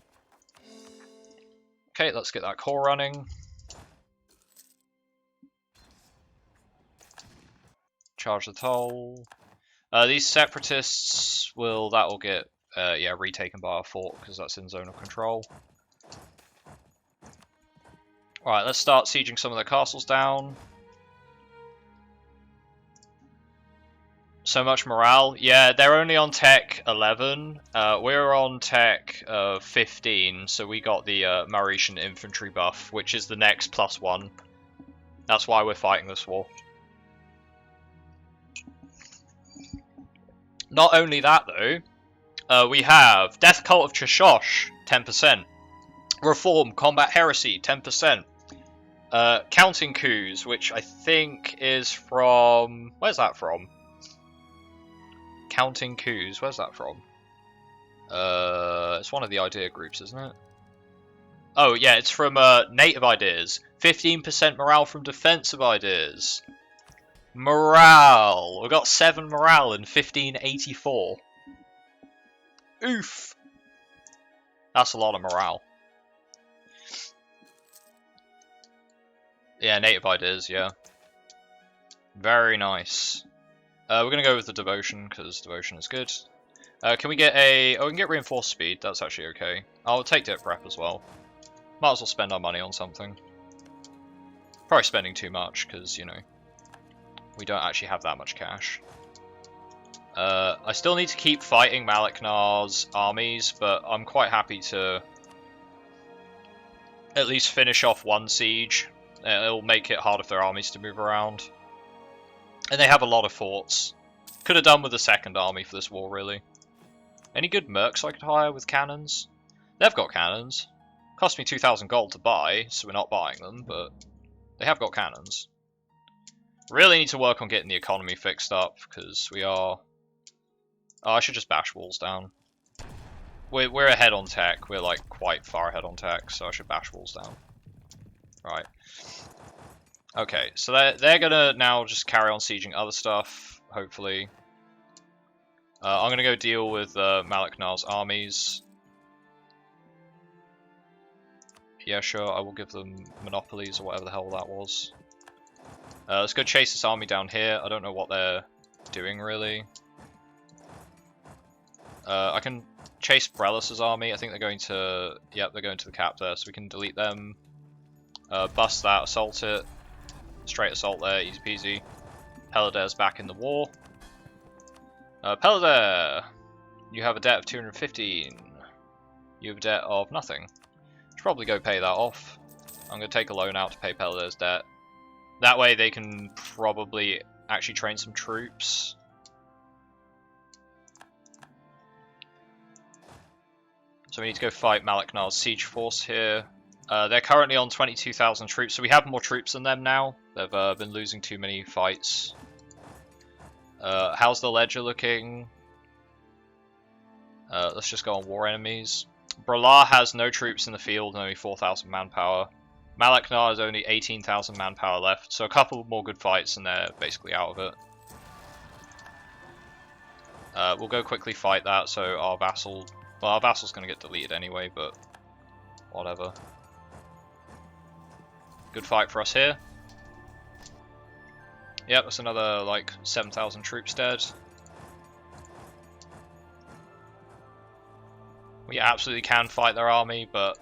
A: Okay, let's get that core running. Charge the toll. These separatists will get yeah, retaken by our fort because that's in zone of control. Alright, let's start sieging some of their castles down. So much morale. Yeah, they're only on tech 11. We're on tech 15, so we got the Mauritian infantry buff, which is the next +1. That's why we're fighting this war. Not only that, though, we have Death Cult of Cheshosh, 10%. Reform, Combat Heresy, 10%. Counting Coups, which I think is from... Where's that from? Counting Coups, where's that from? It's one of the idea groups, isn't it? Oh, yeah, it's from Native Ideas. 15% morale from Defensive Ideas. Morale! We got 7 morale in 1584. Oof! That's a lot of morale. Yeah, Native Ideas, yeah. Very nice. We're going to go with the Devotion, because Devotion is good. Can we get a... Oh, we can get Reinforced Speed, that's actually okay. I'll take Dit Prep as well. Might as well spend our money on something. Probably spending too much, because, you know, we don't actually have that much cash. I still need to keep fighting Maleknar's armies, but I'm quite happy to at least finish off one siege. It'll make it harder for their armies to move around. And they have a lot of forts. Could have done with a second army for this war, really. Any good mercs I could hire with cannons? They've got cannons. Cost me 2,000 gold to buy, so we're not buying them, but they have got cannons. Really need to work on getting the economy fixed up, because we are... Oh, I should just bash walls down. We're ahead on tech. We're like quite far ahead on tech, so I should bash walls down. Right. Okay, so they're gonna now just carry on sieging other stuff, hopefully. I'm gonna go deal with Maleknar's armies. Yeah, sure, I will give them monopolies or whatever the hell that was. Let's go chase this army down here. I don't know what they're doing, really. I can chase Brelis' army. I think they're going to... Yep, they're going to the cap there, so we can delete them. Bust that, assault it. Straight assault there, easy peasy. Peladir's back in the war. Peladir! You have a debt of 215. You have a debt of nothing. Should probably go pay that off. I'm going to take a loan out to pay Peladir's debt. That way they can probably actually train some troops. So we need to go fight Maleknar's siege force here. They're currently on 22,000 troops, so we have more troops than them now. They've been losing too many fights. How's the ledger looking? Let's just go on war enemies. Bralar has no troops in the field and only 4,000 manpower. Malaknar has only 18,000 manpower left, so a couple more good fights and they're basically out of it. We'll go quickly fight that, so our vassal... Well, our vassal's going to get deleted anyway, but whatever. Good fight for us here. Yep, that's another, like, 7,000 troops dead. We absolutely can fight their army, but...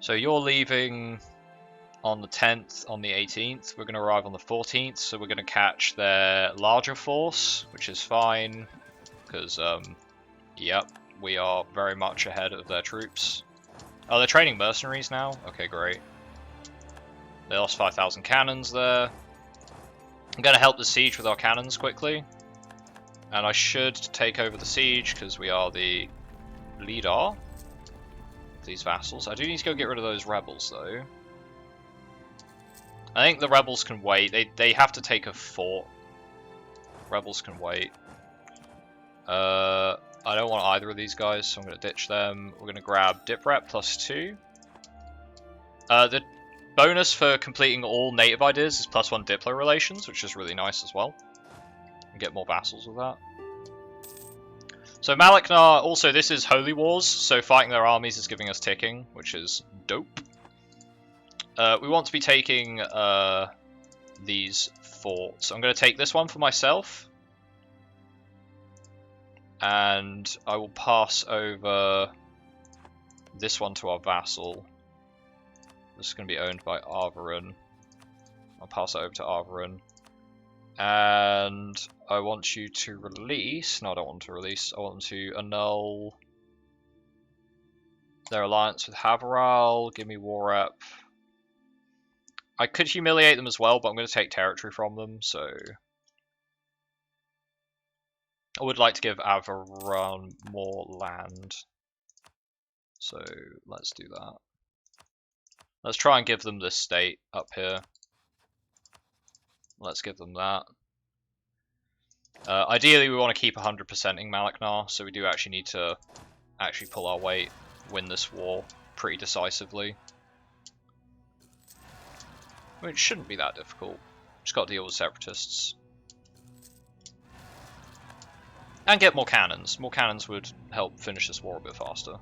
A: So you're leaving on the 10th, on the 18th. We're going to arrive on the 14th, so we're going to catch their larger force, which is fine, because, yep, we are very much ahead of their troops. Oh, they're training mercenaries now? Okay, great. They lost 5,000 cannons there. I'm going to help the siege with our cannons quickly. And I should take over the siege, because we are the leader of these vassals. I do need to go get rid of those rebels, though. I think the rebels can wait. They have to take a fort. Rebels can wait. I don't want either of these guys, so I'm going to ditch them. We're going to grab Dip Rep +2. The bonus for completing all native ideas is +1 Diplo relations, which is really nice as well. And get more vassals with that. So Malaknar, also this is Holy Wars, so fighting their armies is giving us ticking, which is dope. We want to be taking these forts. I'm going to take this one for myself. And I will pass over this one to our vassal. This is going to be owned by Arvarin. I'll pass it over to Arvarin. And I want you to release... No, I don't want to release. I want them to annul their alliance with Haveral. Give me war rep. I could humiliate them as well, but I'm going to take territory from them, so... I would like to give Avaron more land. So, let's do that. Let's try and give them this state up here. Let's give them that. Ideally, we want to keep 100%ing Malaknar, so we do actually need to actually pull our weight, win this war pretty decisively. I mean, it shouldn't be that difficult. Just got to deal with separatists. And get more cannons. More cannons would help finish this war a bit faster.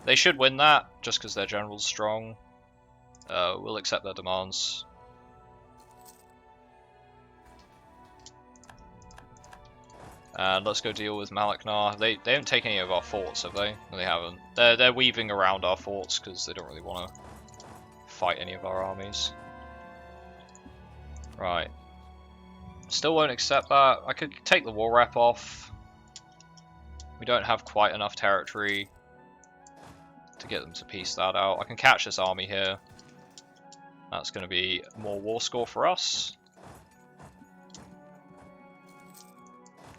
A: They should win that, just because their general's strong. We'll accept their demands. And let's go deal with Malaknar. They haven't taken any of our forts, have they? No, they haven't. They're weaving around our forts because they don't really want to fight any of our armies. Right. Still won't accept that. I could take the war rep off. We don't have quite enough territory to get them to piece that out. I can catch this army here. That's going to be more war score for us.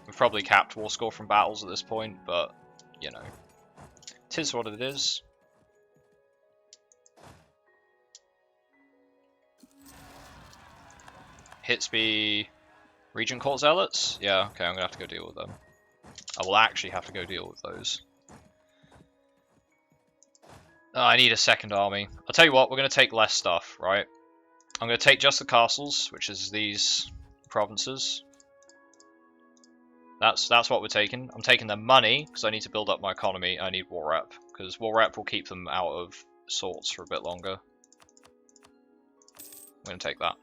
A: We've probably capped war score from battles at this point, but, you know, it is what it is. Hitsby Regent Court Zealots? Yeah, okay, I'm going to have to go deal with them. I will actually have to go deal with those. Oh, I need a second army. I'll tell you what, we're going to take less stuff, right? I'm going to take just the castles, which is these provinces. That's what we're taking. I'm taking their money, because I need to build up my economy. I need war rep, because war rep will keep them out of sorts for a bit longer. I'm going to take that.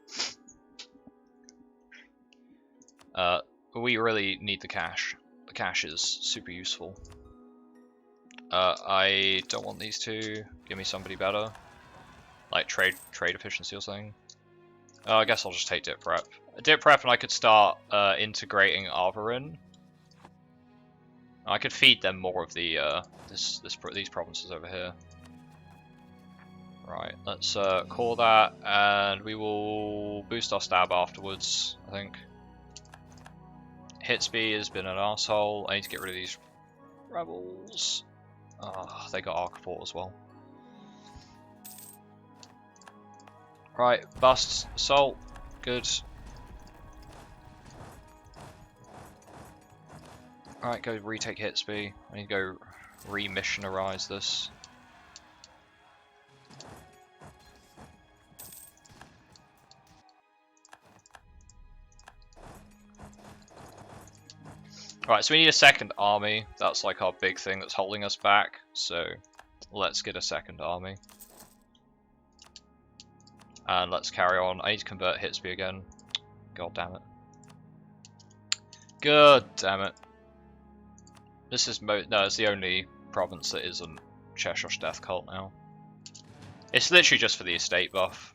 A: We really need the cash. The cash is super useful. I don't want these two. Give me somebody better. Like trade efficiency or something. I guess I'll just take Dip Rep. Dip Rep, and I could start integrating Arvarin. I could feed them more of the these provinces over here. Right, let's call that, and we will boost our stab afterwards, I think. Hitsby has been an asshole. I need to get rid of these rebels. Oh, they got Arcaport as well. Right, bust, assault, good. Alright, go retake Hitsby. I need to go re-missionarize this. Alright, so we need a second army. That's like our big thing that's holding us back. So let's get a second army. And let's carry on. I need to convert Hitsby again. God damn it. God damn it. This is no, it's the only province that isn't Cheshosh Death Cult now. It's literally just for the estate buff.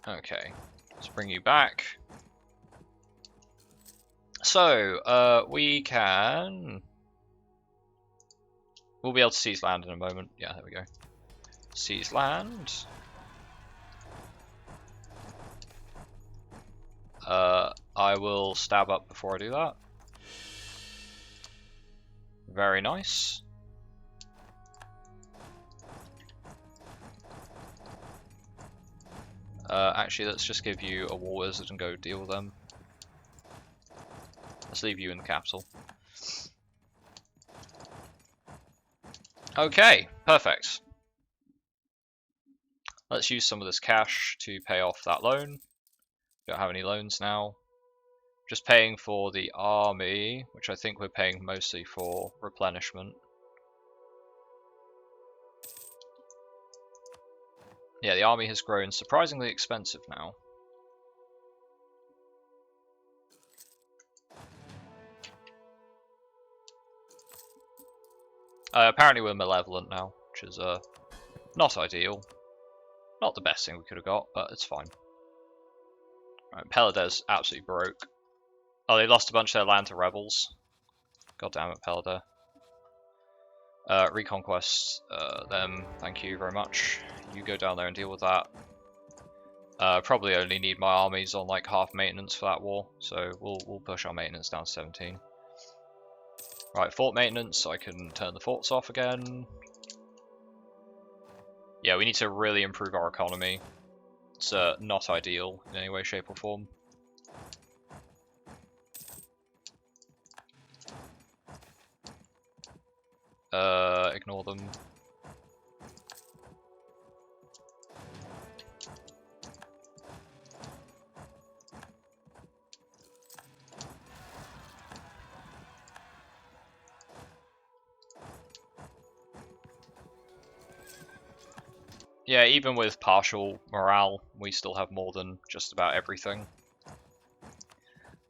A: Okay, let's bring you back. So, we can... We'll be able to seize land in a moment. Yeah, there we go. Seize land. I will stab up before I do that. Very nice. Actually, let's just give you a war wizard and go deal with them. Let's leave you in the capital. Okay, perfect. Let's use some of this cash to pay off that loan. Don't have any loans now. Just paying for the army, which I think we're paying mostly for replenishment. Yeah, the army has grown surprisingly expensive now. Apparently we're malevolent now, which is not ideal. Not the best thing we could have got, but it's fine. Right, Peladar's absolutely broke. Oh, they lost a bunch of their land to rebels. God damn it, Peladar. Reconquest them, thank you very much. You go down there and deal with that. Probably only need my armies on like half maintenance for that war, so we'll push our maintenance down to 17. Right, fort maintenance, so I can turn the forts off again. Yeah, we need to really improve our economy. It's not ideal in any way, shape or form. Ignore them. Yeah, even with partial morale, we still have more than just about everything.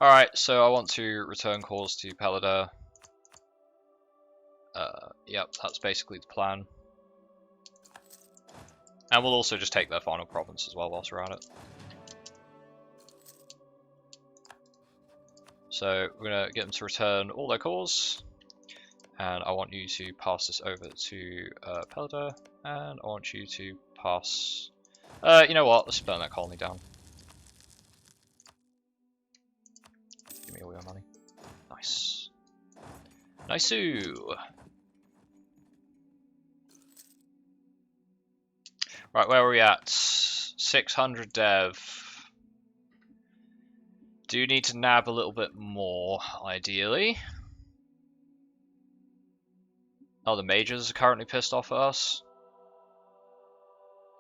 A: Alright, so I want to return cause to Peladar. Yep, that's basically the plan. And we'll also just take their final province as well whilst we're at it. So we're going to get them to return all their cores. And I want you to pass this over to Peladar. And I want you to pass... you know what, let's burn that colony down. Give me all your money. Nice. Nice-oo! Right, where are we at? 600 dev. Do need to nab a little bit more, ideally. Oh, the mages are currently pissed off at us?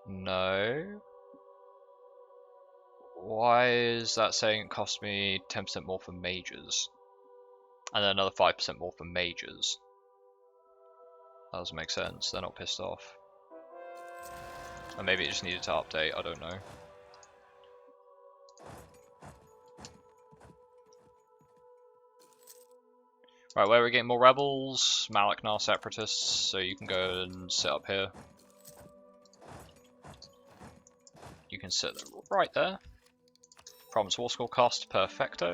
A: No. Why is that saying it cost me 10% more for mages? And then another 5% more for mages. That doesn't make sense, they're not pissed off. Or maybe it just needed to update, I don't know. Right, where are we getting more rebels? Malaknar separatists, so you can go and sit up here. You can sit right there. Province War Score cost, perfecto.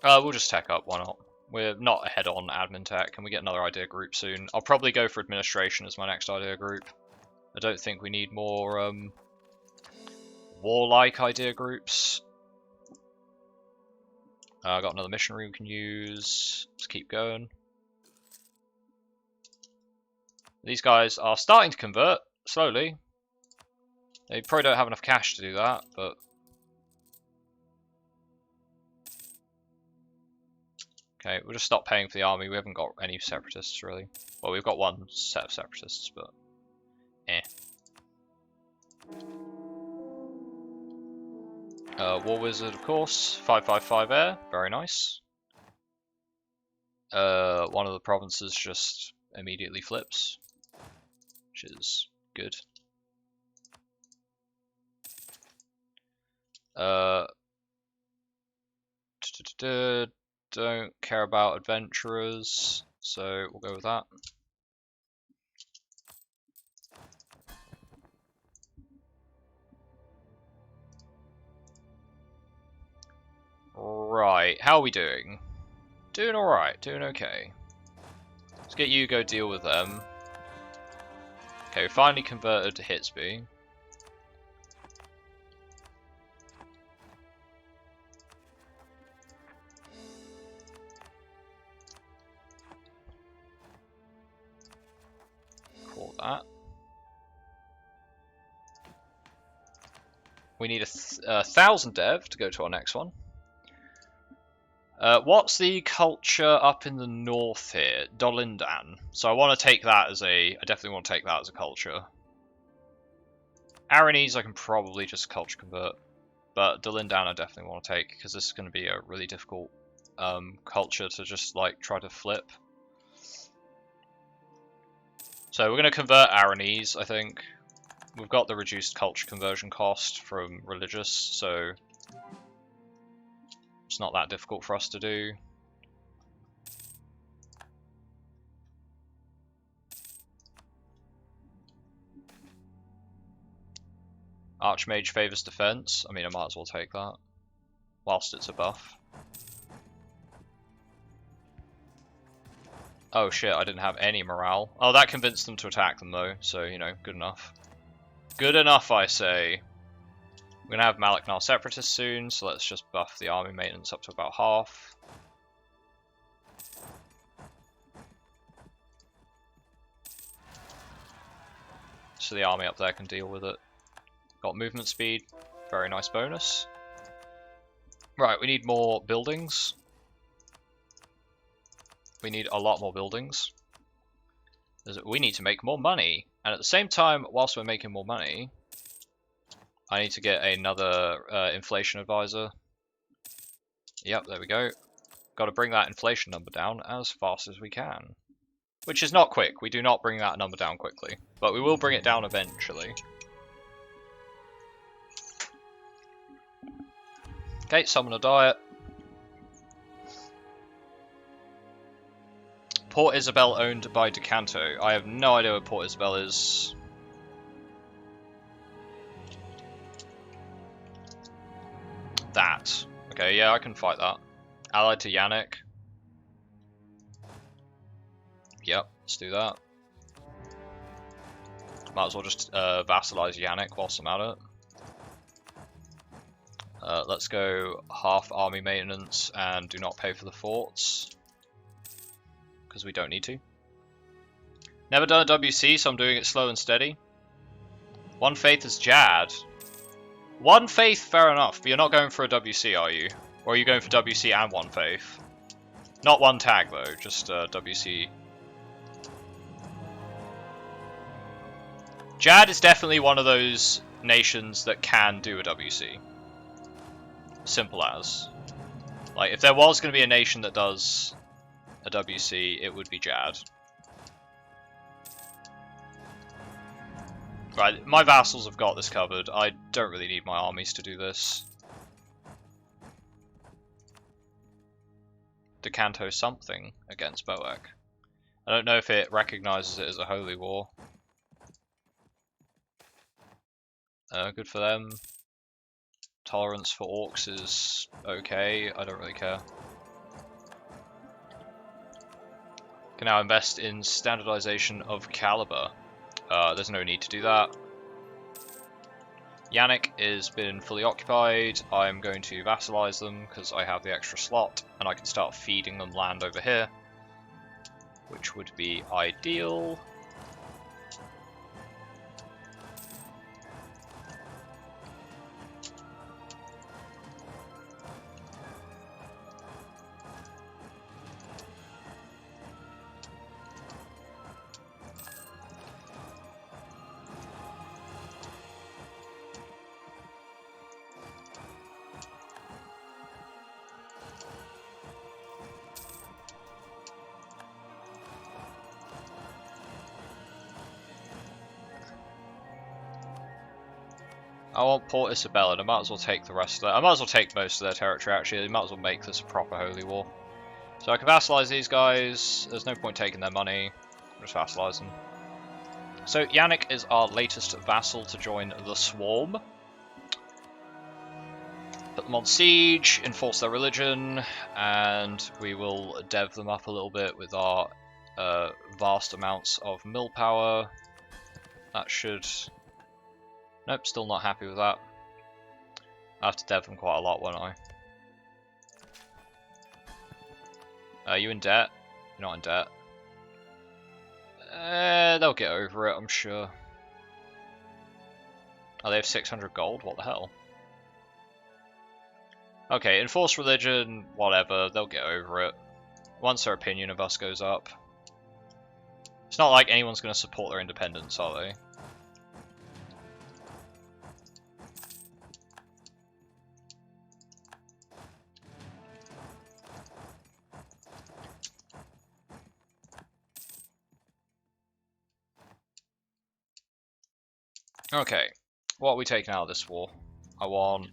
A: We'll just tech up, why not? We're not ahead on admin tech, and we get another idea group soon. I'll probably go for administration as my next idea group. I don't think we need more warlike idea groups. I got another missionary we can use. Let's keep going. These guys are starting to convert slowly. They probably don't have enough cash to do that, but... Okay, we'll just stop paying for the army. We haven't got any separatists, really. Well, we've got one set of separatists, but... eh. War Wizard, of course. 555 air. Very nice. One of the provinces just immediately flips, which is good. Don't care about adventurers, so we'll go with that. Right, how are we doing? Doing alright, doing okay. Let's get you to go deal with them. Okay, we finally converted to Hitsby. Call that. We need 1,000 dev to go to our next one. What's the culture up in the north here? Dolindan. So I want to take that as I definitely want to take that as a culture. Aranese I can probably just culture convert. But Dolindan I definitely want to take, because this is going to be a really difficult culture to just like try to flip. So we're going to convert Aranese, I think. We've got the reduced culture conversion cost from religious, so it's not that difficult for us to do. Archmage favors defense. I mean, I might as well take that whilst it's a buff. Oh shit, I didn't have any morale. Oh, that convinced them to attack them though, so, you know, good enough. Good enough, I say. We're going to have Malaknar Separatists soon, so let's just buff the army maintenance up to about half. So the army up there can deal with it. Got movement speed, very nice bonus. Right, we need more buildings. We need a lot more buildings. We need to make more money. And at the same time, whilst we're making more money, I need to get another inflation advisor. Yep, there we go. Got to bring that inflation number down as fast as we can. Which is not quick. We do not bring that number down quickly. But we will bring it down eventually. Okay, summon a diet. Port Isabel owned by Decanto. I have no idea what Port Isabel is. That. Okay, yeah, I can fight that. Allied to Yannick. Yep, let's do that. Might as well just vassalize Yannick whilst I'm at it. Let's go half army maintenance and do not pay for the forts. Because we don't need to. Never done a WC, so I'm doing it slow and steady. One faith is Jad. One faith, fair enough, but you're not going for a WC, are you? Or are you going for WC and one faith? Not one tag, though, just WC. Jad is definitely one of those nations that can do a WC. Simple as. Like, if there was going to be a nation that does a WC, it would be Jad. Right, my vassals have got this covered. I don't really need my armies to do this. Decanto something against Boak. I don't know if it recognizes it as a holy war. Good for them. Tolerance for orcs is okay. I don't really care. Can now invest in standardization of caliber. There's no need to do that. Yannick has been fully occupied. I'm going to vassalize them because I have the extra slot and I can start feeding them land over here, which would be ideal. I want Port Isabella, and I might as well take the rest of that. I might as well take most of their territory, actually. I might as well make this a proper holy war. So I can vassalize these guys. There's no point taking their money. I'll just vassalize them. So Yannick is our latest vassal to join the Swarm. Put them on siege, enforce their religion, and we will dev them up a little bit with our vast amounts of mill power. That should... Nope, still not happy with that. I have to dev them quite a lot, won't I? Are you in debt? You're not in debt. They'll get over it, I'm sure. Oh, they have 600 gold? What the hell? Okay, enforce religion, whatever, they'll get over it. Once their opinion of us goes up. It's not like anyone's going to support their independence, are they? Okay, what are we taking out of this war? I want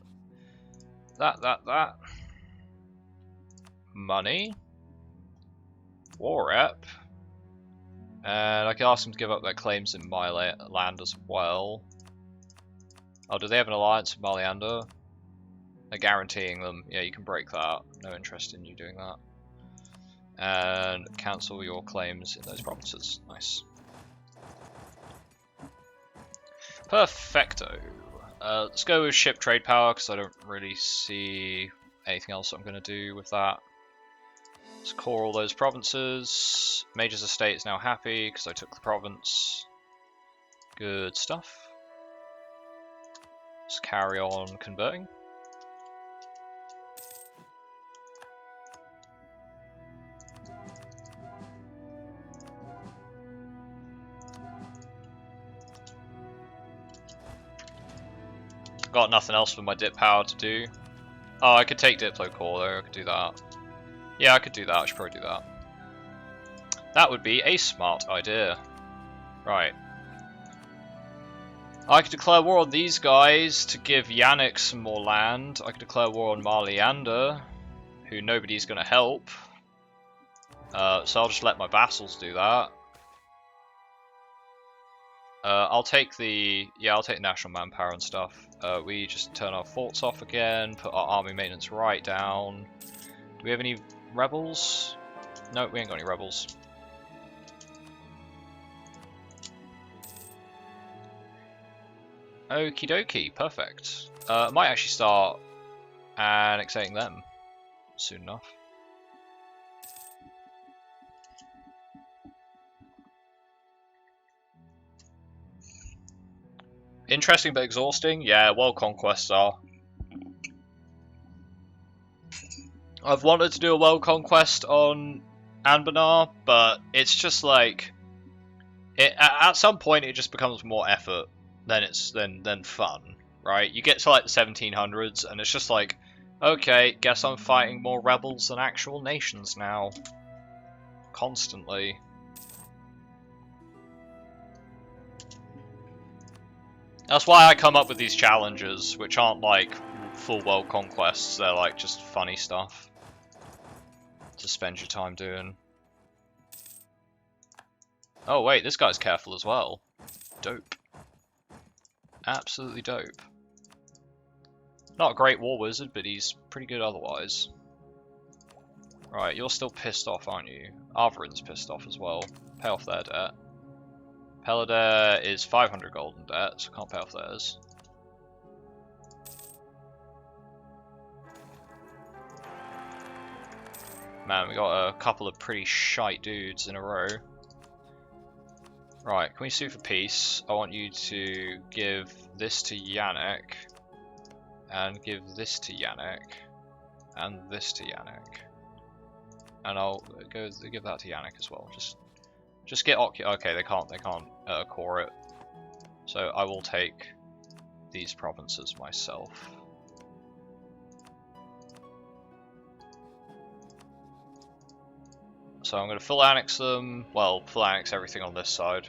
A: that. Money. War rep. And I can ask them to give up their claims in my land as well. Oh, do they have an alliance with Maliander? They're guaranteeing them. Yeah, you can break that. No interest in you doing that. And cancel your claims in those provinces. Nice. Perfecto. Let's go with ship trade power, because I don't really see anything else I'm going to do with that. Let's core all those provinces. Major's estate is now happy, because I took the province. Good stuff. Let's carry on converting. Got nothing else with my dip power to do. Oh, I could take Diplo Core though, I could do that. Yeah, I could do that, I should probably do that. That would be a smart idea. Right. I could declare war on these guys to give Yannick some more land. I could declare war on Maliander, who nobody's going to help. So I'll just let my vassals do that. I'll take the national manpower and stuff. We just turn our forts off again, put our army maintenance right down. Do we have any rebels? No, we ain't got any rebels. Okie dokie, perfect. I might actually start annexating them soon enough. Interesting but exhausting? Yeah, world conquests are. I've wanted to do a world conquest on Anbennar, but it's just like... at some point it just becomes more effort than fun, right? You get to like the 1700s and it's just like, okay, guess I'm fighting more rebels than actual nations now. Constantly. That's why I come up with these challenges, which aren't like full world conquests, they're like just funny stuff to spend your time doing. Oh wait, this guy's careful as well. Dope. Absolutely dope. Not a great war wizard, but he's pretty good otherwise. Right, you're still pissed off, aren't you? Arvarin's pissed off as well. Pay off their debt. Pelader is 500 gold in debt, so can't pay off theirs. Man, we got a couple of pretty shite dudes in a row. Right, can we sue for peace? I want you to give this to Yannick, and give this to Yannick, and this to Yannick. And I'll go give that to Yannick as well. Just get okay, they can't core it. So I will take these provinces myself. So I'm going to full annex them. Well, full annex everything on this side.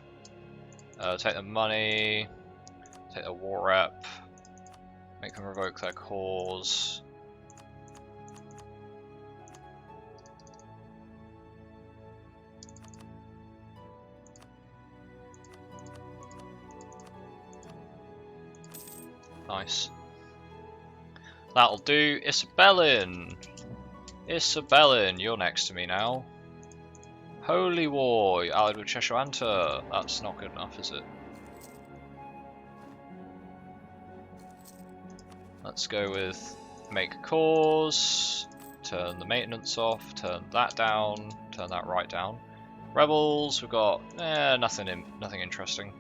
A: Take the money. Take the war rep. Make them revoke their cause. Nice. That'll do. Isabellin! Isabellin, you're next to me now. Holy War, you're allied with Cheshosh. That's not good enough, is it? Let's go with make cause, turn the maintenance off, turn that down, turn that right down. Rebels, we've got nothing interesting.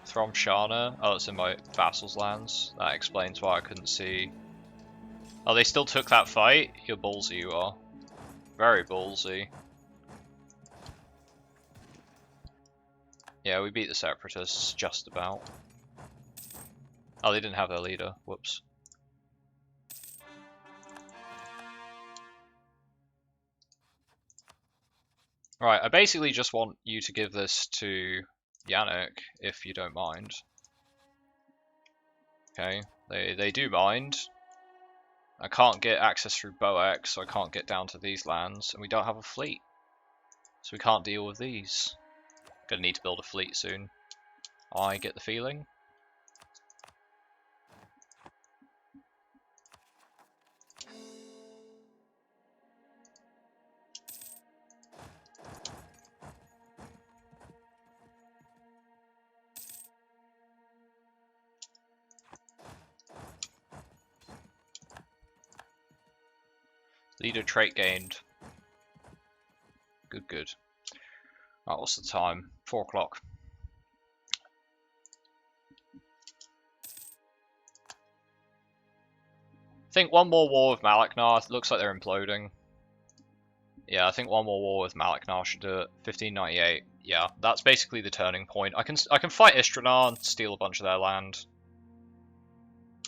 A: From Shana. Oh, it's in my vassal's lands. That explains why I couldn't see. Oh, they still took that fight? You're ballsy, you are. Very ballsy. Yeah, we beat the Separatists, just about. Oh, they didn't have their leader. Whoops. Right, I basically just want you to give this to Yannick, if you don't mind. Okay, they do mind. I can't get access through Boex, so I can't get down to these lands, and we don't have a fleet. So we can't deal with these. Gonna need to build a fleet soon. I get the feeling. Leader trait gained. Good, good. Right, what's the time? 4 o'clock. I think one more war with Malaknar. It looks like they're imploding. Yeah, I think one more war with Malaknar should do it. 1598. Yeah, that's basically the turning point. I can fight Istranar and steal a bunch of their land.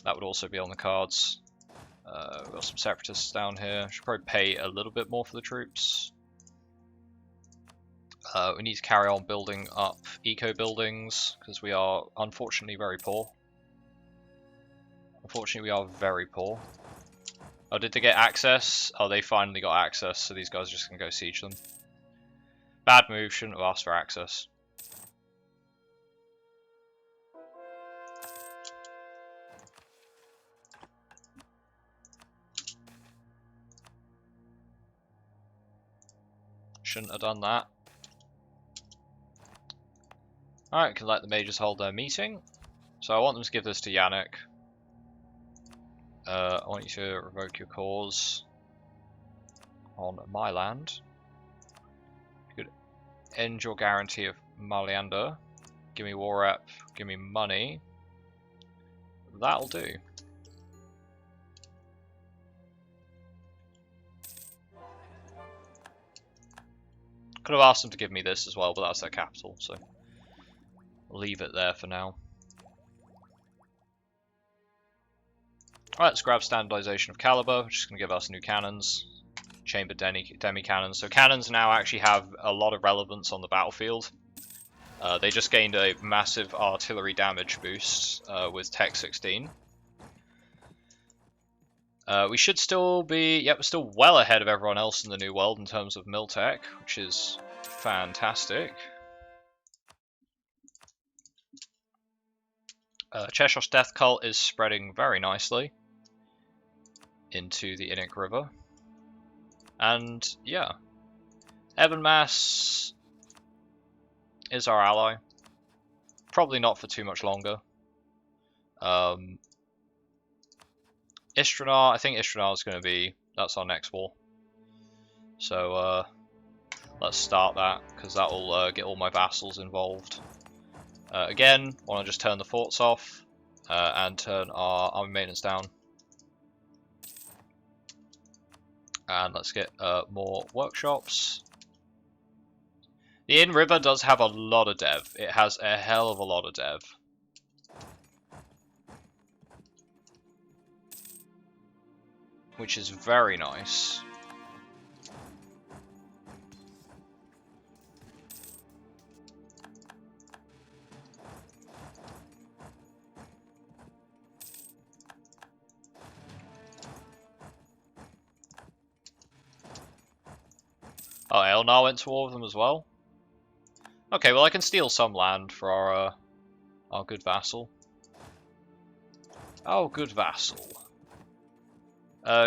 A: That would also be on the cards. We've got some separatists down here. Should probably pay a little bit more for the troops. We need to carry on building up eco buildings because we are unfortunately very poor. Unfortunately, we are very poor. Oh, did they get access? Oh, they finally got access, so these guys are just gonna go siege them. Bad move, shouldn't have asked for access. Shouldn't have done that. Alright, can let the mages hold their meeting. So I want them to give this to Yannick. I want you to revoke your cause on my land. You could end your guarantee of Maliander. Give me war rep, give me money. That'll do. Could have asked them to give me this as well, but that's their capital, so I'll leave it there for now. Alright, let's grab standardization of caliber, which is going to give us new cannons. Chamber demi cannons. So cannons now actually have a lot of relevance on the battlefield. They just gained a massive artillery damage boost with Tech 16. We should still be, we're still well ahead of everyone else in the New World in terms of mill tech, which is fantastic. Cheshosh Death Cult is spreading very nicely into the Innik River. And yeah, Anbennar is our ally. Probably not for too much longer. Istranar, I think Istranar is going to be, that's our next war. So let's start that, because that will get all my vassals involved. Again, want to just turn the forts off and turn our army maintenance down. And let's get more workshops. The Inn River does have a lot of dev. It has a hell of a lot of dev. Which is very nice. Oh, Aelantir went to war with them as well? Okay, well I can steal some land for our good vassal. Oh, good vassal.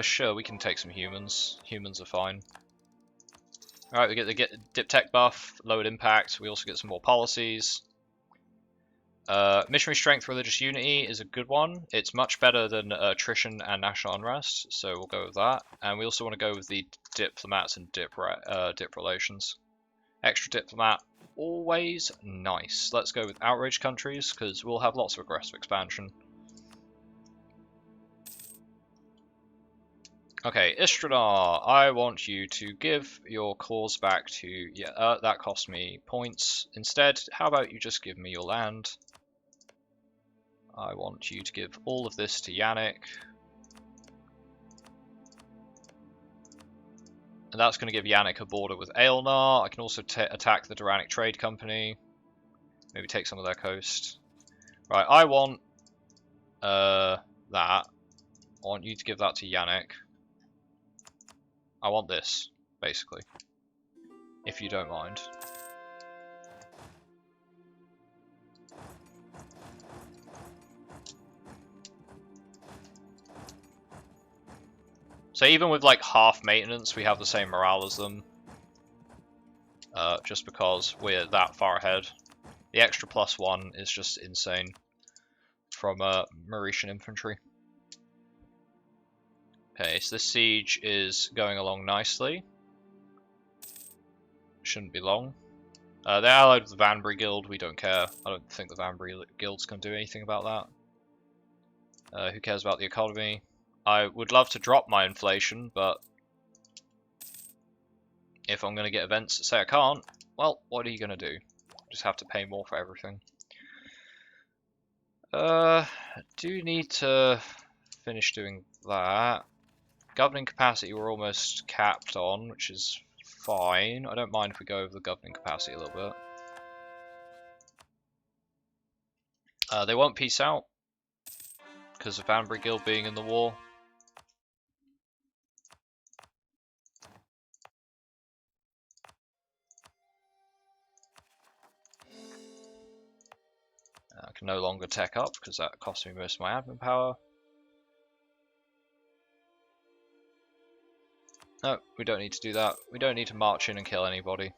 A: Sure, we can take some humans. Humans are fine. Alright, we get the dip tech buff, lowered impact, we also get some more policies. Missionary Strength, Religious Unity is a good one. It's much better than Attrition and National Unrest, so we'll go with that. And we also want to go with the Diplomats and Dip Relations. Extra Diplomat, always nice. Let's go with Outrage countries, because we'll have lots of aggressive expansion. Okay, Istradar, I want you to give your cause back to... Yeah, that cost me points. Instead, how about you just give me your land? I want you to give all of this to Yannick. And that's going to give Yannick a border with Aelantir. I can also attack the Duranic Trade Company. Maybe take some of their coast. Right, I want that. I want you to give that to Yannick. I want this, basically. If you don't mind. So even with like half maintenance, we have the same morale as them. Just because we're that far ahead. The extra +1 is just insane from Mauritian infantry. Okay, so this siege is going along nicely. Shouldn't be long. They're allied with the Vanbury Guild, we don't care. I don't think the Vanbury Guild's going to do anything about that. Who cares about the economy? I would love to drop my inflation, but if I'm going to get events that say I can't, well, what are you going to do? Just have to pay more for everything. Do need to finish doing that. Governing capacity we're almost capped on, which is fine. I don't mind if we go over the governing capacity a little bit. They won't peace out because of Vanbury Guild being in the war. I can no longer tech up because that cost me most of my admin power. No, we don't need to do that. We don't need to march in and kill anybody.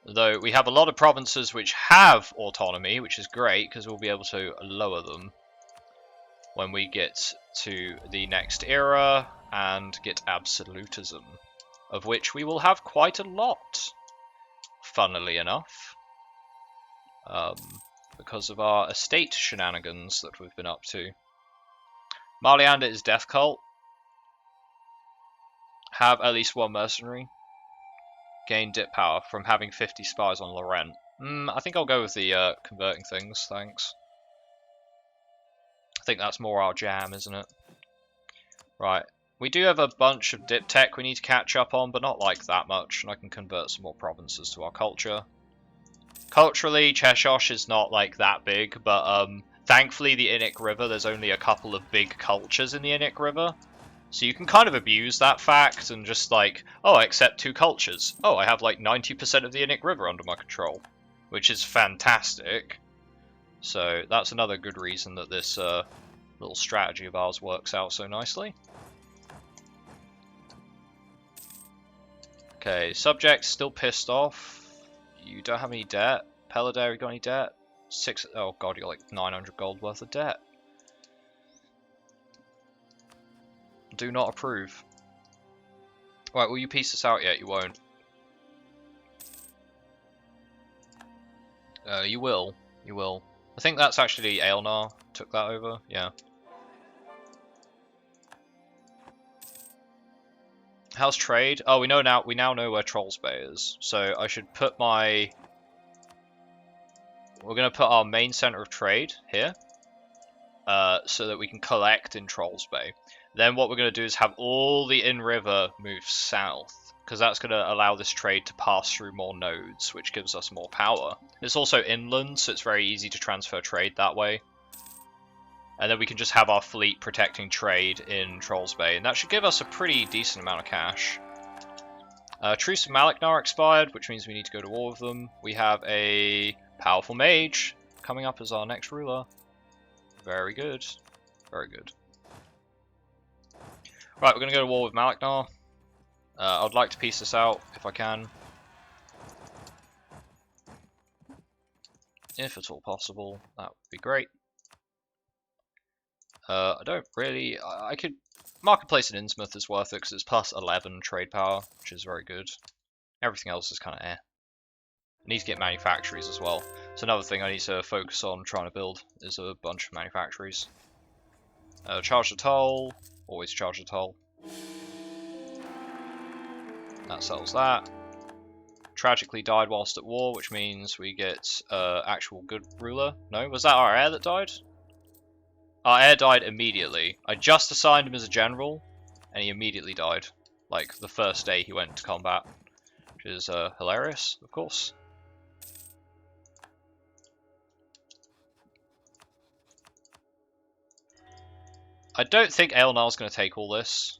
A: Though we have a lot of provinces which have autonomy, which is great because we'll be able to lower them when we get to the next era and get absolutism, of which we will have quite a lot, funnily enough, because of our estate shenanigans that we've been up to. Marliander is Death Cult. Have at least one mercenary. Gain dip power from having 50 spies on Laurent. I think I'll go with the converting things, thanks. I think that's more our jam, isn't it? Right. We do have a bunch of dip tech we need to catch up on, but not like that much, and I can convert some more provinces to our culture. Culturally, Cheshosh is not like that big, but thankfully the Innik River, there's only a couple of big cultures in the Innik River. So you can kind of abuse that fact and just like, oh, I accept 2 cultures. Oh, I have like 90% of the Innik River under my control, which is fantastic. So that's another good reason that this little strategy of ours works out so nicely. Okay, subject's still pissed off. You don't have any debt. Peladare, you got any debt? 6. Oh god, you're like 900 gold worth of debt. Do not approve. Right, will you piece this out yet? You won't. You will. You will. I think that's actually Aelantir took that over. Yeah. How's trade? Oh, we now know where Trolls Bay is. So I should put my... We're going to put our main center of trade here. So that we can collect in Trolls Bay. Then what we're going to do is have all the in-river move south, because that's going to allow this trade to pass through more nodes, which gives us more power. It's also inland, so it's very easy to transfer trade that way. And then we can just have our fleet protecting trade in Trolls Bay, and that should give us a pretty decent amount of cash. Truce of Maleknar expired, which means we need to go to war with them. We have a powerful mage coming up as our next ruler. Very good. Very good. Right, we're going to go to war with Maleknar. I'd like to piece this out if I can. If at all possible, that would be great. I don't really... I could... Marketplace in Innsmouth is worth it because it's plus 11 trade power, which is very good. Everything else is kind of eh. I need to get manufactories as well. So another thing I need to focus on trying to build is a bunch of manufactories. Charge the toll. Always charge the toll. That settles that. Tragically died whilst at war, which means we get actual good ruler. No, was that our heir that died? Our heir died immediately. I just assigned him as a general, and he immediately died. Like, the first day he went to combat. Which is hilarious, of course. I don't think Aelantir's going to take all this.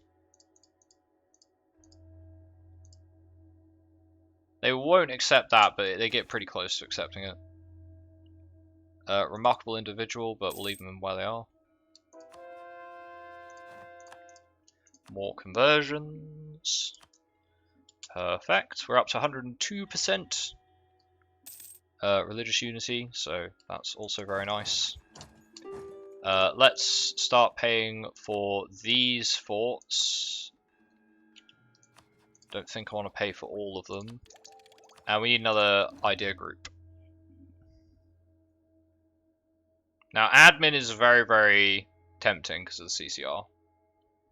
A: They won't accept that, but they get pretty close to accepting it. Remarkable individual, but we'll leave them where they are. More conversions. Perfect. We're up to 102%. Religious unity, so that's also very nice. Let's start paying for these forts. Don't think I want to pay for all of them. And we need another idea group. Now, admin is very, very tempting because of the CCR.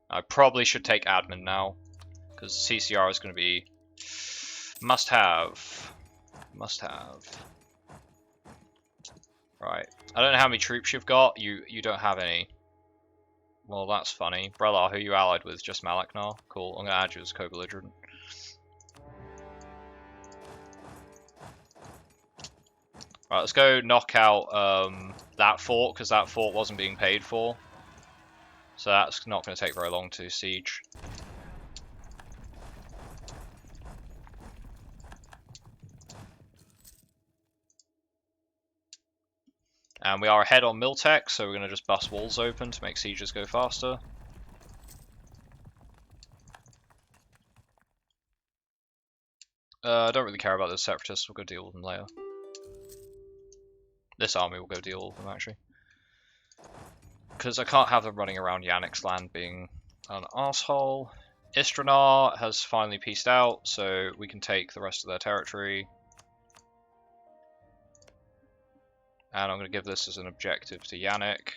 A: I probably should take admin now, because CCR is going to be must have. Must have. Right. I don't know how many troops you've got. You don't have any. Well, that's funny. Brelar, who are you allied with? Just Maleknar? Cool. I'm going to add you as co-belligerent. Right, let's go knock out that fort, because that fort wasn't being paid for. So that's not going to take very long to siege. And we are ahead on Miltech, so we're going to just bust walls open to make sieges go faster. I don't really care about the separatists, we'll go deal with them later. This army will go deal with them, actually. Because I can't have them running around Yannick's land being an asshole. Istranar has finally peaced out, so we can take the rest of their territory. And I'm going to give this as an objective to Yannick.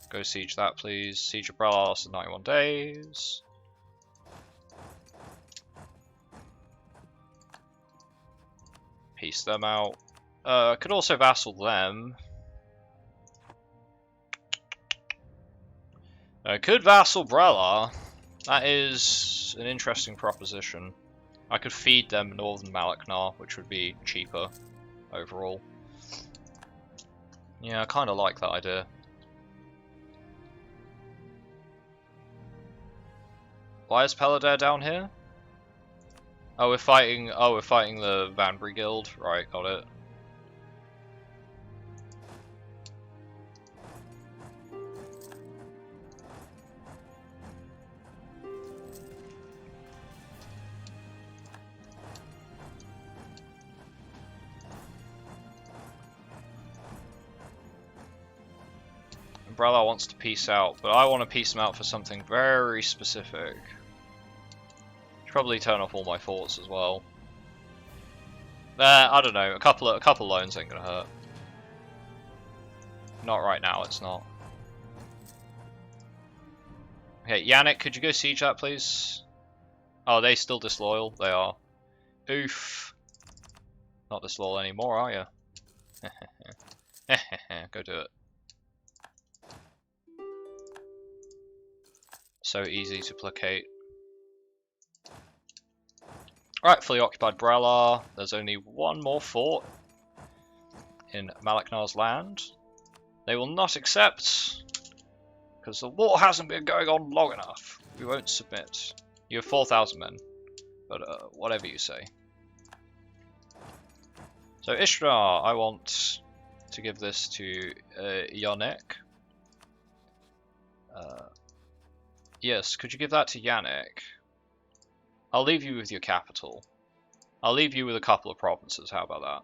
A: Go siege that, please. Siege of Brelar lasted 91 days. Peace them out. Could also vassal them. Could vassal Brelar. That is an interesting proposition. I could feed them Northern Maleknar, which would be cheaper overall. Yeah, I kind of like that idea. Why is Peladare down here? Oh, we're fighting. Oh, we're fighting the Vanbury Guild. Right, got it. Brelar wants to peace out, but I want to peace him out for something very specific. Should probably turn off all my forts as well. I don't know. A couple loans ain't gonna hurt. Not right now. It's not. Okay, Yannick, could you go siege that, please? Oh, are they still disloyal? They are. Oof. Not disloyal anymore, are you? Go do it. So easy to placate. Right, fully occupied Brelar. There's only one more fort in Maleknar's land. They will not accept, because the war hasn't been going on long enough. We won't submit. You have 4,000 men. but whatever you say. So Ishtar, I want to give this to Yannick. Yes, could you give that to Yannick? I'll leave you with your capital. I'll leave you with a couple of provinces. How about that?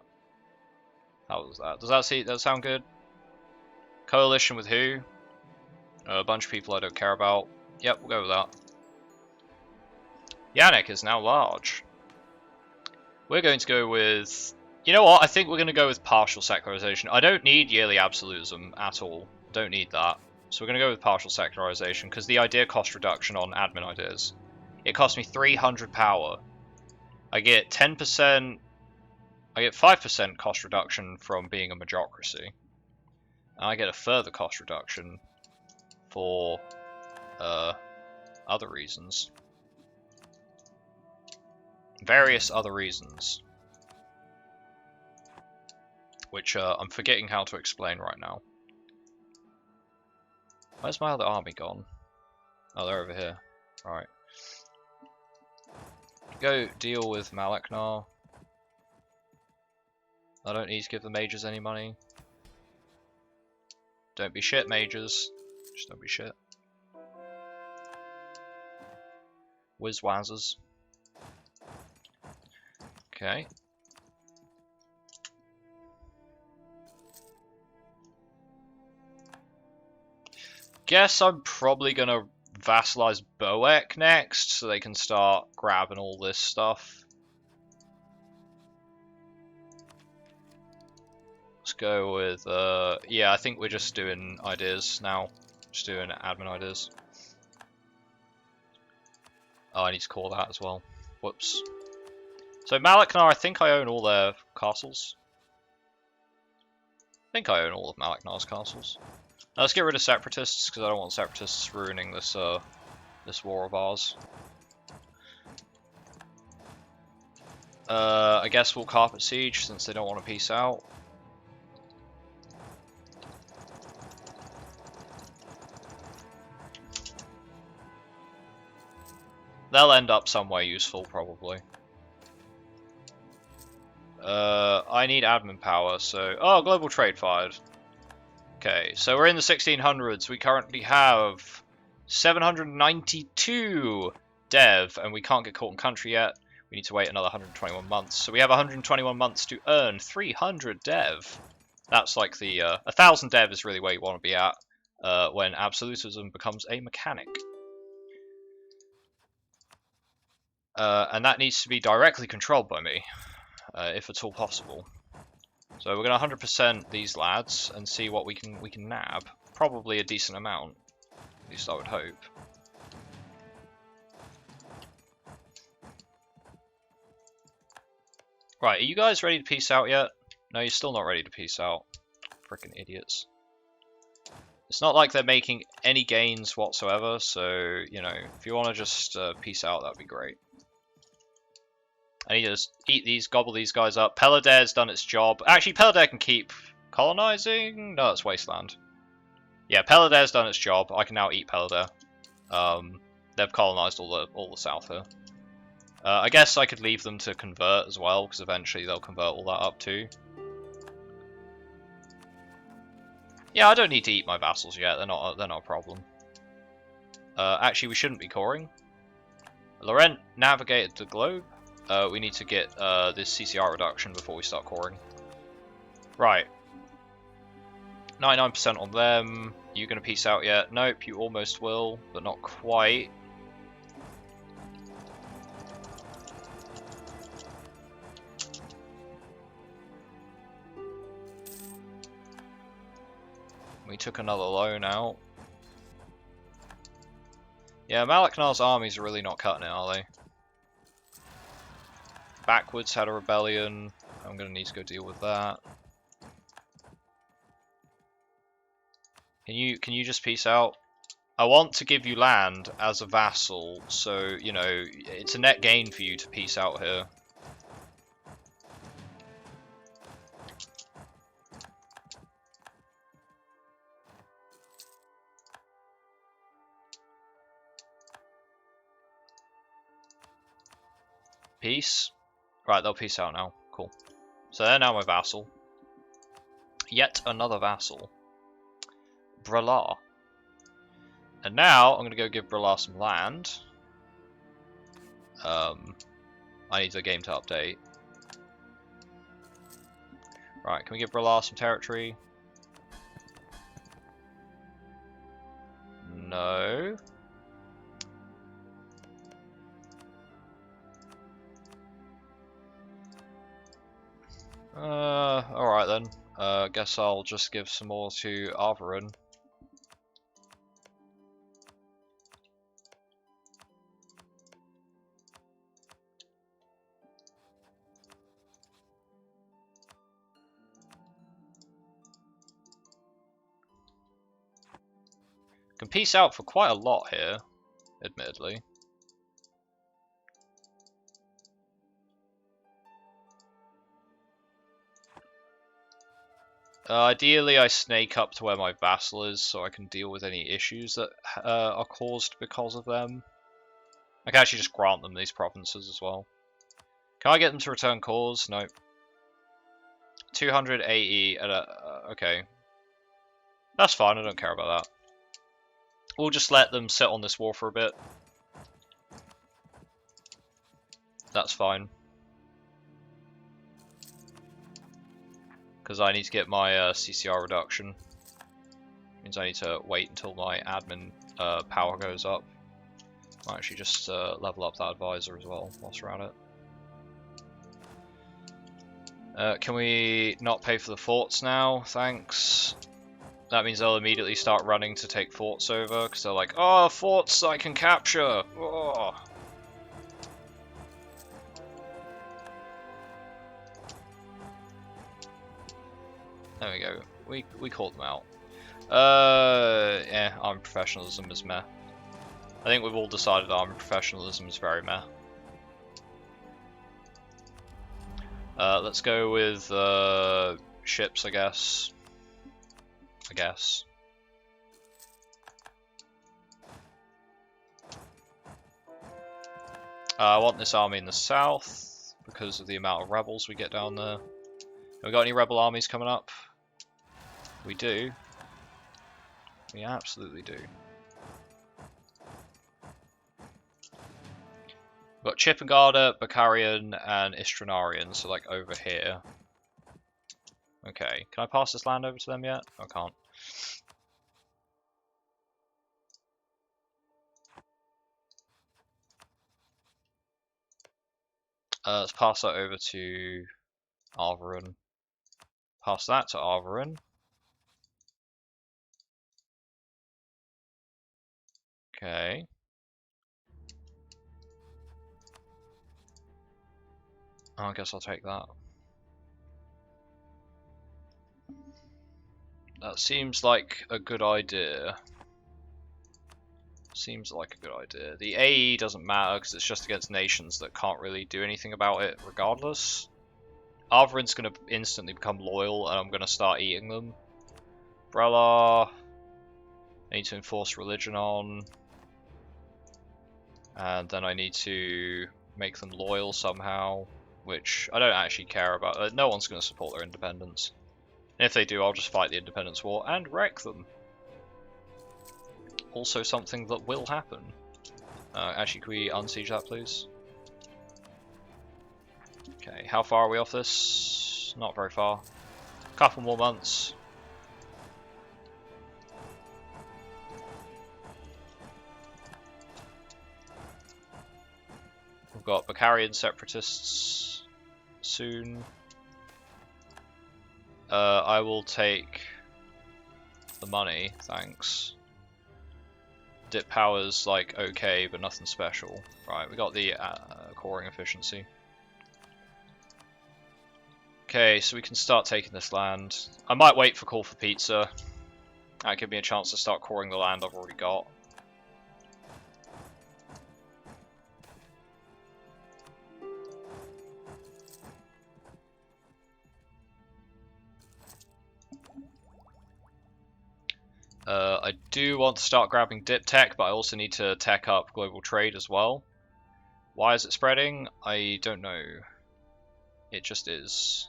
A: How was that? Does that sound good? Coalition with who? A bunch of people I don't care about. Yep, we'll go with that. Yannick is now large. We're going to go with... You know what? I think we're going to go with partial secularization. I don't need yearly absolutism at all. Don't need that. So we're going to go with partial secularization because the idea cost reduction on admin ideas. It cost me 300 power. I get 10%... I get 5% cost reduction from being a majocracy. And I get a further cost reduction for other reasons. Various other reasons. Which I'm forgetting how to explain right now. Where's my other army gone? Oh, they're over here. Right. Go deal with Malaknar. I don't need to give the mages any money. Don't be shit, mages. Just don't be shit. Whiz-wazzers. Okay. Guess I'm probably gonna vassalize Boek next, so they can start grabbing all this stuff. Let's go with, yeah, I think we're just doing ideas now. Just doing admin ideas. Oh, I need to call that as well. Whoops. So Malaknar, I think I own all their castles. I think I own all of Malaknar's castles. Now let's get rid of separatists, because I don't want separatists ruining this, this war of ours. I guess we'll carpet siege, since they don't want to peace out. They'll end up somewhere useful, probably. I need admin power, so... Oh, global trade fired. Okay, so we're in the 1600s. We currently have 792 dev, and we can't get caught in country yet. We need to wait another 121 months. So we have 121 months to earn 300 dev. That's like the... 1,000 dev is really where you want to be at when absolutism becomes a mechanic. And that needs to be directly controlled by me, if at all possible. So we're going to 100% these lads and see what we can nab. Probably a decent amount, at least I would hope. Right, are you guys ready to peace out yet? No, you're still not ready to peace out. Frickin' idiots. It's not like they're making any gains whatsoever, so, you know, if you want to just peace out, that'd be great. I need to just eat these, gobble these guys up. Peladar's done its job. Actually, Peladar can keep colonizing? No, it's Wasteland. Yeah, Peladar's done its job. I can now eat Peladar. They've colonized all the south here. I guess I could leave them to convert as well, because eventually they'll convert all that up too. Yeah, I don't need to eat my vassals yet. They're not a problem. Actually, we shouldn't be coring. Laurent navigated the globe. We need to get this CCR reduction before we start coring. Right. 99% on them. You gonna peace out yet? Nope, you almost will, but not quite. We took another loan out. Yeah, Malaknar's armies are really not cutting it, are they? Backwards had a rebellion. I'm gonna need to go deal with that. Can you just peace out? I want to give you land as a vassal, so you know it's a net gain for you to peace out here. Peace. Right, they'll peace out now. Cool. So they're now my vassal. Yet another vassal. Bralar. And now I'm going to go give Bralar some land. I need the game to update. Right, can we give Bralar some territory? No. Alright then. Guess I'll just give some more to Arvarin. Can peace out for quite a lot here, admittedly. Ideally, I snake up to where my vassal is so I can deal with any issues that are caused because of them. I can actually just grant them these provinces as well. Can I get them to return cause? No. 280 at a... okay. That's fine, I don't care about that. We'll just let them sit on this war for a bit. That's fine. Because I need to get my CCR reduction. Means I need to wait until my admin power goes up. I'll actually just level up that advisor as well whilst we're at it. Can we not pay for the forts now? Thanks. That means they'll immediately start running to take forts over, because they're like, oh, forts I can capture! Oh. There we go. We called them out. Yeah, army professionalism is meh. I think we've all decided army professionalism is very meh. Let's go with ships, I guess. I want this army in the south because of the amount of rebels we get down there. Have we got any rebel armies coming up? We do. We absolutely do. We've got Chippengarda, Bakarian, and Istranarian, so like over here. Okay, can I pass this land over to them yet? I can't. Let's pass that over to Arvarin. Pass that to Arvarin. Okay. I guess I'll take that. That seems like a good idea. Seems like a good idea. The AE doesn't matter because it's just against nations that can't really do anything about it regardless. Arvarin's going to instantly become loyal and I'm going to start eating them. Brella, I need to enforce religion on. And then I need to make them loyal somehow, which I don't actually care about. No one's going to support their independence. And if they do, I'll just fight the independence war and wreck them. Also something that will happen. Actually, can we unsiege that, please? Okay, how far are we off this? Not very far. Couple more months. We've got Bakarian separatists soon. I will take the money, thanks. Dip power's like okay, but nothing special. Right, we got the coring efficiency. Okay, so we can start taking this land. I might wait for call for pizza. That'll give me a chance to start coring the land I've already got. I do want to start grabbing dip tech, but I also need to tech up global trade as well, Why is it spreading? I don't know. It just is.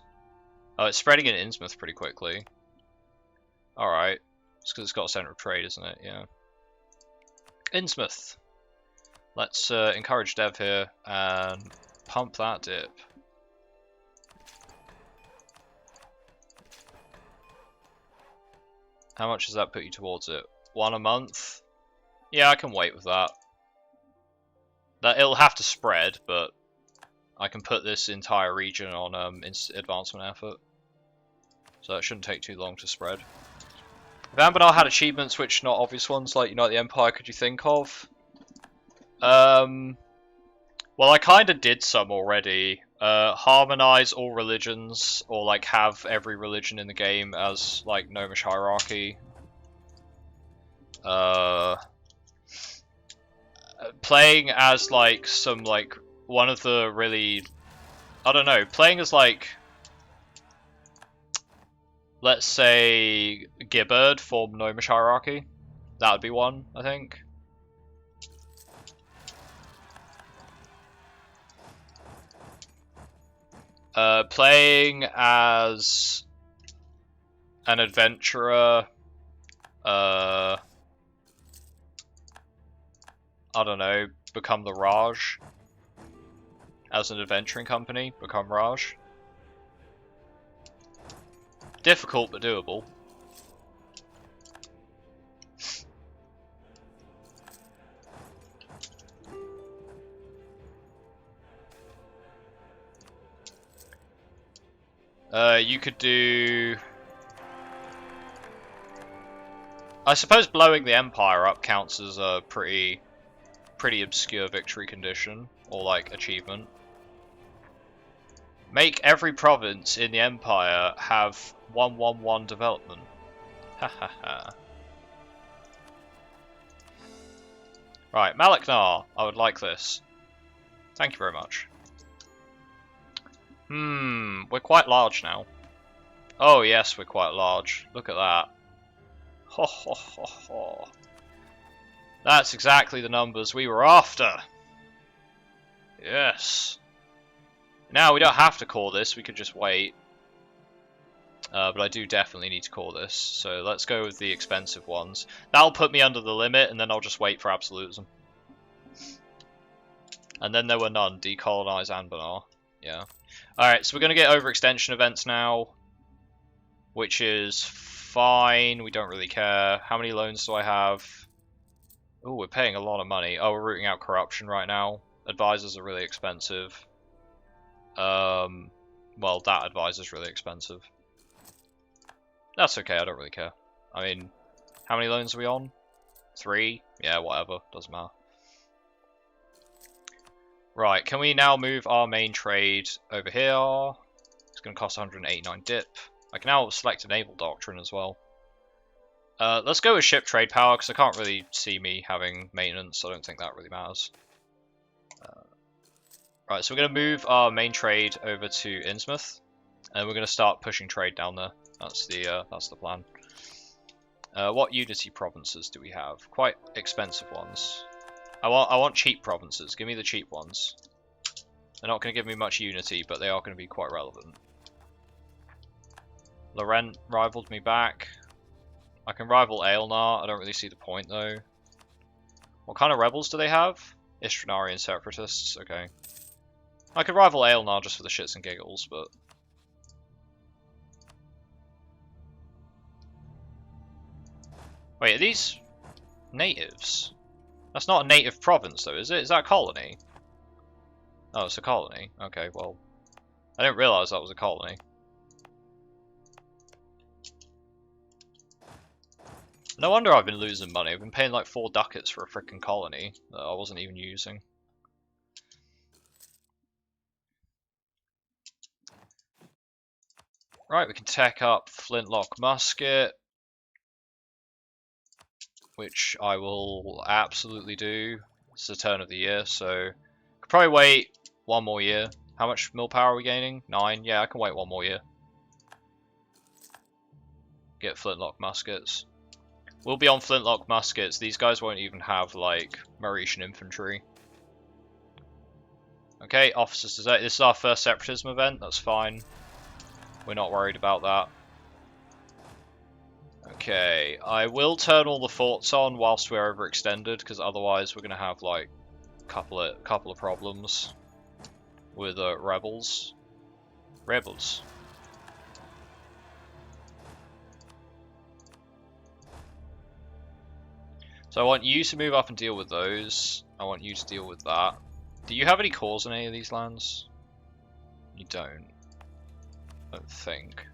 A: Oh, it's spreading in Innsmouth pretty quickly. Alright. It's because it's got a centre of trade, isn't it? Yeah. Innsmouth. Let's encourage dev here and pump that dip. How much does that put you towards it? 1 a month? Yeah, I can wait with that. It'll have to spread, but I can put this entire region on advancement effort. So it shouldn't take too long to spread. If Anbennar had achievements which not obvious ones like Unite the Empire, could you think of? Well, I kind of did some already. Harmonize all religions, or like have every religion in the game as like gnomish hierarchy. Playing as like some like one of the really, I don't know, playing as like, let's say Gibbard for gnomish hierarchy. That would be one, I think. Playing as an adventurer, I don't know, become the Raj. As an adventuring company, become Raj. Difficult, but doable. You could do... I suppose blowing the Empire up counts as a pretty obscure victory condition, or like achievement. Make every province in the Empire have 111 development. Hahaha. Right, Malaknar, I would like this. Thank you very much. We're quite large now. Oh yes, we're quite large. Look at that. Ho ho ho ho. That's exactly the numbers we were after. Yes. Now we don't have to call this, we could just wait. But I do definitely need to call this, so let's go with the expensive ones. That'll put me under the limit, and then I'll just wait for absolutism. And then there were none. Decolonize Anbennar. Yeah. Alright, so we're going to get overextension events now, which is fine. We don't really care. How many loans do I have? Oh, we're paying a lot of money. Oh, we're rooting out corruption right now. Advisors are really expensive. Well, that advisor's really expensive. That's okay, I don't really care. I mean, how many loans are we on? 3? Yeah, whatever. Doesn't matter. Right, can we now move our main trade over here? It's going to cost 189 dip. I can now select a naval doctrine as well. Let's go with ship trade power, because I can't really see me having maintenance, so I don't think that really matters. Right, so we're going to move our main trade over to Innsmouth, and we're going to start pushing trade down there. That's the plan. What unity provinces do we have? Quite expensive ones. I want cheap provinces. Give me the cheap ones. They're not going to give me much unity, but they are going to be quite relevant. Laurent rivaled me back. I can rival Aelantir. I don't really see the point though. What kind of rebels do they have? Istranarian separatists. Okay. I could rival Aelantir just for the shits and giggles, but... Wait, are these natives? That's not a native province though, is it? Is that a colony? Oh, it's a colony. Okay, well... I didn't realise that was a colony. No wonder I've been losing money. I've been paying like 4 ducats for a freaking colony that I wasn't even using. Right, we can tech up Flintlock Musket, which I will absolutely do. It's the turn of the year, so could probably wait 1 more year. How much mill power are we gaining? 9? Yeah, I can wait 1 more year. Get Flintlock Muskets. We'll be on Flintlock Muskets. These guys won't even have, like, Mauritian infantry. Okay, officers desert. This is our first separatism event. That's fine. We're not worried about that. Okay, I will turn all the forts on whilst we're overextended, because otherwise we're gonna have like couple of problems with rebels. So I want you to move up and deal with those. I want you to deal with that. Do you have any cores in any of these lands? You don't. I don't think.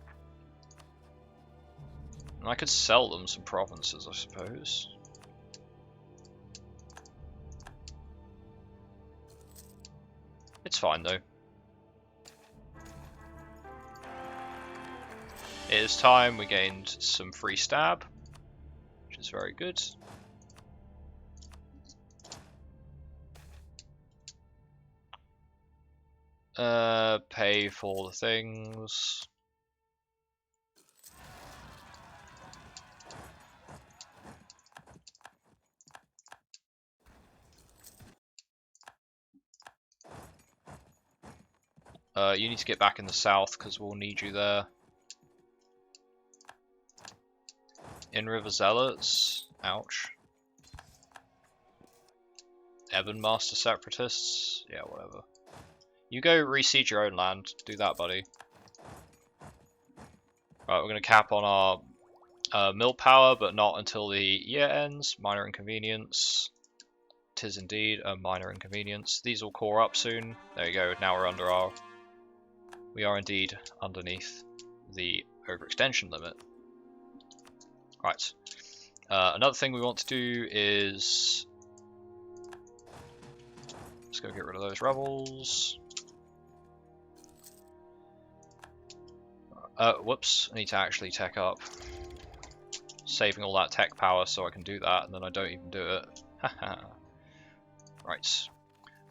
A: And I could sell them some provinces, I suppose. It's fine though. It is time we gained some free stab, which is very good. Pay for the things. You need to get back in the south because we'll need you there. In River Zealots. Ouch. Ebon Master Separatists. Yeah, whatever. You go re-siege your own land. Do that, buddy. Right, we're going to cap on our mill power, but not until the year ends. Minor inconvenience. Tis indeed a minor inconvenience. These will core up soon. There you go. Now we're under our... We are indeed underneath the overextension limit. Right. Another thing we want to do is... Let's go get rid of those rebels. Whoops. I need to actually tech up. Saving all that tech power so I can do that, and then I don't even do it. Haha. Right.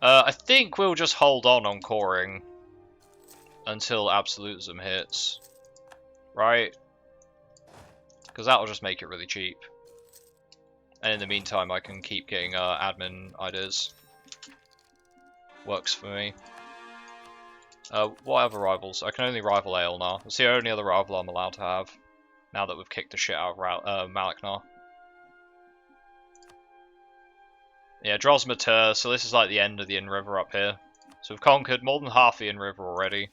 A: I think we'll just hold on coring until absolutism hits. Right? Because that'll just make it really cheap. And in the meantime, I can keep getting admin ideas. Works for me. What other rivals? I can only rival Aelantir. It's the only other rival I'm allowed to have. Now that we've kicked the shit out of Malaknar. Yeah, Drosmatur, so this is like the end of the Inn River up here. So we've conquered more than half the Inn River already.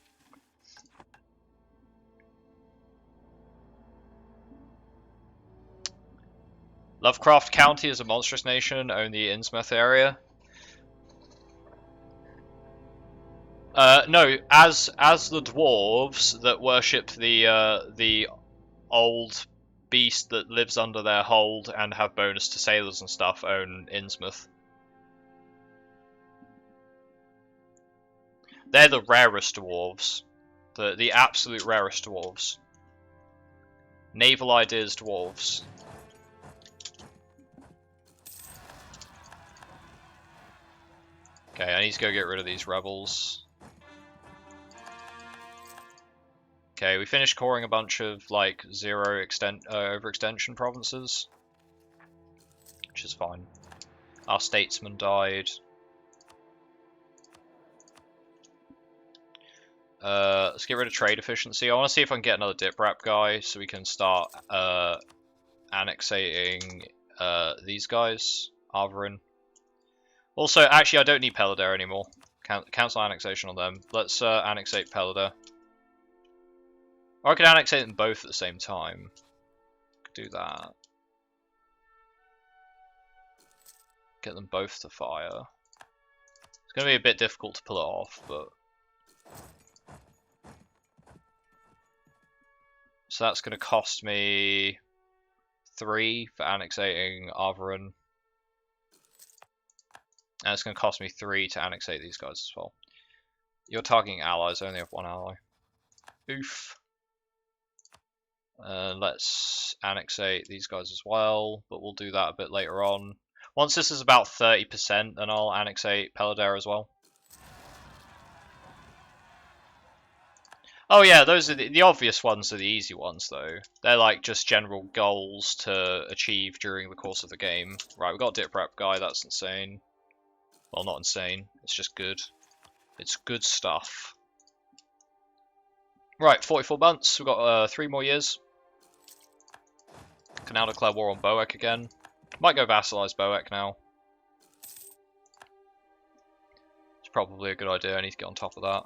A: Lovecraft County is a monstrous nation, own the Innsmouth area. No, as the dwarves that worship the old beast that lives under their hold and have bonus to sailors and stuff own Innsmouth. They're the rarest dwarves. The absolute rarest dwarves. Naval ideas dwarves. Okay, I need to go get rid of these rebels. Okay, we finished coring a bunch of like overextension provinces, which is fine. Our statesman died. Let's get rid of trade efficiency. I want to see if I can get another dip wrap guy so we can start annexating these guys. Arvarin. Also, actually, I don't need Peladar anymore. Cancel annexation on them. Let's annexate Peladar. Or I could annexate them both at the same time. Could do that. Get them both to fire. It's going to be a bit difficult to pull it off, but... So that's going to cost me 3 for annexating Arvarin. And it's going to cost me 3 to annexate these guys as well. You're targeting allies, I only have 1 ally. Oof. Let's annexate these guys as well, but we'll do that a bit later on. Once this is about 30%, then I'll annexate Peladar as well. Oh yeah, those are the obvious ones are the easy ones though. They're like just general goals to achieve during the course of the game. Right, we've got a dip rep guy, that's insane. Well, not insane, it's just good. It's good stuff. Right, 44 months. We've got 3 more years. Can now declare war on Boek again. Might go vassalize Boek now. It's probably a good idea. I need to get on top of that.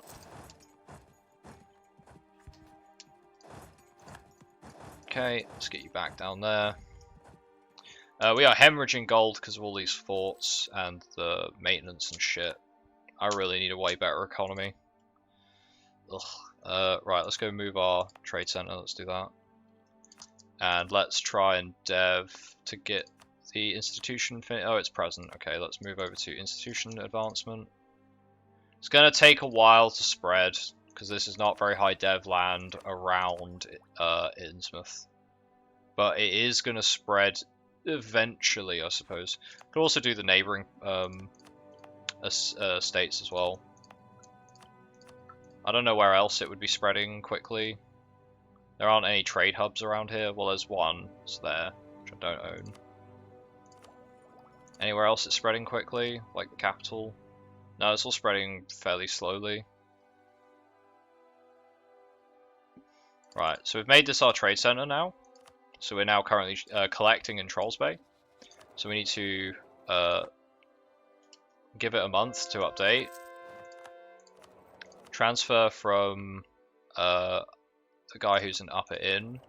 A: Okay, let's get you back down there. We are hemorrhaging gold because of all these forts and the maintenance and shit. I really need a way better economy. Ugh. Right, let's go move our trade center. Let's do that. And let's try and dev to get the institution. Oh, it's present. Okay, let's move over to institution advancement. It's going to take a while to spread because this is not very high dev land around Innsmouth. But it is going to spread eventually, I suppose. Could also do the neighboring states as well. I don't know where else it would be spreading quickly. There aren't any trade hubs around here. Well, there's one. It's there, which I don't own. Anywhere else it's spreading quickly, like the capital? No, it's all spreading fairly slowly. Right, so we've made this our trade center now. So we're now currently collecting in Trolls Bay. So we need to give it a month to update. Transfer from the guy who's in Upper Inn.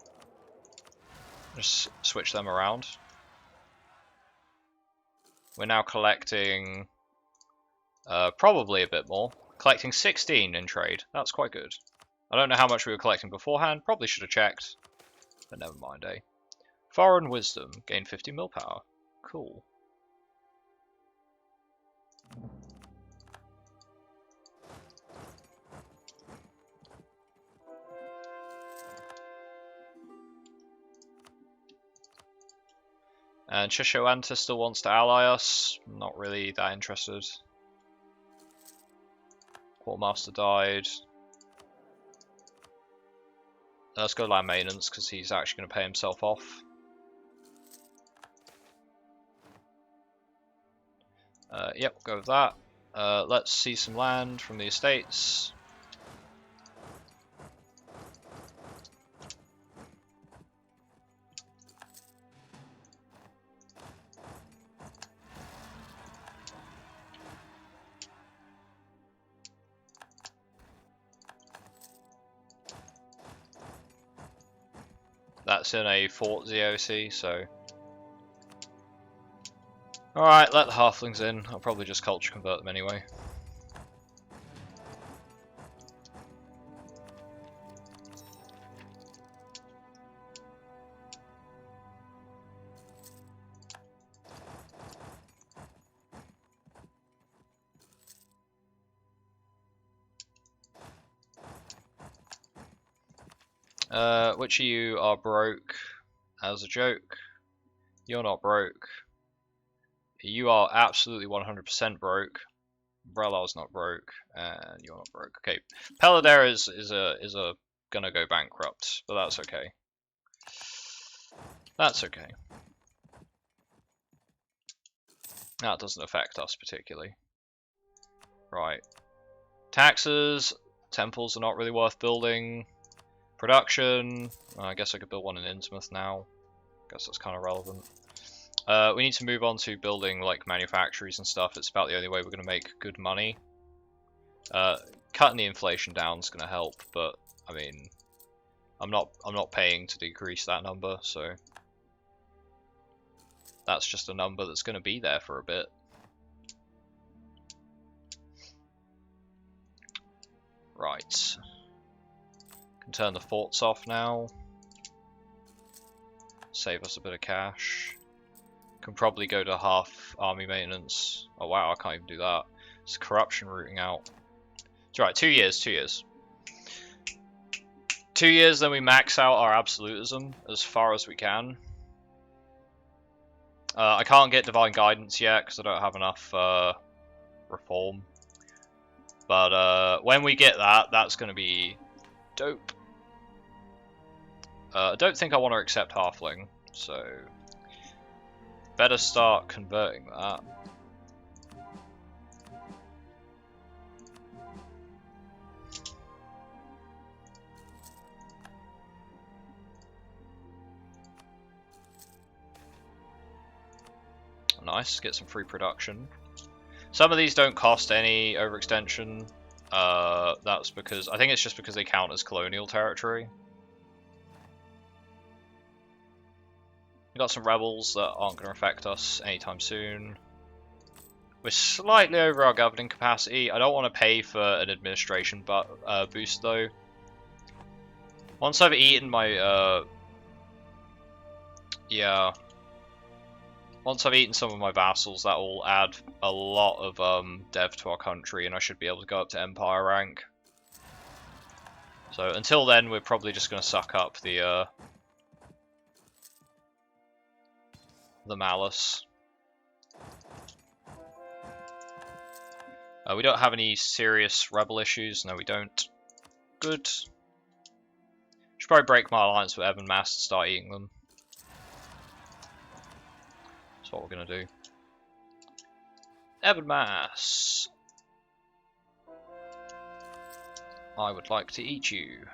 A: Just switch them around. We're now collecting probably a bit more. Collecting 16 in trade. That's quite good. I don't know how much we were collecting beforehand. Probably should have checked. But never mind, eh? Foreign Wisdom. Gain 50 mill power. Cool. And Aelantir still wants to ally us. Not really that interested. Quartermaster died. Let's go land maintenance because he's actually going to pay himself off. Yep, go with that. Let's see some land from the estates. That's in a fort ZOC, so... Alright, let the halflings in. I'll probably just culture convert them anyway. Which of you are broke as a joke? You're not broke. You are absolutely 100% broke. Brelar's not broke, and you're not broke. Okay, Peladera is gonna go bankrupt, but that's okay. That's okay. That doesn't affect us particularly. Right. Taxes. Temples are not really worth building. Production. I guess I could build one in Innsmouth now. Guess that's kind of relevant. We need to move on to building like manufactories and stuff. It's about the only way we're going to make good money. Cutting the inflation down is going to help, but I mean, I'm not paying to decrease that number, so that's just a number that's going to be there for a bit. Right. Can turn the forts off now. Save us a bit of cash. Can probably go to half army maintenance. Oh wow, I can't even do that. It's corruption rooting out. It's right, 2 years, 2 years. 2 years, then we max out our absolutism as far as we can. I can't get divine guidance yet because I don't have enough reform. But when we get that, that's going to be dope. I don't think I want to accept halfling, so better start converting that. nice. Get some free production. Some of these don't cost any overextension. That's because I think it's just because they count as colonial territory. We got some rebels that aren't going to affect us anytime soon. We're slightly over our governing capacity. I don't want to pay for an administration boost though. Once I've eaten my once I've eaten some of my vassals, that will add a lot of dev to our country, and I should be able to go up to empire rank. So until then, we're probably just going to suck up the malice. We don't have any serious rebel issues. No, we don't. Good. Should probably break my alliance with Anbennar and start eating them. That's what we're going to do. Anbennar, I would like to eat you.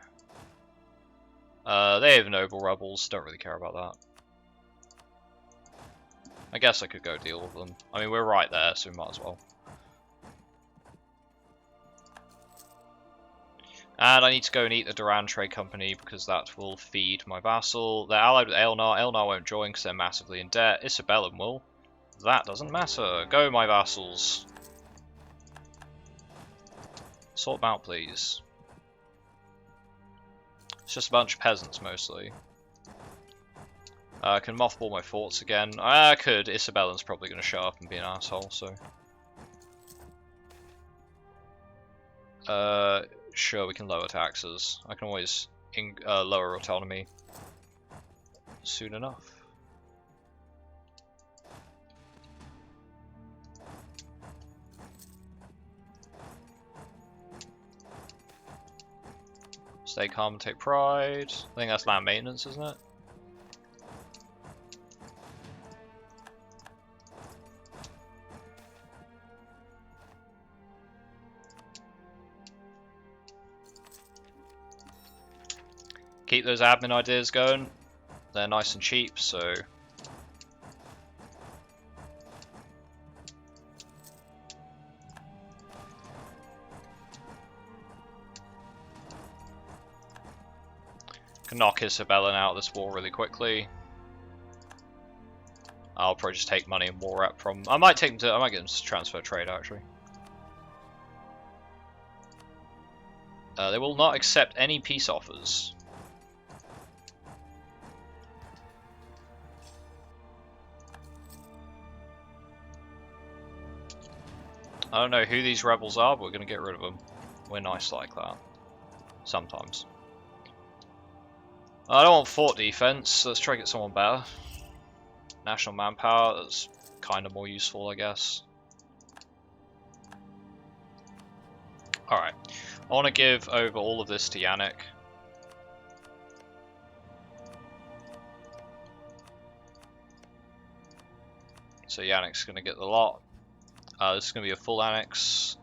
A: They have noble rebels, don't really care about that. I guess I could go deal with them. I mean, we're right there, so we might as well. And I need to go and eat the Duran Trade Company because that will feed my vassal. They're allied with Aelantir. Aelantir won't join because they're massively in debt. Isabellan will. That doesn't matter. Go, my vassals. Sort them out, please. It's just a bunch of peasants, mostly. I can mothball my forts again. I could. Isabellan's probably going to show up and be an asshole, so... Sure, we can lower taxes. I can always lower autonomy soon enough. Stay calm and take pride. I think that's land maintenance, isn't it? Keep those admin ideas going. They're nice and cheap, so... Can knock Isabellan out of this war really quickly. I'll probably just take money and war rep from... I might take them to... I might get them to transfer trade, actually. They will not accept any peace offers. I don't know who these rebels are, but we're going to get rid of them. We're nice like that. Sometimes. I don't want fort defense. Let's try to get someone better. National manpower, that's kind of more useful, I guess. Alright. I want to give over all of this to Yannick. So Yannick's going to get the lot. This is going to be a full annex.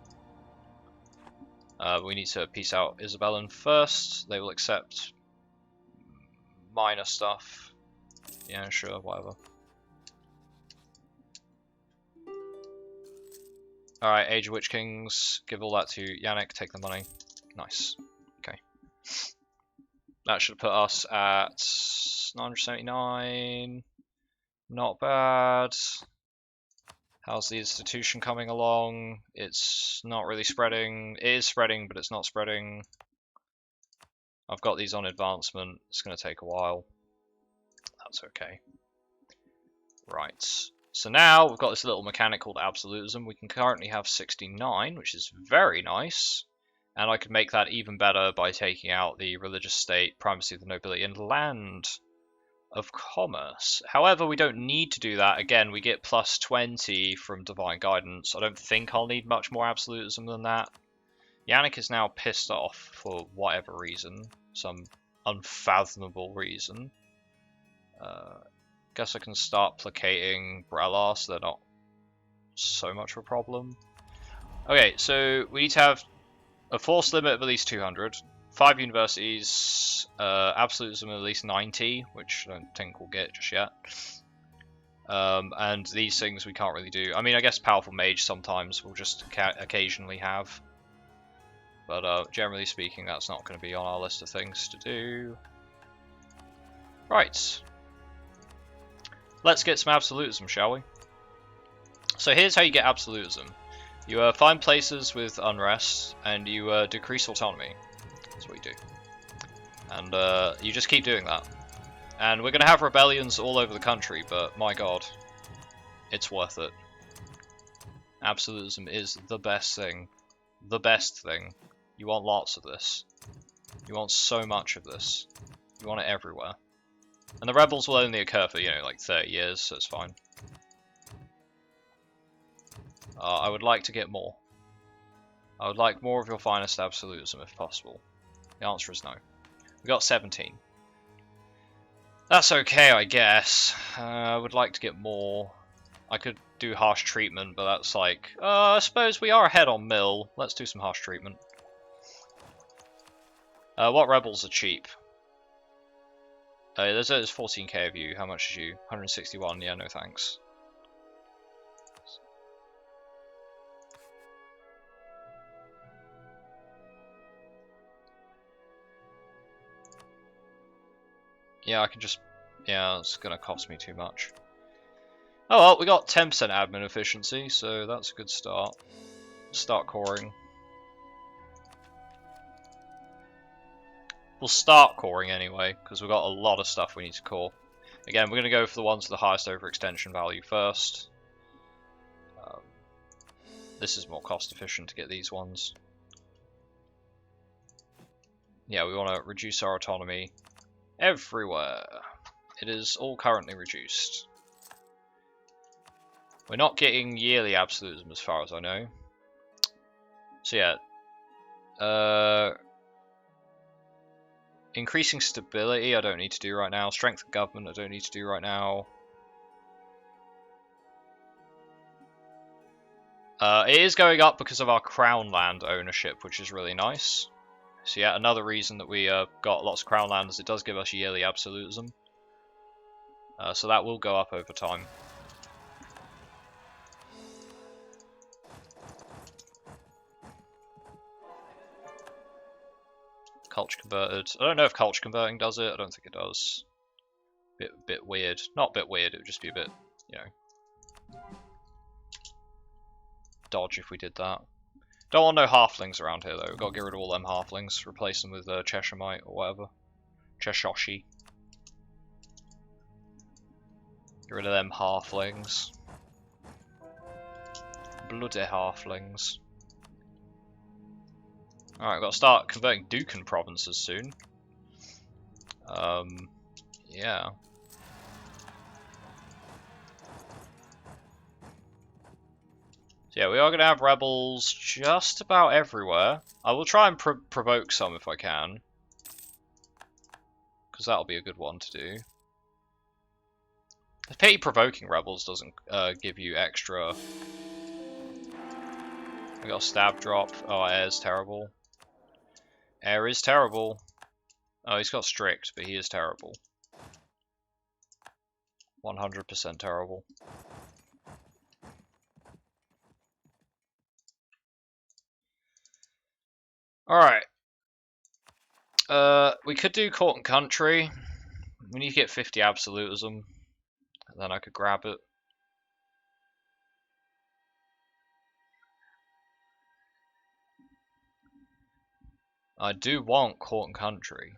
A: We need to peace out Isabellan first. They will accept minor stuff. Yeah, sure, whatever. Alright, Age of Witch Kings. Give all that to Yannick. Take the money. Nice. Okay. That should put us at 979. Not bad. How's the institution coming along? It's not really spreading. It is spreading, but it's not spreading. I've got these on advancement. It's going to take a while. That's okay. Right. So now we've got this little mechanic called absolutism. We can currently have 69, which is very nice. And I could make that even better by taking out the religious state, primacy of the nobility, and land of commerce. However, we don't need to do that. Again, we get plus 20 from divine guidance. I don't think I'll need much more absolutism than that. Yannick is now pissed off for whatever reason, some unfathomable reason. Guess I can start placating Brelar so they're not so much of a problem. Okay, so we need to have a force limit of at least 200. 5 universities, absolutism at least 90, which I don't think we'll get just yet. And these things we can't really do. I mean, I guess Powerful Mage sometimes we'll just occasionally have. But generally speaking, that's not going to be on our list of things to do. Right. Let's get some absolutism, shall we? So here's how you get absolutism. You find places with unrest, and you decrease autonomy. That's what you do. And you just keep doing that. And we're going to have rebellions all over the country, but my god, it's worth it. Absolutism is the best thing. The best thing. You want lots of this. You want so much of this. You want it everywhere. And the rebels will only occur for, you know, like 30 years, so it's fine. I would like to get more. I would like more of your finest absolutism if possible. The answer is no. We got 17. That's okay, I guess. I would like to get more. I could do harsh treatment, but that's like... I suppose we are ahead on mill. Let's do some harsh treatment. What rebels are cheap? There's 14k of you. How much is you? 161. Yeah, no thanks. Yeah, I can just... Yeah, it's gonna cost me too much. Oh well, we got 10% admin efficiency, so that's a good start. Start coring. We'll start coring anyway, because we've got a lot of stuff we need to core. Again, we're going to go for the ones with the highest overextension value first. This is more cost efficient to get these ones. Yeah, we want to reduce our autonomy everywhere. It is all currently reduced. We're not getting yearly absolutism as far as I know. So yeah. Increasing stability I don't need to do right now. Strength of government I don't need to do right now. It is going up because of our crown land ownership, which is really nice. So yeah, another reason that we got lots of crown land is it does give us yearly absolutism. So that will go up over time. Culture converted. I don't know if culture converting does it. I don't think it does. Bit weird. Not a bit weird. It would just be a bit, you know, dodge if we did that. Don't want no halflings around here though. We've got to get rid of all them halflings. Replace them with Cheshire or whatever. Cheshoshi. Get rid of them halflings. Bloody halflings. Alright, we've got to start converting Dukan provinces soon. Yeah. So yeah, we are going to have rebels just about everywhere. I will try and provoke some if I can. Because that'll be a good one to do. It's a pity provoking rebels doesn't give you extra... We got a stab drop. Oh, air's terrible. Air is terrible. Oh, he's got strict, but he is terrible. 100% terrible. Alright. We could do court and country. We need to get 50 absolutism. And then I could grab it. I do want court and country.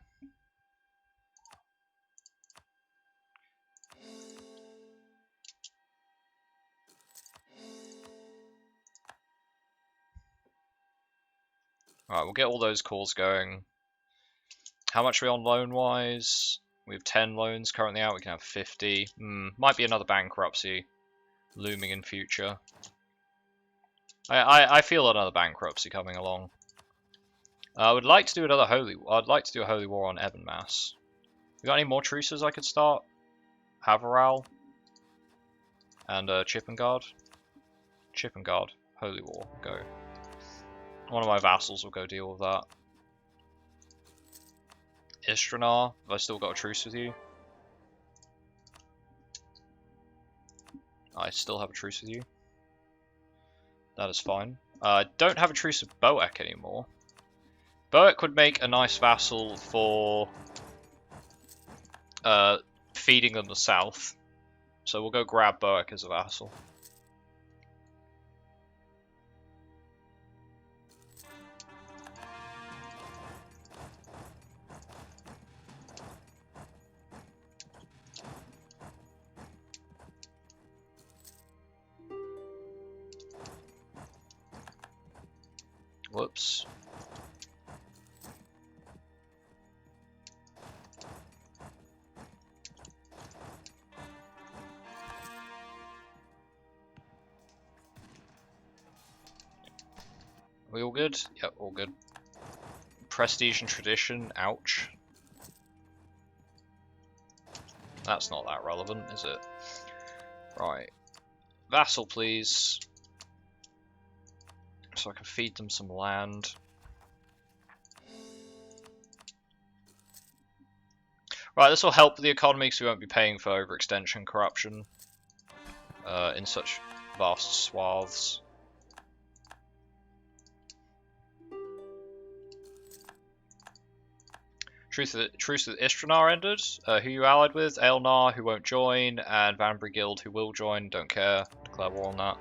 A: Alright, we'll get all those calls going. How much are we on loan-wise? We have 10 loans currently out, we can have 50. Might be another bankruptcy looming in future. I feel another bankruptcy coming along. I would like to do another I'd like to do a holy war on Ebenmass. We got any more truces I could start? Havaral and Chippengard. Chippengard, holy war, go. One of my vassals will go deal with that. Istranar, have I still got a truce with you? I still have a truce with you. That is fine. I don't have a truce with Boek anymore. Boek would make a nice vassal for feeding in the south. So we'll go grab Boek as a vassal. Whoops. Are we all good? Yep, all good. Prestige and tradition, ouch. That's not that relevant, is it? Right. Vassal, please. So I can feed them some land. Right, this will help the economy because we won't be paying for overextension corruption in such vast swaths. Truce with Istranar ended. Who you allied with? Aelantir, who won't join, and Vanbury Guild, who will join. Don't care. Declare war on that.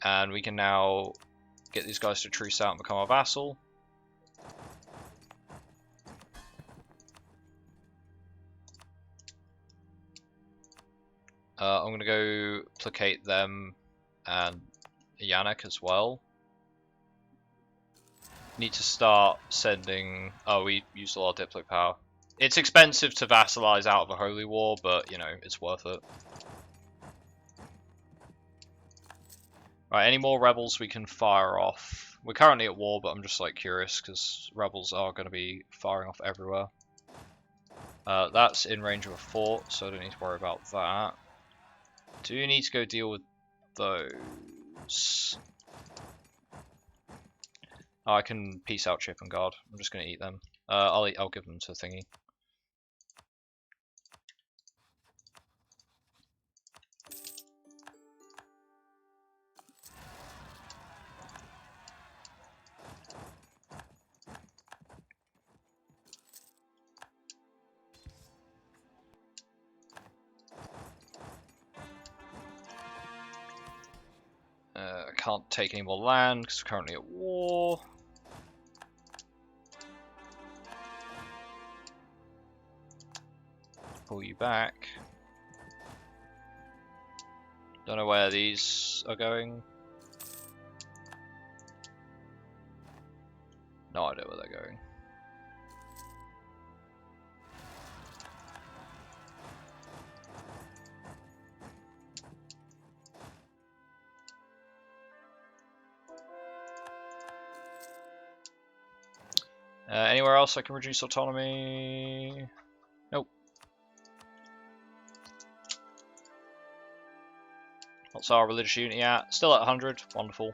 A: And we can now get these guys to truce out and become our vassal. I'm going to go placate them and Yannick as well. Need to start sending... Oh, we used a lot of Diplo power. It's expensive to vassalize out of a holy war, but, you know, it's worth it. Right, any more rebels we can fire off? We're currently at war, but I'm just, like, curious, because rebels are going to be firing off everywhere. That's in range of a fort, so I don't need to worry about that. Do you need to go deal with those? Oh, I can peace out Chip and Guard. I'm just going to eat them. I'll give them to Thingy. I can't take any more land because we're currently at war. Pull you back. Don't know where these are going. No idea where they're going. Anywhere else I can reduce autonomy? Nope. What's our religious unity at? Still at 100. Wonderful.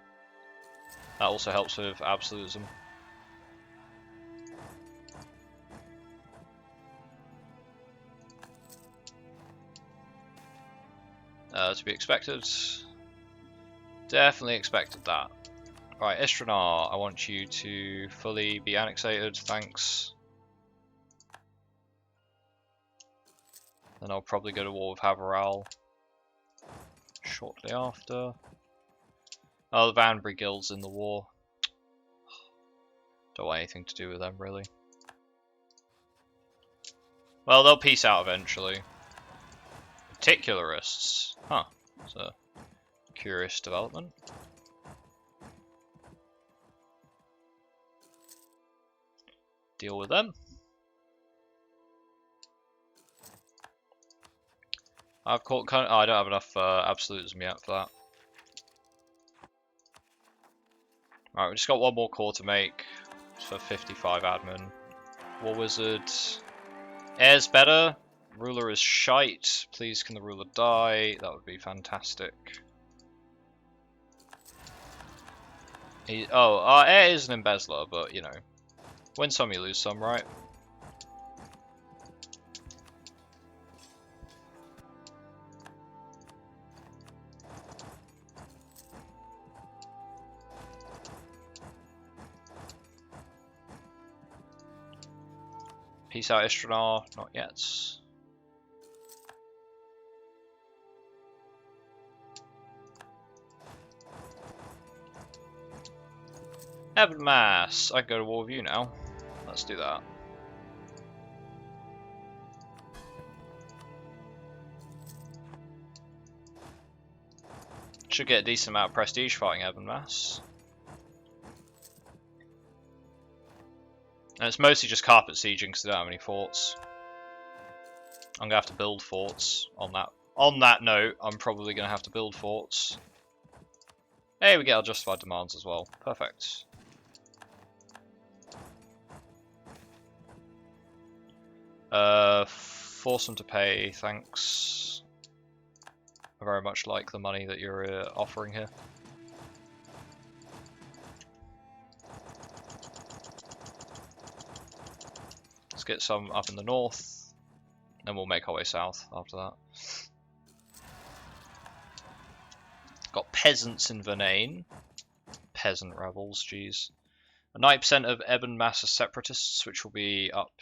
A: That also helps with absolutism. To be expected. Definitely expected that. Right, Istranar, I want you to fully be annexated, thanks. Then I'll probably go to war with Haveral shortly after. Oh, the Vanbury Guild's in the war. Don't want anything to do with them, really. Well, they'll peace out eventually. Particularists. Huh. It's a curious development. Deal with them. I've caught. Oh, I don't have enough absolutism yet for that. Right, we just got one more core to make for 55 admin. War Wizard. Air's better. Ruler is shite. Please, can the ruler die? That would be fantastic. Air is an embezzler, but you know, win some, you lose some, right? Peace out, Istradar. Not yet. Ebenmass. I can go to war with you now. Let's do that. Should get a decent amount of prestige fighting Ebenmass. And it's mostly just carpet sieging because they don't have any forts. I'm gonna have to build forts on that. On that note, I'm probably gonna have to build forts. Hey, we get our justified demands as well. Perfect. Force them to pay, thanks. I very much like the money that you're offering here. Let's get some up in the north, then we'll make our way south after that. Got peasants in Vernain. Peasant rebels, jeez. 90% of Ebenmass are separatists, which will be up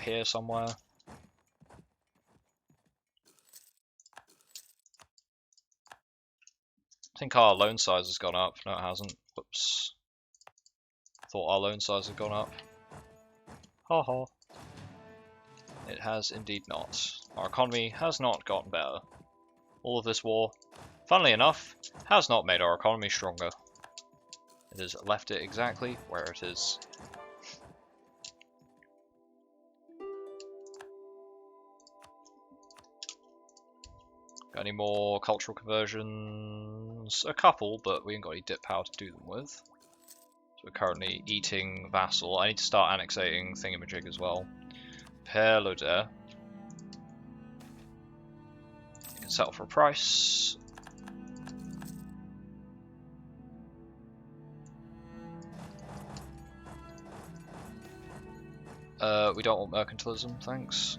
A: here somewhere. I think our loan size has gone up. No, it hasn't. Whoops. Thought our loan size had gone up. Ha ha. It has indeed not. Our economy has not gotten better. All of this war, funnily enough, has not made our economy stronger. It has left it exactly where it is. Got any more cultural conversions? A couple, but we ain't got any dip power to do them with. So we're currently eating vassal. I need to start annexating thingamajig as well. Perlode. You can settle for a price. We don't want mercantilism, thanks.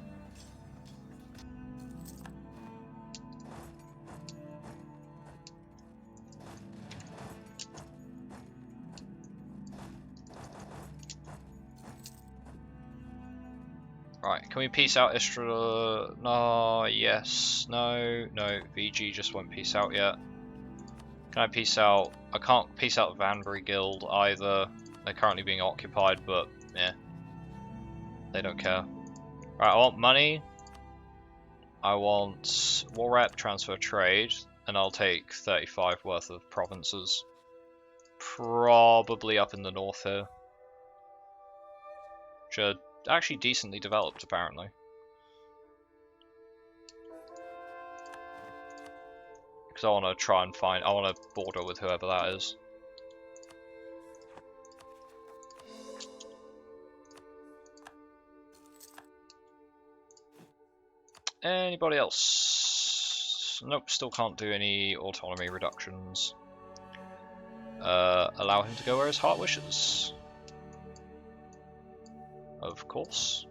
A: Right, can we peace out Istra? No, yes, no, no. VG just won't peace out yet. Can I peace out? I can't peace out Vanbury Guild either. They're currently being occupied, but yeah, they don't care. Right, I want money. I want war rep, transfer trade, and I'll take 35 worth of provinces. Probably up in the north here. Which are actually decently developed, apparently. Because I want to try and find, I want to border with whoever that is. Anybody else? Nope, still can't do any autonomy reductions. Allow him to go where his heart wishes. Of course.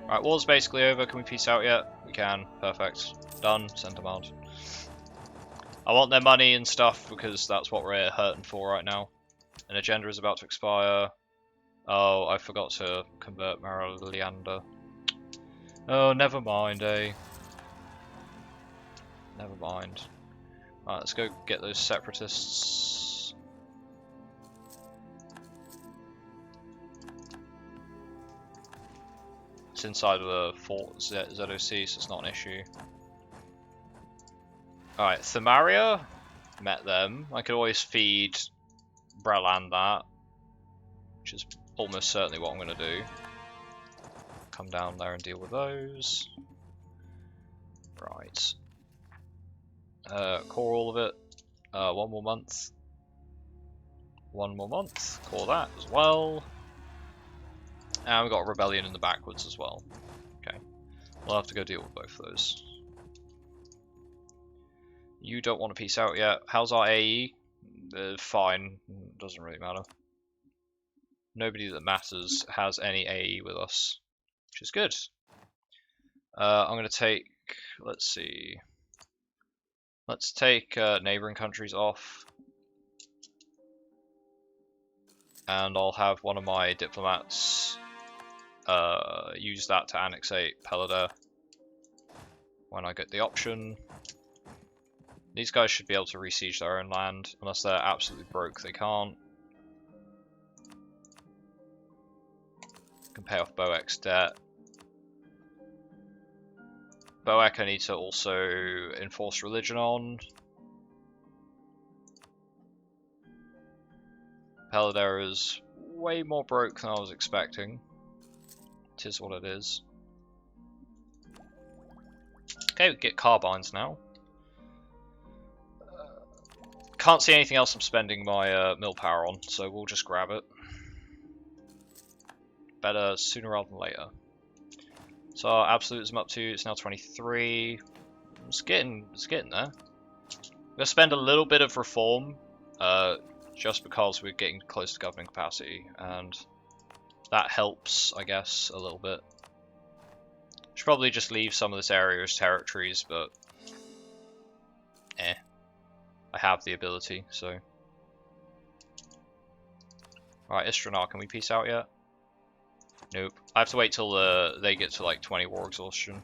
A: Right, war's basically over. Can we peace out yet? We can. Perfect. Done. Send demand. I want their money and stuff because that's what we're hurting for right now. An agenda is about to expire. Oh, I forgot to convert Mariliander. Oh, never mind, eh? Never mind. Right, let's go get those separatists. It's inside of the fort ZOC, so it's not an issue. Alright, Themaria. Met them. I could always feed Breland that, which is almost certainly what I'm going to do. Come down there and deal with those. Right. Core all of it. 1 more month. 1 more month. Core that as well. And we've got a rebellion in the backwoods as well. Okay. We'll have to go deal with both of those. You don't want to peace out yet. How's our AE? Fine. Doesn't really matter. Nobody that matters has any AE with us, which is good. I'm going to take, let's see. Let's take neighboring countries off. and I'll have one of my diplomats use that to annexate Peladar when I get the option. These guys should be able to resiege their own land, unless they're absolutely broke, they can't. Can pay off Boek's debt. Boek I need to also enforce religion on. Peladar is way more broke than I was expecting. It is what it is. Okay, we get carbines now. Can't see anything else I'm spending my mill power on, so we'll just grab it. Better sooner rather than later. So our absolutes I'm up to, it's now 23. It's getting there. I'm gonna spend a little bit of reform, just because we're getting close to governing capacity, and that helps, I guess, a little bit. Should probably just leave some of this area as territories, but I have the ability, so. Right, Istrenar, can we peace out yet? Nope. I have to wait till they get to like 20 war exhaustion.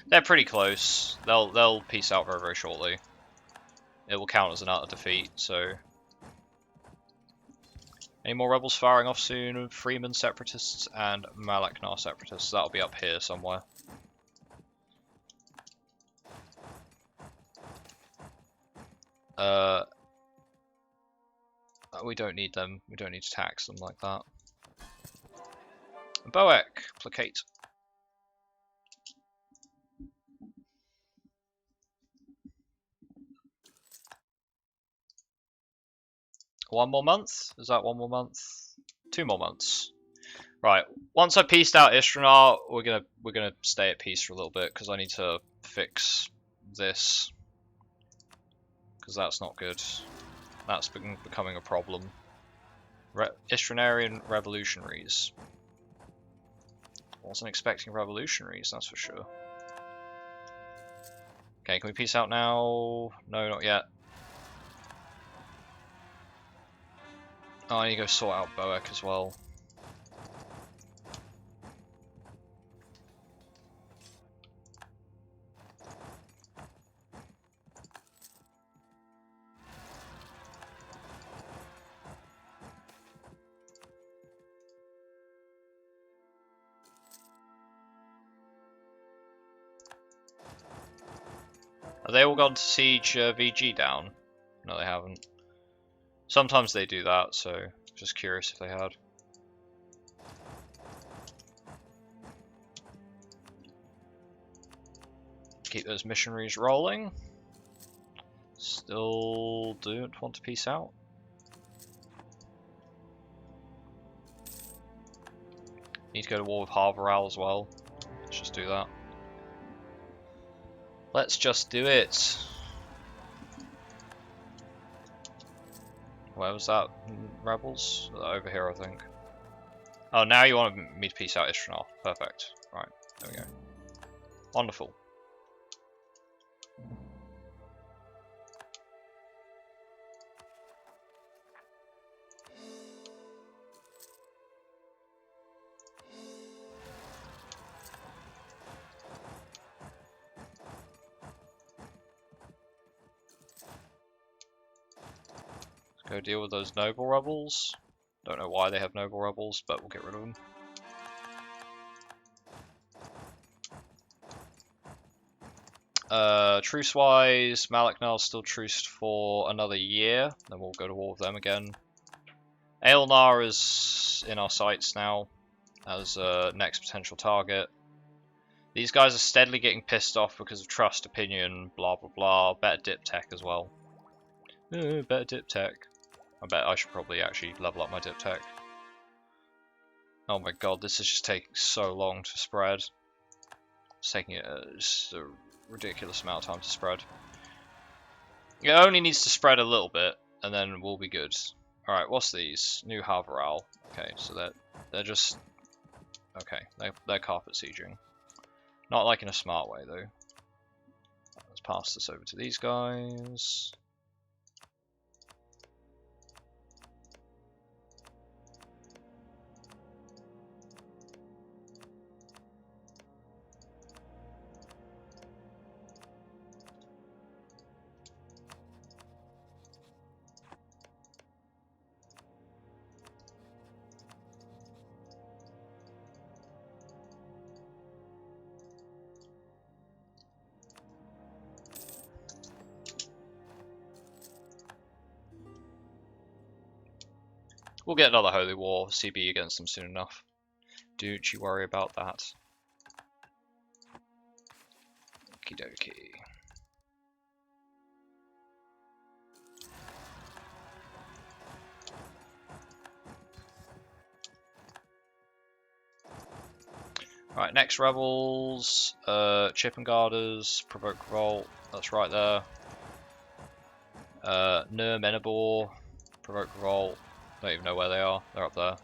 A: They're pretty close. They'll peace out very, very shortly. It will count as an utter defeat, so. Any more rebels firing off soon? Freeman separatists and Malaknar separatists. That'll be up here somewhere. We don't need them. We don't need to tax them like that. Boek, placate. One more month? Is that one more month? 2 more months. Right. Once I pieced out Istrenar, we're gonna stay at peace for a little bit because I need to fix this because that's not good. That's becoming a problem. Istrenarian revolutionaries. Wasn't expecting revolutionaries, that's for sure. Okay, can we peace out now? No, not yet. Oh, I need to go sort out Boek as well. Have they all gone to siege VG down? No, they haven't. Sometimes they do that, so just curious if they had. Keep those missionaries rolling. Still don't want to peace out. Need to go to war with Harvaral as well. Let's just do that. Let's just do it. Where was that? Rebels? Over here, I think. Oh, now you want me to peace out Istrenar. Perfect. Right, there we go. Wonderful. Go deal with those noble rebels. Don't know why they have noble rebels, but we'll get rid of them. Truce-wise, Malaknar's still truced for another year, then we'll go to war with them again. Aelantir is in our sights now as a next potential target. These guys are steadily getting pissed off because of trust, opinion, blah blah blah. Better dip tech as well. Better dip tech. I bet I should probably actually level up my dip tech. Oh my god, this is just taking so long to spread. It's taking just a ridiculous amount of time to spread. It only needs to spread a little bit, and then we'll be good. Alright, what's these? New Harvaral. Okay, so they're just... Okay, they're carpet sieging. Not like in a smart way, though. Let's pass this over to these guys. We'll get another Holy War CB against them soon enough. Don't you worry about that. Okie dokie. Right, next rebels, Chip and Garters, provoke revolt, that's right there. Anbennar, provoke revolt, don't even know where they are, they're up there.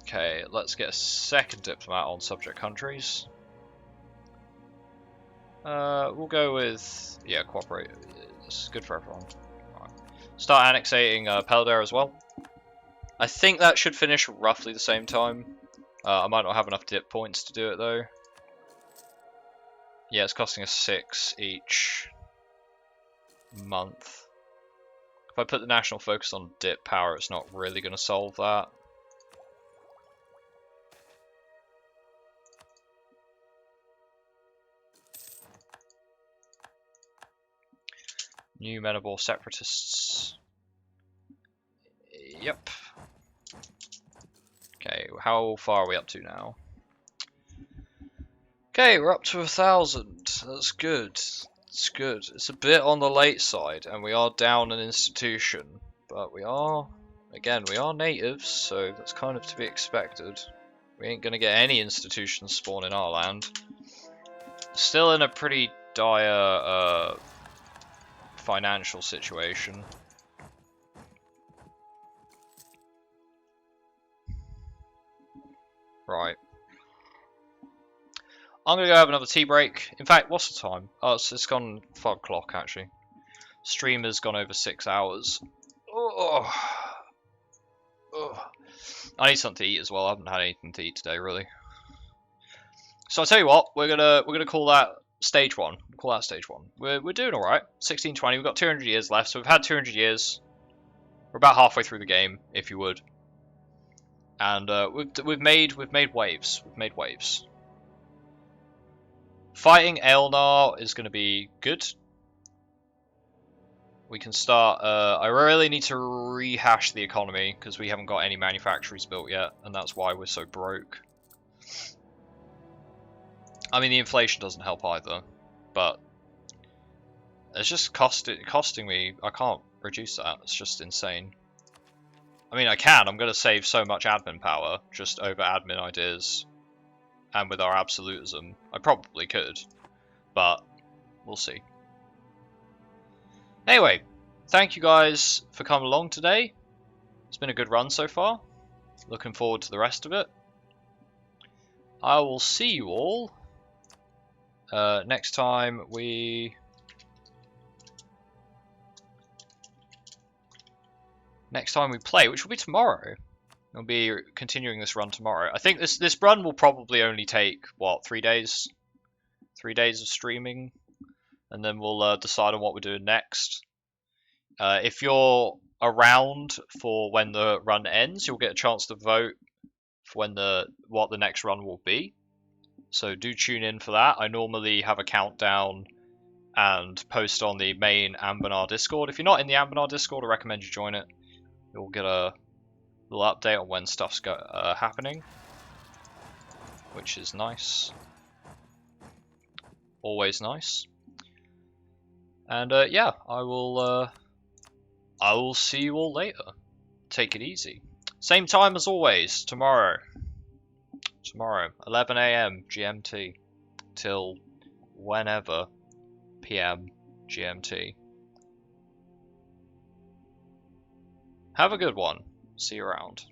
A: Okay, let's get a second diplomat on subject countries. We'll go with, yeah, cooperate. It's good for everyone. Right. Start annexating Peldar as well. I think that should finish roughly the same time. I might not have enough dip points to do it though. Yeah, it's costing us 6 each month. If I put the national focus on dip power, it's not really going to solve that. New Menabor separatists. Yep. Okay, how far are we up to now? Okay, we're up to 1,000. That's good. It's good. It's a bit on the late side, and we are down an institution. But we are, again, we are natives, so that's kind of to be expected. We ain't gonna get any institutions spawn in our land. Still in a pretty dire financial situation. Right. I'm gonna go have another tea break. In fact, what's the time? Oh, it's gone 5 o'clock actually. Stream has gone over 6 hours. Oh. Oh. I need something to eat as well. I haven't had anything to eat today, really. So I'll tell you what, we're gonna call that stage 1. Call that stage 1. We're doing all right. 1620. We've got 200 years left, so we've had 200 years. We're about halfway through the game, if you would. And we've made waves. We've made waves. Fighting Aelantir is going to be good. We can start. I really need to rehash the economy because we haven't got any manufactories built yet, and that's why we're so broke. I mean, the inflation doesn't help either, but it's just costing me. I can't reduce that. It's just insane. I mean, I can. I'm going to save so much admin power just over admin ideas, and with our absolutism, I probably could, but we'll see. Anyway, thank you guys for coming along today. It's been a good run so far. Looking forward to the rest of it. I will see you all next time we play, which will be tomorrow. We'll be continuing this run tomorrow. I think this run will probably only take what, 3 days? 3 days of streaming, and then we'll decide on what we're doing next. If you're around for when the run ends, you'll get a chance to vote for what the next run will be. So do tune in for that. I normally have a countdown and post on the main Anbennar Discord. If you're not in the Anbennar Discord, I recommend you join it. You'll get a little update on when stuff's happening, which is nice. Always nice. And yeah, I will see you all later. Take it easy. Same time as always, tomorrow. Tomorrow, 11 AM GMT till whenever PM GMT. Have a good one. See you around.